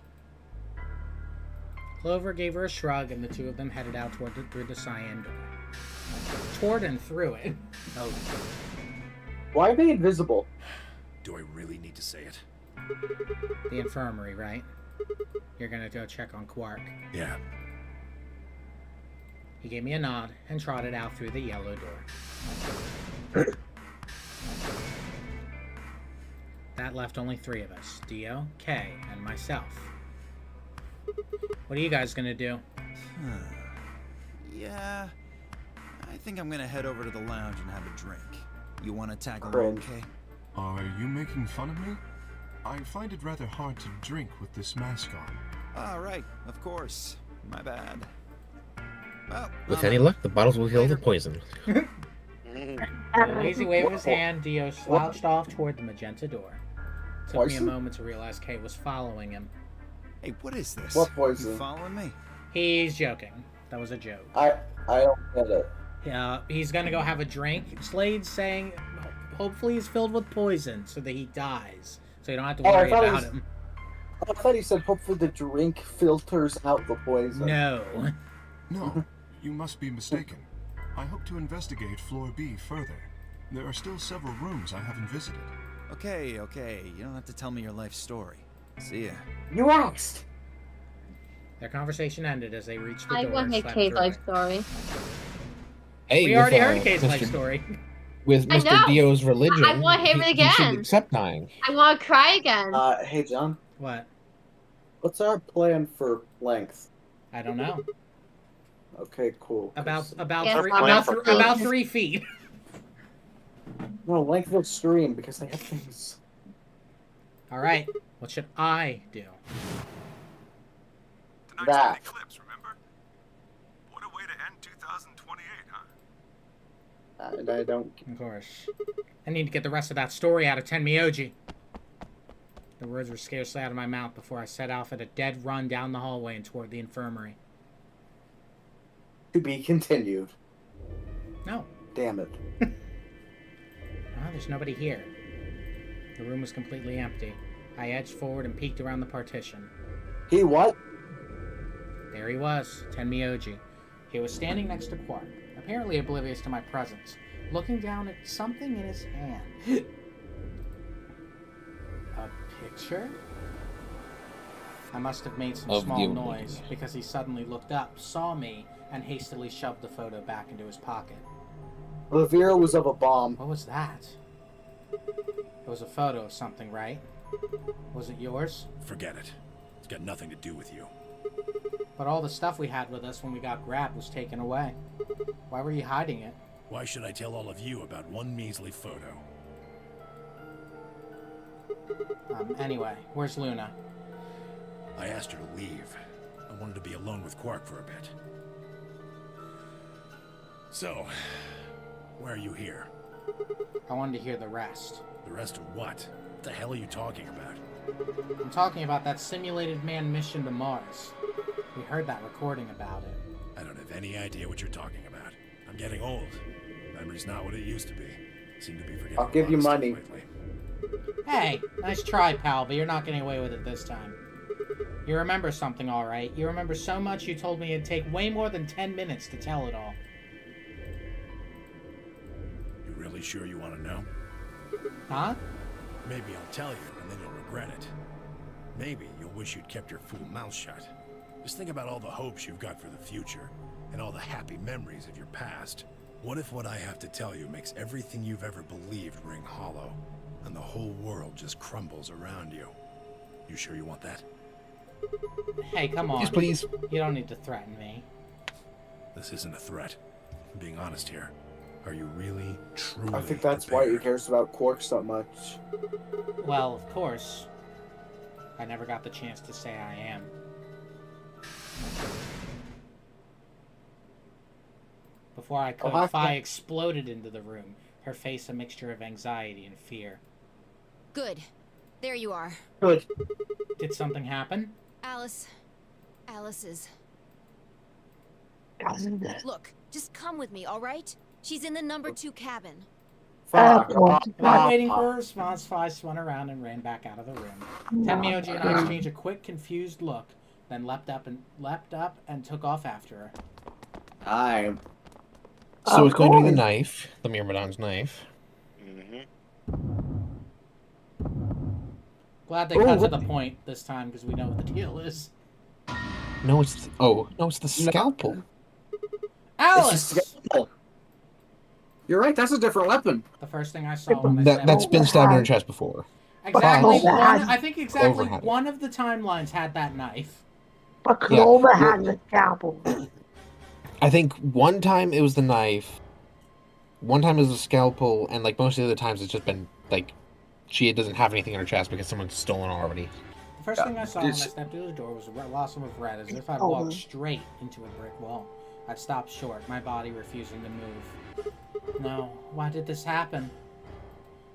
Clover gave her a shrug, and the two of them headed out through the cyan door. Toward and through it. Oh, Why are they invisible? Do I really need to say it? the infirmary, right? You're gonna go check on Quark. Yeah. He gave me a nod and trotted out through the yellow door. That left only 3 of us. Dio, Kay, and myself. What are you guys gonna do? Yeah. I think I'm gonna head over to the lounge and have a drink. You wanna tag along, Cringe. Kay? Are you making fun of me? I find it rather hard to drink with this mask on. Ah, right. Of course. My bad. Well, With I'm any out. luck, the bottles will heal the poison. With a lazy wave of his hand, Dio slouched off toward the magenta door. Took me a Poison? moment to realize Kay was following him. Hey, what is this? What You poison? following me? He's joking. That was a joke. I don't get it. Yeah, he's gonna go have a drink. Slade's saying hopefully he's filled with poison so that he dies. So you don't have to Oh, I worry thought it about was- him. I thought he said hopefully the drink filters out the poison. No. No, you must be mistaken. I hope to investigate floor B further. There are still several rooms I haven't visited. Okay. You don't have to tell me your life story. See ya. You asked. Their conversation ended as they reached the I door want and to slept Kay's through life it. story. Hey, We with, already heard Kay's Mr. life story. With I Mr. know. Dio's religion, I want him he again. should accept dying. I want to cry again. Hey, John. What? What's our plan for length? I don't know. Okay, cool. About Yes, three, I'm about, not th- about 3 feet. No, length of stream, because they have things. All right. What should I do? That. Eclipse, remember? What a way to end 2028, huh? And I don't... Of course. I need to get the rest of that story out of Tenmyoji. The words were scarcely out of my mouth before I set off at a dead run down the hallway and toward the infirmary. To be continued. No. Damn it. Oh, there's nobody here. The room was completely empty. I edged forward and peeked around the partition. He what? There he was, Tenmyoji. He was standing next to Quark, apparently oblivious to my presence, looking down at something in his hand. A picture? I must have made some Of small you. noise, because he suddenly looked up, saw me, and hastily shoved the photo back into his pocket. The Vera was of a bomb. What was that? It was a photo of something, right? Was it yours? Forget it. It's got nothing to do with you. But all the stuff we had with us when we got grabbed was taken away. Why were you hiding it? Why should I tell all of you about one measly photo? Anyway, where's Luna? I asked her to leave. I wanted to be alone with Quark for a bit. So, why are you here? I wanted to hear the rest. The rest of what? What the hell are you talking about? I'm talking about that simulated man mission to Mars. We heard that recording about it. I don't have any idea what you're talking about. I'm getting old. Memory's not what it used to be. Seem to be forgetting. I'll give you money. Hey, nice try, pal, but you're not getting away with it this time. You remember something, all right. You remember so much you told me it'd take way more than 10 minutes to tell it all. You really sure you want to know? Huh? Maybe I'll tell you, and then you'll regret it. Maybe you'll wish you'd kept your fool mouth shut. Just think about all the hopes you've got for the future, and all the happy memories of your past. What if what I have to tell you makes everything you've ever believed ring hollow, and the whole world just crumbles around you? You sure you want that? Hey, come on. Yes, please. You don't need to threaten me. This isn't a threat. I'm being honest here. Are you really, truly I think that's why he cares about Quark so much. Well, of course. I never got the chance to say I am. Before I could, Fi exploded into the room, her face a mixture of anxiety and fear. Good. There you are. Good. Did something happen? Alice is... Look, just come with me, all right? She's in the number 2 cabin. Without waiting for a response, Fi spun around and ran back out of the room. Tenmyoji and I exchanged a quick, confused look, then leapt up and took off after her. I'm... So it's going to be the knife, the Myrmidon's knife. Glad they cut to the point this time because we know what the deal is. No, it's it's the scalpel. Alice! You're right. That's a different weapon. The first thing I saw when I That's been stabbed in her chest before. Exactly But- one. I think exactly Clover had it. one of the timelines had that knife. But Clover had the scalpel. I think one time it was the knife, one time it was the scalpel, and like most of the other times it's just been like she doesn't have anything in her chest because someone's stolen already. The first thing I saw when I stepped through the door was a blossom of red, as if I'd walked straight into a brick wall. I'd stopped short, my body refusing to move. No, why did this happen?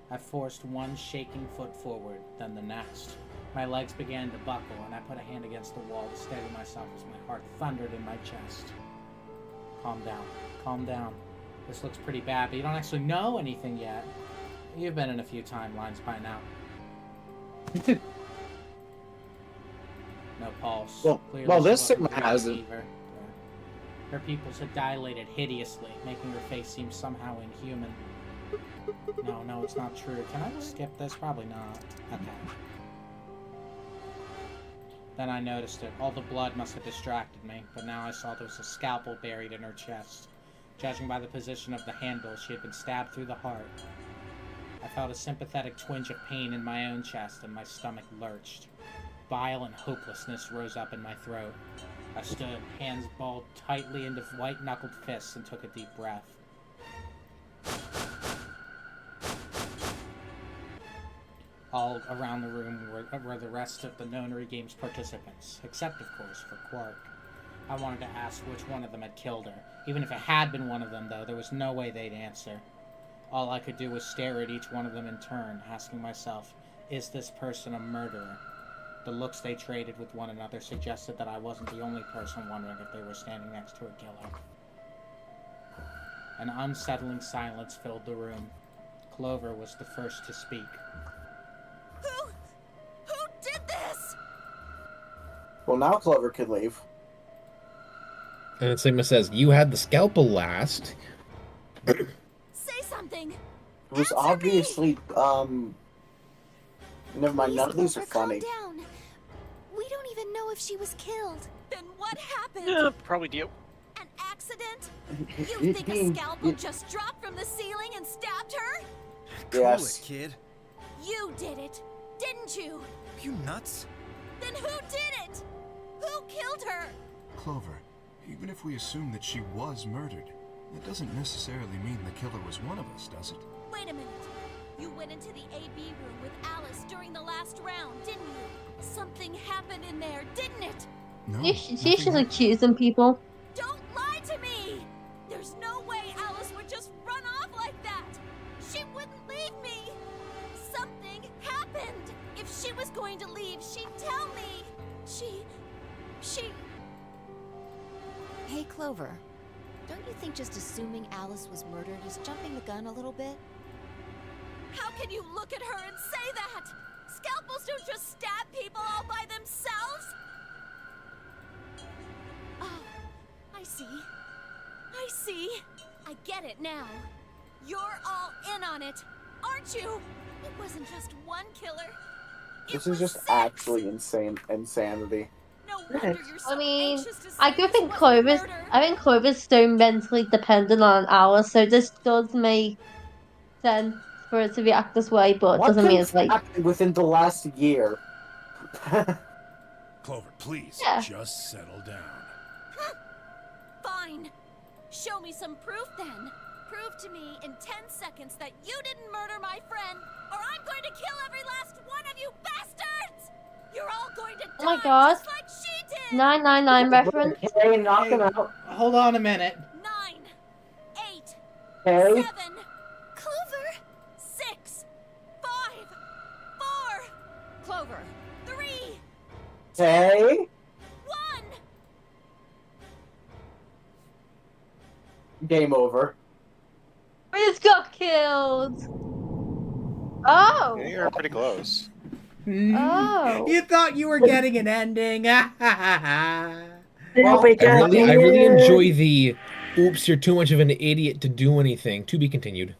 I forced one shaking foot forward, then the next. My legs began to buckle, and I put a hand against the wall to steady myself as my heart thundered in my chest. Calm down. Calm down. This looks pretty bad, but you don't actually know anything yet. You've been in a few timelines by now. No pulse. Well, Clearly this she wasn't Sigma breathing has it. either. Her pupils had dilated hideously, making her face seem somehow inhuman. No, it's not true. Can I skip this? Probably not. Okay. Then I noticed it. All the blood must have distracted me, but now I saw there was a scalpel buried in her chest. Judging by the position of the handle, she had been stabbed through the heart. I felt a sympathetic twinge of pain in my own chest, and my stomach lurched. Bile and hopelessness rose up in my throat. I stood, hands balled tightly into white-knuckled fists, and took a deep breath. All around the room were the rest of the Nonary Games participants, except, of course, for Quark. I wanted to ask which one of them had killed her. Even if it had been one of them, though, there was no way they'd answer. All I could do was stare at each one of them in turn, asking myself, is this person a murderer? The looks they traded with one another suggested that I wasn't the only person wondering if they were standing next to a killer. An unsettling silence filled the room. Clover was the first to speak. Who did this? Well, now Clover could leave. And Sigma says, you had the scalpel last. Say something. It was obviously, never mind, none of these are funny. Calm down. We don't even know if she was killed. Then what happened? Yeah, probably do. An accident? You think a scalpel just dropped from the ceiling and stabbed her? Yes. Cool it, kid. You did it, didn't you? You nuts? Then who did it? Who killed her? Clover, even if we assume that she was murdered, that doesn't necessarily mean the killer was one of us, does it? Wait a minute. You went into the AB room with Alice during the last round, didn't you? Something happened in there, didn't it? No. She's just accusing people. Don't lie to me! There's no way Alice would just run off like that! She wouldn't leave me! Something happened! If she was going to leave, she'd tell me! She... Hey, Clover. Don't you think just assuming Alice was murdered is jumping the gun a little bit? How can you look at her and say that? Scalpels don't just stab people all by themselves! Oh, I see. I get it now. You're all in on it, aren't you? It wasn't just one killer. This is just actually insanity. No wonder you're so I mean, anxious to say I do this think wasn't Clover's. murder. I think Clover's so mentally dependent on Alice, so this does make sense for it to react this way, but it What doesn't mean has it's like. happened within the last year? Clover, please, Yeah. just settle down. Fine. Show me some proof then. Prove to me in 10 seconds that you didn't murder my friend, or I'm going to kill every last one of you bastards! You're all going to die Oh my god. just like she did! 999 reference. Okay, knock him out. Hold on a minute. 9, 8, Okay. 7, Clover, 6, 5, 4, Clover. 3, Okay. 1. Game over. We just got killed. Oh. Yeah, you're pretty close. Oh. You thought you were getting an ending. Well, I really enjoy the oops, you're too much of an idiot to do anything. To be continued.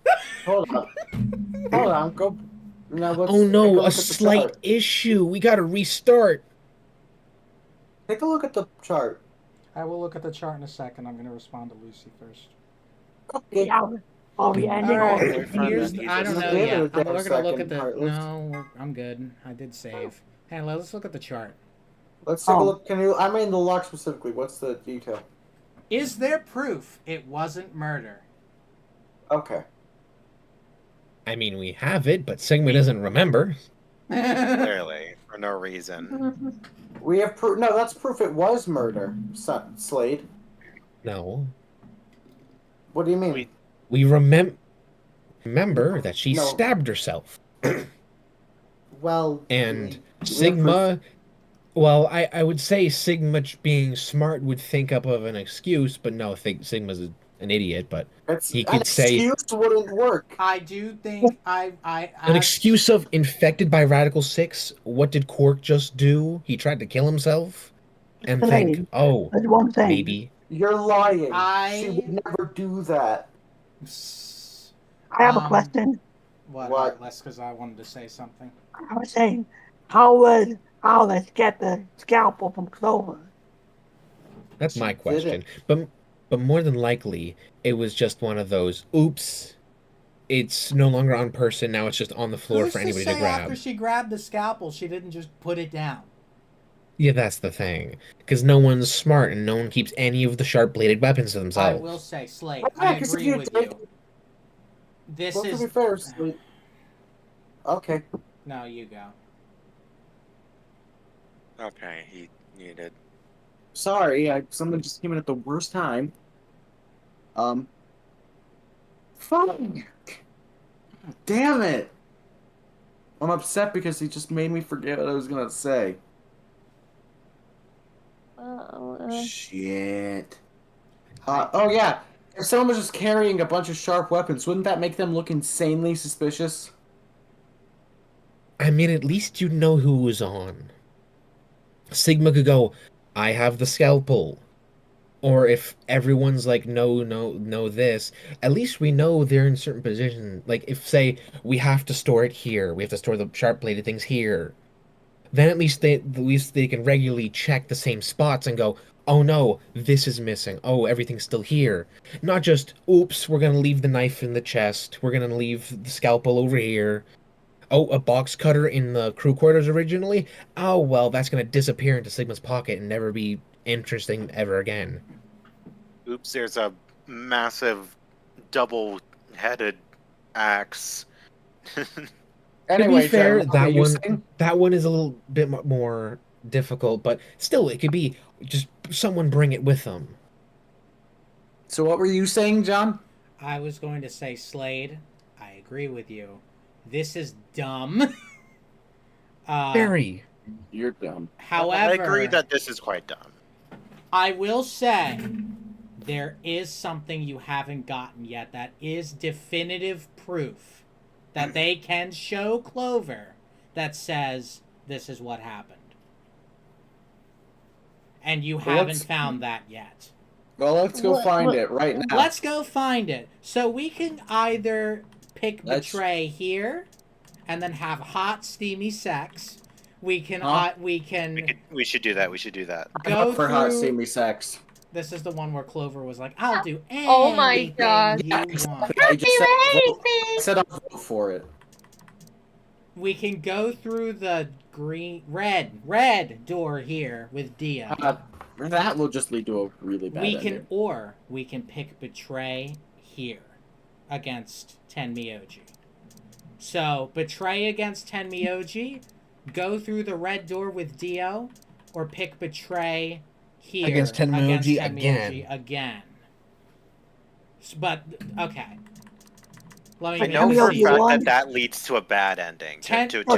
Hold on, go. Now let's Oh take no, look a at the slight chart. issue. We gotta restart. Take a look at the chart. I will look at the chart in a second. I'm going to respond to Lucy first. Okay. Are we ending All all right, this? I don't know Wait yet. a We're going to look second, at the... Heartless. No, I'm good. I did save. Hey, let's look at the chart. Let's take a look. Can you? I mean the lock specifically. What's the detail? Is there proof it wasn't murder? Okay. I mean, we have it, but Sigma doesn't remember. Clearly, for no reason. We have proof. No, that's proof it was murder. Slade. No. What do you mean? We remember that she No. stabbed herself. Well. And Sigma, well, I would say Sigma being smart would think up of an excuse, but no, I think Sigma's an idiot, but he An could say excuse wouldn't work. I do think an excuse of infected by Radical 6. What did Quark just do? He tried to kill himself? And think, oh, That's one thing. maybe You're lying. She would never do that. I have a question. What? Less because I wanted to say something. I was saying, how would Alice get the scalpel from Clover? That's my question. But more than likely, it was just one of those, oops, it's no longer on person, now it's just on the floor for anybody to grab. After she grabbed the scalpel, she didn't just put it down. Yeah, that's the thing. Because no one's smart and no one keeps any of the sharp-bladed weapons to themselves. I will say, Slate, I agree with you. This is... to be fair, Slate. Okay. No, you go. Okay, he needed. Sorry, someone just came in at the worst time. Fine. Damn it! I'm upset because he just made me forget what I was gonna say. Shit. Oh yeah, if someone was just carrying a bunch of sharp weapons, wouldn't that make them look insanely suspicious? I mean, at least you'd know who was on. Sigma could go, I have the scalpel. Or if everyone's like, no, this, at least we know they're in certain positions. Like, if, say, we have to store it here, we have to store the sharp-bladed things here, then at least they can regularly check the same spots and go, oh no, this is missing. Oh, everything's still here. Not just, oops, we're gonna leave the knife in the chest. We're gonna leave the scalpel over here. Oh, a box cutter in the crew quarters originally? Oh, well, that's gonna disappear into Sigma's pocket and never be interesting ever again. Oops, there's a massive double-headed axe. Anyway, to be fair, that one is a little bit more difficult, but still, it could be just someone bring it with them. So what were you saying, John? I was going to say, Slade, I agree with you. This is dumb. Very. You're dumb. However, I agree that this is quite dumb. I will say, there is something you haven't gotten yet that is definitive proof that they can show Clover that says this is what happened. And you haven't found that yet. Well, let's go find it right now. Let's go find it. So we can either pick Betray here and then have hot, steamy sex. We should do that. We should do that. Go for hot, steamy sex. This is the one where Clover was like, I'll do anything Oh my god. you want. I said I'll vote for it. We can go through the red door here with Dia. That will just lead to a really bad ending. We can pick Betray here against Tenmyoji. So, Betray against Tenmyoji, go through the red door with Dio, or pick Betray here against Tenmyoji again. But, okay. Let I me know for a fact that leads to a bad ending. Tenmyoji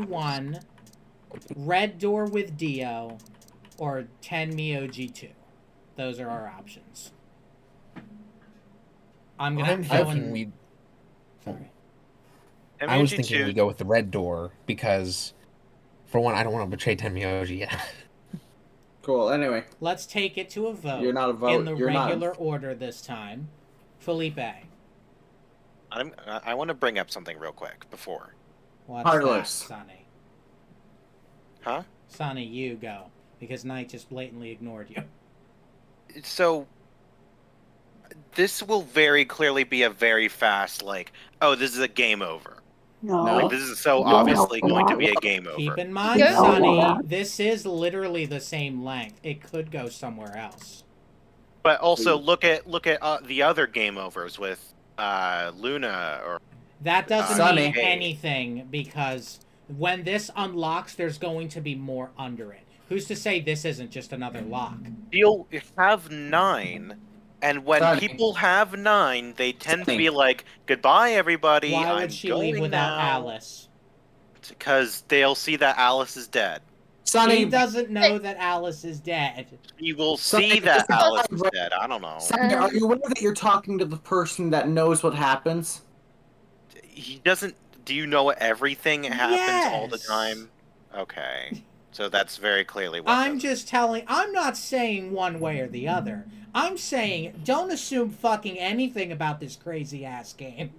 1, red door with Dio, or Tenmyoji 2. Those are our options. I'm thinking we go with the red door because, for one, I don't want to betray Tenmyoji yet. Cool. Anyway, let's take it to a vote. You're not a vote. In the regular order this time. Felipe. I want to bring up something real quick before. What's that, Sonny? Huh? Sonny, you go. Because Knight just blatantly ignored you. So, this will very clearly be a very fast, oh, this is a game over. No. This is obviously going to be a game over. Keep in mind, Sonny, this is literally the same length. It could go somewhere else. But also, look at the other game overs with Luna or... That doesn't mean anything, because when this unlocks, there's going to be more under it. Who's to say this isn't just another lock? You'll have 9, and when people have 9, they tend to be like, goodbye, everybody, Why would she leave without Alice? Because they'll see that Alice is dead. Sonny, he doesn't know that Alice is dead. He will see that Alice is dead. I don't know. Sonny, are you aware that you're talking to the person that knows what happens? He doesn't... Do you know everything happens all the time? Okay. So that's very clearly what. I'm not saying one way or the other. I'm saying don't assume fucking anything about this crazy ass game.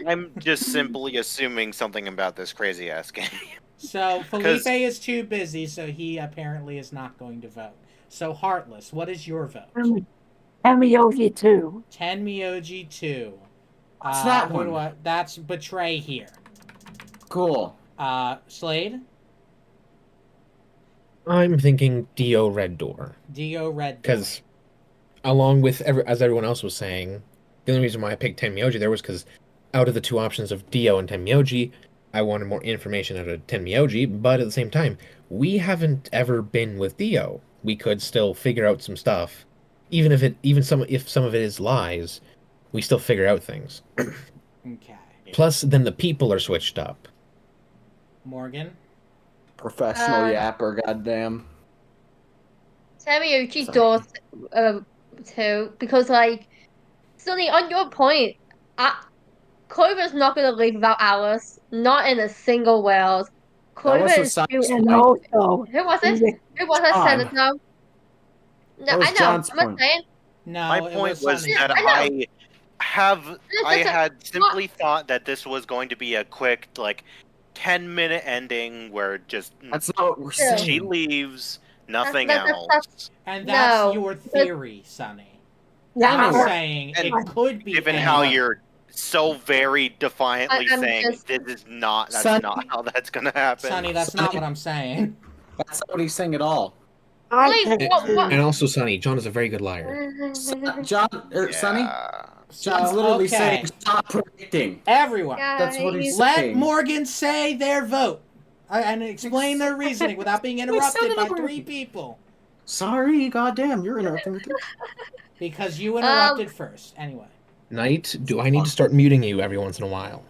I'm just simply assuming something about this crazy ass game. So Felipe is too busy, so he apparently is not going to vote. So Heartless, what is your vote? Tenmyoji 2. Tenmyoji 2. What's that one? That's Betray here. Cool. Slade? I'm thinking Dio Red Door. Dio Red Door. Because, along with, as everyone else was saying, the only reason why I picked Tenmyoji there was because out of the two options of Dio and Tenmyoji, I wanted more information out of Tenmyoji, but at the same time, we haven't ever been with Dio. We could still figure out some stuff. Even if some of it is lies, we still figure out things. Okay. Plus, then the people are switched up. Morgan? Professional yapper, goddamn. Tenmyoji does too, because like, Sonny, on your point, Clover's not gonna leave without Alice. Not in a single world. Clover is and also, also, who was it? Who was it? Said it now. No, I know. John's I'm not point. saying. No, My point was Yeah, that I I had simply thought that this was going to be a quick, like, 10-minute ending where just That's not what we're saying. she leaves, nothing That's- else. And that's No. your theory, Sonny. Yeah, I'm I- saying And it could be Given how anyone. you're so very defiantly I'm saying just- this is not, that's Sonny- not how that's gonna happen. Sonny, that's not what I'm saying. That's not what he's saying at all. Wait, what? And also, Sonny, John is a very good liar. John, Sonny? John's So, literally okay. saying stop predicting. Everyone, That's what he's let saying. Morgan say their vote and explain their reasoning without being interrupted by 3 people. Sorry, goddamn, you're interrupting me too. Because you interrupted first. Anyway. Knight, do I need to start muting you every once in a while?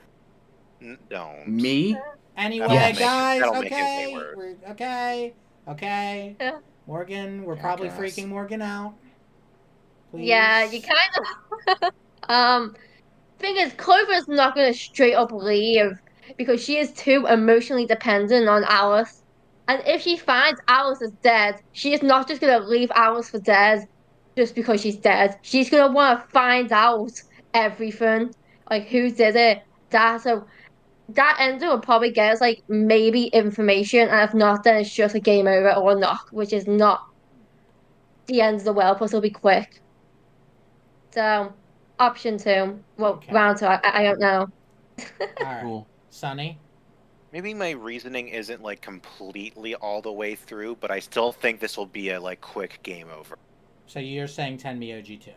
Don't. Me? Anyway, Yes. guys, That'll make it okay. way worse. Okay. Morgan, we're probably freaking Morgan out. Please. Yeah, you kind of. Thing is, Clover's not gonna straight up leave because she is too emotionally dependent on Alice. And if she finds Alice is dead, she is not just gonna leave Alice for dead just because she's dead. She's gonna want to find out everything, like who did it. That ending will probably get us like maybe information, and if not, then it's just a game over or a knock, which is not the end of the world. Plus, it'll be quick. So, option 2. Well, round 2. I don't know. Alright. Cool. Sonny? Maybe my reasoning isn't like completely all the way through, but I still think this will be a like quick game over. So you're saying Tenmyoji 2.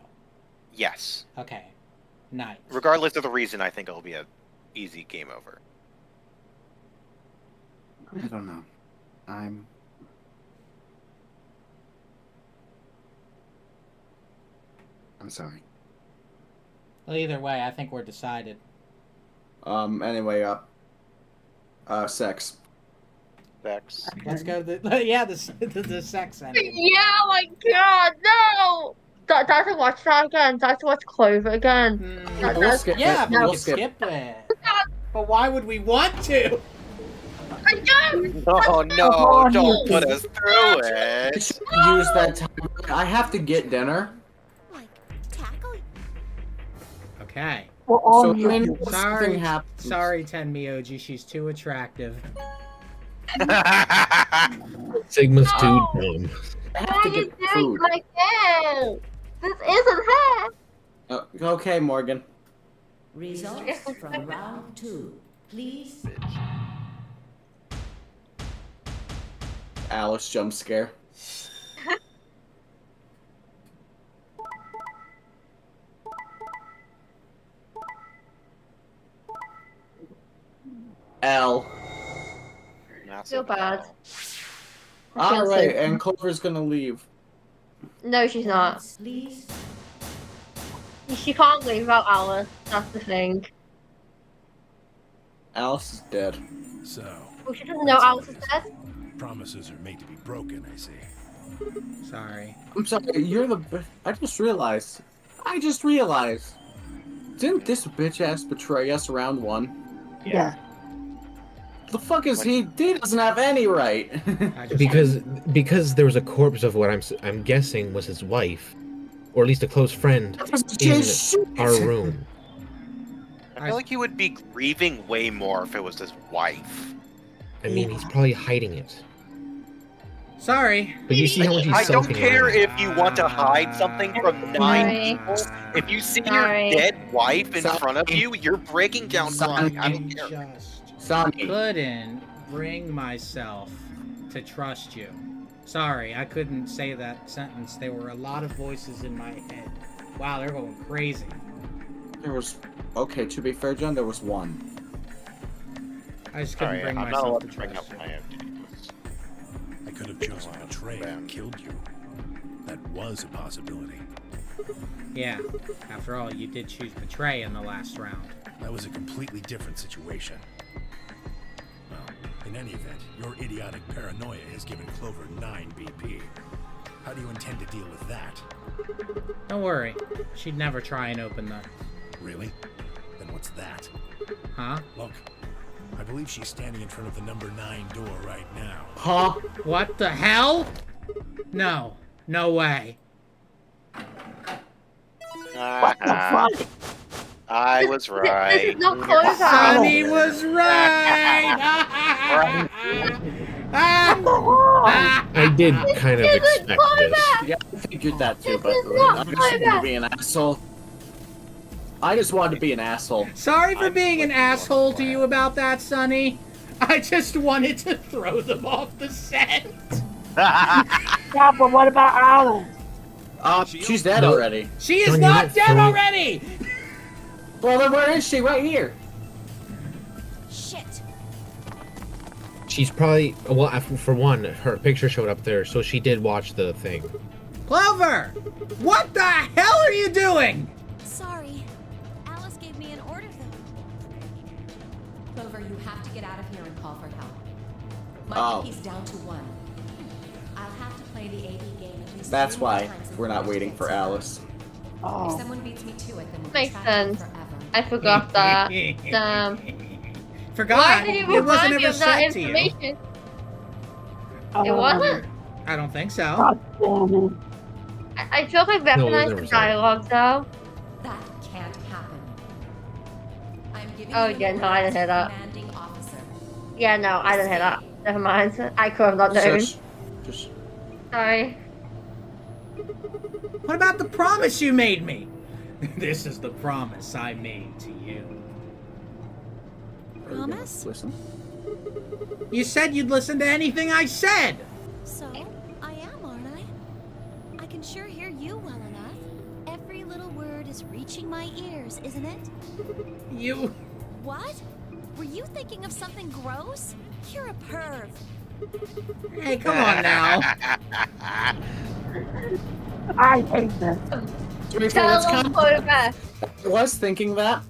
Yes. Okay. Nice. Regardless of the reason, I think it'll be a easy game over. I don't know. I'm sorry. Well, either way, I think we're decided. Anyway, sex. Sex. Let's go to the sex ending. Yeah, my god, no! Do I have to watch that again? Do I have to watch Clover again? We'll skip Yeah, it. but we We'll can skip skip it. But why would we want to? I don't! Oh no, don't put us through it. Use that time. I have to get dinner. Okay. So, I mean, if Sorry, something happens- sorry, Tenmyoji. She's too attractive. Sigma's too dumb. I have to get food. My hair! This isn't hair! Okay, Morgan. Results from round 2. Please. Alice jump scare. L. Feel bad. Alright, and Clover's gonna leave. No, she's not. Please. She can't leave without Alice. That's the thing. Alice is dead. So, Well, she doesn't know Alice is dead. promises are made to be broken, I see. Sorry. I'm sorry, you're the. I just realized. Didn't this bitch ass betray us round 1? Yeah. The fuck is he? He doesn't have any right. because there was a corpse of what I'm guessing was his wife, or at least a close friend, in our room. I feel like he would be grieving way more if it was his wife. I mean, he's probably hiding it. Sorry. But you see how much he's I don't sulking care around. if you want to hide something from 9 people. If you see your dead wife in front of you, you're breaking down crying. I don't care. Couldn't bring myself to trust you. Sorry, I couldn't say that sentence. There were a lot of voices in my head. Wow, they're going crazy. There was... Okay, to be fair, John, there was one. I just couldn't bring I'm myself not to allowed to bring trust up you. my I could have chosen betray and killed you. That was a possibility. Yeah, after all, you did choose betray in the last round. That was a completely different situation. Well, in any event, your idiotic paranoia has given Clover 9 BP. How do you intend to deal with that? Don't worry, she'd never try and open the... Really? Then what's that? Huh? Look, I believe she's standing in front of the number 9 door right now. Huh? What the hell? No. No way. What the fuck? I was right. This is not Clover. Sonny was right! I did kind of expect this. Yeah, I figured that too, but not I just wanted to be an asshole. I just wanted to be an asshole. Sorry for being an asshole to you about that, Sonny. I just wanted to throw them off the set. Yeah, but what about Alice? She's dead already. She is not dead already! Well, then where is she? Right here. Shit. She's probably... Well, for one, her picture showed up there, so she did watch the thing. Clover! What the hell are you doing? Sorry. Alice gave me an order, though. Clover, you have to get out of here and call for help. My BP's down to 1. I'll have to play the AV game at least That's 3 why times we're not before waiting it for gets Alice. If someone beats me to it, then we'll Makes be trapped sense. forever. I forgot that. Forgot? Why did you It wasn't remind me ever of that said to you. information? It wasn't. I don't think so. I feel like I recognized the dialogue though. That can't happen. I'm giving Oh you yeah, no, I didn't hear that. commanding officer. Yeah, no, I didn't hear that. Never mind. I could have not known. Just... Sorry. What about the promise you made me? This is the promise I made to you. Promise? Listen. You said you'd listen to anything I said! So, I am, aren't I? I can sure hear you well enough. Every little word is reaching my ears, isn't it? You... What? Were you thinking of something gross? You're a perv. Hey, come on now. I hate this. I was thinking that.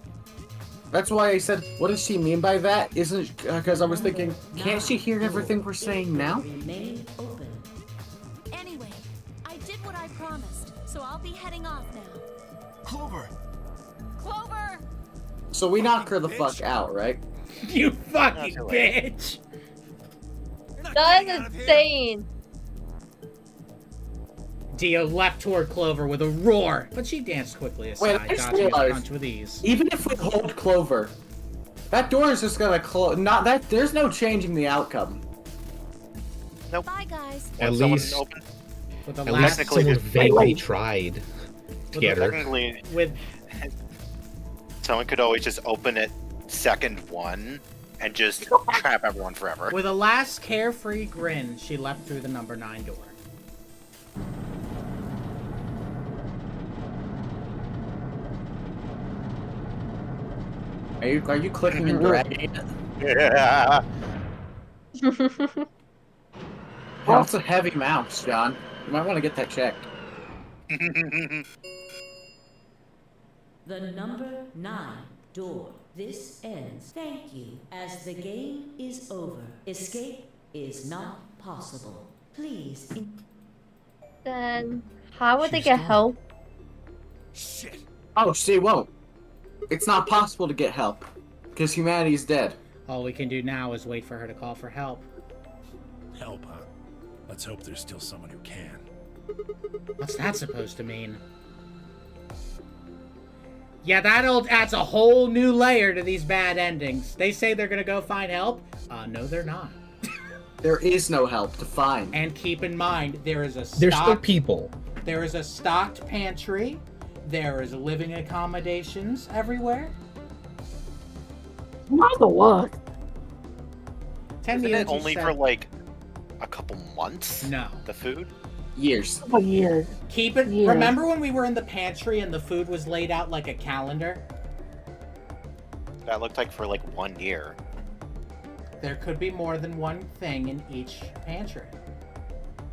That's why I said, what does she mean by that? Isn't because I was thinking, can't she hear everything we're saying now? Remain open. Anyway, I did what I promised, so I'll be heading off now. Clover! Clover! So we knock her the fuck out, right? You fucking bitch! That is insane. Dio leapt toward Clover with a roar, but she danced quickly aside, Wait, I just dodging his realized, punch with ease. even if we hold Clover, that door is just gonna close. Not that there's no changing the outcome. Nope. Bye, guys. At least, With the at last least someone vaguely tried to get her. Technically, with someone could always just open it second 1 and just trap everyone forever. With a last carefree grin, she leapt through the number 9 door. Are you clicking and dragging it? Yeah. Oh, it's a heavy mouse, John. You might want to get that checked. The number 9 door. This ends. Thank you. As the game is over, escape is not possible. Please. Then how would they get help? Oh, she won't. It's not possible to get help because humanity's dead. All we can do now is wait for her to call for help. Help, huh? Let's hope there's still someone who can. What's that supposed to mean? Yeah, that adds a whole new layer to these bad endings. They say they're gonna go find help. No, they're not. There is no help to find. And keep in mind, there is a There's still people. There is a stocked pantry. There is living accommodations everywhere. Not the what? Isn't it only for like a couple months? No. The food? Years. For years. Keep it. Yeah. Remember when we were in the pantry and the food was laid out like a calendar? That looked like for like 1 year. There could be more than one thing in each pantry.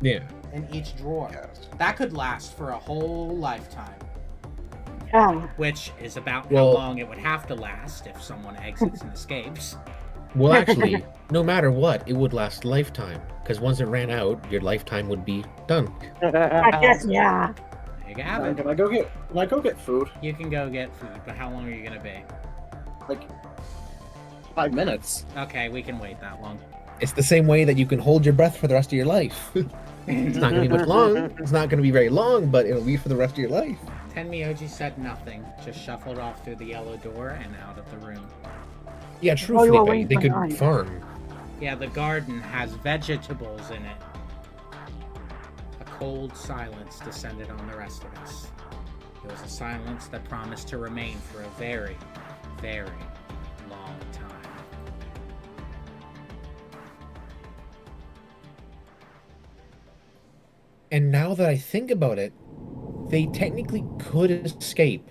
Yeah. In each drawer. Yes. That could last for a whole lifetime. Yeah. Which is about how Well- long it would have to last if someone exits and escapes. Well, actually, no matter what, it would last a lifetime. Because once it ran out, your lifetime would be done. I guess, yeah. There you have it. Can I go get food? You can go get food, but how long are you gonna be? Like 5 minutes. Okay, we can wait that long. It's the same way that you can hold your breath for the rest of your life. It's not going to be much long. It's not going to be very long, but it'll be for the rest of your life. Tenmyoji said nothing, just shuffled off through the yellow door and out of the room. Yeah, true, Oh, you were Felipe. waiting They for could night. farm. Yeah, the garden has vegetables in it. A cold silence descended on the rest of us. It was a silence that promised to remain for a very, very long time. And now that I think about it, they technically could escape.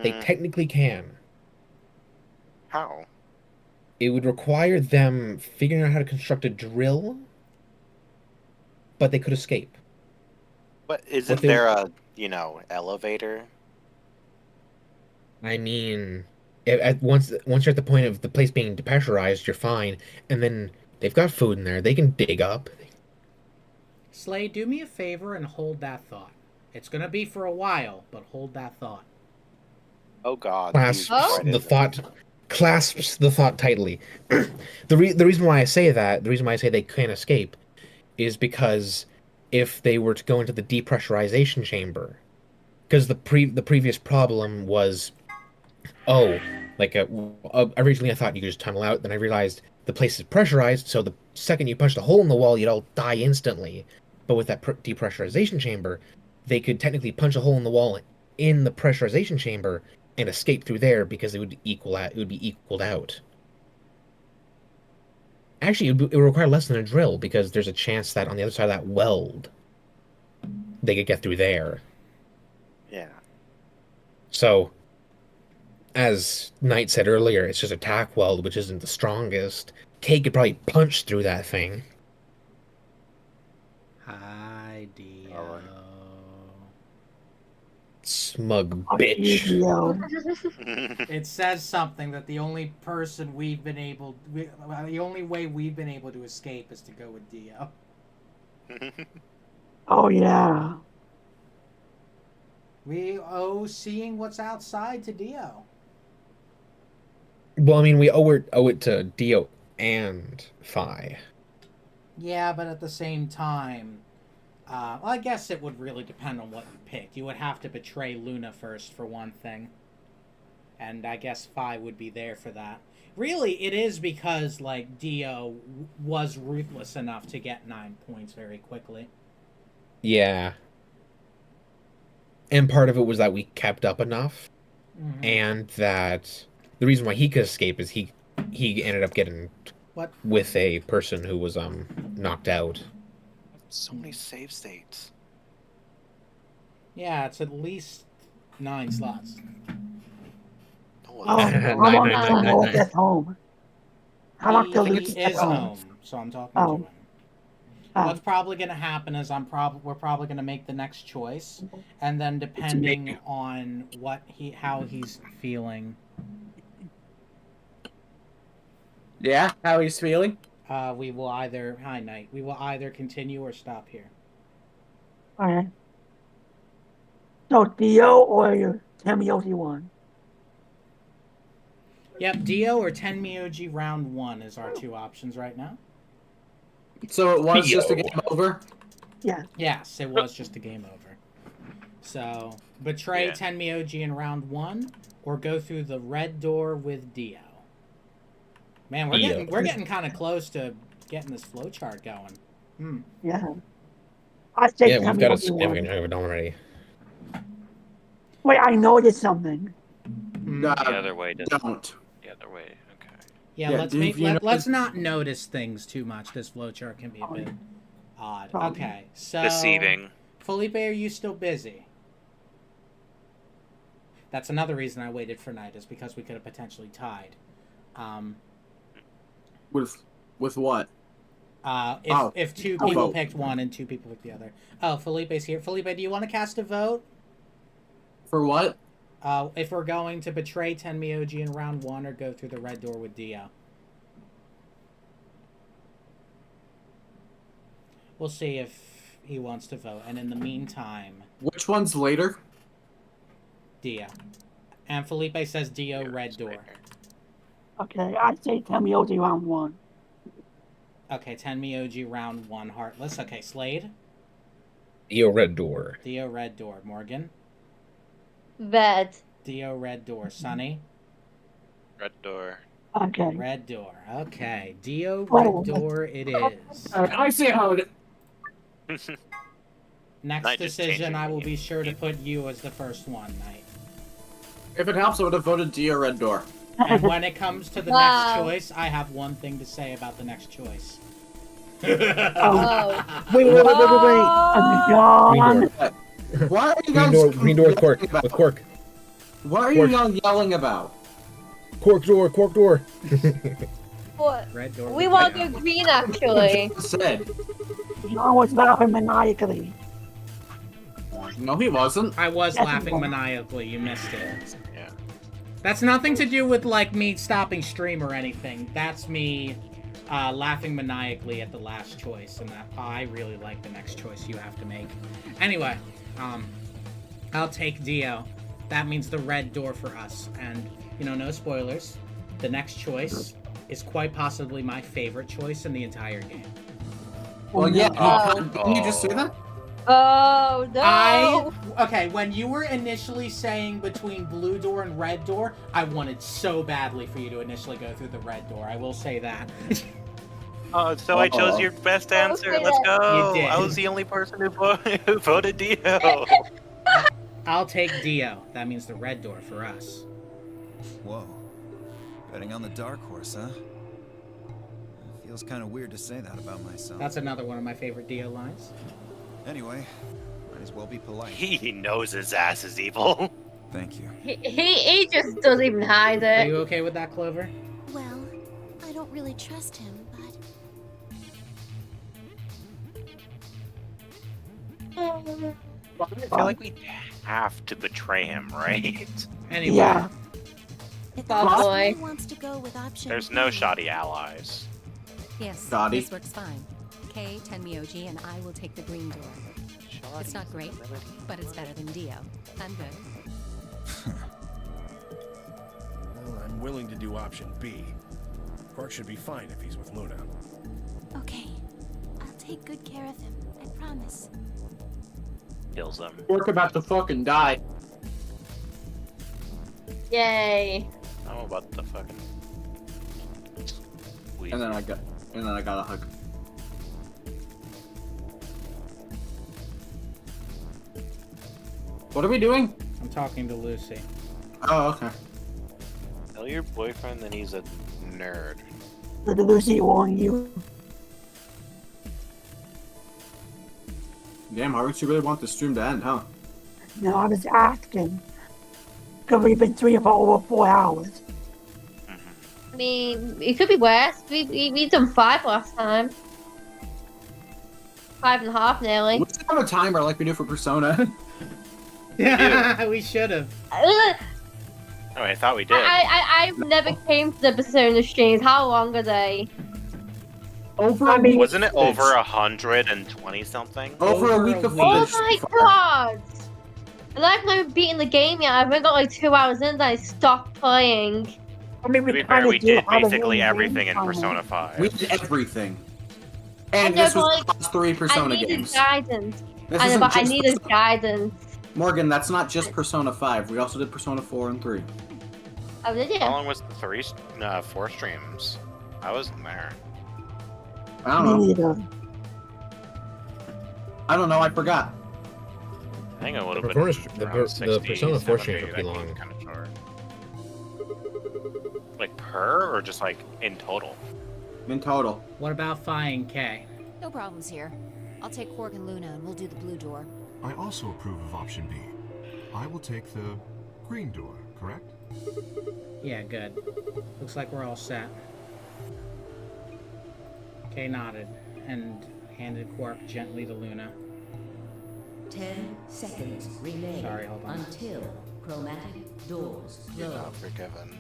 They technically can. How? It would require them figuring out how to construct a drill, but they could escape. But isn't What they- there a, elevator? I mean, once you're at the point of the place being depressurized, you're fine. And then they've got food in there. They can dig up. Slay, do me a favor and hold that thought. It's gonna be for a while, but hold that thought. Oh God. Clasps the thought tightly. The reason why I say that, the reason why I say they can't escape, is because if they were to go into the depressurization chamber, because the previous problem was, originally I thought you could just tunnel out, then I realized the place is pressurized, so the second you punched a hole in the wall, you'd all die instantly. But with that depressurization chamber, they could technically punch a hole in the wall in the pressurization chamber and escape through there because it would be equaled out. Actually, it would require less than a drill because there's a chance that on the other side of that weld, they could get through there. Yeah. So, as Knight said earlier, it's just a tack weld, which isn't the strongest. Kay could probably punch through that thing. Hi, Dio. Smug bitch. It says something that the only person the only way we've been able to escape is to go with Dio. Oh, yeah. We owe seeing what's outside to Dio. Well, I mean, we owe it to Dio and Phi. Yeah, but at the same time, well, I guess it would really depend on what you picked. You would have to betray Luna first, for one thing. And I guess Phi would be there for that. Really, it is because, Dio was ruthless enough to get 9 points very quickly. Yeah. And part of it was that we kept up enough, and that the reason why he could escape is he ended up getting with a person who was knocked out. So many save states. Yeah, it's at least 9 slots. I'm almost at home. How about the He Luke's at is home? home, so I'm talking Oh. to him. What's probably going to happen is we're probably going to make the next choice, and then depending on how he's feeling. Yeah, how he's feeling? We will either Knight. We will either continue or stop here. Alright. So, Dio or your Tenmyoji one? Yep, Dio or Tenmyoji round 1 is our 2 options right now. So it was just a game over? Yeah. Yes, it was just a game over. So, betray Tenmyoji in round 1, or go through the red door with Dio. Man, we're getting kind of close to getting this flowchart going. Yeah. I say Yeah, we've got a Tenmyoji significant won. chunk of it already. Wait, I noticed something. The other way doesn't. Don't. The other way. Okay. Yeah, let's not notice things too much. This flowchart can be a bit odd. Okay, so... Deceiving. Felipe, are you still busy? That's another reason I waited for night, is because we could have potentially tied. With what? If 2 people picked one and 2 people picked the other. Oh, Felipe's here. Felipe, do you want to cast a vote? For what? If we're going to betray Tenmyoji in round 1 or go through the red door with Dio. We'll see if he wants to vote. And in the meantime... Which one's later? Dio. And Felipe says Dio, red door. Okay, I say Tenmyoji round 1. Okay, Tenmyoji round 1, Heartless. Okay, Slade? Dio, red door. Dio, red door. Morgan? Red. Dio, red door. Sunny? Red door. Okay. Red door. Okay. Dio, red door it is. I see how it... Next Night just changed decision, your I will be sure to put you as the first one, Knight. If it helps, I would have voted Dio Red Door. And when it comes to the next choice, I have one thing to say about the next choice. Wait. Why are you guys... Green door with Cork. With Cork. What are you yelling about? Cork door, Cork door. What? Red door. We want to go green, actually. Said. John was laughing maniacally. No, he wasn't. I was Yes, laughing he was. maniacally. You missed it. Yeah. That's nothing to do with, like, me stopping stream or anything. That's me laughing maniacally at the last choice, and that I really like the next choice you have to make. Anyway, I'll take Dio. That means the red door for us. And, you know, no spoilers. The next choice is quite possibly my favorite choice in the entire game. Well, yeah. Didn't you just say that? Oh, no. Okay, when you were initially saying between blue door and red door, I wanted so badly for you to initially go through the red door. I will say that. Oh, so I chose your best answer. Let's go. You did. I was the only person who voted Dio. I'll take Dio. That means the red door for us. Whoa. Betting on the dark horse, huh? Feels kind of weird to say that about myself. That's another one of my favorite Dio lines. Anyway, might as well be polite. He knows his ass is evil. Thank you. He just doesn't even hide Are it. you okay with that, Clover? Well, I don't really trust him, but... I feel like we have to betray him, right? Anyway. Yeah. If Oh, boy. anyone wants to go with option There's no B, shoddy allies. Yes, Dottie. this works fine. Kay, Tenmyoji, and I will take the green door. It's not great, but it's better than Dio. I'm good. Well, I'm willing to do option B. Quark should be fine if he's with Luna. Okay, I'll take good care of him. I promise. Kills him. We're about to fucking die. Yay. I'm about to fucking. And then I got a hug. What are we doing? I'm talking to Lucy. Oh, okay. Tell your boyfriend that he's a nerd. Did Lucy warn you? Damn, Harvard, you really want the stream to end, huh? No, I was asking. Because we've been streaming for over 4 hours. I mean, it could be worse. We done 5 last time. 5.5 nearly. We should have a timer like we do for Persona. Yeah, we should have. Oh, I thought we did. I never came to the Persona streams. How long are they? Over a week. Wasn't it over 120 something? Over a week of Oh footage. my god! And I've never beaten the game yet. I've only got like 2 hours in, then I stopped playing. To be fair, we did basically everything in Persona 5. We did everything. And this was the last 3 Persona games. Guidance. This I know, isn't but I just needed guidance. Morgan, that's not just Persona 5. We also did Persona 4 and 3. Oh, did you? How long was the 4 streams? I wasn't there. I don't know. I don't know. I forgot. I think it would have been The Persona 4 streams were pretty long. Kind of short. Like per or just like in total? In total. What about Fi and K? No problems here. I'll take Quark and Luna and we'll do the blue door. I also approve of option B. I will take the green door, correct? Yeah, good. Looks like we're all set. Kay nodded and handed Quark gently to Luna. 10 seconds remain. Sorry, hold on. Until chromatic doors You're close. not forgiven.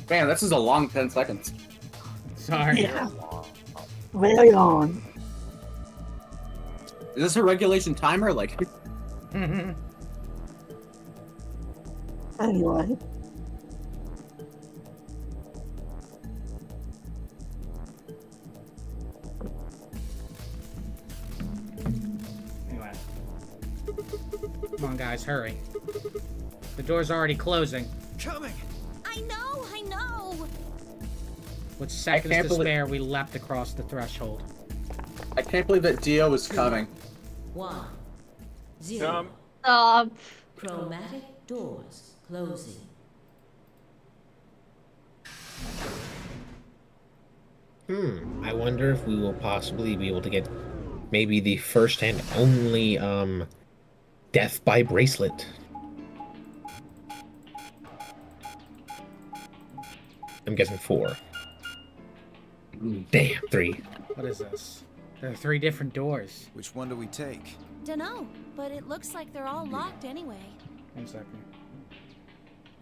Man, this is a long 10 seconds. Sorry. Yeah. Very long. Is this a regulation timer? Like. Anyway. Anyway. Come on, guys, hurry. The door's already closing. Coming! I know! With seconds to spare, we leapt across the threshold. I can't believe that Dio was coming. 1, 0. Stop. Chromatic doors closing. I wonder if we will possibly be able to get maybe the first and only death by bracelet. I'm guessing 4. Damn, 3. What is this? There are 3 different doors. Which one do we take? Dunno, but it looks like they're all locked anyway. 1 second.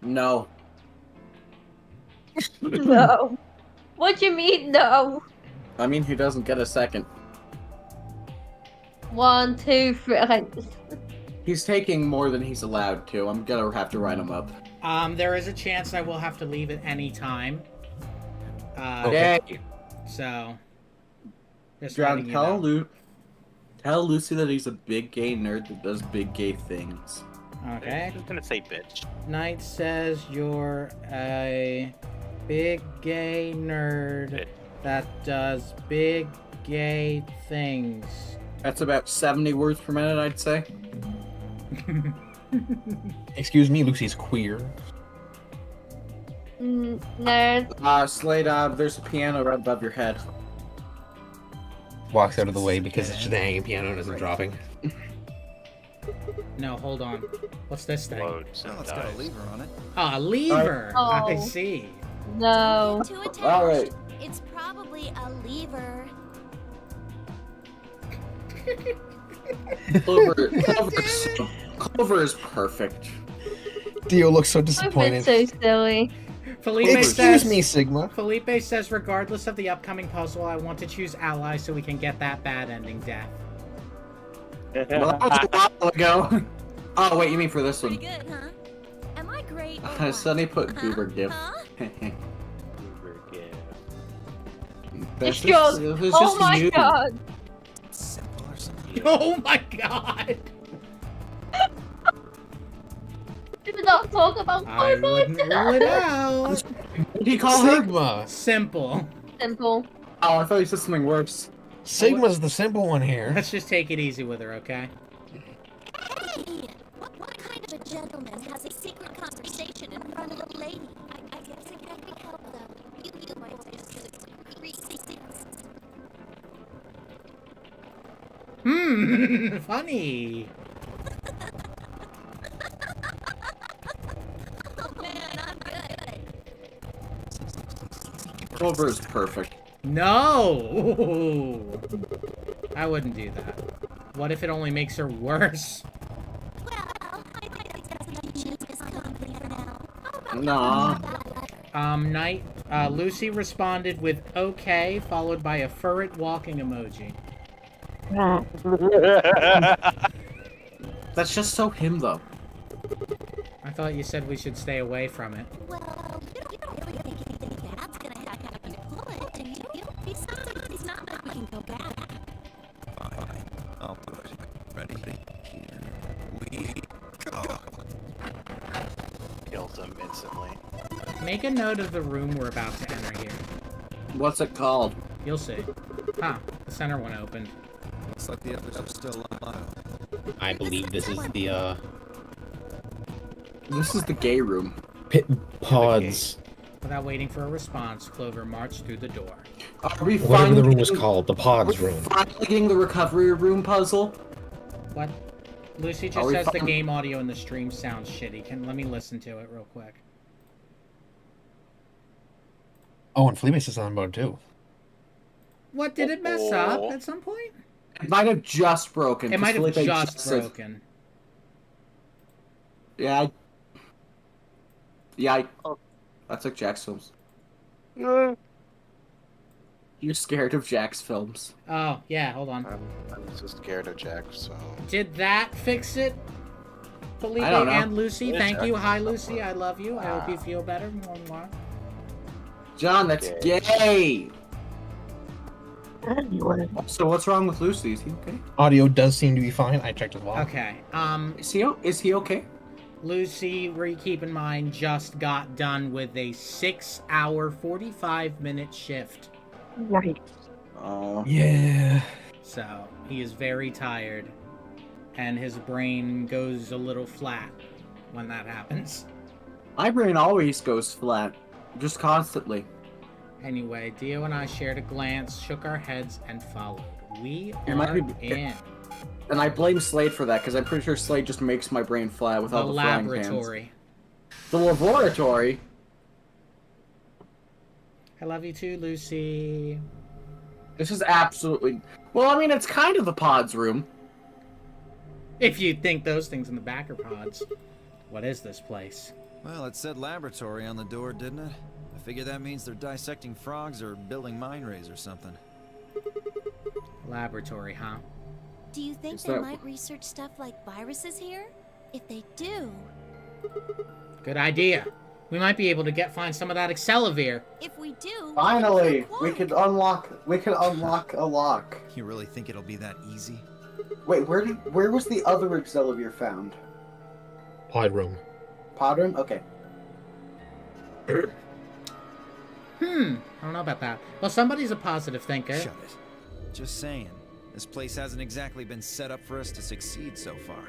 No. No. What do you mean, no? I mean, he doesn't get a second. 1, 2, 3. He's taking more than he's allowed to. I'm gonna have to write him up. There is a chance I will have to leave at any time. Okay. So, just John, letting you know. tell Lucy that he's a big gay nerd that does big gay things. Okay. I'm just gonna say bitch. Knight says you're a big gay nerd that does big gay things. That's about 70 words per minute, I'd say. Excuse me, Lucy's queer. Nerd. Slade, there's a piano right above your head. Walks out of the way because it's just a hanging piano and isn't dropping. No, hold on. What's this thing? Oh, it's got a lever on it. Ah, a lever! Oh. I see. No. Too attached. All right. It's probably a lever. Clover is perfect. Dio looks so I've been disappointed. so silly. Felipe Excuse says, me, Sigma. Felipe says, regardless of the upcoming puzzle, I want to choose ally so we can get that bad ending death. Well, that was a while ago. Oh, wait, you mean for this one? Pretty good, huh? Am I great? Or what? Sonny put Goober gift. It's yours. Oh my god. Oh my god! Do not talk about I wouldn't rule it out. What did he call Sigma. Simple. Simple. Oh, I thought he said something worse. Sigma's the simple one here. Let's just take it easy with her, okay? Hey, what kind of a gentleman has a secret conversation in front of a lady? I guess it can't be helped though. You might just Funny. Oh man, I'm good. Clover is perfect. No! I wouldn't do that. What if it only makes her worse? Well, I think that's just company for now. Nah. Lucy responded with okay, followed by a furret walking emoji. That's just so him, though. I thought you said we should stay away from it. Well, you don't really think anything bad's gonna happen to Bullet, do you? Besides, it's not like we can go back. Fine, I'll do it. Ready? Here we go. Kills him instantly. Make a note of the room we're about to enter here. What's it called? You'll see. Huh, the center one opened. Looks like the others are still alive. I believe this is the, This is the gay room. Pit pods. Without waiting for a response, Clover marched through the door. Are we Whatever the room was getting- called, the pods are we room. finally getting the recovery room puzzle? What? Lucy Are just we says the fin- game audio in the stream sounds shitty. Let me listen to it real quick. Oh, and Fleabase is on mode too. What, did it mess up at some point? It might have just broken. It might have Felipe just said- broken. Yeah, I took Jack's films. Mm. You're scared of Jack's films. Oh, yeah, hold on. I'm just scared of Jack, so... Did that fix it? Felipe I don't know. and Lucy, Yeah, thank Jack. you. Hi, Lucy, I love you. I hope you feel better. Mwah. John, that's gay! Anyway. So what's wrong with Lucy? Is he okay? Audio does seem to be fine. I checked as well. Okay, Is he okay? Lucy, keep in mind, just got done with a 6-hour, 45-minute shift. Yikes. Oh. Yeah. So, he is very tired, and his brain goes a little flat when that happens. My brain always goes flat. Just constantly. Anyway, Dio and I shared a glance, shook our heads, and followed. We It might are be- in And I blame Slade for that, because I'm pretty sure Slade just makes my brain flat with the all the frying pans. laboratory. The laboratory? I love you too, Lucy. This is absolutely... Well, I mean, it's kind of the pods room. If you think those things in the back are pods. What is this place? Well, it said laboratory on the door, didn't it? I figure that means they're dissecting frogs or building mine rays or something. Laboratory, huh? Do you think Is they that- might research stuff like viruses here? If they do, Good idea. We might be able to find some of that Accelavir. if we do, Finally! We could unlock a lock. You really think it'll be that easy? Wait, where was the other Accelavir found? Pod room. Pod room? Okay. I don't know about that. Well, somebody's a positive thinker. Shut it. Just saying. This place hasn't exactly been set up for us to succeed so far.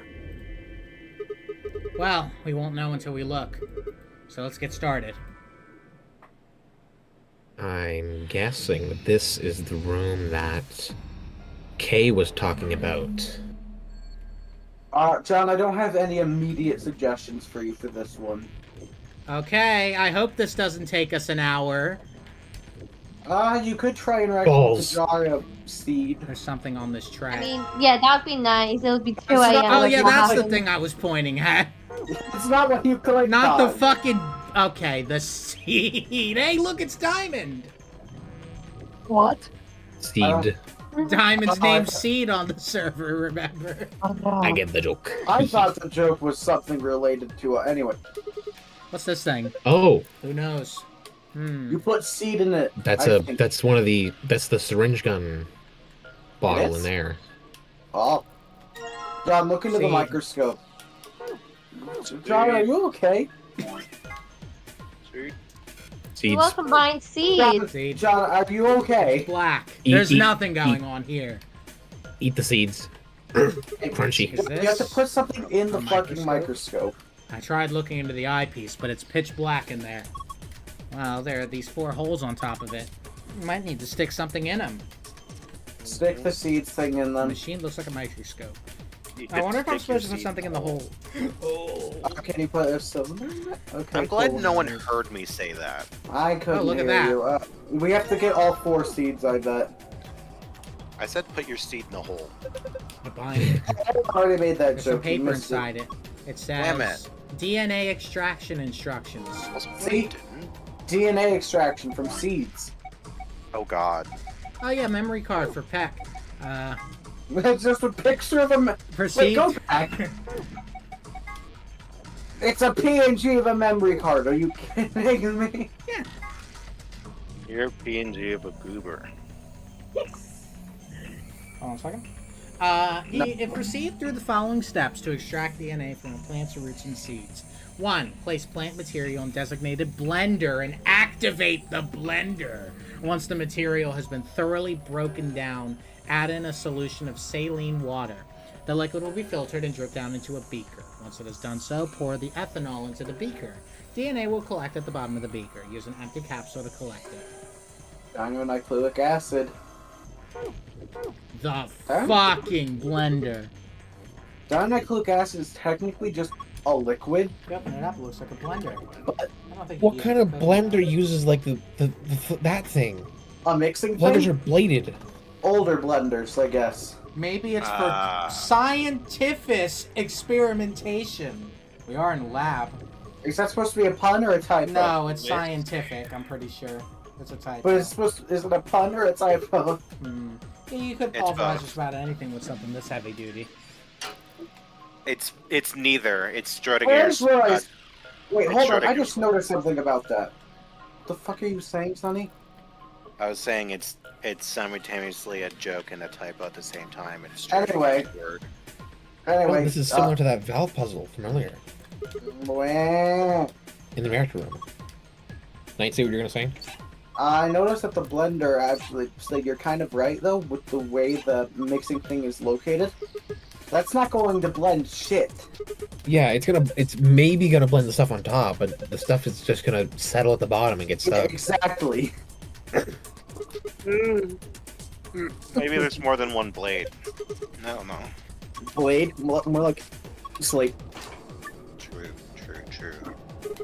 Well, we won't know until we look. So let's get started. I'm guessing that this is the room that Kay was talking about. John, I don't have any immediate suggestions for you for this one. Okay, I hope this doesn't take us an hour. You could try and Balls. jar a seed. There's something on this track. I mean, yeah, that would be nice. It would be 2 That's not- a.m. Oh like yeah, what that's the happened. thing I was pointing at. It's not what you click Not the on. fucking... Okay, the seed. Hey, look, it's Diamond. What? Seed. Diamond's named Seed on the server, remember? Oh, no. I get the joke. I thought the joke was something related to anyway. What's this thing? Oh, Who knows? You put seed in it. that's I think. that's the syringe gun bottle Yes? in there. Oh. John, look into the Seed. microscope. John, are you okay? You Seeds. will combine seeds. Seed. John, are you okay? Black. Eat- There's eat- nothing going eat. on here. Eat the seeds. Crunchy. Is You have to this? put something in the A fucking microscope. I tried looking into the eyepiece, but it's pitch black in there. Well, there are these 4 holes on top of it. You might need to stick something in them. Stick the seeds thing in The them. machine looks like a microscope. You I could wonder if I'm stick your supposed to put seed something in the hole. Can you put a cylinder in it? Okay, I'm glad cool. no one heard me say that. I couldn't Oh, look at hear that. you. We have to get all 4 seeds, I bet. I said put your seed in the hole. The binder. I already made that There's some joke. You paper missed it. inside it. It Damn says DNA extraction instructions. See? DNA extraction from seeds. Oh god. Oh yeah, memory card for Peck. It's just a picture of a... Wait, Proceed. go back. It's a PNG of a memory card. Are you kidding me? Yeah. You're a PNG of a goober. Hold on a second. Proceed through the following steps to extract DNA from the plant's roots and seeds. 1. Place plant material in designated blender and activate the blender. Once the material has been thoroughly broken down, add in a solution of saline water. The liquid will be filtered and drip down into a beaker. Once it has done so, pour the ethanol into the beaker. DNA will collect at the bottom of the beaker. Use an empty capsule to collect it. Dinucleic acid. The fucking blender. Dinucleic acid is technically just a liquid. Open it up, it looks like a blender. But I don't think What kind of blender uses like that thing? a mixing Blenders thing? are bladed. Older blenders, I guess. Maybe it's for scientific experimentation. We are in lab. Is that supposed to be a pun or a typo? No, it's scientific, I'm pretty sure. It's a typo. But it's supposed to, is it a pun or a typo? Yeah, you could It's pulverize both. just about anything with something this heavy duty. It's neither. It's Schrodinger's. Where's Royce? Wait, it's hold on. I Schrodinger's. just noticed something about that. What the fuck are you saying, Sonny? I was saying it's simultaneously a joke and a typo at the same time. It's Anyway. Schrodinger's word. Anyway, Oh, this is similar to that valve puzzle from earlier in the reactor room. Knight, see what you're gonna say? I noticed that the blender actually, so you're kind of right though, with the way the mixing thing is located. That's not going to blend shit. Yeah, it's maybe gonna blend the stuff on top, but the stuff is just gonna settle at the bottom and get Yeah, stuck. exactly. Maybe there's more than one blade. I don't know. Blade? More like slate. True.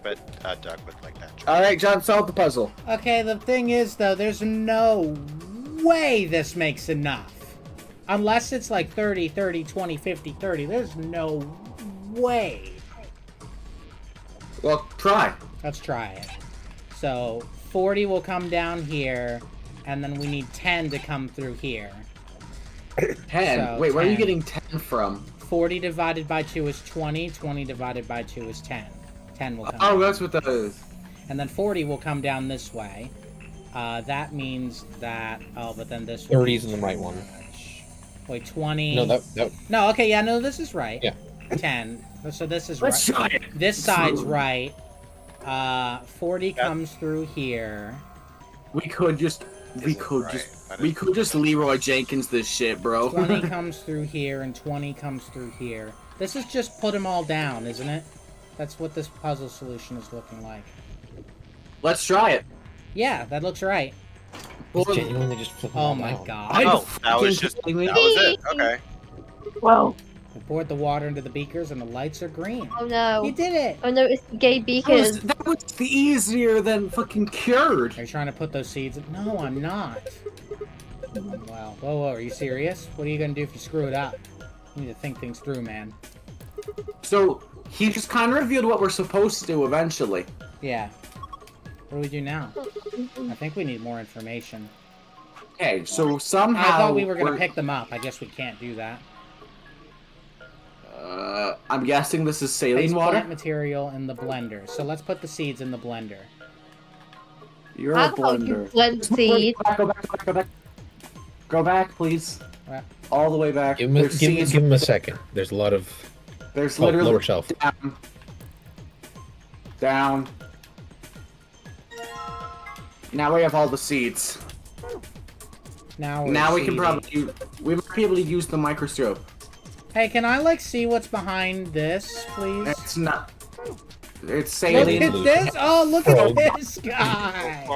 But Doug would like that. Alright, John, solve the puzzle. Okay, the thing is, though, there's no way this makes enough. Unless it's like 30, 30, 20, 50, 30. There's no way. Well, try. Let's try it. So, 40 will come down here, and then we need 10 to come through here. 10? So, Wait, where are you 10. getting 10 from? 40 divided by 2 is 20. 20 divided by 2 is 10. 10 will come Oh, down. that's what that is. And then 40 will come down this way. That means that... Oh, but then this will 30's in the right one. Wait, 20... No, that... No, okay, yeah, no, this is right. Yeah. 10. So this is Let's right. try it. This side's right. 40 comes through here. We could just Leroy Jenkins this shit, bro. 20 comes through here, and 20 comes through here. This is just put them all down, isn't it? That's what this puzzle solution is looking like. Let's try it. Yeah, that looks right. It's genuinely just flipping Oh all my down. god. Oh, that was it. Okay. Well, I poured the water into the beakers and the lights are green. Oh no. You did it! Oh no, it's the gay beacons. That was easier than fucking cured. Are you trying to put those seeds in? No, I'm not. Wow. Whoa, are you serious? What are you gonna do if you screw it up? You need to think things through, man. So, he just kind of revealed what we're supposed to do eventually. Yeah. What do we do now? I think we need more information. Okay, so somehow... I thought we were gonna pick them up. I guess we can't do that. I'm guessing this is Place saline water? plant material in the blender. So let's put the seeds in the blender. You're I a thought you blender. blend seeds. Go back. Go back, please. Right. All the way back. Give There's seeds. him a second. There's a lot of... There's Oh, literally... lower shelf. Down. Now we have all the seeds. Now we can probably... We might be able to use the microscope. Hey, can I like see what's behind this, please? It's not... It's Look saline. at this! Oh, look at this guy!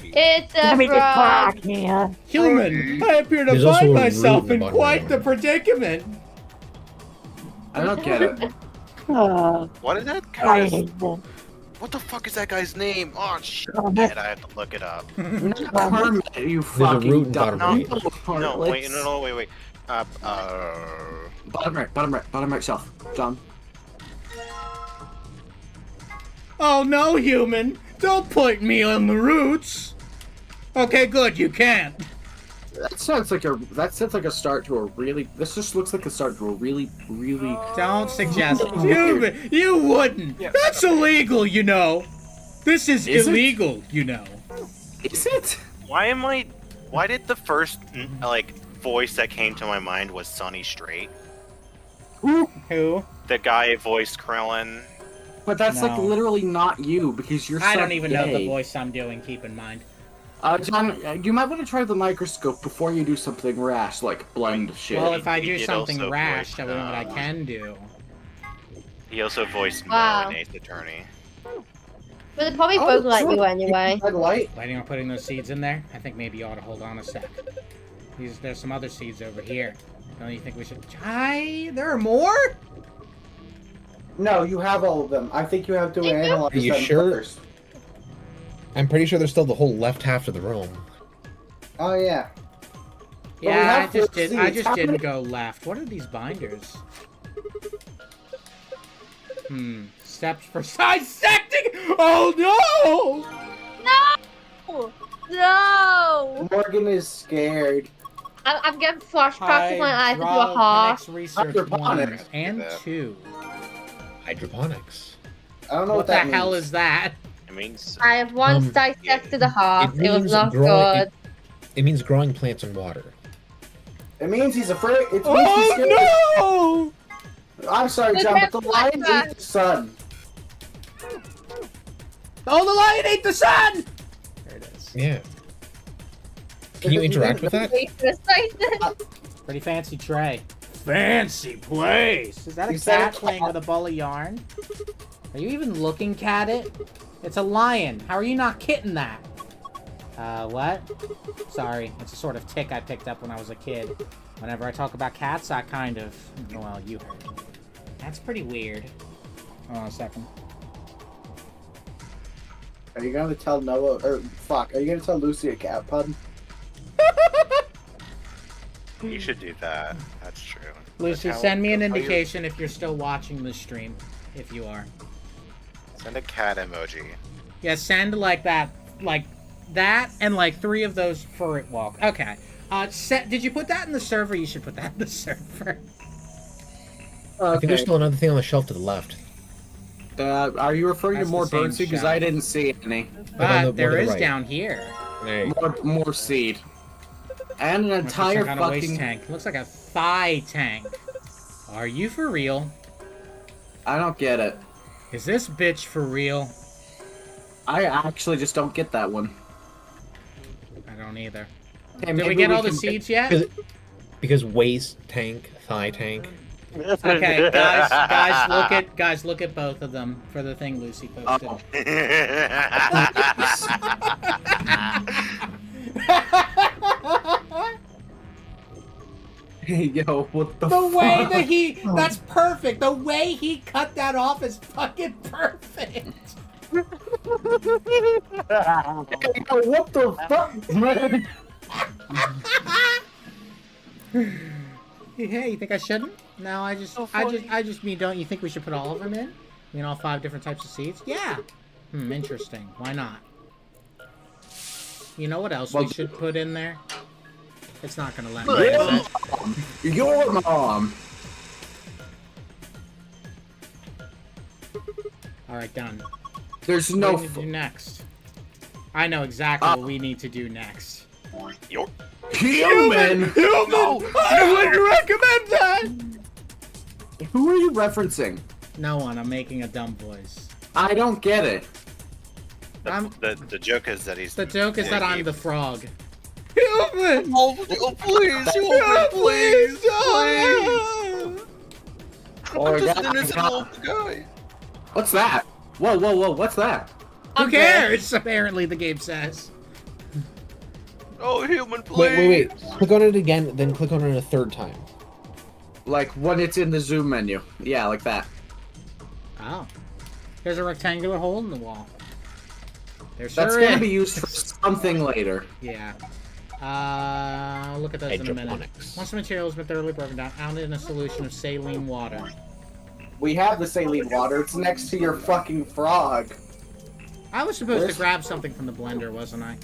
It's a let me get frog. back here. Human, I appear to There's also find a myself root in button quite there. the predicament. I don't get it. What is that I guy's? hate them. What the fuck is that guy's name? Oh shit! Oh, I that's- have to look it up. Kermit, you There's a fucking root and dumb... bottom right. No, wait, wait. Bottom right shelf. John. Oh no, human! Don't point me on the roots. Okay, good. You can't. That sounds like a start to a really. This just looks like a start to a really. Don't suggest it. You wouldn't. That's illegal, you know. This is illegal, you know. Is it? Why did the first voice that came to my mind was Sonny Strait? Who? The guy who voiced Krillin. But that's like literally not you because you're. I don't even know the voice I'm doing. Keep in mind. John, you might want to try the microscope before you do something rash, like blend shit. Well, if I do something rash, I don't know what I can do. He also voiced Wow. Mo in Ace Attorney. But they probably both like you anyway. Planning on putting those seeds in there? I think maybe you ought to hold on a sec. There's some other seeds over here. Don't you think we should... There are more? No, you have all of them. I think you have to analyze Are you them sure? first. I'm pretty sure there's still the whole left half of the room. Oh, yeah. Yeah, I just didn't go left. What are these binders? Steps for dissecting! Oh, no! No! Morgan is scared. I'm getting flashbacks of my eyes into a heart. Research 1 and 2. Hydroponics. I don't know what the hell is that? It means... I have once dissected a heart. It was means not growing- good. It means growing plants in water. It means he's afraid. It means he's scared. No! I'm sorry, John, but the lion ate the sun. Oh, the lion ate the sun! There it is. Yeah. Can you interact with that? Pretty fancy tray. Fancy place! Is that a You said cat it- playing with a ball of yarn? Are you even looking at it? It's a lion. How are you not kitting that? What? Sorry, it's a sort of tick I picked up when I was a kid. Whenever I talk about cats, I kind of... Well, you heard me. That's pretty weird. Hold on a second. Are you gonna tell Noah, or fuck, are you gonna tell Lucy a cat pun? You should do that. That's true. Lucy, That's how- send me an how you- indication if you're still watching the stream. If you are. Send a cat emoji. Yeah, send like that, and like 3 of those for it walk. Okay. Did you put that in the server? You should put that in the server. I think there's still another thing on the shelf to the left. Are you referring That's to more the same bird seed? Because shelf. I didn't see any. But there is down here. More seed. And an Looks like entire some kind of waste fucking tank. Looks like a thigh tank. Are you for real? I don't get it. Is this bitch for real? I actually just don't get that one. I don't either. Hey, Did we maybe get we all the can- seeds yet? Because waist tank, thigh tank. Okay, guys, look at both of them for the thing Lucy posted. Hey, yo, what the The fuck? way that that's perfect. The way he cut that off is fucking perfect. Hey, yo, what the fuck, man? Hey, you think I shouldn't? No, I just mean, don't you think we should put all of them in? I mean, all 5 different types of seeds? Yeah. Interesting. Why not? You know what else we should put in there? It's not gonna let me. is it? Your mom. All right, done. There's What no do we do next? I know exactly what we need to do next. Yo. Human. No, I wouldn't recommend that. Who are you referencing? No one. I'm making a dumb voice. I don't get it. The joke is that he's... The joke is yeah, that I'm he- the frog. Human! Oh, please, Human, please! Oh, just God. an innocent little guy. What's that? Whoa, whoa, whoa, what's that? Who cares? Apparently, the game says. Oh, human, please. Wait. Click on it again, then click on it a third time. Like when it's in the zoom menu. Yeah, like that. Oh. There's a rectangular hole in the wall. There sure That's gonna is. be used for something later. Yeah. I'll look at those in a minute. Hydroponics. Once the material has been thoroughly broken down, out in a solution of saline water. We have the saline water. It's next to your fucking frog. I was supposed to grab something from the blender, wasn't I?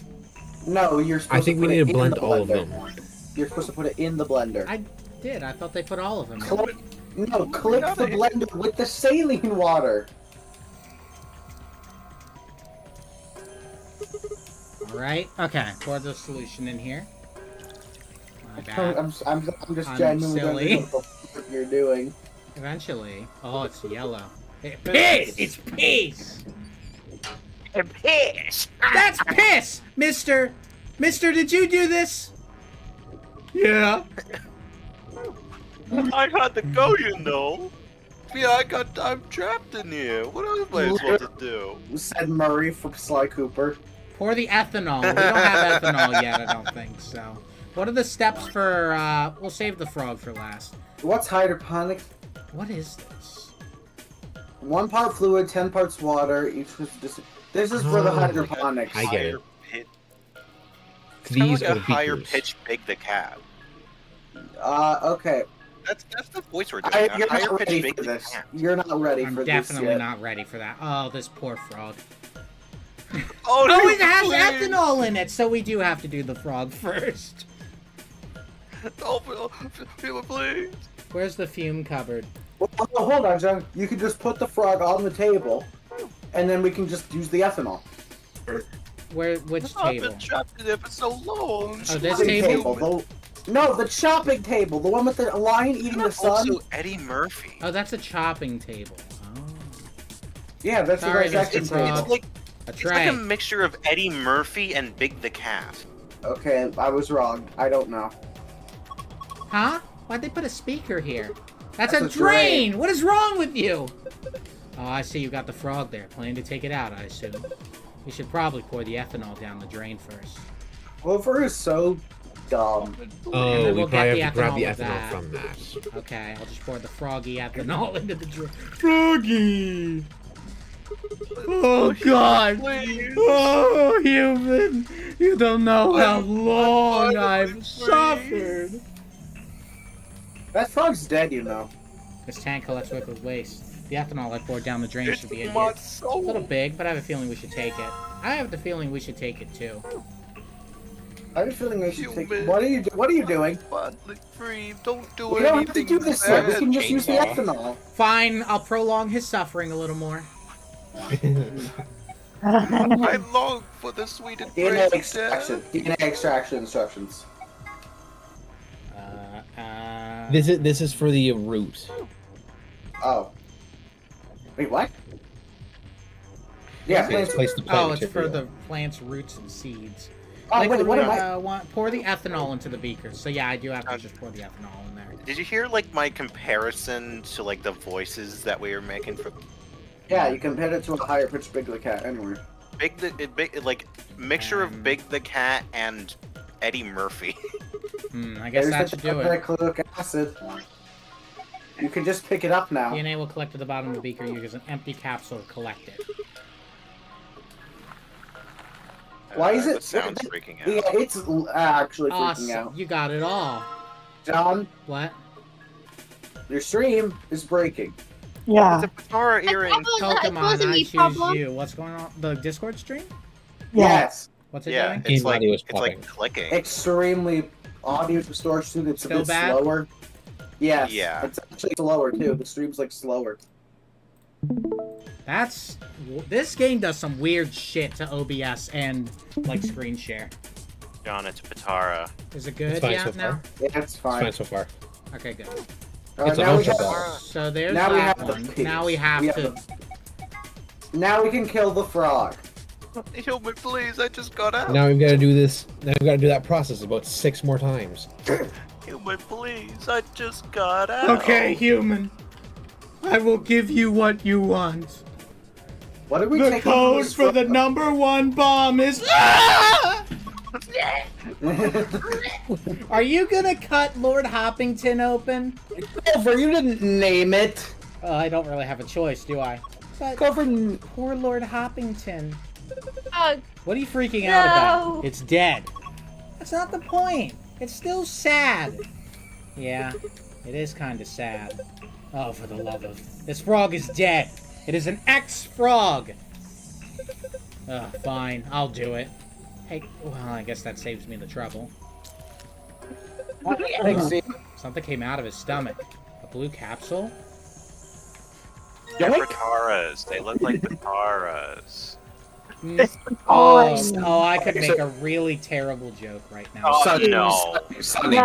No, you're supposed I think to we put need it to in blend the all of blender. them. You're supposed to put it in the blender. I did. I thought they put all of them in. Click the blender with the saline water. Alright, okay. Pour the solution in here. My bad. I'm just I'm genuinely silly. don't know what you're doing. Eventually. Oh, it's yellow. Piss! It's piss! Piss! That's piss! Mister! Mister, did you do this? Yeah. I had to go, you know. Yeah, I'm trapped in here. What else am I supposed to do? Said Murray from Sly Cooper. Pour the ethanol. We don't have ethanol yet, I don't think, so. What are the steps for, we'll save the frog for last. What's hydroponics? What is this? 1 part fluid, 10 parts water. Each was this is for the hydroponics. I get it. It's kind of These like are a the higher beakers. pitch Big the Cat. Okay. That's the voice we're doing. You're A higher not pitch ready Big for the this. Cat. You're not ready I'm for this definitely yet. not ready for that. Oh, this poor frog. Oh, Oh, it has please. ethanol in it, so we do have to do the frog first. Oh, please. Where's the fume cupboard? Oh, hold on, John. You can just put the frog on the table, and then we can just use the ethanol. Which I've table? been trapped in there for so long. Oh, this Chopping table? No, the chopping table. The one with the lion eating the sun. Also, Eddie Murphy. Oh, that's a chopping table. Yeah, that's Sorry, the dissecting Mr. table. Frog. A It's tray. like a mixture of Eddie Murphy and Big the Cat. Okay, I was wrong. I don't know. Huh? Why'd they put a speaker here? That's That's a a drain! drain. What is wrong with you? Oh, I see you got the frog there. Planning to take it out, I assume. You should probably pour the ethanol down the drain first. Clover is so dumb. And Oh, then we we'll probably get have to grab the with ethanol that. from that. Okay, I'll just pour the froggy ethanol into the drain. Froggy! Oh god! Oh, human! You don't know how long I've suffered! That frog's dead, you know. This tank collects liquid waste. The ethanol I poured down the drain should be in my here. soul. A little big, but I have a feeling we should take it. I have the feeling we should take it too. I have a feeling we should take. What are you doing? Finally free. Don't do We don't have to anything do this yet. We bad. can just use the ethanol. Fine, I'll prolong his suffering a little more. I long for the sweet and DNA crazy extraction. death. DNA extraction instructions. This is for the root. Oh. Wait, what? Yeah, It's place the plant Oh, it's for material. the plant's roots and seeds. Oh, Like, wait, what am I? pour the ethanol into the beakers. So yeah, I do have to just pour the ethanol in there. Did you hear like my comparison to like the voices that we were making for Yeah, you compared it to a higher pitched Big the Cat anyway. like mixture of Big the Cat and Eddie Murphy? I guess that should do it. Nucleic acid. You can just pick it up now. DNA will collect at the bottom of the beaker. Use an empty capsule to collect it. Why is The it? sound's freaking out. Yeah, it's actually freaking Awesome. out. You got it all. John, What? your stream is breaking. Yeah. It's a Patara earring. Pokemon, I choose you. What's going on? The Discord stream? Yes. What's it Yeah, doing? it's like clicking. Extremely audio distortion. It's a Still bit bad? slower. Yes. Yeah. It's actually slower too. The stream's like slower. This game does some weird shit to OBS and like screen share. John, it's Patara. Is it good? It's fine Yeah, so now? far. Yeah, it's It's fine. fine so far. Okay, good. It's a now we Ultra have- Ball. So there's Now we that have the one. pigs. Now we have We to. have Now we can kill the frog. Help me, please. I just got out. Now we've got to do this. Now we've got to do that process about 6 more times. Help me, please. I just got out. Okay, human. I will give you what you want. What are we The taking code this for the from? #1 bomb is. Ah! Are you gonna cut Lord Hoppington open? Clover, you didn't name it. I don't really have a choice, do I? But Clover. poor Lord Hoppington. Oh, What are you freaking out about? No. It's dead. That's not the point. It's still sad. Yeah, it is kind of sad. Oh, for the love of... This frog is dead. It is an ex-frog. Fine, I'll do it. Hey, well, I guess that saves me the trouble. Something came out of his stomach. A blue capsule? They're Bataras. They look like Bataras. Oh, I could make a really terrible joke right now. Oh, Sonny, no. Sonny.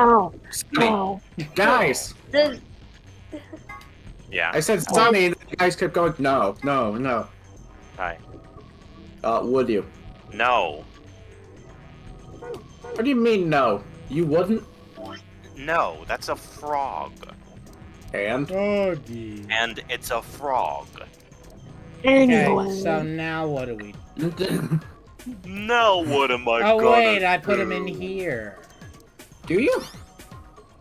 No. Guys. Yeah. I said Sonny, and the guys kept going, no. Hi. Would you? No. What do you mean, no? You wouldn't? No, that's a frog. And? And it's a frog. Okay, so now what do we do? Now what am I Oh gonna wait, I put do? him in here. Do you?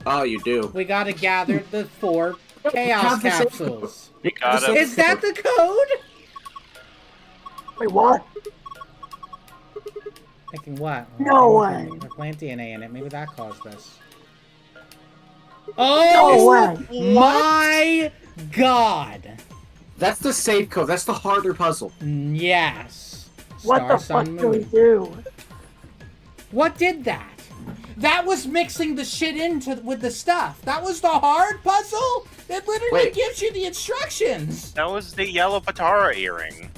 Oh, you do. We gotta gather the 4 chaos capsules. Gotta... Is that the code? Wait, what? Thinking what? No way. There's plant DNA in it. Maybe that caused this. No Oh way. my god! That's the safe code. That's the harder puzzle. Yes. What Star, the sun, fuck do we moon. do? What did that? That was mixing the shit into with the stuff. That was the hard puzzle? It literally Wait. gives you the instructions. That was the yellow Batara earring.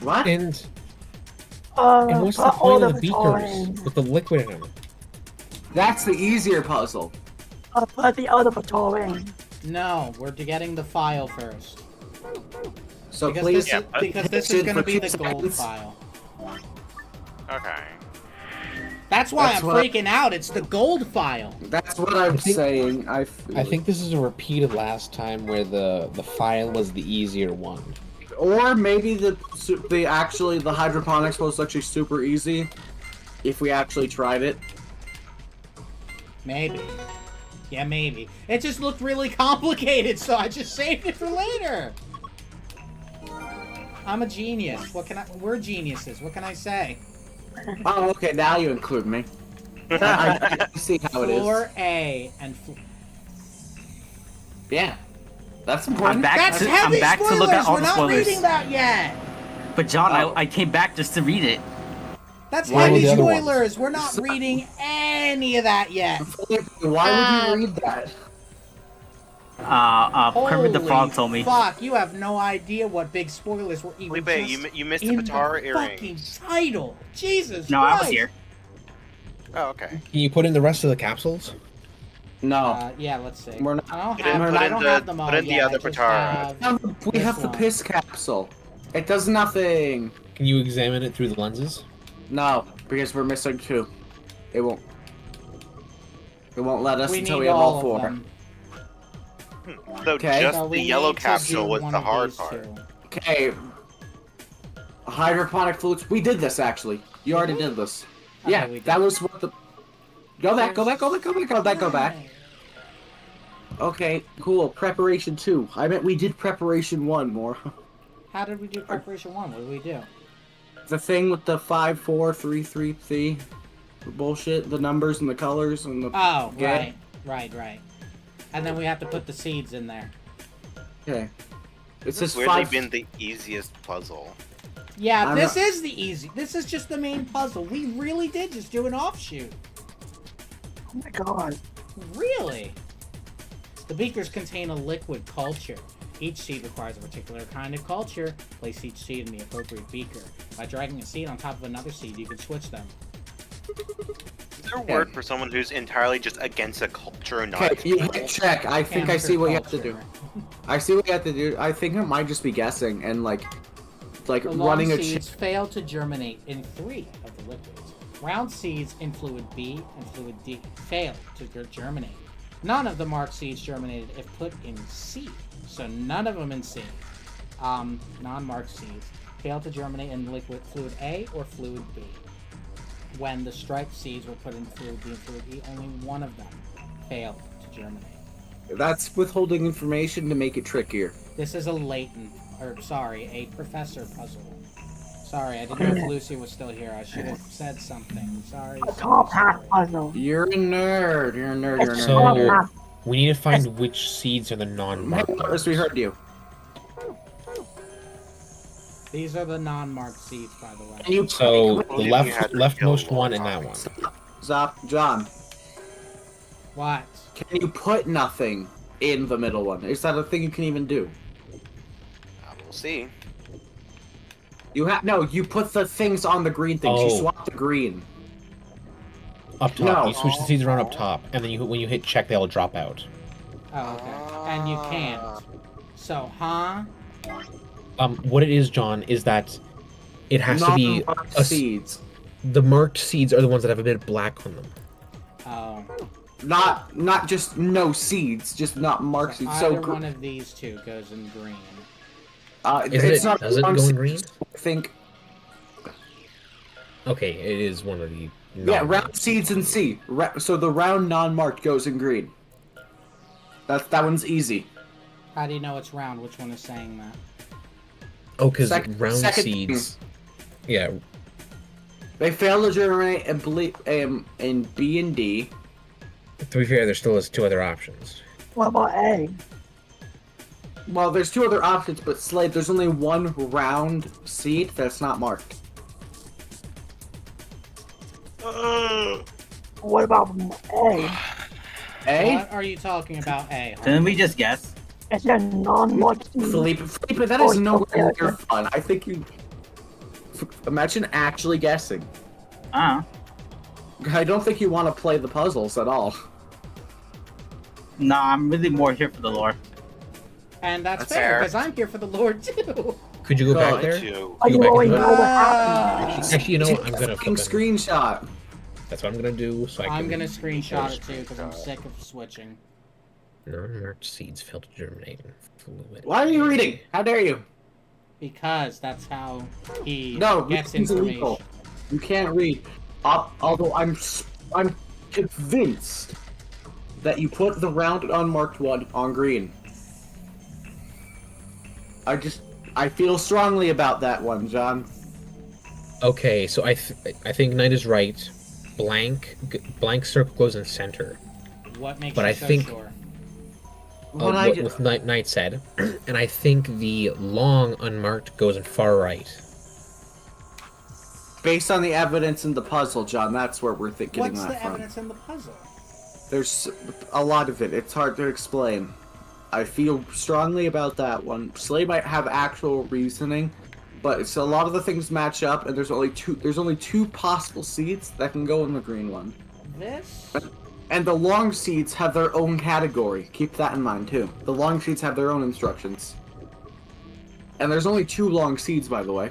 What? And what's the put all point of the Batara beakers in. with the liquid in them? That's the easier puzzle. Put the other Batara in. No, we're getting the file first. So Because please, this is going to be the for 2 gold seconds. file. Okay. That's why That's I'm what I- freaking out. It's the gold file. That's what I'm saying. I think this is a repeat of last time where the file was the easier one. Or maybe the hydroponics was actually super easy. If we actually tried it. Maybe. Yeah, maybe. It just looked really complicated, so I just saved it for later. I'm a genius. We're geniuses. What can I say? Oh, okay. Now you include me. I see how it is. Floor A and yeah, that's I'm important. back, That's to, heavy I'm back to look at spoilers. all We're the not spoilers. reading that yet. But John, I came back just to read it. That's Why heavy the other ones? spoilers. We're not reading any of that yet. Why would you read that? Kermit the Frog Holy told me. Fuck, you have no idea what big spoilers were even Felipe, just you missed the in Batara the earring. fucking title. Jesus No, Christ. I was here. Oh, okay. Can you put in the rest of the capsules? No. Yeah, let's see. We're not. I don't Put in- have, put I in don't the- have them all put in the yet. other I just Batara. have We have this the one. piss capsule. It does nothing. Can you examine it through the lenses? No, because we're missing 2. It won't. It won't let us We until need we have all all 4. of them. So Okay. just So the we yellow need to capsule do was one the of hard these part. two. Okay. Hydroponic fluids. We did this actually. You already did this. Okay, Yeah, we did. that was what the. Go back. Go back. Okay, cool. Preparation 2. I meant we did preparation 1 more. How did we do preparation 1? What did we do? The thing with the 5, 4, 3, 3, 3 bullshit. The numbers and the colors and the. Oh, Yeah. right. And then we have to put the seeds in there. Okay. This It's has weirdly been the easiest puzzle. Yeah, I'm this not- is the easy. This is just the main puzzle. We really did just do an offshoot. Oh my god. Really? The beakers contain a liquid culture. Each seed requires a particular kind of culture. Place each seed in the appropriate beaker. By dragging a seed on top of another seed, you can switch them. Is there a word for someone who's entirely just against a culture and not Okay, you hit check. I think I see what you have to do. Amateur I see what you have to do. I think it might just be guessing and like The long running a seeds check. fail to germinate in 3 of the liquids. Round seeds in fluid B and fluid D fail to germinate. None of the marked seeds germinated if put in C. So none of them in C. Non-marked seeds fail to germinate in liquid fluid A or fluid B. When the striped seeds were put in fluid B and fluid E, only one of them failed to germinate. That's withholding information to make it trickier. This is a professor puzzle. Sorry, I didn't know if Lucy was still here. I should have said something. Sorry. Top half puzzle. You're a nerd. You're a nerd. You're a So nerd. we need to find which seeds are the non-marked Yes, ones. we heard you. These are the non-marked seeds, by the way. So the leftmost one and that one. John. What? Can you put nothing in the middle one? Is that a thing you can even do? We'll see. You put the things on the green things. You swap the green. Up top. No. You switch the seeds around up top, and then when you hit check, they'll drop out. Oh, okay. And you can't. So, huh? What it is, John, is that it has to be seeds. The marked seeds are the ones that have a bit of black on them. Oh. Not just no seeds, just not marked seeds. Either one of these two goes in green. Does it go in green? I think. Okay, it is one of the. Yeah, round seeds in C. So the round non-marked goes in green. That one's easy. How do you know it's round? Which one is saying that? Oh, because round seeds. Yeah. They fail to generate in B and D. To be fair, there still is 2 other options. What about A? Well, there's 2 other options, but Slade, there's only one round seed that's not marked. What about A? A? What are you talking about, A? Didn't we just guess? It's a non-marked seed. Felipe, that is nowhere near fun. I think you... Imagine actually guessing. I don't think you want to play the puzzles at all. Nah, I'm really more here for the lore. And that's fair, because I'm here for the lore too. Could you go back there? Actually, you know what? I'm gonna screenshot. That's what I'm gonna do. So I'm gonna screenshot it too because I'm sick of switching. Non-marked seeds fail to germinate in fluid. Why are you reading? How dare you? Because that's how he it's gets information. illegal. You can't read. Although I'm convinced that you put the round unmarked one on green. I feel strongly about that one, John. Okay, so I think Knight is right. Blank circle goes in center. What makes but you I so think sure? what Knight said, and I think the long unmarked goes in far right. Based on the evidence in the puzzle, John, that's where we're getting What's that the from. evidence in the puzzle? There's a lot of it. It's hard to explain. I feel strongly about that one. Slade might have actual reasoning, but it's a lot of the things match up, and there's only two possible seeds that can go in the green one. This? And the long seeds have their own category. Keep that in mind too. The long seeds have their own instructions. And there's only 2 long seeds, by the way.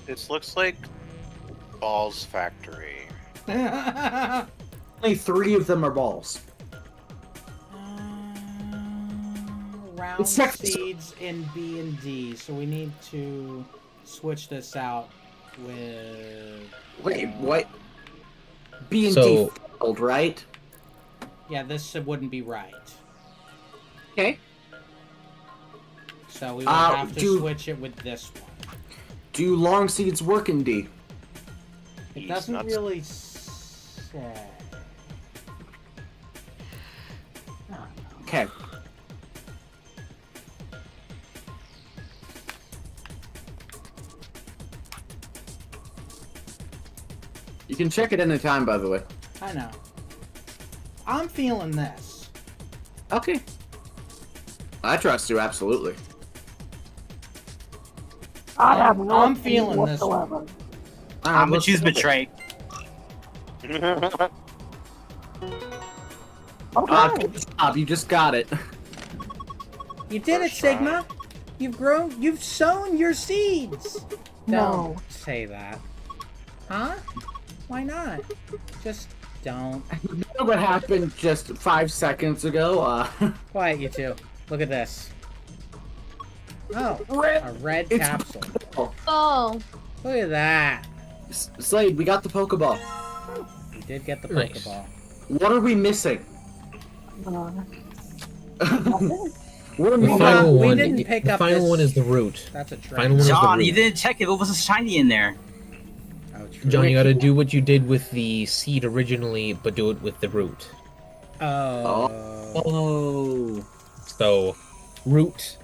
This looks like Balls Factory. Only 3 of them are balls. Round seeds in B and D, so we need to switch this out with... Wait, what? B and D failed, right? Yeah, this wouldn't be right. Okay. So we would have to switch it with this one. Do long seeds work in D? It doesn't really say. Okay. You can check it anytime, by the way. I know. I'm feeling this. Okay. I trust you, absolutely. I have no I'm opinion feeling this whatsoever. one. I'm gonna choose betray. Good job, you just got it. You did it, Sigma. You've sown your seeds. No. Don't say that. Huh? Why not? Just don't. You know what happened just 5 seconds ago? Quiet, you two. Look at this. Oh, a red capsule. Oh. Look at that. Slade, we got the Pokeball. We did get the Nice. Pokeball. What are we missing? What are The we final we one. didn't The pick up final this- one is the root. That's a trick. Final one is the John, root. you didn't check if it was a shiny in there. Oh, true. John, you gotta do what you did with the seed originally, but do it with the root. Oh. Oh. So, root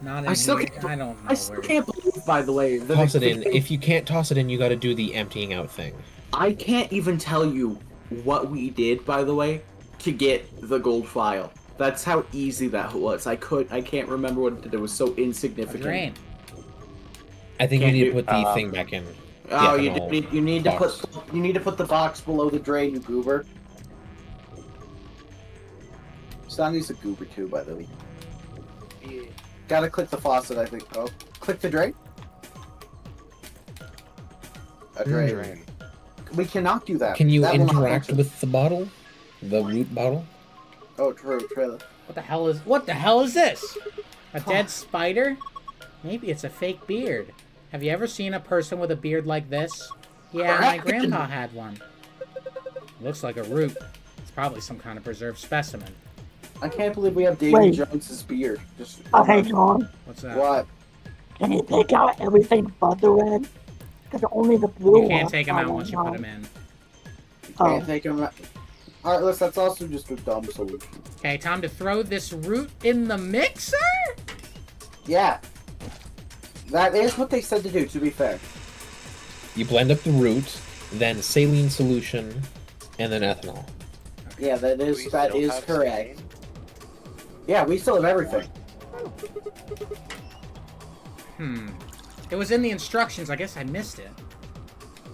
Not in I still here. can't. I don't know I still where. can't believe, by the way, that Toss it in. If you can't toss it in, you got to do the emptying out thing. I can't even tell you what we did, by the way, to get the gold file. That's how easy that was. I can't remember what it did. It was so insignificant. Drain. I think Can't you need do- to put the thing back in. Oh, the you ethanol need, you need to box. put the box below the drain, you goober. Sonny's a goober too, by the way. Gotta click the faucet, I think. Oh, click the drain. A drain. We cannot do that. Can you That will not interact function. with the bottle? The root bottle? Oh, true. What the hell is this? A dead spider? Maybe it's a fake beard. Have you ever seen a person with a beard like this? Yeah, my grandpa had one. Looks like a root. It's probably some kind of preserved specimen. I can't believe we have David Wait. Jones's beard. Just Hey, John. What's that? What? Can you take out everything but the red? Because only the blue You can't one take them I out want once you put now. them in. You can't take him out. Heartless, that's also just a dumb solution. Okay, time to throw this root in the mixer? Yeah. That is what they said to do, to be fair. You blend up the root, then saline solution, and then ethanol. Yeah, that is correct. Yeah, we still have everything. It was in the instructions. I guess I missed it.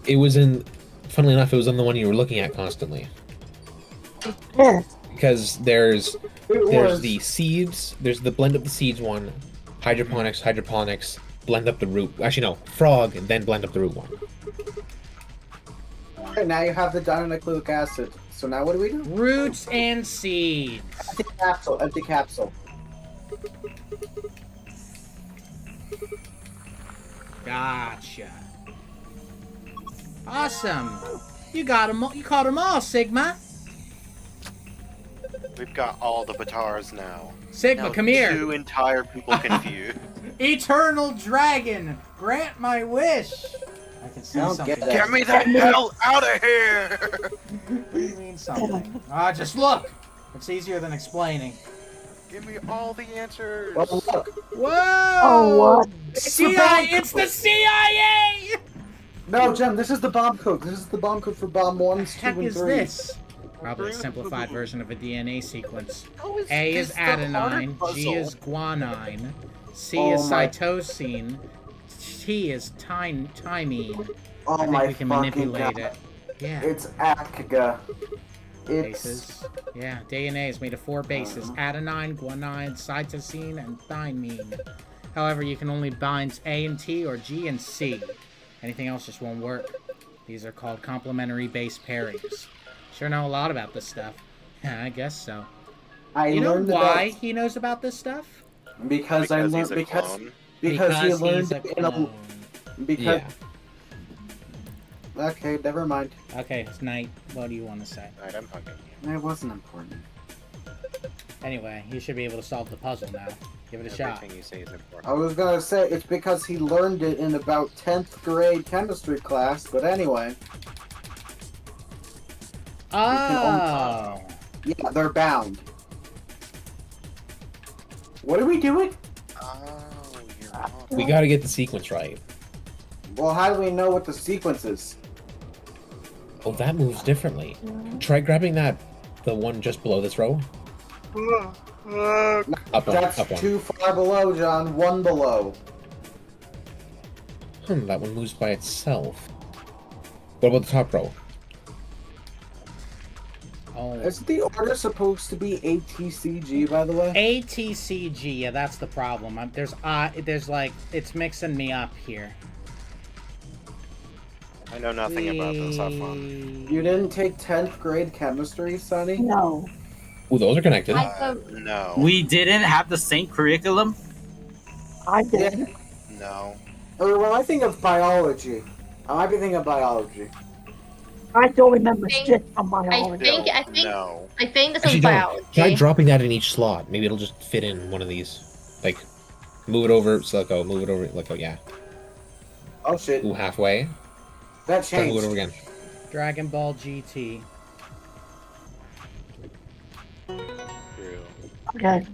It was in, funnily enough, it was on the one you were looking at constantly. Yes. Because there's was. the seeds, there's the blend up the seeds one, hydroponics, blend up the root. Actually, no, frog, and then blend up the root one. Okay, now you have the dinucleic acid. So now what do we do? Roots and seeds. Empty capsule. Gotcha. Awesome. You got them. You caught them all, Sigma. We've got all the Batars now. Sigma, Now come here. 2 entire people confused. Eternal dragon, grant my wish. I can see Don't something. get that. Get me the hell out of here! What do you mean something? Just look. It's easier than explaining. Give me all the answers. Oh, look. Whoa! Oh, what? CIA! It's the CIA! No, Jem, this is the bomb code. This is the bomb code for bomb 1, 2, Heck and 3. is this? Probably a simplified version of a DNA sequence. A is this the harder adenine, G puzzle? is guanine, C Oh is my- cytosine, T is thymine. Oh I think my we can fucking manipulate God. it. Yeah. It's ACGA. It's Bases. Yeah, DNA is made of 4 bases: adenine, guanine, cytosine, and thymine. However, you can only bind A and T or G and C. Anything else just won't work. These are called complementary base pairings. Sure know a lot about this stuff. Yeah, I guess so. You know learned why about- he knows about this stuff? Because I learned he's a because clone. because he Because learned he's a it in a clone. because. Yeah. Okay, never mind. Okay, it's night. What do you want to say? Alright, I'm hugging you. It wasn't important. Anyway, you should be able to solve the puzzle now. Give it a shot. Everything you say is important. I was gonna say it's because he learned it in about 10th grade chemistry class, but anyway. Oh! Yeah, they're bound. What are we doing? Oh, We gotta get the sequence right. Well, how do we know what the sequence is? Oh, that moves differently. Try grabbing the one just below this row. Up one, That's up one. too far below, John. One below. That one moves by itself. What about the top row? Oh. Isn't the order supposed to be ATCG, by the way? ATCG, yeah, that's the problem. There's like, it's mixing me up here. I know nothing about this. Have fun. You didn't take 10th grade chemistry, Sonny? No. Oh, those are connected. No. We didn't have the same curriculum? I did. No. Or when I think of biology, I might be thinking of biology. I don't remember think- shit from biology. I think this Actually, is don't. biology. Try dropping that in each slot. Maybe it'll just fit in one of these. Like, move it over, so let go. Move it over, let go. Yeah. Oh shit. Ooh, halfway. That Try to move it changed. over again. Dragon Ball GT. Okay.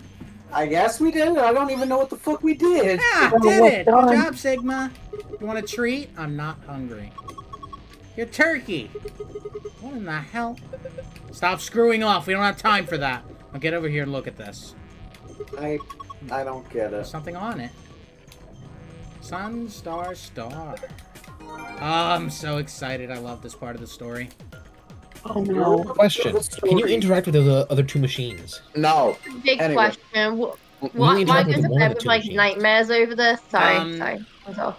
I guess we did. I don't even know what the fuck we did. Yeah, did it. Good job, Sigma. You want a treat? I'm not hungry. You're turkey. What in the hell? Stop screwing off. We don't have time for that. Now get over here and look at this. I don't get it. There's something on it. Sun, star, star. Oh, I'm so excited. I love this part of the story. Oh no. Question. Can you interact with the other two machines? No. Big Anyway. question. What Really am I interact going with to one bed of the with two like machines. nightmares over this? Sorry, sorry.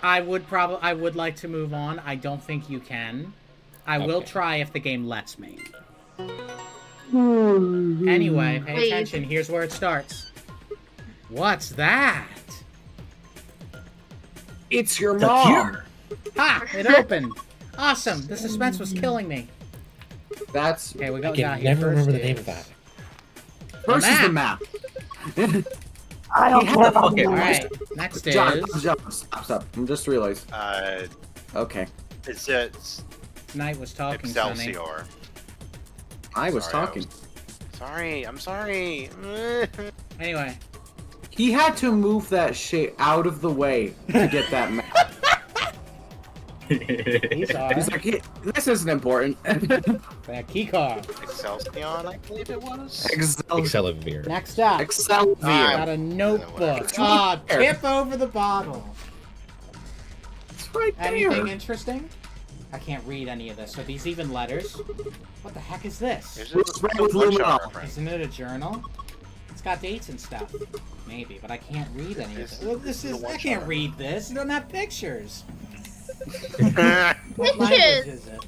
I would like to move on. I don't think you can. I will try if the game lets me. Anyway, pay Please. attention. Here's where it starts. What's that? It's your The mom. cure. Ha! It opened. Awesome. The suspense was killing me. That's. Okay, we I got can here. never remember the First name is- of that. First is the map. I don't care about Okay, the alright. Next is... John, stop. I just realized. Okay. Is it Knight was talking, Sonny. Excelsior? I was Sorry, talking. I'm sorry. Anyway. He had to move that shit out of the way to get that map. He's He's like, "Yeah, this isn't important. That key card. Excelsior, I believe it was. Excelsior. Next up. Excelsior. Got a notebook. Ah, tip over the bottle. It's right there. Anything interesting? I can't read any of this. Are these even letters? What the heck is this? What's wrong with Luminol? Isn't it a journal? It's got dates and stuff. Maybe, but I can't read any of it. Well, I can't read this. It doesn't have pictures. What language is it?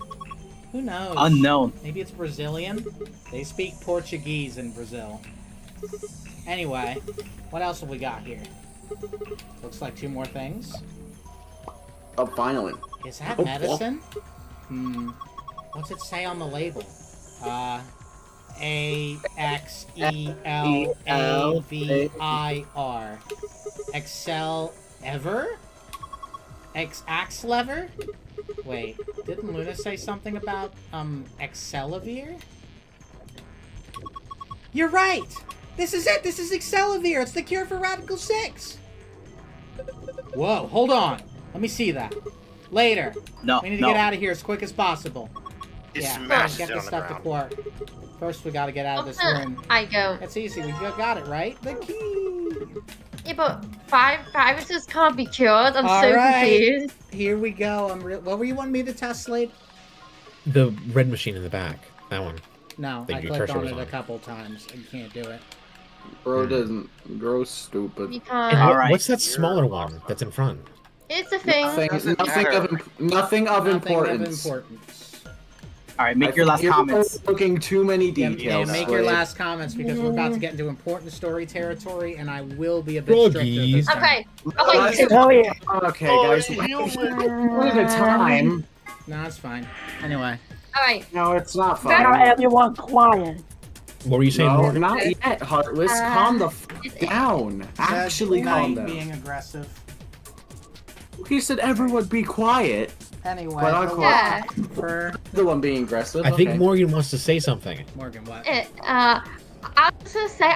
Who knows? Unknown. Maybe it's Brazilian? They speak Portuguese in Brazil. Anyway, what else have we got here? Looks like two more things. Oh, finally. Is that Oh, medicine? What's it say on the label? AXELAVIR. Excel ever? Axe lever? Wait, didn't Luna say something about Excelavir? You're right! This is it! This is Excelavir! It's the cure for Radical 6! Whoa, hold on! Let me see that. Later. No, We need to no. get out of here as quick as possible. He Yeah, smashes get it the on the stuff to Quark. First, we gotta get out of this room. I go. It's easy. We got it, right? The key. Yeah, but viruses can't be cured. I'm All so right. confused. Here we go. What were you wanting me to test, Slade? The red machine in the back. That one. No, That I your clicked cursor on was it a on. couple times. You can't do it. Bro doesn't. Bro's stupid. You And can't. what's that smaller one that's in front? It's a thing. Nothing of importance. Alright, make your last You're comments. Looking too many Yeah, details. make your Slade. last comments because we're about to get into important story territory, and I will be a bit stricter this time. Okay. Oh yeah. Okay, guys. One at a time. No, it's fine. Anyway. Alright. No, it's not Now fine. everyone quiet. What were you saying, No, Morgan? not yet, Heartless. Calm the f down. Actually, calm Knight down. being aggressive. He said everyone be quiet. Anyway. But I Yeah. For the one being aggressive. I think okay. Morgan wants to say something. Morgan, what? I was gonna say,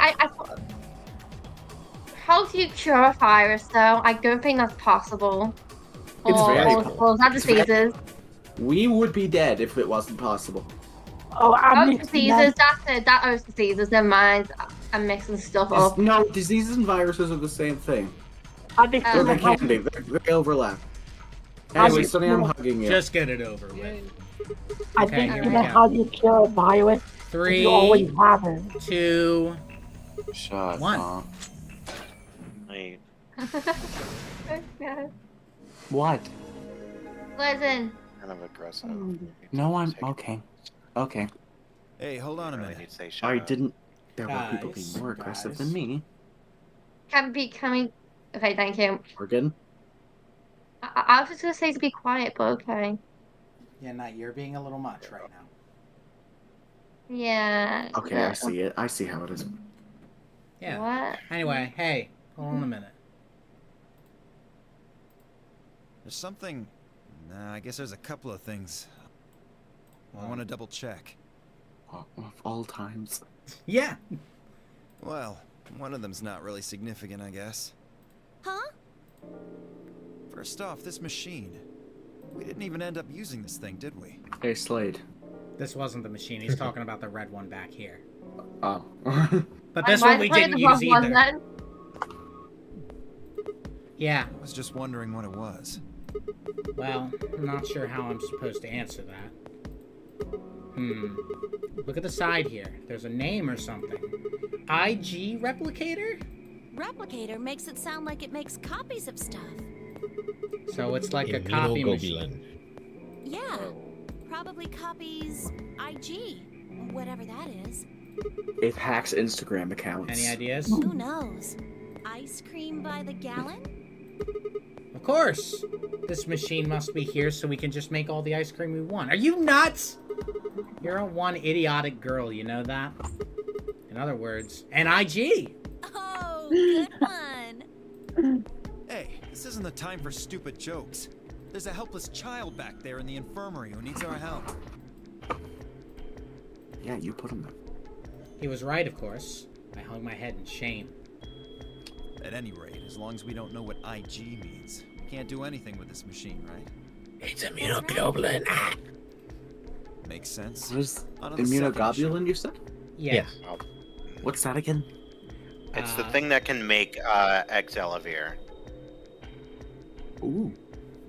how do you cure a virus though? I don't think that's possible. It's very or possible. not It's very- diseases. We would be dead if it wasn't possible. Oh, I'm Oh, diseases, that's it. That was diseases, never mind. I'm mixing stuff up. No, diseases and viruses are the same thing. I think Or they can be. They overlap. Anyway, Sonny, I'm hugging you. Just get it over with. I Okay, think here you we know go. how you cure a virus. 3, You always have it. 2, Shut 1. up. Wait. What? Listen. Kind of aggressive. No, I'm okay. Okay. Hey, hold on a minute. I didn't. There were people Guys, being more aggressive guys. than me. Can be coming. Okay, thank you. Morgan. I was just gonna say to be quiet, but okay. Yeah, Knight, you're being a little much right now. Yeah. Okay, I see it. I see how it is. Yeah. What? Anyway, hey, hold on a minute. There's something. Nah, I guess there's a couple of things. I want to double check. Of all times. Yeah. Well, One of them's not really significant, I guess. Huh? First off, this machine. We didn't even end up using this thing, did we? Hey, Slade. This wasn't the machine. He's talking about the red one back here. Oh. But this one we didn't use either. Yeah. I was just wondering what it was. Well, I'm not sure how I'm supposed to answer that. Look at the side here. There's a name or something. IG Replicator? Replicator makes it sound like it makes copies of stuff. So it's like a copy machine. Yeah, probably copies IG, whatever that is. It hacks Instagram accounts. Any ideas? Who knows? Ice cream by the gallon? Of course! This machine must be here so we can just make all the ice cream we want. Are you nuts? You're a one idiotic girl, you know that? In other words, an IG! Oh, good one! Hey, this isn't the time for stupid jokes. There's a helpless child back there in the infirmary who needs our help. Yeah, you put him there. He was right, of course. I hung my head in shame. At any rate, as long as we don't know what IG means, we can't do anything with this machine, right? It's immunoglobulin. Makes sense. What is On to the second immunoglobulin, you said? Yeah. What's that again? It's the thing that can make Excelivir. Ooh.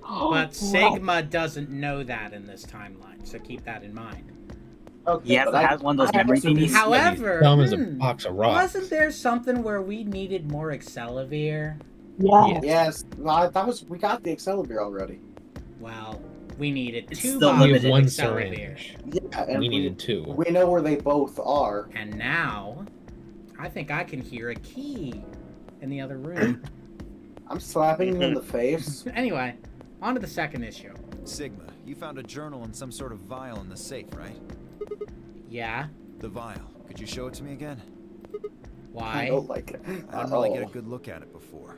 But Sigma doesn't know that in this timeline, so keep that in mind. Okay, Yeah, it has one of those memory thingies. However, Dumb as a box of rocks. wasn't there something where we needed more Excelivir? Yeah. Yes, we got the Excelivir already. Well, we needed It's two still bottles limited. of One Excelivir. syringe. Yeah, and We needed two. We know where they both are. And now, I think I can hear a key in the other room. I'm slapping you in the face. Anyway, on to the second issue. Sigma, you found a journal and some sort of vial in the safe, right? Yeah? The vial. Could you show it to me again? Why? I don't like it. I didn't really get a good look at it before.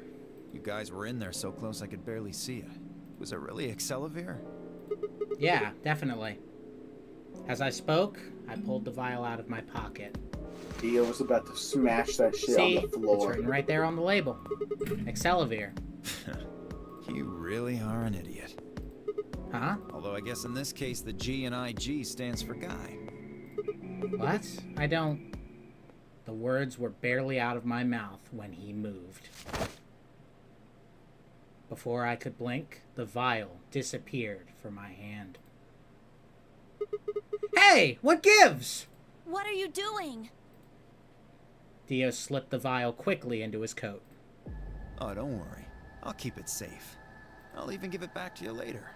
You guys were in there so close I could barely see it. Was it really Excelivir? Yeah, definitely. As I spoke, I pulled the vial out of my pocket. Dio was about to smash that shit See, on the it's floor. written right there on the label. Excelivir. You really are an idiot. Huh? Although I guess in this case the G in IG stands for guy. What? I don't... The words were barely out of my mouth when he moved. Before I could blink, the vial disappeared from my hand. Hey! What gives? What are you doing? Dio slipped the vial quickly into his coat. Oh, don't worry. I'll keep it safe. I'll even give it back to you later.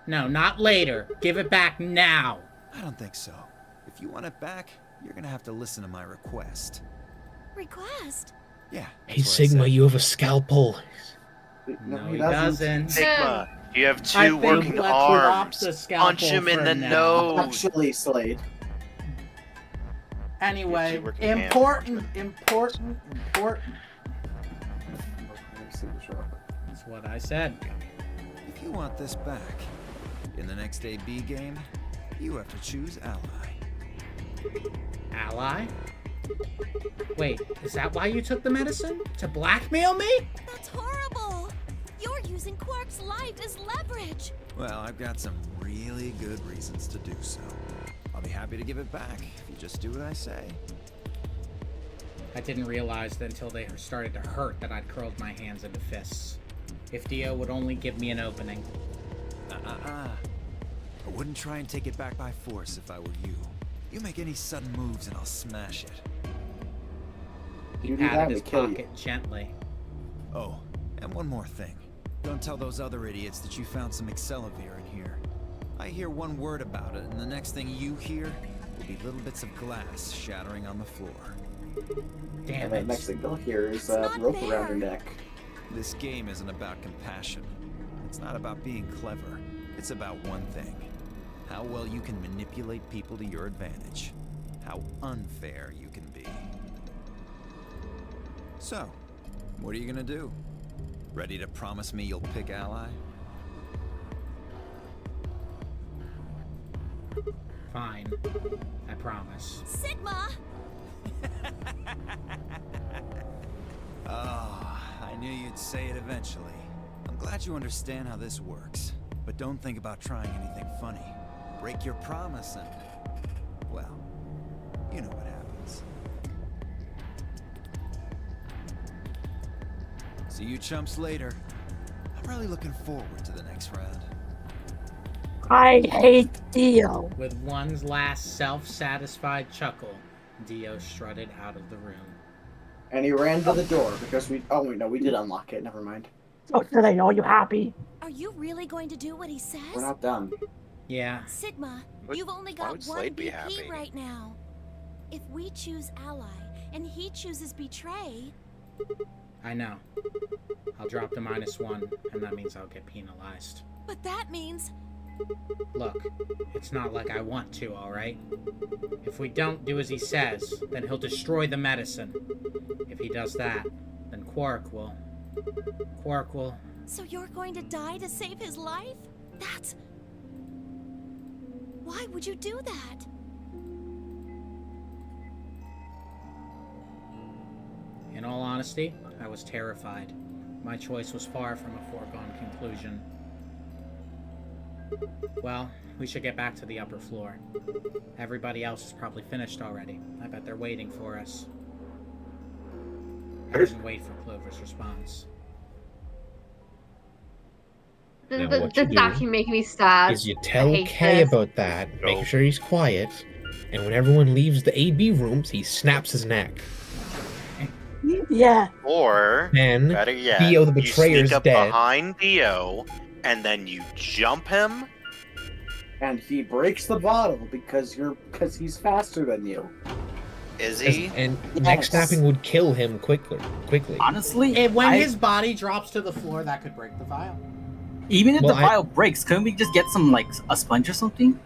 No, not later. Give it back now. I don't think so. If you want it back, you're gonna have to listen to my request. Request? Yeah. Hey, Sigma, you have a scalpel. No, he doesn't. Sigma, you have I two think working let's drop arms. the scalpel Punch him in for the now. nose. Actually, Slade. Anyway, working hands. important. That's what I said. If you want this back, in the next AB game, you have to choose ally. Ally? Wait, is that why you took the medicine? To blackmail me? That's horrible! You're using Quark's life as leverage! Well, I've got some really good reasons to do so. I'll be happy to give it back if you just do what I say. I didn't realize that until they started to hurt that I'd curled my hands into fists. If Dio would only give me an opening. I wouldn't try and take it back by force if I were you. You make any sudden moves and I'll smash it. He patted his pocket gently. Oh, and one more thing. Don't tell those other idiots that you found some Excelivir in here. I hear one word about it, and the next thing you hear will be little bits of glass shattering on the floor. Damn And the next thing they'll hear is rope around her neck. This game isn't about compassion. It's not about being clever. It's about one thing. How well you can manipulate people to your advantage. How unfair you can be. So, what are you gonna do? Ready to promise me you'll pick ally? Fine. I promise. Sigma! Oh, I knew you'd say it eventually. I'm glad you understand how this works. But don't think about trying anything funny. Break your promise and... well, you know what happens. See you chumps later. I'm really looking forward to the next round. I hate Dio. With one last self-satisfied chuckle, Dio strutted out of the room. And he ran to the door because we... oh, wait, no, we did unlock it. Never mind. So should I know you happy? Are you really going to do what he says? We're not done. Yeah. Sigma, Would- you've only why got would one Slade be BP happy? right now. If we choose ally and he chooses betray, I know. I'll drop the -1, and that means I'll get penalized. but that means Look, it's not like I want to, alright? If we don't do as he says, then he'll destroy the medicine. If he does that, then Quark will... so you're going to die to save his life? That's... why would you do that? In all honesty, I was terrified. My choice was far from a foregone conclusion. Well, we should get back to the upper floor. Everybody else is probably finished already. I bet they're waiting for us. I didn't wait for Clover's response. Now, This what you is do actually making me sad. Is you I tell hate Kay this. about that, make sure he's quiet, and when everyone leaves the AB rooms, he snaps his neck. Yeah. Or, Then, better yet, Dio the you Betrayer's sneak up dead. behind Dio, and then you jump him. And he breaks the bottle because he's faster than you. Is he? And neck snapping would kill him quickly. Honestly, When I- his body drops to the floor, that could break the vial. even if Well, the vial breaks, couldn't we just get some like a sponge or something?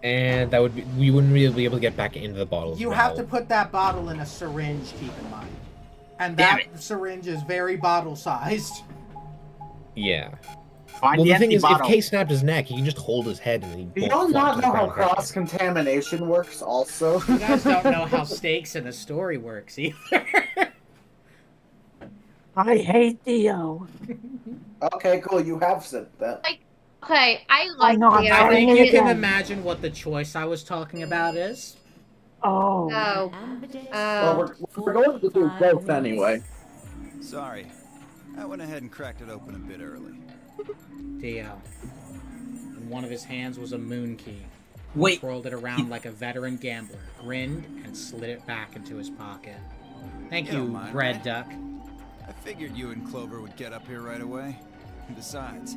And that would be, we wouldn't really be able to get back into the bottle. You have to put that bottle in a syringe, keep in mind. And Damn that syringe is very bottle-sized. Yeah. Find Well, the the thing empty is, bottle. if Kay snapped his neck, he can just hold his head and he Do you won't flop not to the know how ground. cross-contamination works also? You guys don't know how stakes in a story works either. I hate Dio. Okay, cool, you have said that. Okay, I like know, I'm Dio. I think saying you it can again. imagine what the choice I was talking about is. Oh. No. Well, we're going to do both anyway. Sorry. I went ahead and cracked it open a bit early. Dio. In one of his hands was a moon key. Wait. Twirled it around like a veteran gambler, grinned, and slid it back into his pocket. Thank You you, don't mind, Red right? Duck. I figured you and Clover would get up here right away. And besides,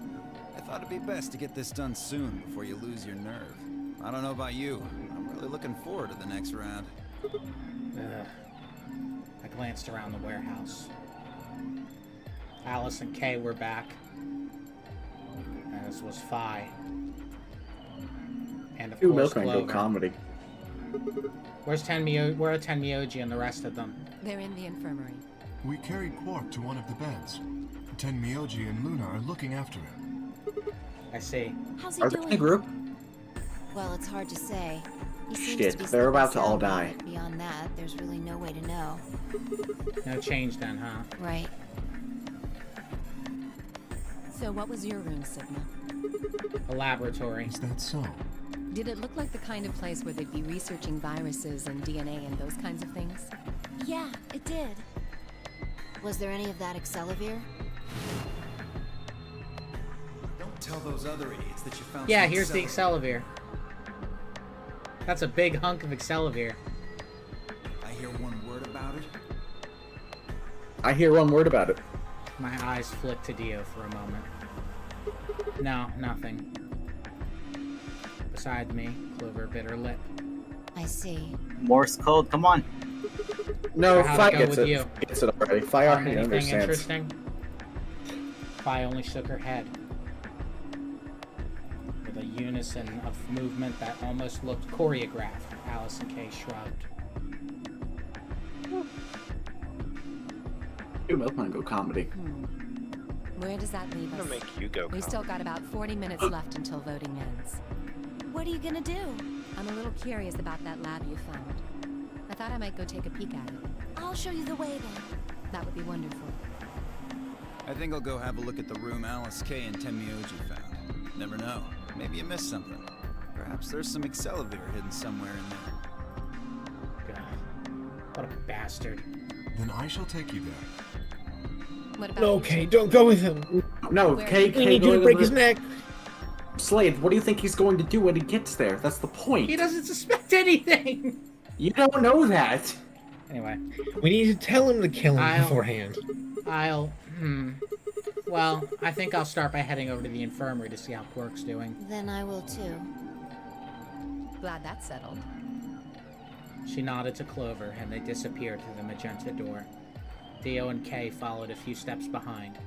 I thought it'd be best to get this done soon before you lose your nerve. I don't know about you. I'm really looking forward to the next round. I glanced around the warehouse. Alice and Kay were back. As was Phi. And of Two course Milkman go Clover. comedy. Where are Tenmyoji and the rest of them? They're in the infirmary. We carried Quark to one of the beds. Tenmyoji and Luna are looking after him. I see. How's he Are they doing? in a group? Well, it's hard to say. He seems Shit, to be they're about to sleeping all soundly, die. but beyond that, there's really no way to know. No change then, huh? Right. So what was your room, Sigma? A laboratory. Is that so? Did it look like the kind of place where they'd be researching viruses and DNA and those kinds of things? Yeah, it did. Was there any of that Excelivir? Don't tell those other idiots that you found Yeah, some here's the Excelivir. Excelivir. That's a big hunk of Excelivir. I hear one word about it. I hear one word about it. My eyes flicked to Dio for a moment. No, nothing. Beside me, Clover bit her lip. I see. Morse code, come on. No, How'd Fi it go gets with it. you? Gets it already. Fi Found already anything understands. interesting? Fi only shook her head. With a unison of movement that almost looked choreographed, Alice and Kay shrugged. Two Milkman go comedy. Where does that leave I'm us? gonna make you go. We've still got about 40 minutes left until voting ends. What are you gonna do? I'm a little curious about that lab you found. I thought I might go take a peek at it. I'll show you the way then. That would be wonderful. I think I'll go have a look at the room Alice K and Tenmyoji found. Never know. Maybe you missed something. Perhaps there's some Excelivir hidden somewhere in there. God. What a bastard. Then I shall take you there. What about No, Kay, don't go with him. No, Kay, We need you to break his neck. Slade, what do you think he's going to do when he gets there? That's the point. He doesn't suspect anything. You don't know that. Anyway. We need to tell him to kill him beforehand. Well, I think I'll start by heading over to the infirmary to see how Quirk's doing. Then I will too. Glad that's settled. She nodded to Clover, and they disappeared through the magenta door. Dio and Kay followed a few steps behind.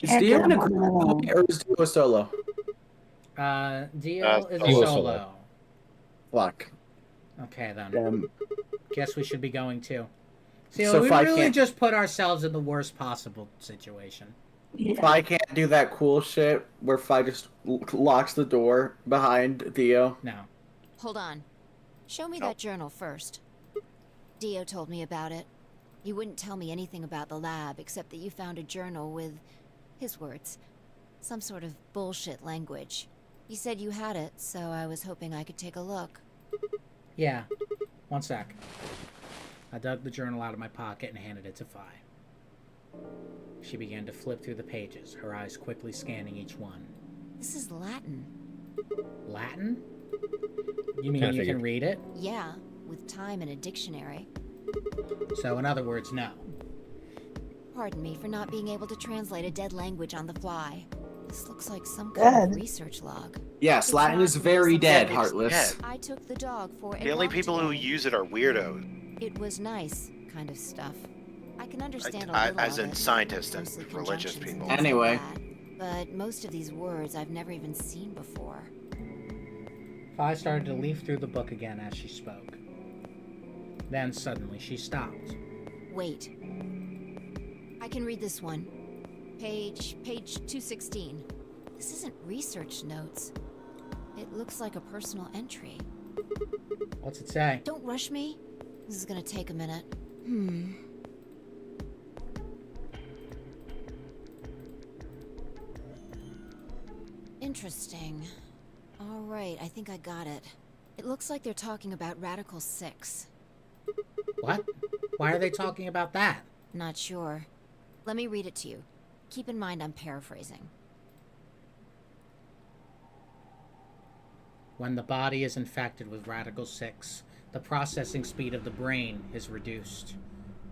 Is Dio in a group or is Dio solo? Dio is a Dio solo. Fuck. Okay, then. Guess we should be going too. See, So we if I really can't- just put ourselves in the worst possible situation. If I can't do that cool shit where Fi just locks the door behind Dio. No. Hold on. Show me that journal first. Dio told me about it. He wouldn't tell me anything about the lab except that you found a journal with, his words, some sort of bullshit language. He said you had it, so I was hoping I could take a look. Yeah. One sec. I dug the journal out of my pocket and handed it to Fi. She began to flip through the pages, her eyes quickly scanning each one. This is Latin. Latin? You mean Kinda you figured. can read it? Yeah, with time in a dictionary. So in other words, no. Pardon me for not being able to translate a dead language on the fly. This looks like some kind of research log. Yes, Latin is very dead, Heartless. I took the dog for a The only walk people who today. use it are weirdos. It was nice, kind of stuff. I can understand a I- little as of in it, scientists and mostly religious conjunctions and people. things Anyway. like that. But most of these words I've never even seen before. Fi started to leaf through the book again as she spoke. Then suddenly she stopped. Wait. I can read this one. Page 216. This isn't research notes. It looks like a personal entry. What's it say? Don't rush me. This is gonna take a minute. Interesting. All right, I think I got it. It looks like they're talking about Radical 6. What? Why are they talking about that? Not sure. Let me read it to you. Keep in mind I'm paraphrasing. When the body is infected with Radical 6, the processing speed of the brain is reduced.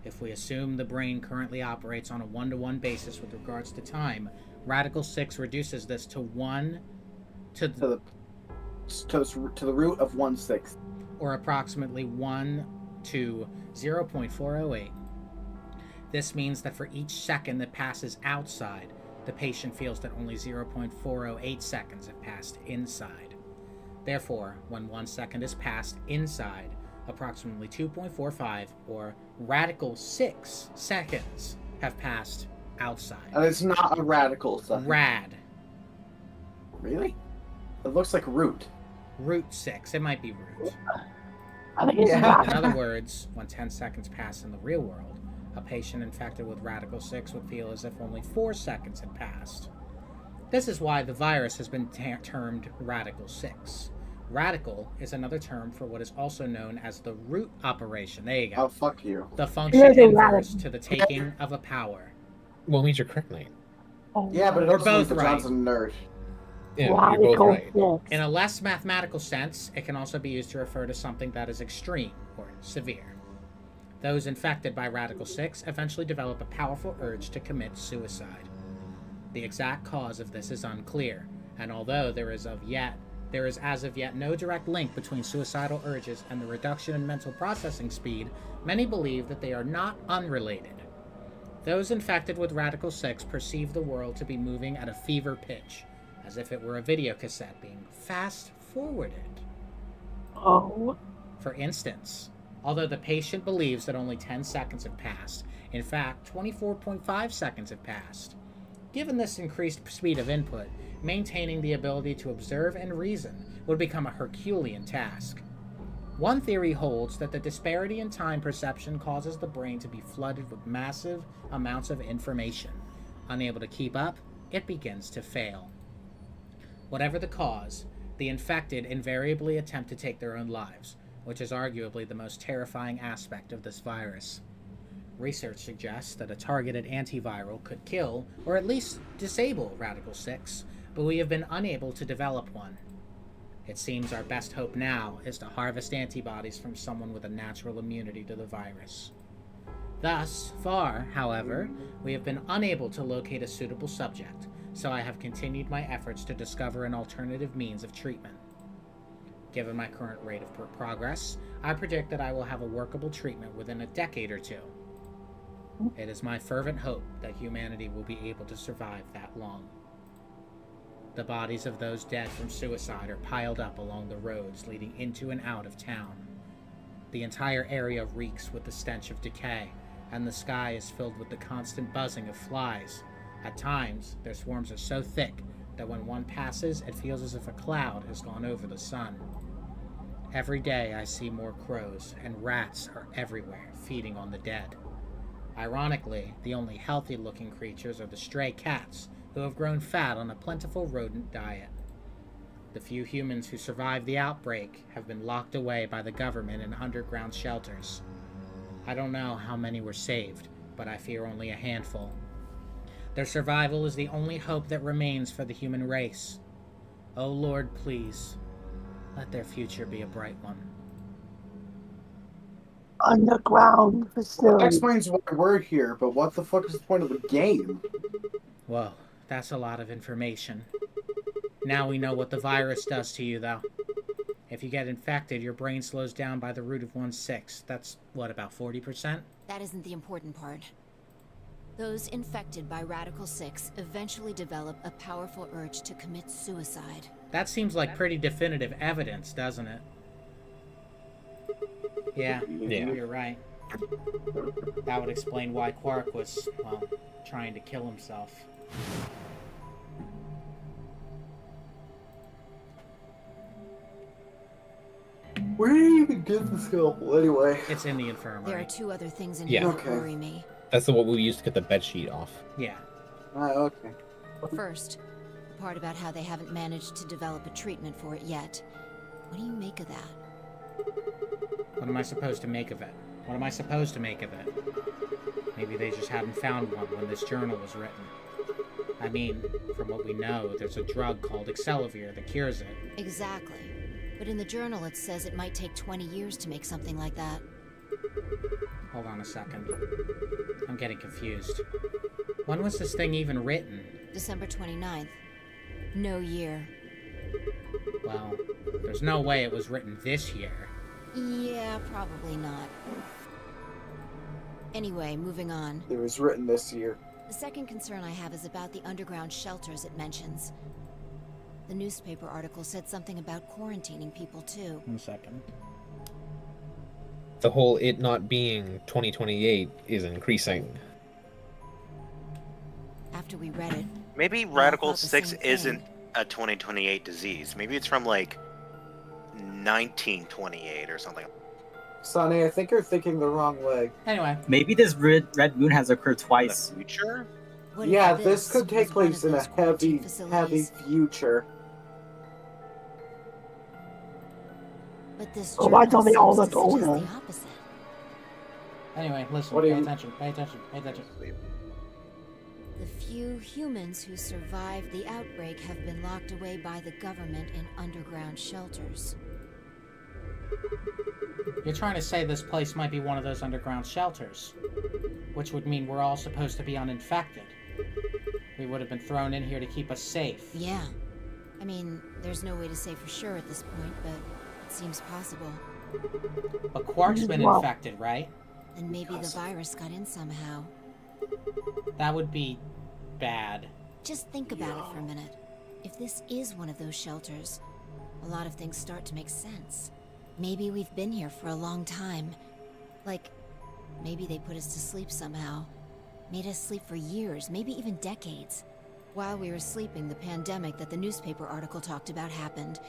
If we assume the brain currently operates on a one-to-one basis with regards to time, Radical 6 reduces this to 1 to the root of 1/6. or approximately 1 to 0.408. This means that for each second that passes outside, the patient feels that only 0.408 seconds have passed inside. Therefore, when 1 second is passed inside, approximately 2.45 or radical 6 seconds have passed outside. And it's not a radical stuff. Rad. Really? It looks like root. Root 6. It might be root. I think it's In rad. other words, when 10 seconds pass in the real world, a patient infected with Radical 6 would feel as if only 4 seconds had passed. This is why the virus has been termed Radical 6. Radical is another term for what is also known as the root operation. There you go. Oh, fuck you. The function Here's a inverse radical. to the taking of a power. Well, it means you're correct, Knight. Yeah, but it We're also means both that right. John's a nerd. Yeah, you're both right. In a less mathematical sense, it can also be used to refer to something that is extreme or severe. Those infected by Radical 6 eventually develop a powerful urge to commit suicide. The exact cause of this is unclear, and although there is as of yet no direct link between suicidal urges and the reduction in mental processing speed, many believe that they are not unrelated. Those infected with Radical 6 perceive the world to be moving at a fever pitch, as if it were a video cassette being fast-forwarded. Oh. For instance, although the patient believes that only 10 seconds have passed, in fact, 24.5 seconds have passed. Given this increased speed of input, maintaining the ability to observe and reason would become a Herculean task. One theory holds that the disparity in time perception causes the brain to be flooded with massive amounts of information. Unable to keep up, it begins to fail. Whatever the cause, the infected invariably attempt to take their own lives, which is arguably the most terrifying aspect of this virus. Research suggests that a targeted antiviral could kill, or at least disable, Radical 6, but we have been unable to develop one. It seems our best hope now is to harvest antibodies from someone with a natural immunity to the virus. Thus far, however, we have been unable to locate a suitable subject, so I have continued my efforts to discover an alternative means of treatment. Given my current rate of progress, I predict that I will have a workable treatment within a decade or two. It is my fervent hope that humanity will be able to survive that long. The bodies of those dead from suicide are piled up along the roads leading into and out of town. The entire area reeks with the stench of decay, and the sky is filled with the constant buzzing of flies. At times, their swarms are so thick that when one passes, it feels as if a cloud has gone over the sun. Every day I see more crows, and rats are everywhere, feeding on the dead. Ironically, the only healthy-looking creatures are the stray cats, who have grown fat on a plentiful rodent diet. The few humans who survived the outbreak have been locked away by the government in underground shelters. I don't know how many were saved, but I fear only a handful. Their survival is the only hope that remains for the human race. Oh Lord, please, let their future be a bright one. Underground facility. That explains why we're here, but what the fuck is the point of the game? Whoa, that's a lot of information. Now we know what the virus does to you, though. If you get infected, your brain slows down by the root of 1/6. That's, what, about 40%? That isn't the important part. Those infected by Radical 6 eventually develop a powerful urge to commit suicide. That seems like pretty definitive evidence, doesn't it? Yeah, you're right. That would explain why Quark was, well, trying to kill himself. Where do you even get the scalpel anyway? It's in the infirmary. There are two other things in here that worry me. That's the what we used to get the bedsheet off. Yeah. Okay. First, the part about how they haven't managed to develop a treatment for it yet. What do you make of that? What am I supposed to make of it? What am I supposed to make of it? Maybe they just hadn't found one when this journal was written. I mean, from what we know, there's a drug called Excelivir that cures it. Exactly. But in the journal it says it might take 20 years to make something like that. Hold on a second. I'm getting confused. When was this thing even written? December 29th. No year. Well, there's no way it was written this year. Yeah, probably not. Anyway, moving on. It was written this year. The second concern I have is about the underground shelters it mentions. The newspaper article said something about quarantining people too. 1 second. The whole it not being 2028 is increasing. After we read it, maybe Radical 6 isn't a 2028 disease. Maybe it's from like 1928 or something. Sonny, I think you're thinking the wrong way. Anyway. Maybe this red moon has occurred twice. In the future? Yeah, this could take place in a heavy future. But this why don't they all look seems to suggest older? the opposite. Anyway, listen, What do pay you- attention, pay attention, pay attention. The few humans who survived the outbreak have been locked away by the government in underground shelters. You're trying to say this place might be one of those underground shelters, which would mean we're all supposed to be uninfected. We would have been thrown in here to keep us safe. Yeah. I mean, there's no way to say for sure at this point, but it seems possible. But Quark's been Well- infected, right? And maybe the virus got in somehow. That would be bad. Just think about it for a minute. If this is one of those shelters, a lot of things start to make sense. Maybe we've been here for a long time. Like, maybe they put us to sleep somehow. Made us sleep for years, maybe even decades. While we were sleeping, the pandemic that the newspaper article talked about happened.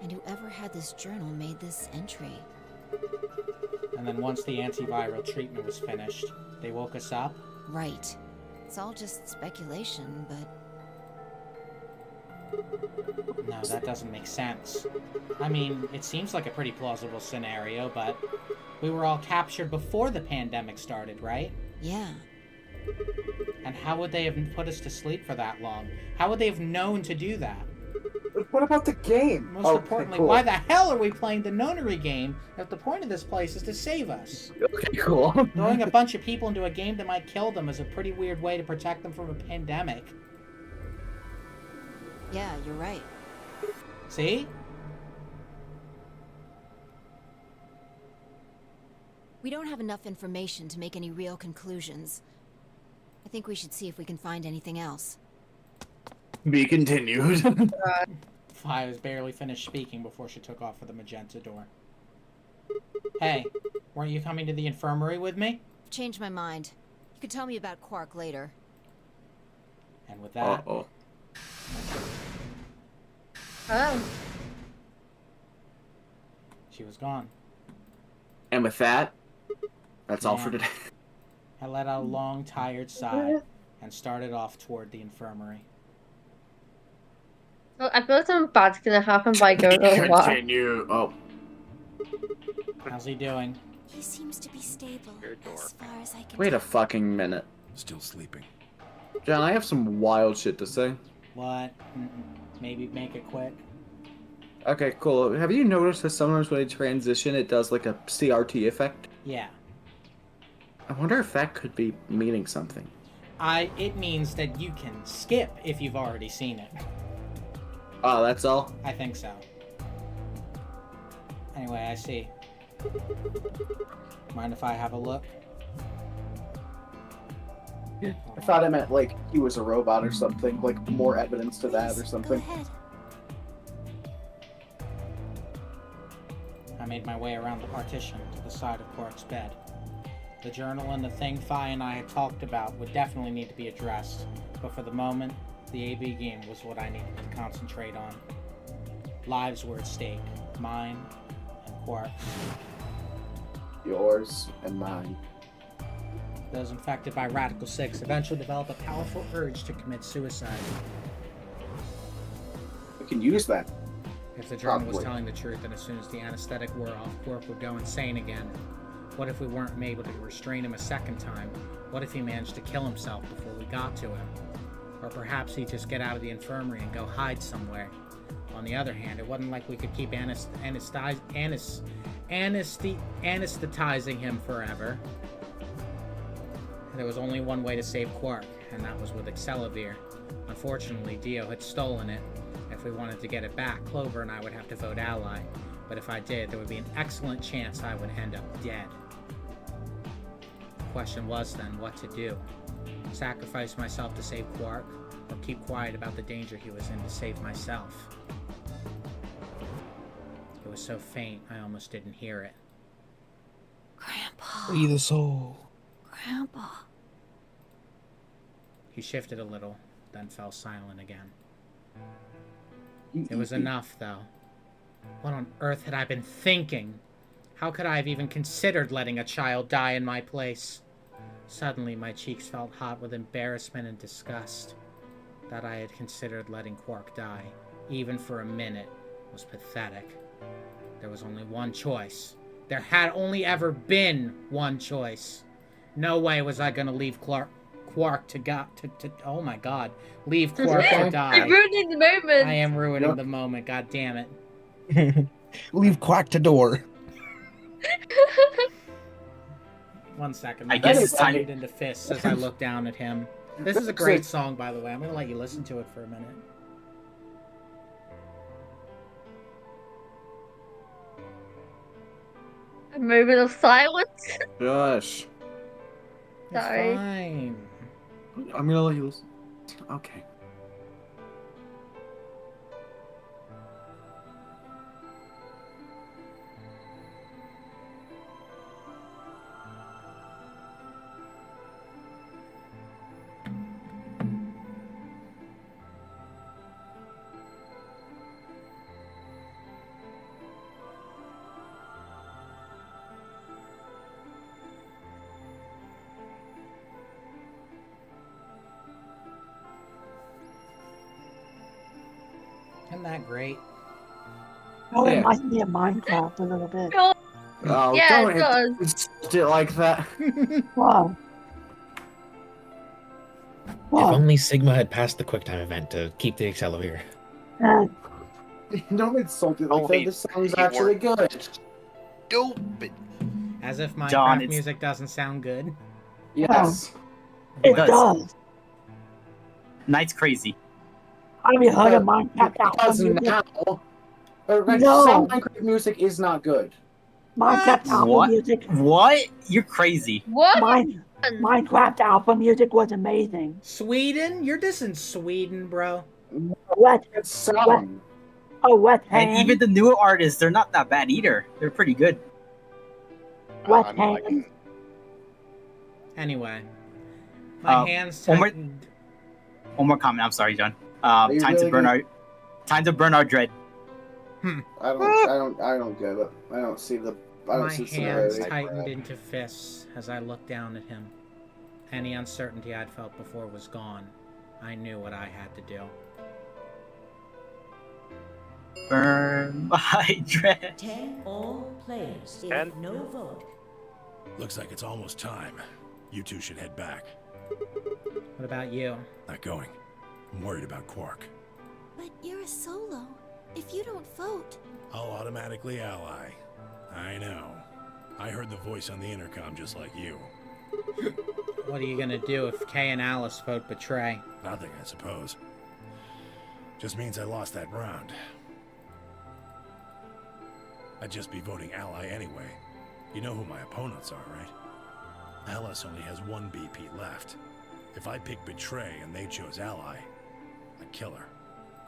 And whoever had this journal made this entry. And then once the antiviral treatment was finished, they woke us up. Right. It's all just speculation, but No, that doesn't make sense. I mean, it seems like a pretty plausible scenario, but we were all captured before the pandemic started, right? yeah. And how would they have put us to sleep for that long? How would they have known to do that? What about the game? Most Okay, importantly, cool. why the hell are we playing the nonary game if the point of this place is to save us? Okay, cool. Throwing a bunch of people into a game that might kill them is a pretty weird way to protect them from a pandemic. Yeah, you're right. See? We don't have enough information to make any real conclusions. I think we should see if we can find anything else. Be continued. Fi was barely finished speaking before she took off for the magenta door. Hey, weren't you coming to the infirmary with me? I've changed my mind. You could tell me about Quark later. And with that, Uh-oh. Oh. she was gone. And with that, that's all for Yeah. today. I let out a long, tired sigh and started off toward the infirmary. Well, I feel like something bad's gonna happen by going over what. Continue. Oh. How's he doing? He seems to be stable, as far as I can Wait a fucking minute. Still sleeping. John, I have some wild shit to say. What? Maybe make it quick. Okay, cool. Have you noticed that sometimes when I transition, it does like a CRT effect? Yeah. I wonder if that could be meaning something. It means that you can skip if you've already seen it. Oh, that's all? I think so. Anyway, I see. Mind if I have a look? I thought I meant like he was a robot or something, like more evidence to that or something. I made my way around the partition to the side of Quark's bed. The journal and the thing Fi and I had talked about would definitely need to be addressed, but for the moment, the AB game was what I needed to concentrate on. Lives were at stake, mine and Quark's. Yours and mine. Those infected by Radical 6 eventually develop a powerful urge to commit suicide. We can use that. If the journal was Probably. telling the truth, then as soon as the anesthetic wore off, Quark would go insane again. What if we weren't able to restrain him a second time? What if he managed to kill himself before we got to him? Or perhaps he'd just get out of the infirmary and go hide somewhere. On the other hand, it wasn't like we could keep anesthetizing him forever. There was only one way to save Quark, and that was with Excelavir. Unfortunately, Dio had stolen it. If we wanted to get it back, Clover and I would have to vote ally. But if I did, there would be an excellent chance I would end up dead. The question was then what to do. Sacrifice myself to save Quark, or keep quiet about the danger he was in to save myself. It was so faint, I almost didn't hear it. Grandpa. Free the soul. Grandpa. He shifted a little, then fell silent again. It was enough, though. What on earth had I been thinking? How could I have even considered letting a child die in my place? Suddenly, my cheeks felt hot with embarrassment and disgust. That I had considered letting Quark die, even for a minute, was pathetic. There was only one choice. There had only ever been one choice. No way was I gonna leave Quark to oh my god, leave Quark to die. You're ruining the moment. I am ruining the moment, god damn it. Leave Quack to door. 1 second. I guess My it's hands time- tightened into fists as I look down at him. This is a great song, by the way. I'm gonna let you listen to it for a minute. A moment of silence. Gosh. Sorry. It's fine. I'm gonna let you listen. Okay. Isn't that great? Oh, it Yeah. reminds me of Minecraft a little bit. Oh, Yeah, don't it does. insult it like that. Wow. If only Sigma had passed the QuickTime event to keep the Accelerator. Don't insult it like that. This sounds actually good. Stupid. As if Minecraft John, it's- music doesn't sound good. Yes. It does. does. Night's crazy. Have you heard of Minecraft It does album music? now. No. Some Minecraft music is not good. Minecraft album What? music. What? You're crazy. What? Minecraft album music was amazing. Sweden? You're dissing Sweden, bro. Wet. Some. Oh, Wet And Hand. even the newer artists, they're not that bad either. They're pretty good. Wet I'm Hand. liking. Anyway. My hands tightened. One more comment. I'm sorry, John. you Time really to burn good? our, time to burn our dread. I don't get it. I don't see the. I don't My see hands similarity. tightened into fists as I looked down at him. Any uncertainty I'd felt before was gone. I knew what I had to do. Burn my dread. 10 all players. If 10? no vote. Looks like it's almost time. You two should head back. What about you? Not going. I'm worried about Quark. But you're a solo. If you don't vote, I'll automatically ally. I know. I heard the voice on the intercom just like you. What are you gonna do if Kay and Alice vote betray? Nothing, I suppose. Just means I lost that round. I'd just be voting ally anyway. You know who my opponents are, right? Alice only has one BP left. If I pick betray and they chose ally, I'd kill her.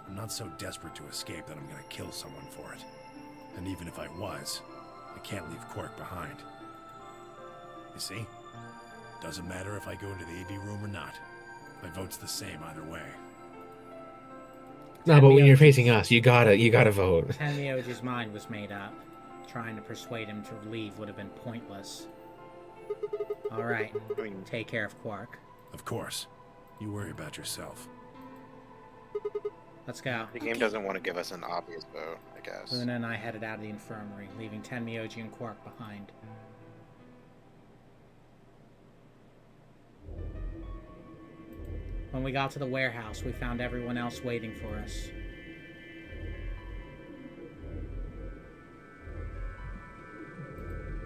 I'm not so desperate to escape that I'm gonna kill someone for it. And even if I was, I can't leave Quark behind. You see? Doesn't matter if I go into the AB room or not. My vote's the same either way. No, but when you're facing us, you gotta vote. Tenmyoji's mind was made up. Trying to persuade him to leave would have been pointless. Alright, take care of Quark. Of course. You worry about yourself. Let's go. The game doesn't want to give us an obvious vote, I guess. Luna and I headed out of the infirmary, leaving Tenmyoji and Quark behind. When we got to the warehouse, we found everyone else waiting for us.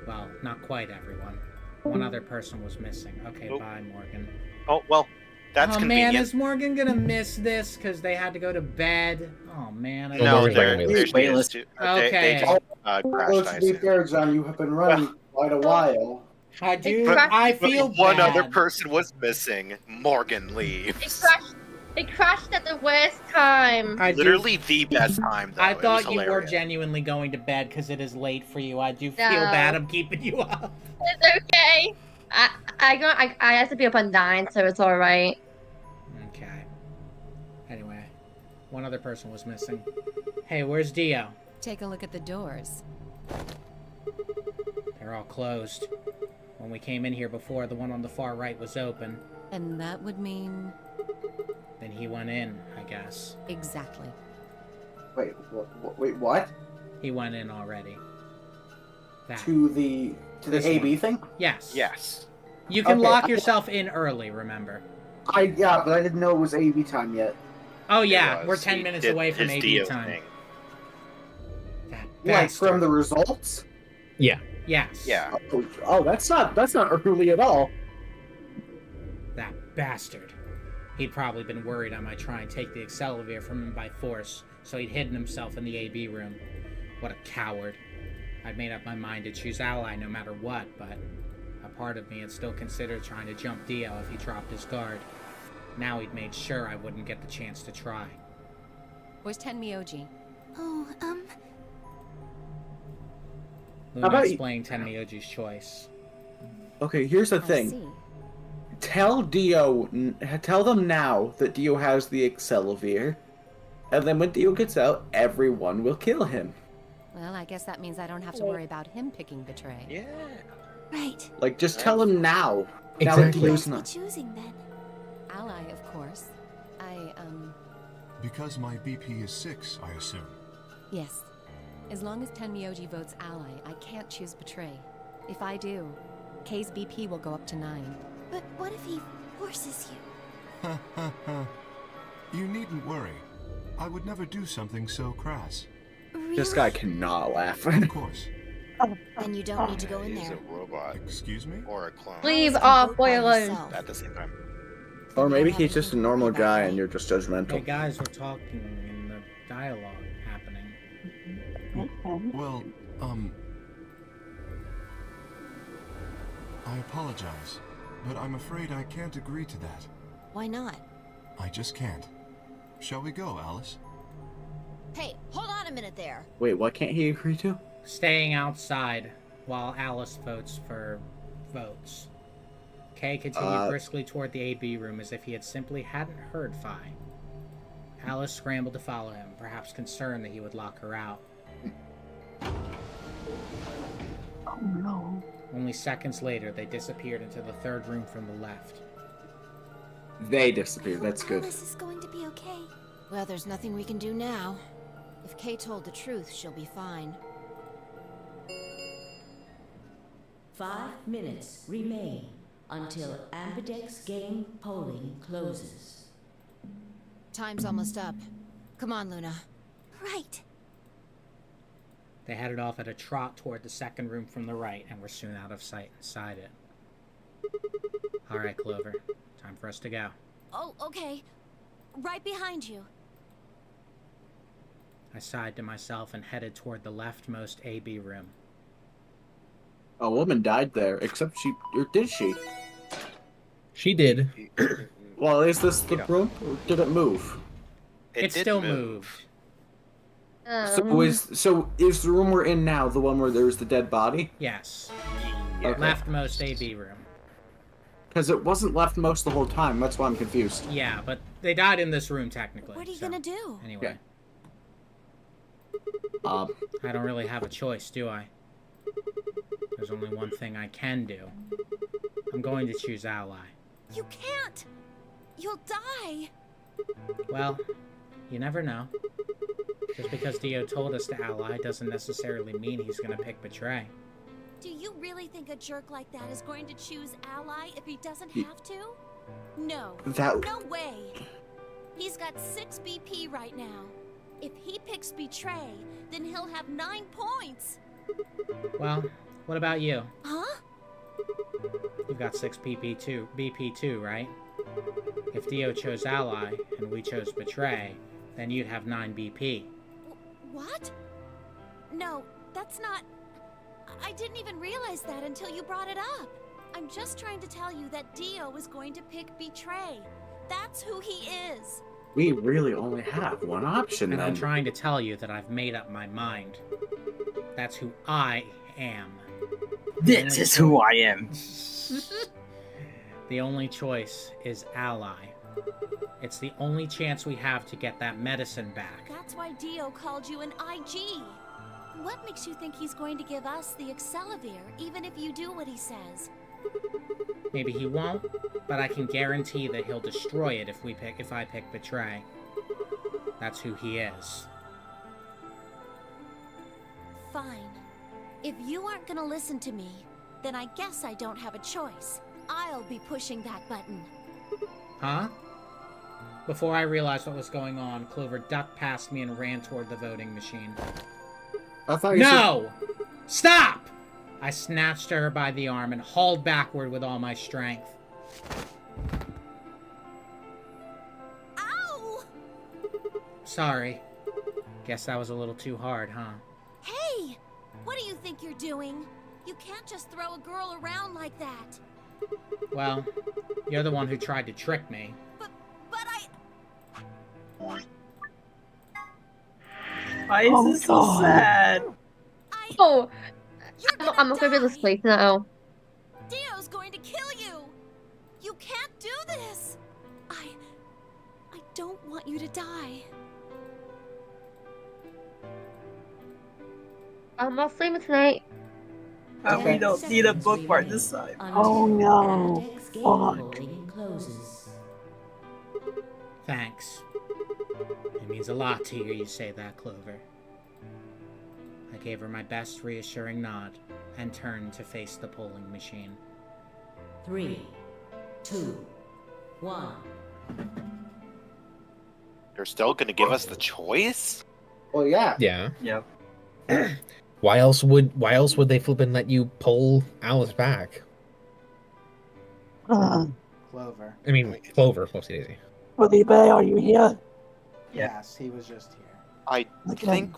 Well, not quite everyone. One other person was missing. Okay, bye, Morgan. Oh, well, that's oh convenient. man, is Morgan gonna miss this because they had to go to bed? Oh man. No, there's waitlist. Okay. Well, to be fair, John, you have been running quite a while. I do. But- I but feel one bad. other person was missing. Morgan leaves. It crashed at the worst time. Literally the best time, though. I It was thought you were hilarious. genuinely going to bed because it is late for you. I do feel No. bad. I'm keeping you up. It's okay. I have to be up at 9, so it's all right. Okay. Anyway, one other person was missing. Hey, where's Dio? Take a look at the doors. They're all closed. When we came in here before, the one on the far right was open. And that would mean... Then he went in, I guess. Exactly. Wait, wait, what? He went in already. That. To the This AB one. thing? Yes. Yes. You can Okay, lock I- yourself in early, remember? Yeah, but I didn't know it was AB time yet. Oh yeah, was. we're 10 He minutes did away from his AB Dio time. thing. Like from the results? Yeah. Yes. Yeah. Oh, that's not early at all. That bastard. He'd probably been worried I might try and take the Accelerator from him by force, so he'd hidden himself in the AB room. What a coward. I'd made up my mind to choose Ally no matter what, but a part of me had still considered trying to jump Dio if he dropped his guard. Now he'd made sure I wouldn't get the chance to try. Where's Tenmyoji? Oh, Luna about you- explained Tenmyoji's choice. Okay, here's the thing. Tell tell them now that Dio has the Accelerator, and then when Dio gets out, everyone will kill him. Well, I guess that means I don't have to worry about him picking Betray. Yeah. right. Like, just tell him now. Now that Exactly. Dio's Who's not. choosing then? Ally, of course. Because my BP is 6, I assume. Yes. As long as Tenmyoji votes ally, I can't choose betray. If I do, K's BP will go up to 9. But what if he forces you? Ha ha ha. You needn't worry. I would never do something so crass. This guy cannot laugh. Of course. Then you don't need to go in He's there. a robot. Excuse me? Or a clone. Leave our boy alone. At the same time. Or maybe he's just a normal guy and you're just Hey judgmental. guys, we're talking in the dialogue happening. Well, I apologize, but I'm afraid I can't agree to that. Why not? I just can't. Shall we go, Alice? Hey, hold on a minute there. Wait, what can't he agree to? Staying outside while Alice votes for votes. Kay continued briskly toward the AB room as if he had simply hadn't heard Phi. Alice scrambled to follow him, perhaps concerned that he would lock her out. Oh no. Only seconds later, they disappeared into the third room from the left. They disappeared, that's good. Alice is going to be okay. Well, there's nothing we can do now. If Kay told the truth, she'll be fine. 5 minutes remain until Ambidex game polling closes. Time's almost up. Come on, Luna. Right. They headed off at a trot toward the second room from the right and were soon out of sight inside it. Alright, Clover. Time for us to go. Oh, okay. Right behind you. I sighed to myself and headed toward the leftmost AB room. A woman died there, except or did she? She did. Well, is this the room, or did it move? It still moved. So is the room we're in now the one where there's the dead body? Yes. Okay. Leftmost AB room. Because it wasn't leftmost the whole time, that's why I'm confused. Yeah, but they died in this room technically. What are you gonna do? Anyway. I don't really have a choice, do I? There's only one thing I can do. I'm going to choose ally. You can't! You'll die! Well, you never know. Just because Dio told us to ally doesn't necessarily mean he's gonna pick betray. Do you really think a jerk like that is going to choose ally if he doesn't have to? No. No way. He's got 6 BP right now. If he picks betray, then he'll have 9 points. Well, what about you? Huh? You've got 6 BP too, right? If Dio chose ally and we chose betray, then you'd have 9 BP. What? No, that's not... I didn't even realize that until you brought it up. I'm just trying to tell you that Dio is going to pick betray. That's who he is. We really only have one option, And then. I'm trying to tell you that I've made up my mind. That's who I am. This is who I am. The only choice is ally. It's the only chance we have to get that medicine back. That's why Dio called you an IG. What makes you think he's going to give us the Excelivir, even if you do what he says? Maybe he won't, but I can guarantee that he'll destroy it if I pick betray. That's who he is. Fine. If you aren't gonna listen to me, then I guess I don't have a choice. I'll be pushing that button. Huh? Before I realized what was going on, Clover ducked past me and ran toward the voting machine. I thought you No! Stop! I snatched her by the arm and hauled backward with all my strength. Ow! Sorry. Guess that was a little too hard, huh? Hey! What do you think you're doing? You can't just throw a girl around like that. Well, you're the one who tried to trick me. But I... Why is this so sad? Oh, I'm not gonna be able to sleep now. Dio's going to kill you! You can't do this! I don't want you to die. I'm not sleeping tonight. We don't need a bookmark this time. Oh no. Fuck. Thanks. means a lot to hear you say that, Clover. I gave her my best reassuring nod and turned to face the polling machine. 3, 2, 1. You're still gonna give us the choice? Well, yeah. Yeah. Yep. Why else would they flippin' let you pull Alice back? Clover. I mean, Clover, whoopsie daisy. Felipe, are you here? Yes, he was just here. I think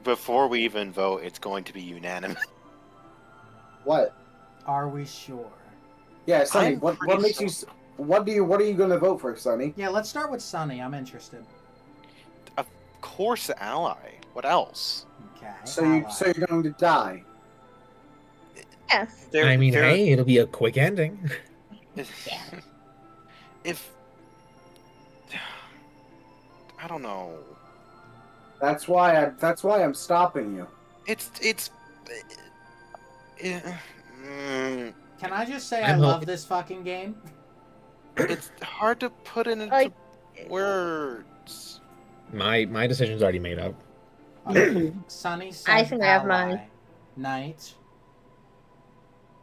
before we even vote, it's going to be unanimous. What? Are we sure? Yeah, Sonny. I'm What pretty makes you? What are you going to vote for, Sonny? Yeah, let's start with Sunny. I'm interested. Of course, Ally. What else? Okay. So you're going to die. Yes. I mean, hey, it'll be a quick ending. If I don't know. That's why I'm stopping you. Can I just say I love this fucking game? It's hard to put it into words. My decision's already made up. Sunny says I think I have Ally. mine. Knight.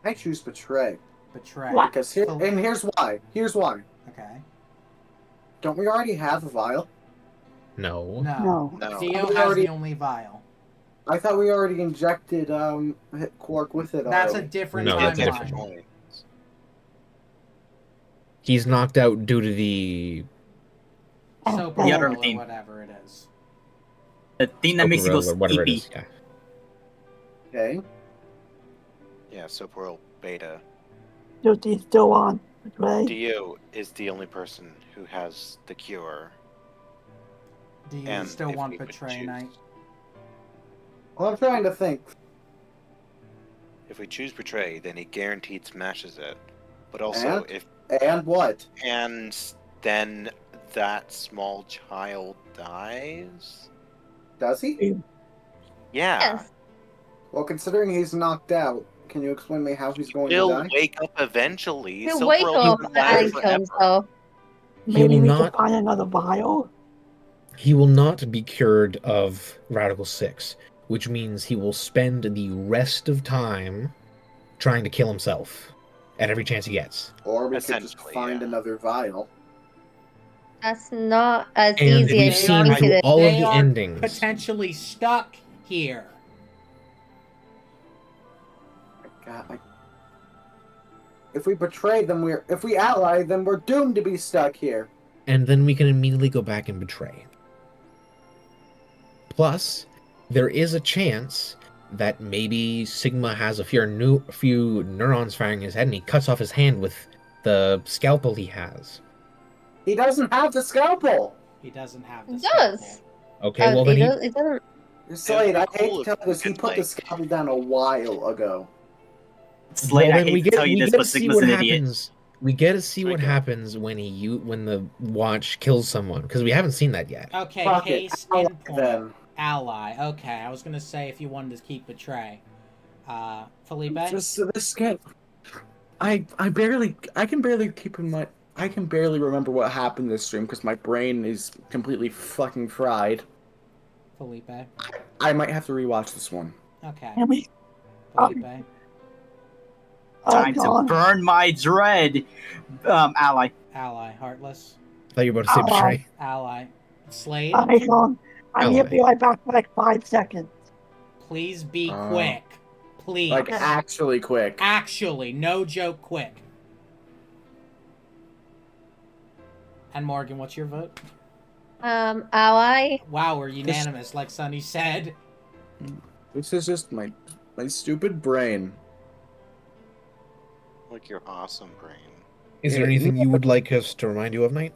I choose betray. Betray. Because here's why. Here's why. Okay. Don't we already have a vial? No. No. Theo has the only vial. I thought we already injected Quark with it. That's already. a different No, that's a timeline. different. He's knocked out due to the Soap The other or thing. whatever it is. The thing that makes you go or whatever it sleepy. is. Yeah. Okay. Yeah, Soapworld Beta. Duty's still on. Right? Dio is the only person who has the cure. Do you And still if want we would Betray choose- Knight? Well, I'm trying to think. If we choose Betray, then he guaranteed smashes it. But also, And? And what? And then that small child dies? Does he? Yeah. Yes. Well, considering he's knocked out, can you explain to me how he's going He'll to die? wake up eventually. He'll Silver wake will up live and forever. kill himself. He Maybe will we not. can find another vial. He will not be cured of Radical 6, which means he will spend the rest of time trying to kill himself at every chance he gets. Or we could just Essentially, find another vial. That's not as And easy we've as you seen think through it is. all of They the are endings. potentially stuck here. God, if we betray them, if we ally them, we're doomed to be stuck here. And then we can immediately go back and betray. Plus, there is a chance that maybe Sigma has a few neurons firing in his head and he cuts off his hand with the scalpel he has. He doesn't have the scalpel. He doesn't have the It does. Okay, well then he... It doesn't. Slade, I hate cool to if tell you this, he it's put the like- scalpel down a while ago. Slade, Well, I then hate to tell you this, get but to see Sigma's what an idiot. happens. We get to see what happens when when the watch kills someone, because we haven't seen that yet. Okay, Fuck it, case ally in point. them. Ally. Okay, I was gonna say if you wanted to keep Betray. Felipe? Just this game. I can barely keep in mind. I can barely remember what happened this stream because my brain is completely fucking fried. Felipe. I might have to rewatch this one. Okay. Can we? Felipe. Time to burn my dread, ally. Ally. Heartless. I thought you were about to say betray. Ally. Slade. Hang on. I need to be right back for like 5 seconds. Please be quick. Please. Like actually quick. Actually, no joke, quick. And Morgan, what's your vote? Ally. Wow, we're unanimous, like Sunny said. This is just my stupid brain. Like your awesome brain. Is there anything you would like us to remind you of, Knight?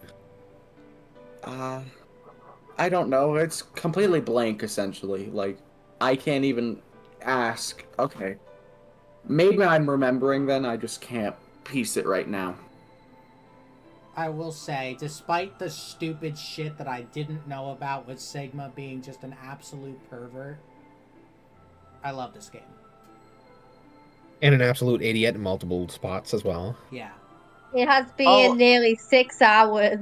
I don't know. It's completely blank, essentially. Like, I can't even ask. Okay. Maybe I'm remembering then, I just can't piece it right now. I will say, despite the stupid shit that I didn't know about with Sigma being just an absolute pervert, I love this game. And an absolute idiot in multiple spots as well. Yeah. It has been nearly 6 hours.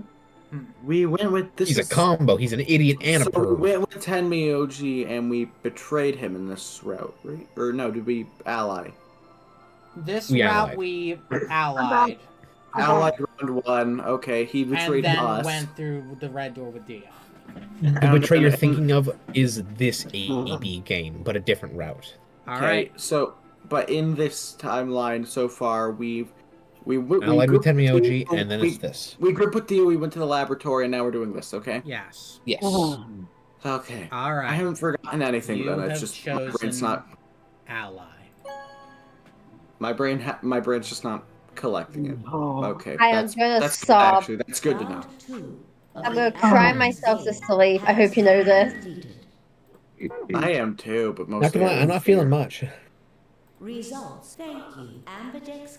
We went with this. He's a combo. He's an idiot and a So perv. we went with Tenmyoji and we betrayed him in this route, right? Or no, did we ally? This We route allied. we allied. Allied round 1. Okay, he And betrayed then us. went through the red door with Dio. The betrayal you're thinking of is this AEB game, but a different route. Okay, so but in this timeline so far, we Allied with grouped Tenmyoji, Dio, and then it's this. We grouped with Dio, we went to the laboratory, and now we're doing this, okay? Yes. Yes. Okay. All right. I haven't forgotten anything, You though. It's have just my brain's chosen not. ally. My brain's just not collecting it. Okay. I am gonna that's sob. Actually, that's good to know. I'm gonna cry myself to sleep. I hope you know this. I am too, but Not mostly. gonna lie, I'm not feeling much. Results. Thank you. Ambidex.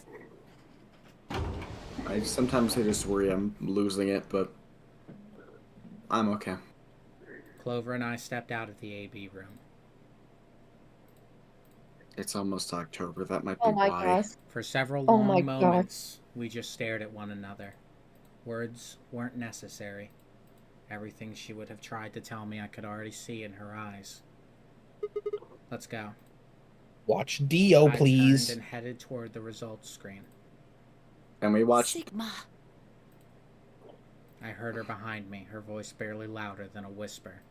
Sometimes I just worry I'm losing it, but I'm okay. Clover and I stepped out of the AB room. It's almost October. That might be Oh my why. gosh. For several Oh my long God. moments, we just stared at one another. Words weren't necessary. Everything she would have tried to tell me I could already see in her eyes. Let's go. Watch Dio, I please. turned and headed toward the results screen. And we watched. Sigma. I heard her behind me, her voice barely louder than a whisper.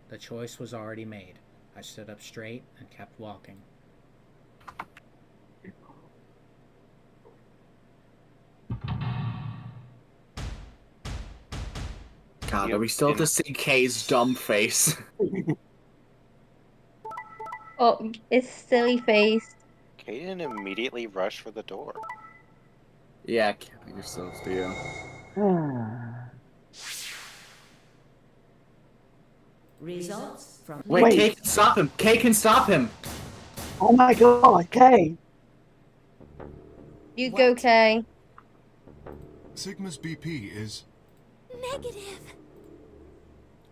The choice was already made. I stood up straight and kept walking. God, are we still to see Kay's dumb face? Oh, it's silly face. Kaden immediately rushed for the door. Yeah, kill yourself, Dio. Results from. Wait, Kay can stop him. Kay can stop him. Oh my god, Kay. You go, Kay. Sigma's BP is... Negative.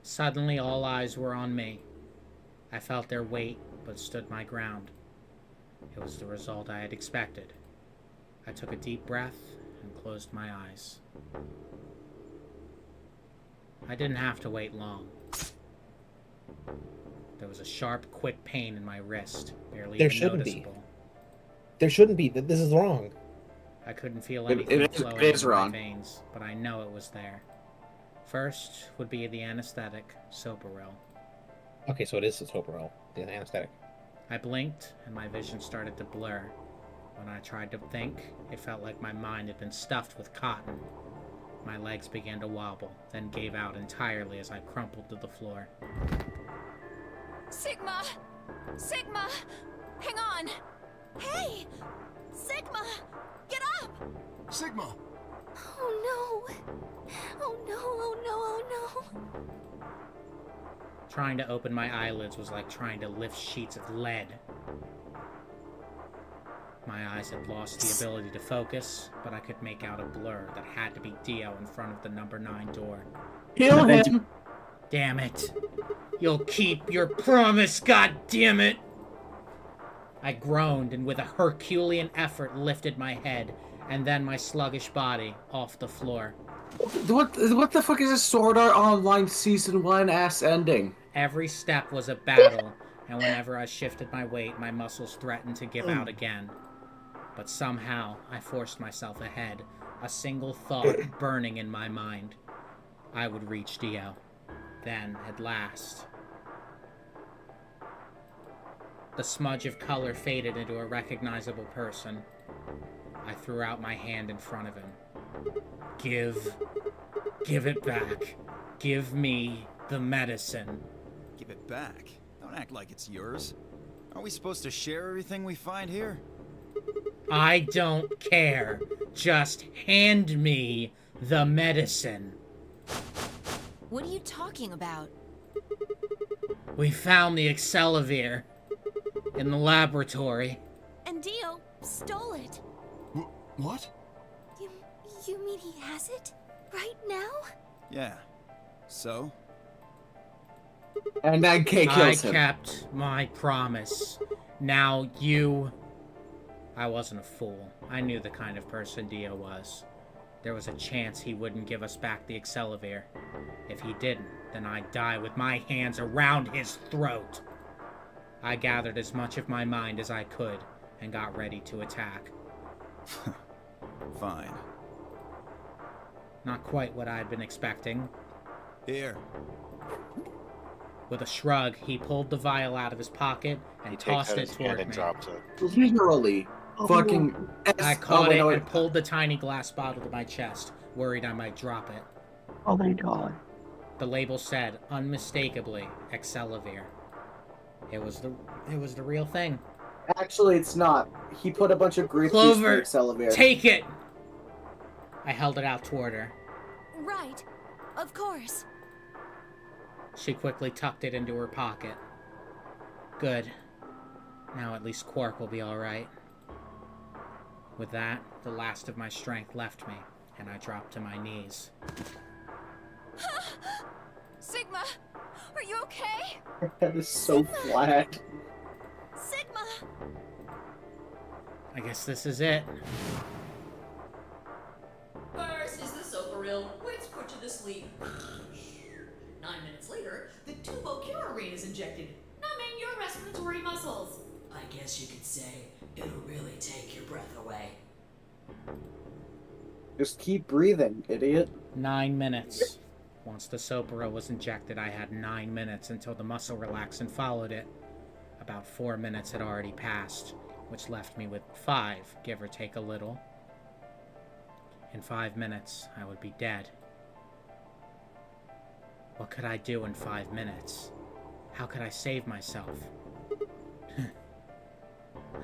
Suddenly, all eyes were on me. I felt their weight, but stood my ground. It was the result I had expected. I took a deep breath and closed my eyes. I didn't have to wait long. There was a sharp, quick pain in my wrist, barely There even shouldn't be. noticeable. There shouldn't be. This is wrong. I couldn't feel It- anything it is- flowing it is through wrong. my veins, but I know it was there. First would be the anesthetic, Soparil. Okay, so it is Soparil, the anesthetic. I blinked, and my vision started to blur. When I tried to think, it felt like my mind had been stuffed with cotton. My legs began to wobble, then gave out entirely as I crumpled to the floor. Sigma! Sigma! Hang on! Hey! Sigma! Get up! Sigma! Oh no! Oh no, oh no, oh no! Trying to open my eyelids was like trying to lift sheets of lead. My eyes had lost the ability to focus, but I could make out a blur that had to be Dio in front of the number 9 door. Kill him! Damn it! You'll keep your promise, god damn it! I groaned and with a Herculean effort lifted my head and then my sluggish body off the floor. What the fuck is this Sword Art Online Season 1 ass ending? Every step was a battle, and whenever I shifted my weight, my muscles threatened to give out again. But somehow, I forced myself ahead, a single thought burning in my mind. I would reach Dio. Then, at last... The smudge of color faded into a recognizable person. I threw out my hand in front of him. Give it back. Give me the medicine. Give it back? Don't act like it's yours. Aren't we supposed to share everything we find here? I don't care. Just hand me the medicine. What are you talking about? We found the Excelavir in the laboratory. And Dio stole it. What? You mean he has it? Right now? Yeah. So? And then Kay kills him. I kept my promise. Now you... I wasn't a fool. I knew the kind of person Dio was. There was a chance he wouldn't give us back the Accelavir. If he didn't, then I'd die with my hands around his throat. I gathered as much of my mind as I could and got ready to attack. Fine. Not quite what I'd been expecting. Here. With a shrug, he pulled the vial out of his pocket and tossed it toward me. Literally. Fucking. I caught it and pulled the tiny glass bottle to my chest, worried I might drop it. Oh my god. The label said, unmistakably, Accelavir. It was the real thing. Actually, it's not. He put a bunch of grape Clover, juice in the Accelavir. take it! I held it out toward her. Right. Of course. She quickly tucked it into her pocket. Good. Now at least Quark will be alright. With that, the last of my strength left me, and I dropped to my knees. Sigma, are you okay? That is so flat. Sigma! I guess this is it. First is the Soparil, which put you to sleep. 9 minutes later, the Tubocurarine is injected, numbing your respiratory muscles. I guess you could say it'll really take your breath away. Just keep breathing, idiot. 9 minutes. Once the Soparil was injected, I had 9 minutes until the muscle relaxant followed it. About 4 minutes had already passed, which left me with 5, give or take a little. In 5 minutes, I would be dead. What could I do in 5 minutes? How could I save myself?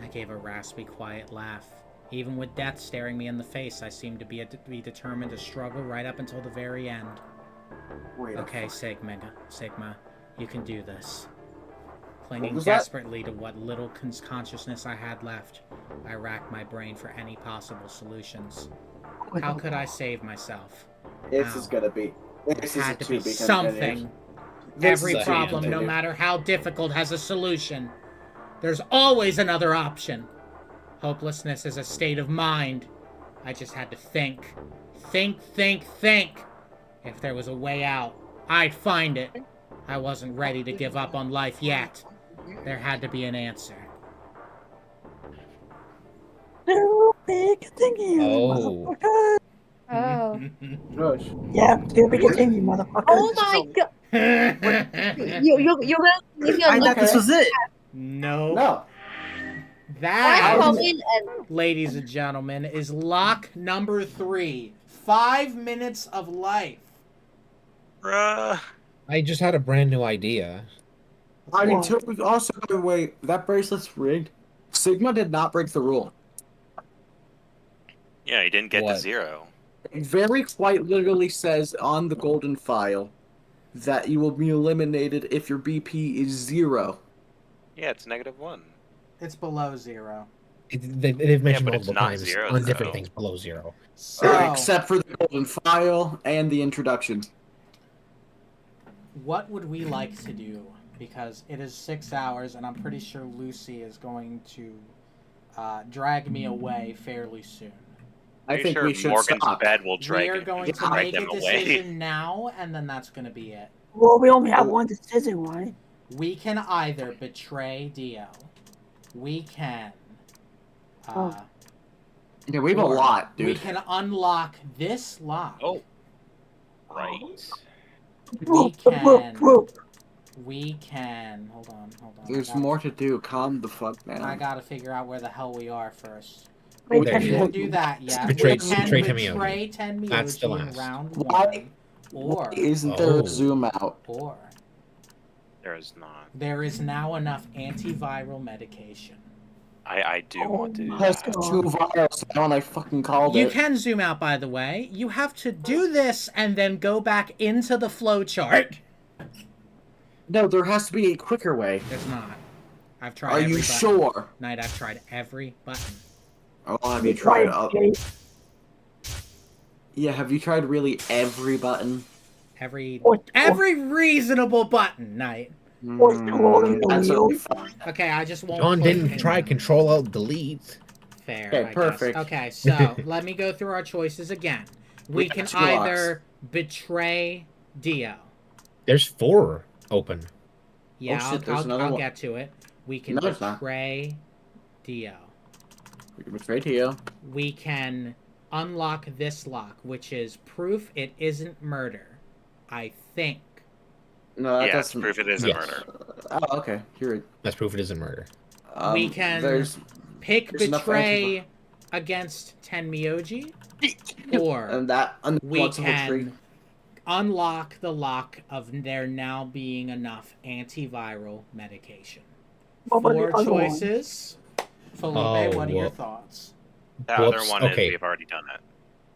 I gave a raspy, quiet laugh. Even with death staring me in the face, I seemed to be determined to struggle right up until the very end. Okay, Sigma, you can do this. Clinging desperately to what little consciousness I had left, I racked my brain for any possible solutions. How could I save myself? This is gonna be. This had to be something. Every problem, no matter how difficult, has a solution. There's always another option. Hopelessness is a state of mind. I just had to think. Think. If there was a way out, I'd find it. I wasn't ready to give up on life yet. There had to be an answer. Too big a thingy, motherfucker. Oh. Yeah, too big a thingy, motherfucker. Oh my god. You're leave me I thought this was it. No. That, ladies and gentlemen, is lock number 3. 5 minutes of life. I just had a brand new idea. I mean, also, by the way, that bracelet's rigged. Sigma did not break the rule. Yeah, he didn't get to 0. It very quite literally says on the golden file that you will be eliminated if your BP is 0. Yeah, it's -1. It's below 0. They've mentioned but it's multiple not times 0, on different though. things below 0. Except for the golden file and the introduction. What would we like to do? Because it is 6 hours, and I'm pretty sure Lucy is going to drag me away fairly soon. I think we should Morgan's stop. bed will drag, We are going to drag make a them away. decision now, and then that's going to be it. Well, we only have one decision, right? We can either betray Dio. We can. Yeah, we have a lot, dude. We can unlock this lock. Oh. Right. We can. Hold on. There's more to do. Calm the fuck down. I gotta figure out where the hell we are first. We We can can't do that yet. Betray We can Tenmyoji. betray Tenmyoji That's the in last. round Why? 1. Or Isn't there a zoom out? Or There is not. there is now enough antiviral medication. I do want to do Has that. 2 vials down, I fucking called You it. can zoom out, by the way. You have to do this and then go back into the flowchart. No, there has to be a quicker way. There's not. I've tried Are every you button. sure? Knight, I've tried every button. Oh, have you tried? Yeah, have you tried really every button? Every reasonable button, Knight. That's okay. Okay, I just won't. John put didn't in- try Control Alt Delete. Fair. Okay, I perfect. guess. Okay, so let me go through our choices again. We can two either betray Dio. There's 4 open. Yeah, Oh, shit, there's another I'll one. get to it. We can No, there's not. betray Dio. We can betray Dio. We can unlock this lock, which is proof it isn't murder. I think. No, that Yeah, it's doesn't... proof it isn't Yes. murder. Oh, okay. You're right. That's proof it isn't murder. We can pick there's enough betray against Tenmyoji, or and that we unpluggable can tree. unlock the lock of there now being enough antiviral medication. What about the 4 other one? choices. Felipe, Oh, what are your well. thoughts? The other Whoops, one okay. is we've already done it.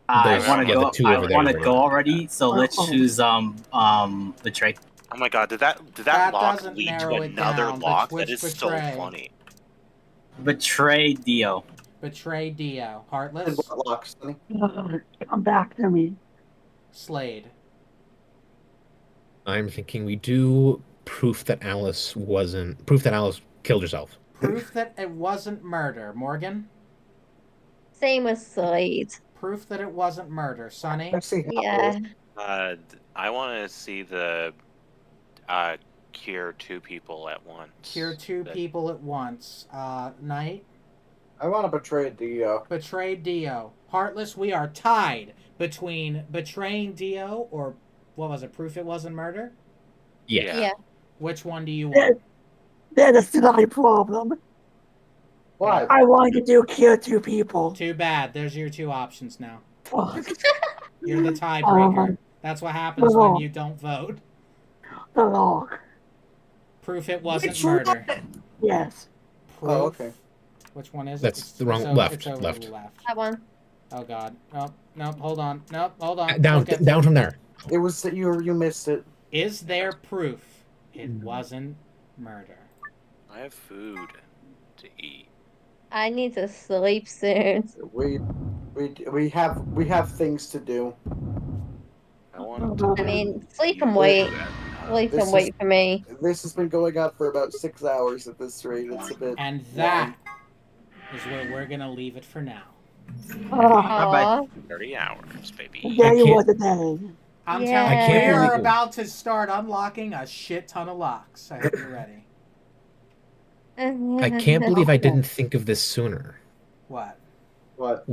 I There's- want to yeah, go. the two I over there want to already. go already. So let's choose betray. Oh my god, did that That lock doesn't lead to narrow it another down, but lock? which That is betray? so funny. Betray Dio. Betray Dio. Heartless. What locks? Come back to me. Slade. I'm thinking we do proof that Alice killed herself. Proof that it wasn't murder. Morgan. Same with Slade. Proof that it wasn't murder. Sonny. Yeah. I want to see the cure 2 people at once. Cure 2 people at once. Knight. I want to betray Dio. Betray Dio. Heartless, we are tied between betraying Dio or, what was it, proof it wasn't murder? Yeah. Which one do you want? That is not a problem. Why? I wanted to do kill 2 people. Too bad. There's your 2 options now. Fuck. You're the tiebreaker. That's what happens when you don't vote. The lock. Proof it wasn't Which murder. Yes. Proof. Oh, okay. Which one is it? That's the wrong- left, It's over left. the left. That one. Oh god. Nope, hold on. Nope, hold on. Down, Don't get- down from there. It was that you missed it. Is there proof it wasn't murder? I have food to eat. I need to sleep soon. We have things to do. I want to. I mean, sleep and wait. Sleep This and wait for me. This has been going on for about 6 hours at this rate. It's a bit. And that is where we're gonna leave it for now. Aw. 30 hours, baby. There you can't- was the day. I'm Yeah. telling I you, can't we're believe- about to start unlocking a shit ton of locks. I hope you're ready. I can't believe I didn't think of this sooner. What? What?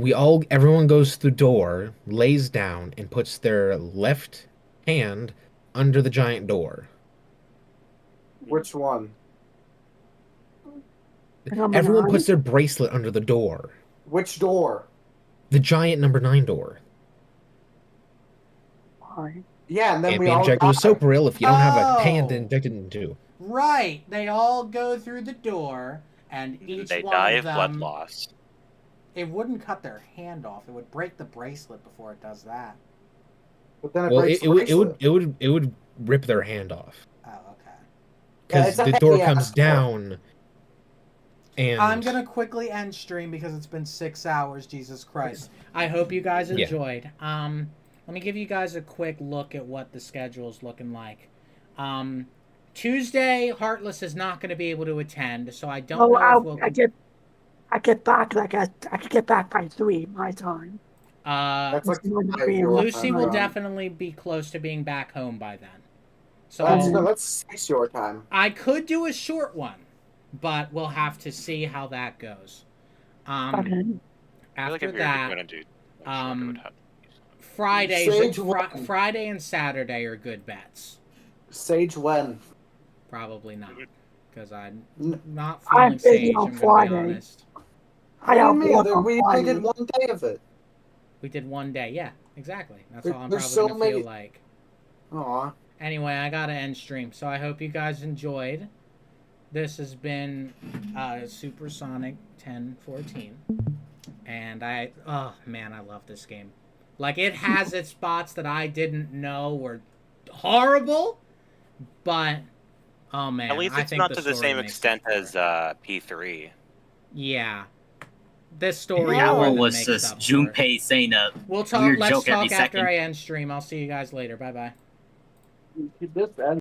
Everyone goes through the door, lays down, and puts their left hand under the giant door. Which one? Everyone puts their bracelet under the door. Which door? The giant number 9 door. Why? Yeah, and then Can't we be all injected with die. Soparil if you don't have a Oh. hand injected into. Right. They all go through the door, and each They one die of of blood them. loss. It wouldn't cut their hand off. It would break the bracelet before it does that. But then Well, breaks it the would bracelet. it would rip their hand off Oh, okay. because it's a the door heavy comes ass door. down. And I'm gonna quickly end stream because it's been 6 hours. Jesus Christ! I hope you guys Yeah. enjoyed. Let me give you guys a quick look at what the schedule is looking like. Tuesday, Heartless is not going to be able to attend, so I don't Oh, know if we'll. I get back like I could get back by 3 my time. That's like Lucy will definitely be close to being back home by then. So Let's 6 your time. I could do a short one, but we'll have to see how that goes. I feel like After if you're that, going to do Friday and Saturday are good bets. Sage when? Probably not, because I'm N- not I'm feeling busy Sage. on I'm gonna be Friday. honest. I have work What do you on mean? We Friday. did 1 day of it. We did 1 day. Yeah, exactly. That's There- all I'm there's probably so gonna many- feel like. Aw. Anyway, I gotta end stream, so I hope you guys enjoyed. This has been Supersonic 1014, and oh man, I love this game. Like, it has its spots that I didn't know were horrible, but oh man, At least I it's think not to the story same makes extent as P3. Yeah, this story That more one than was makes just up for it. Junpei saying a We'll talk. weird Let's joke every talk after second. I end stream. I'll see you guys later. Bye bye. This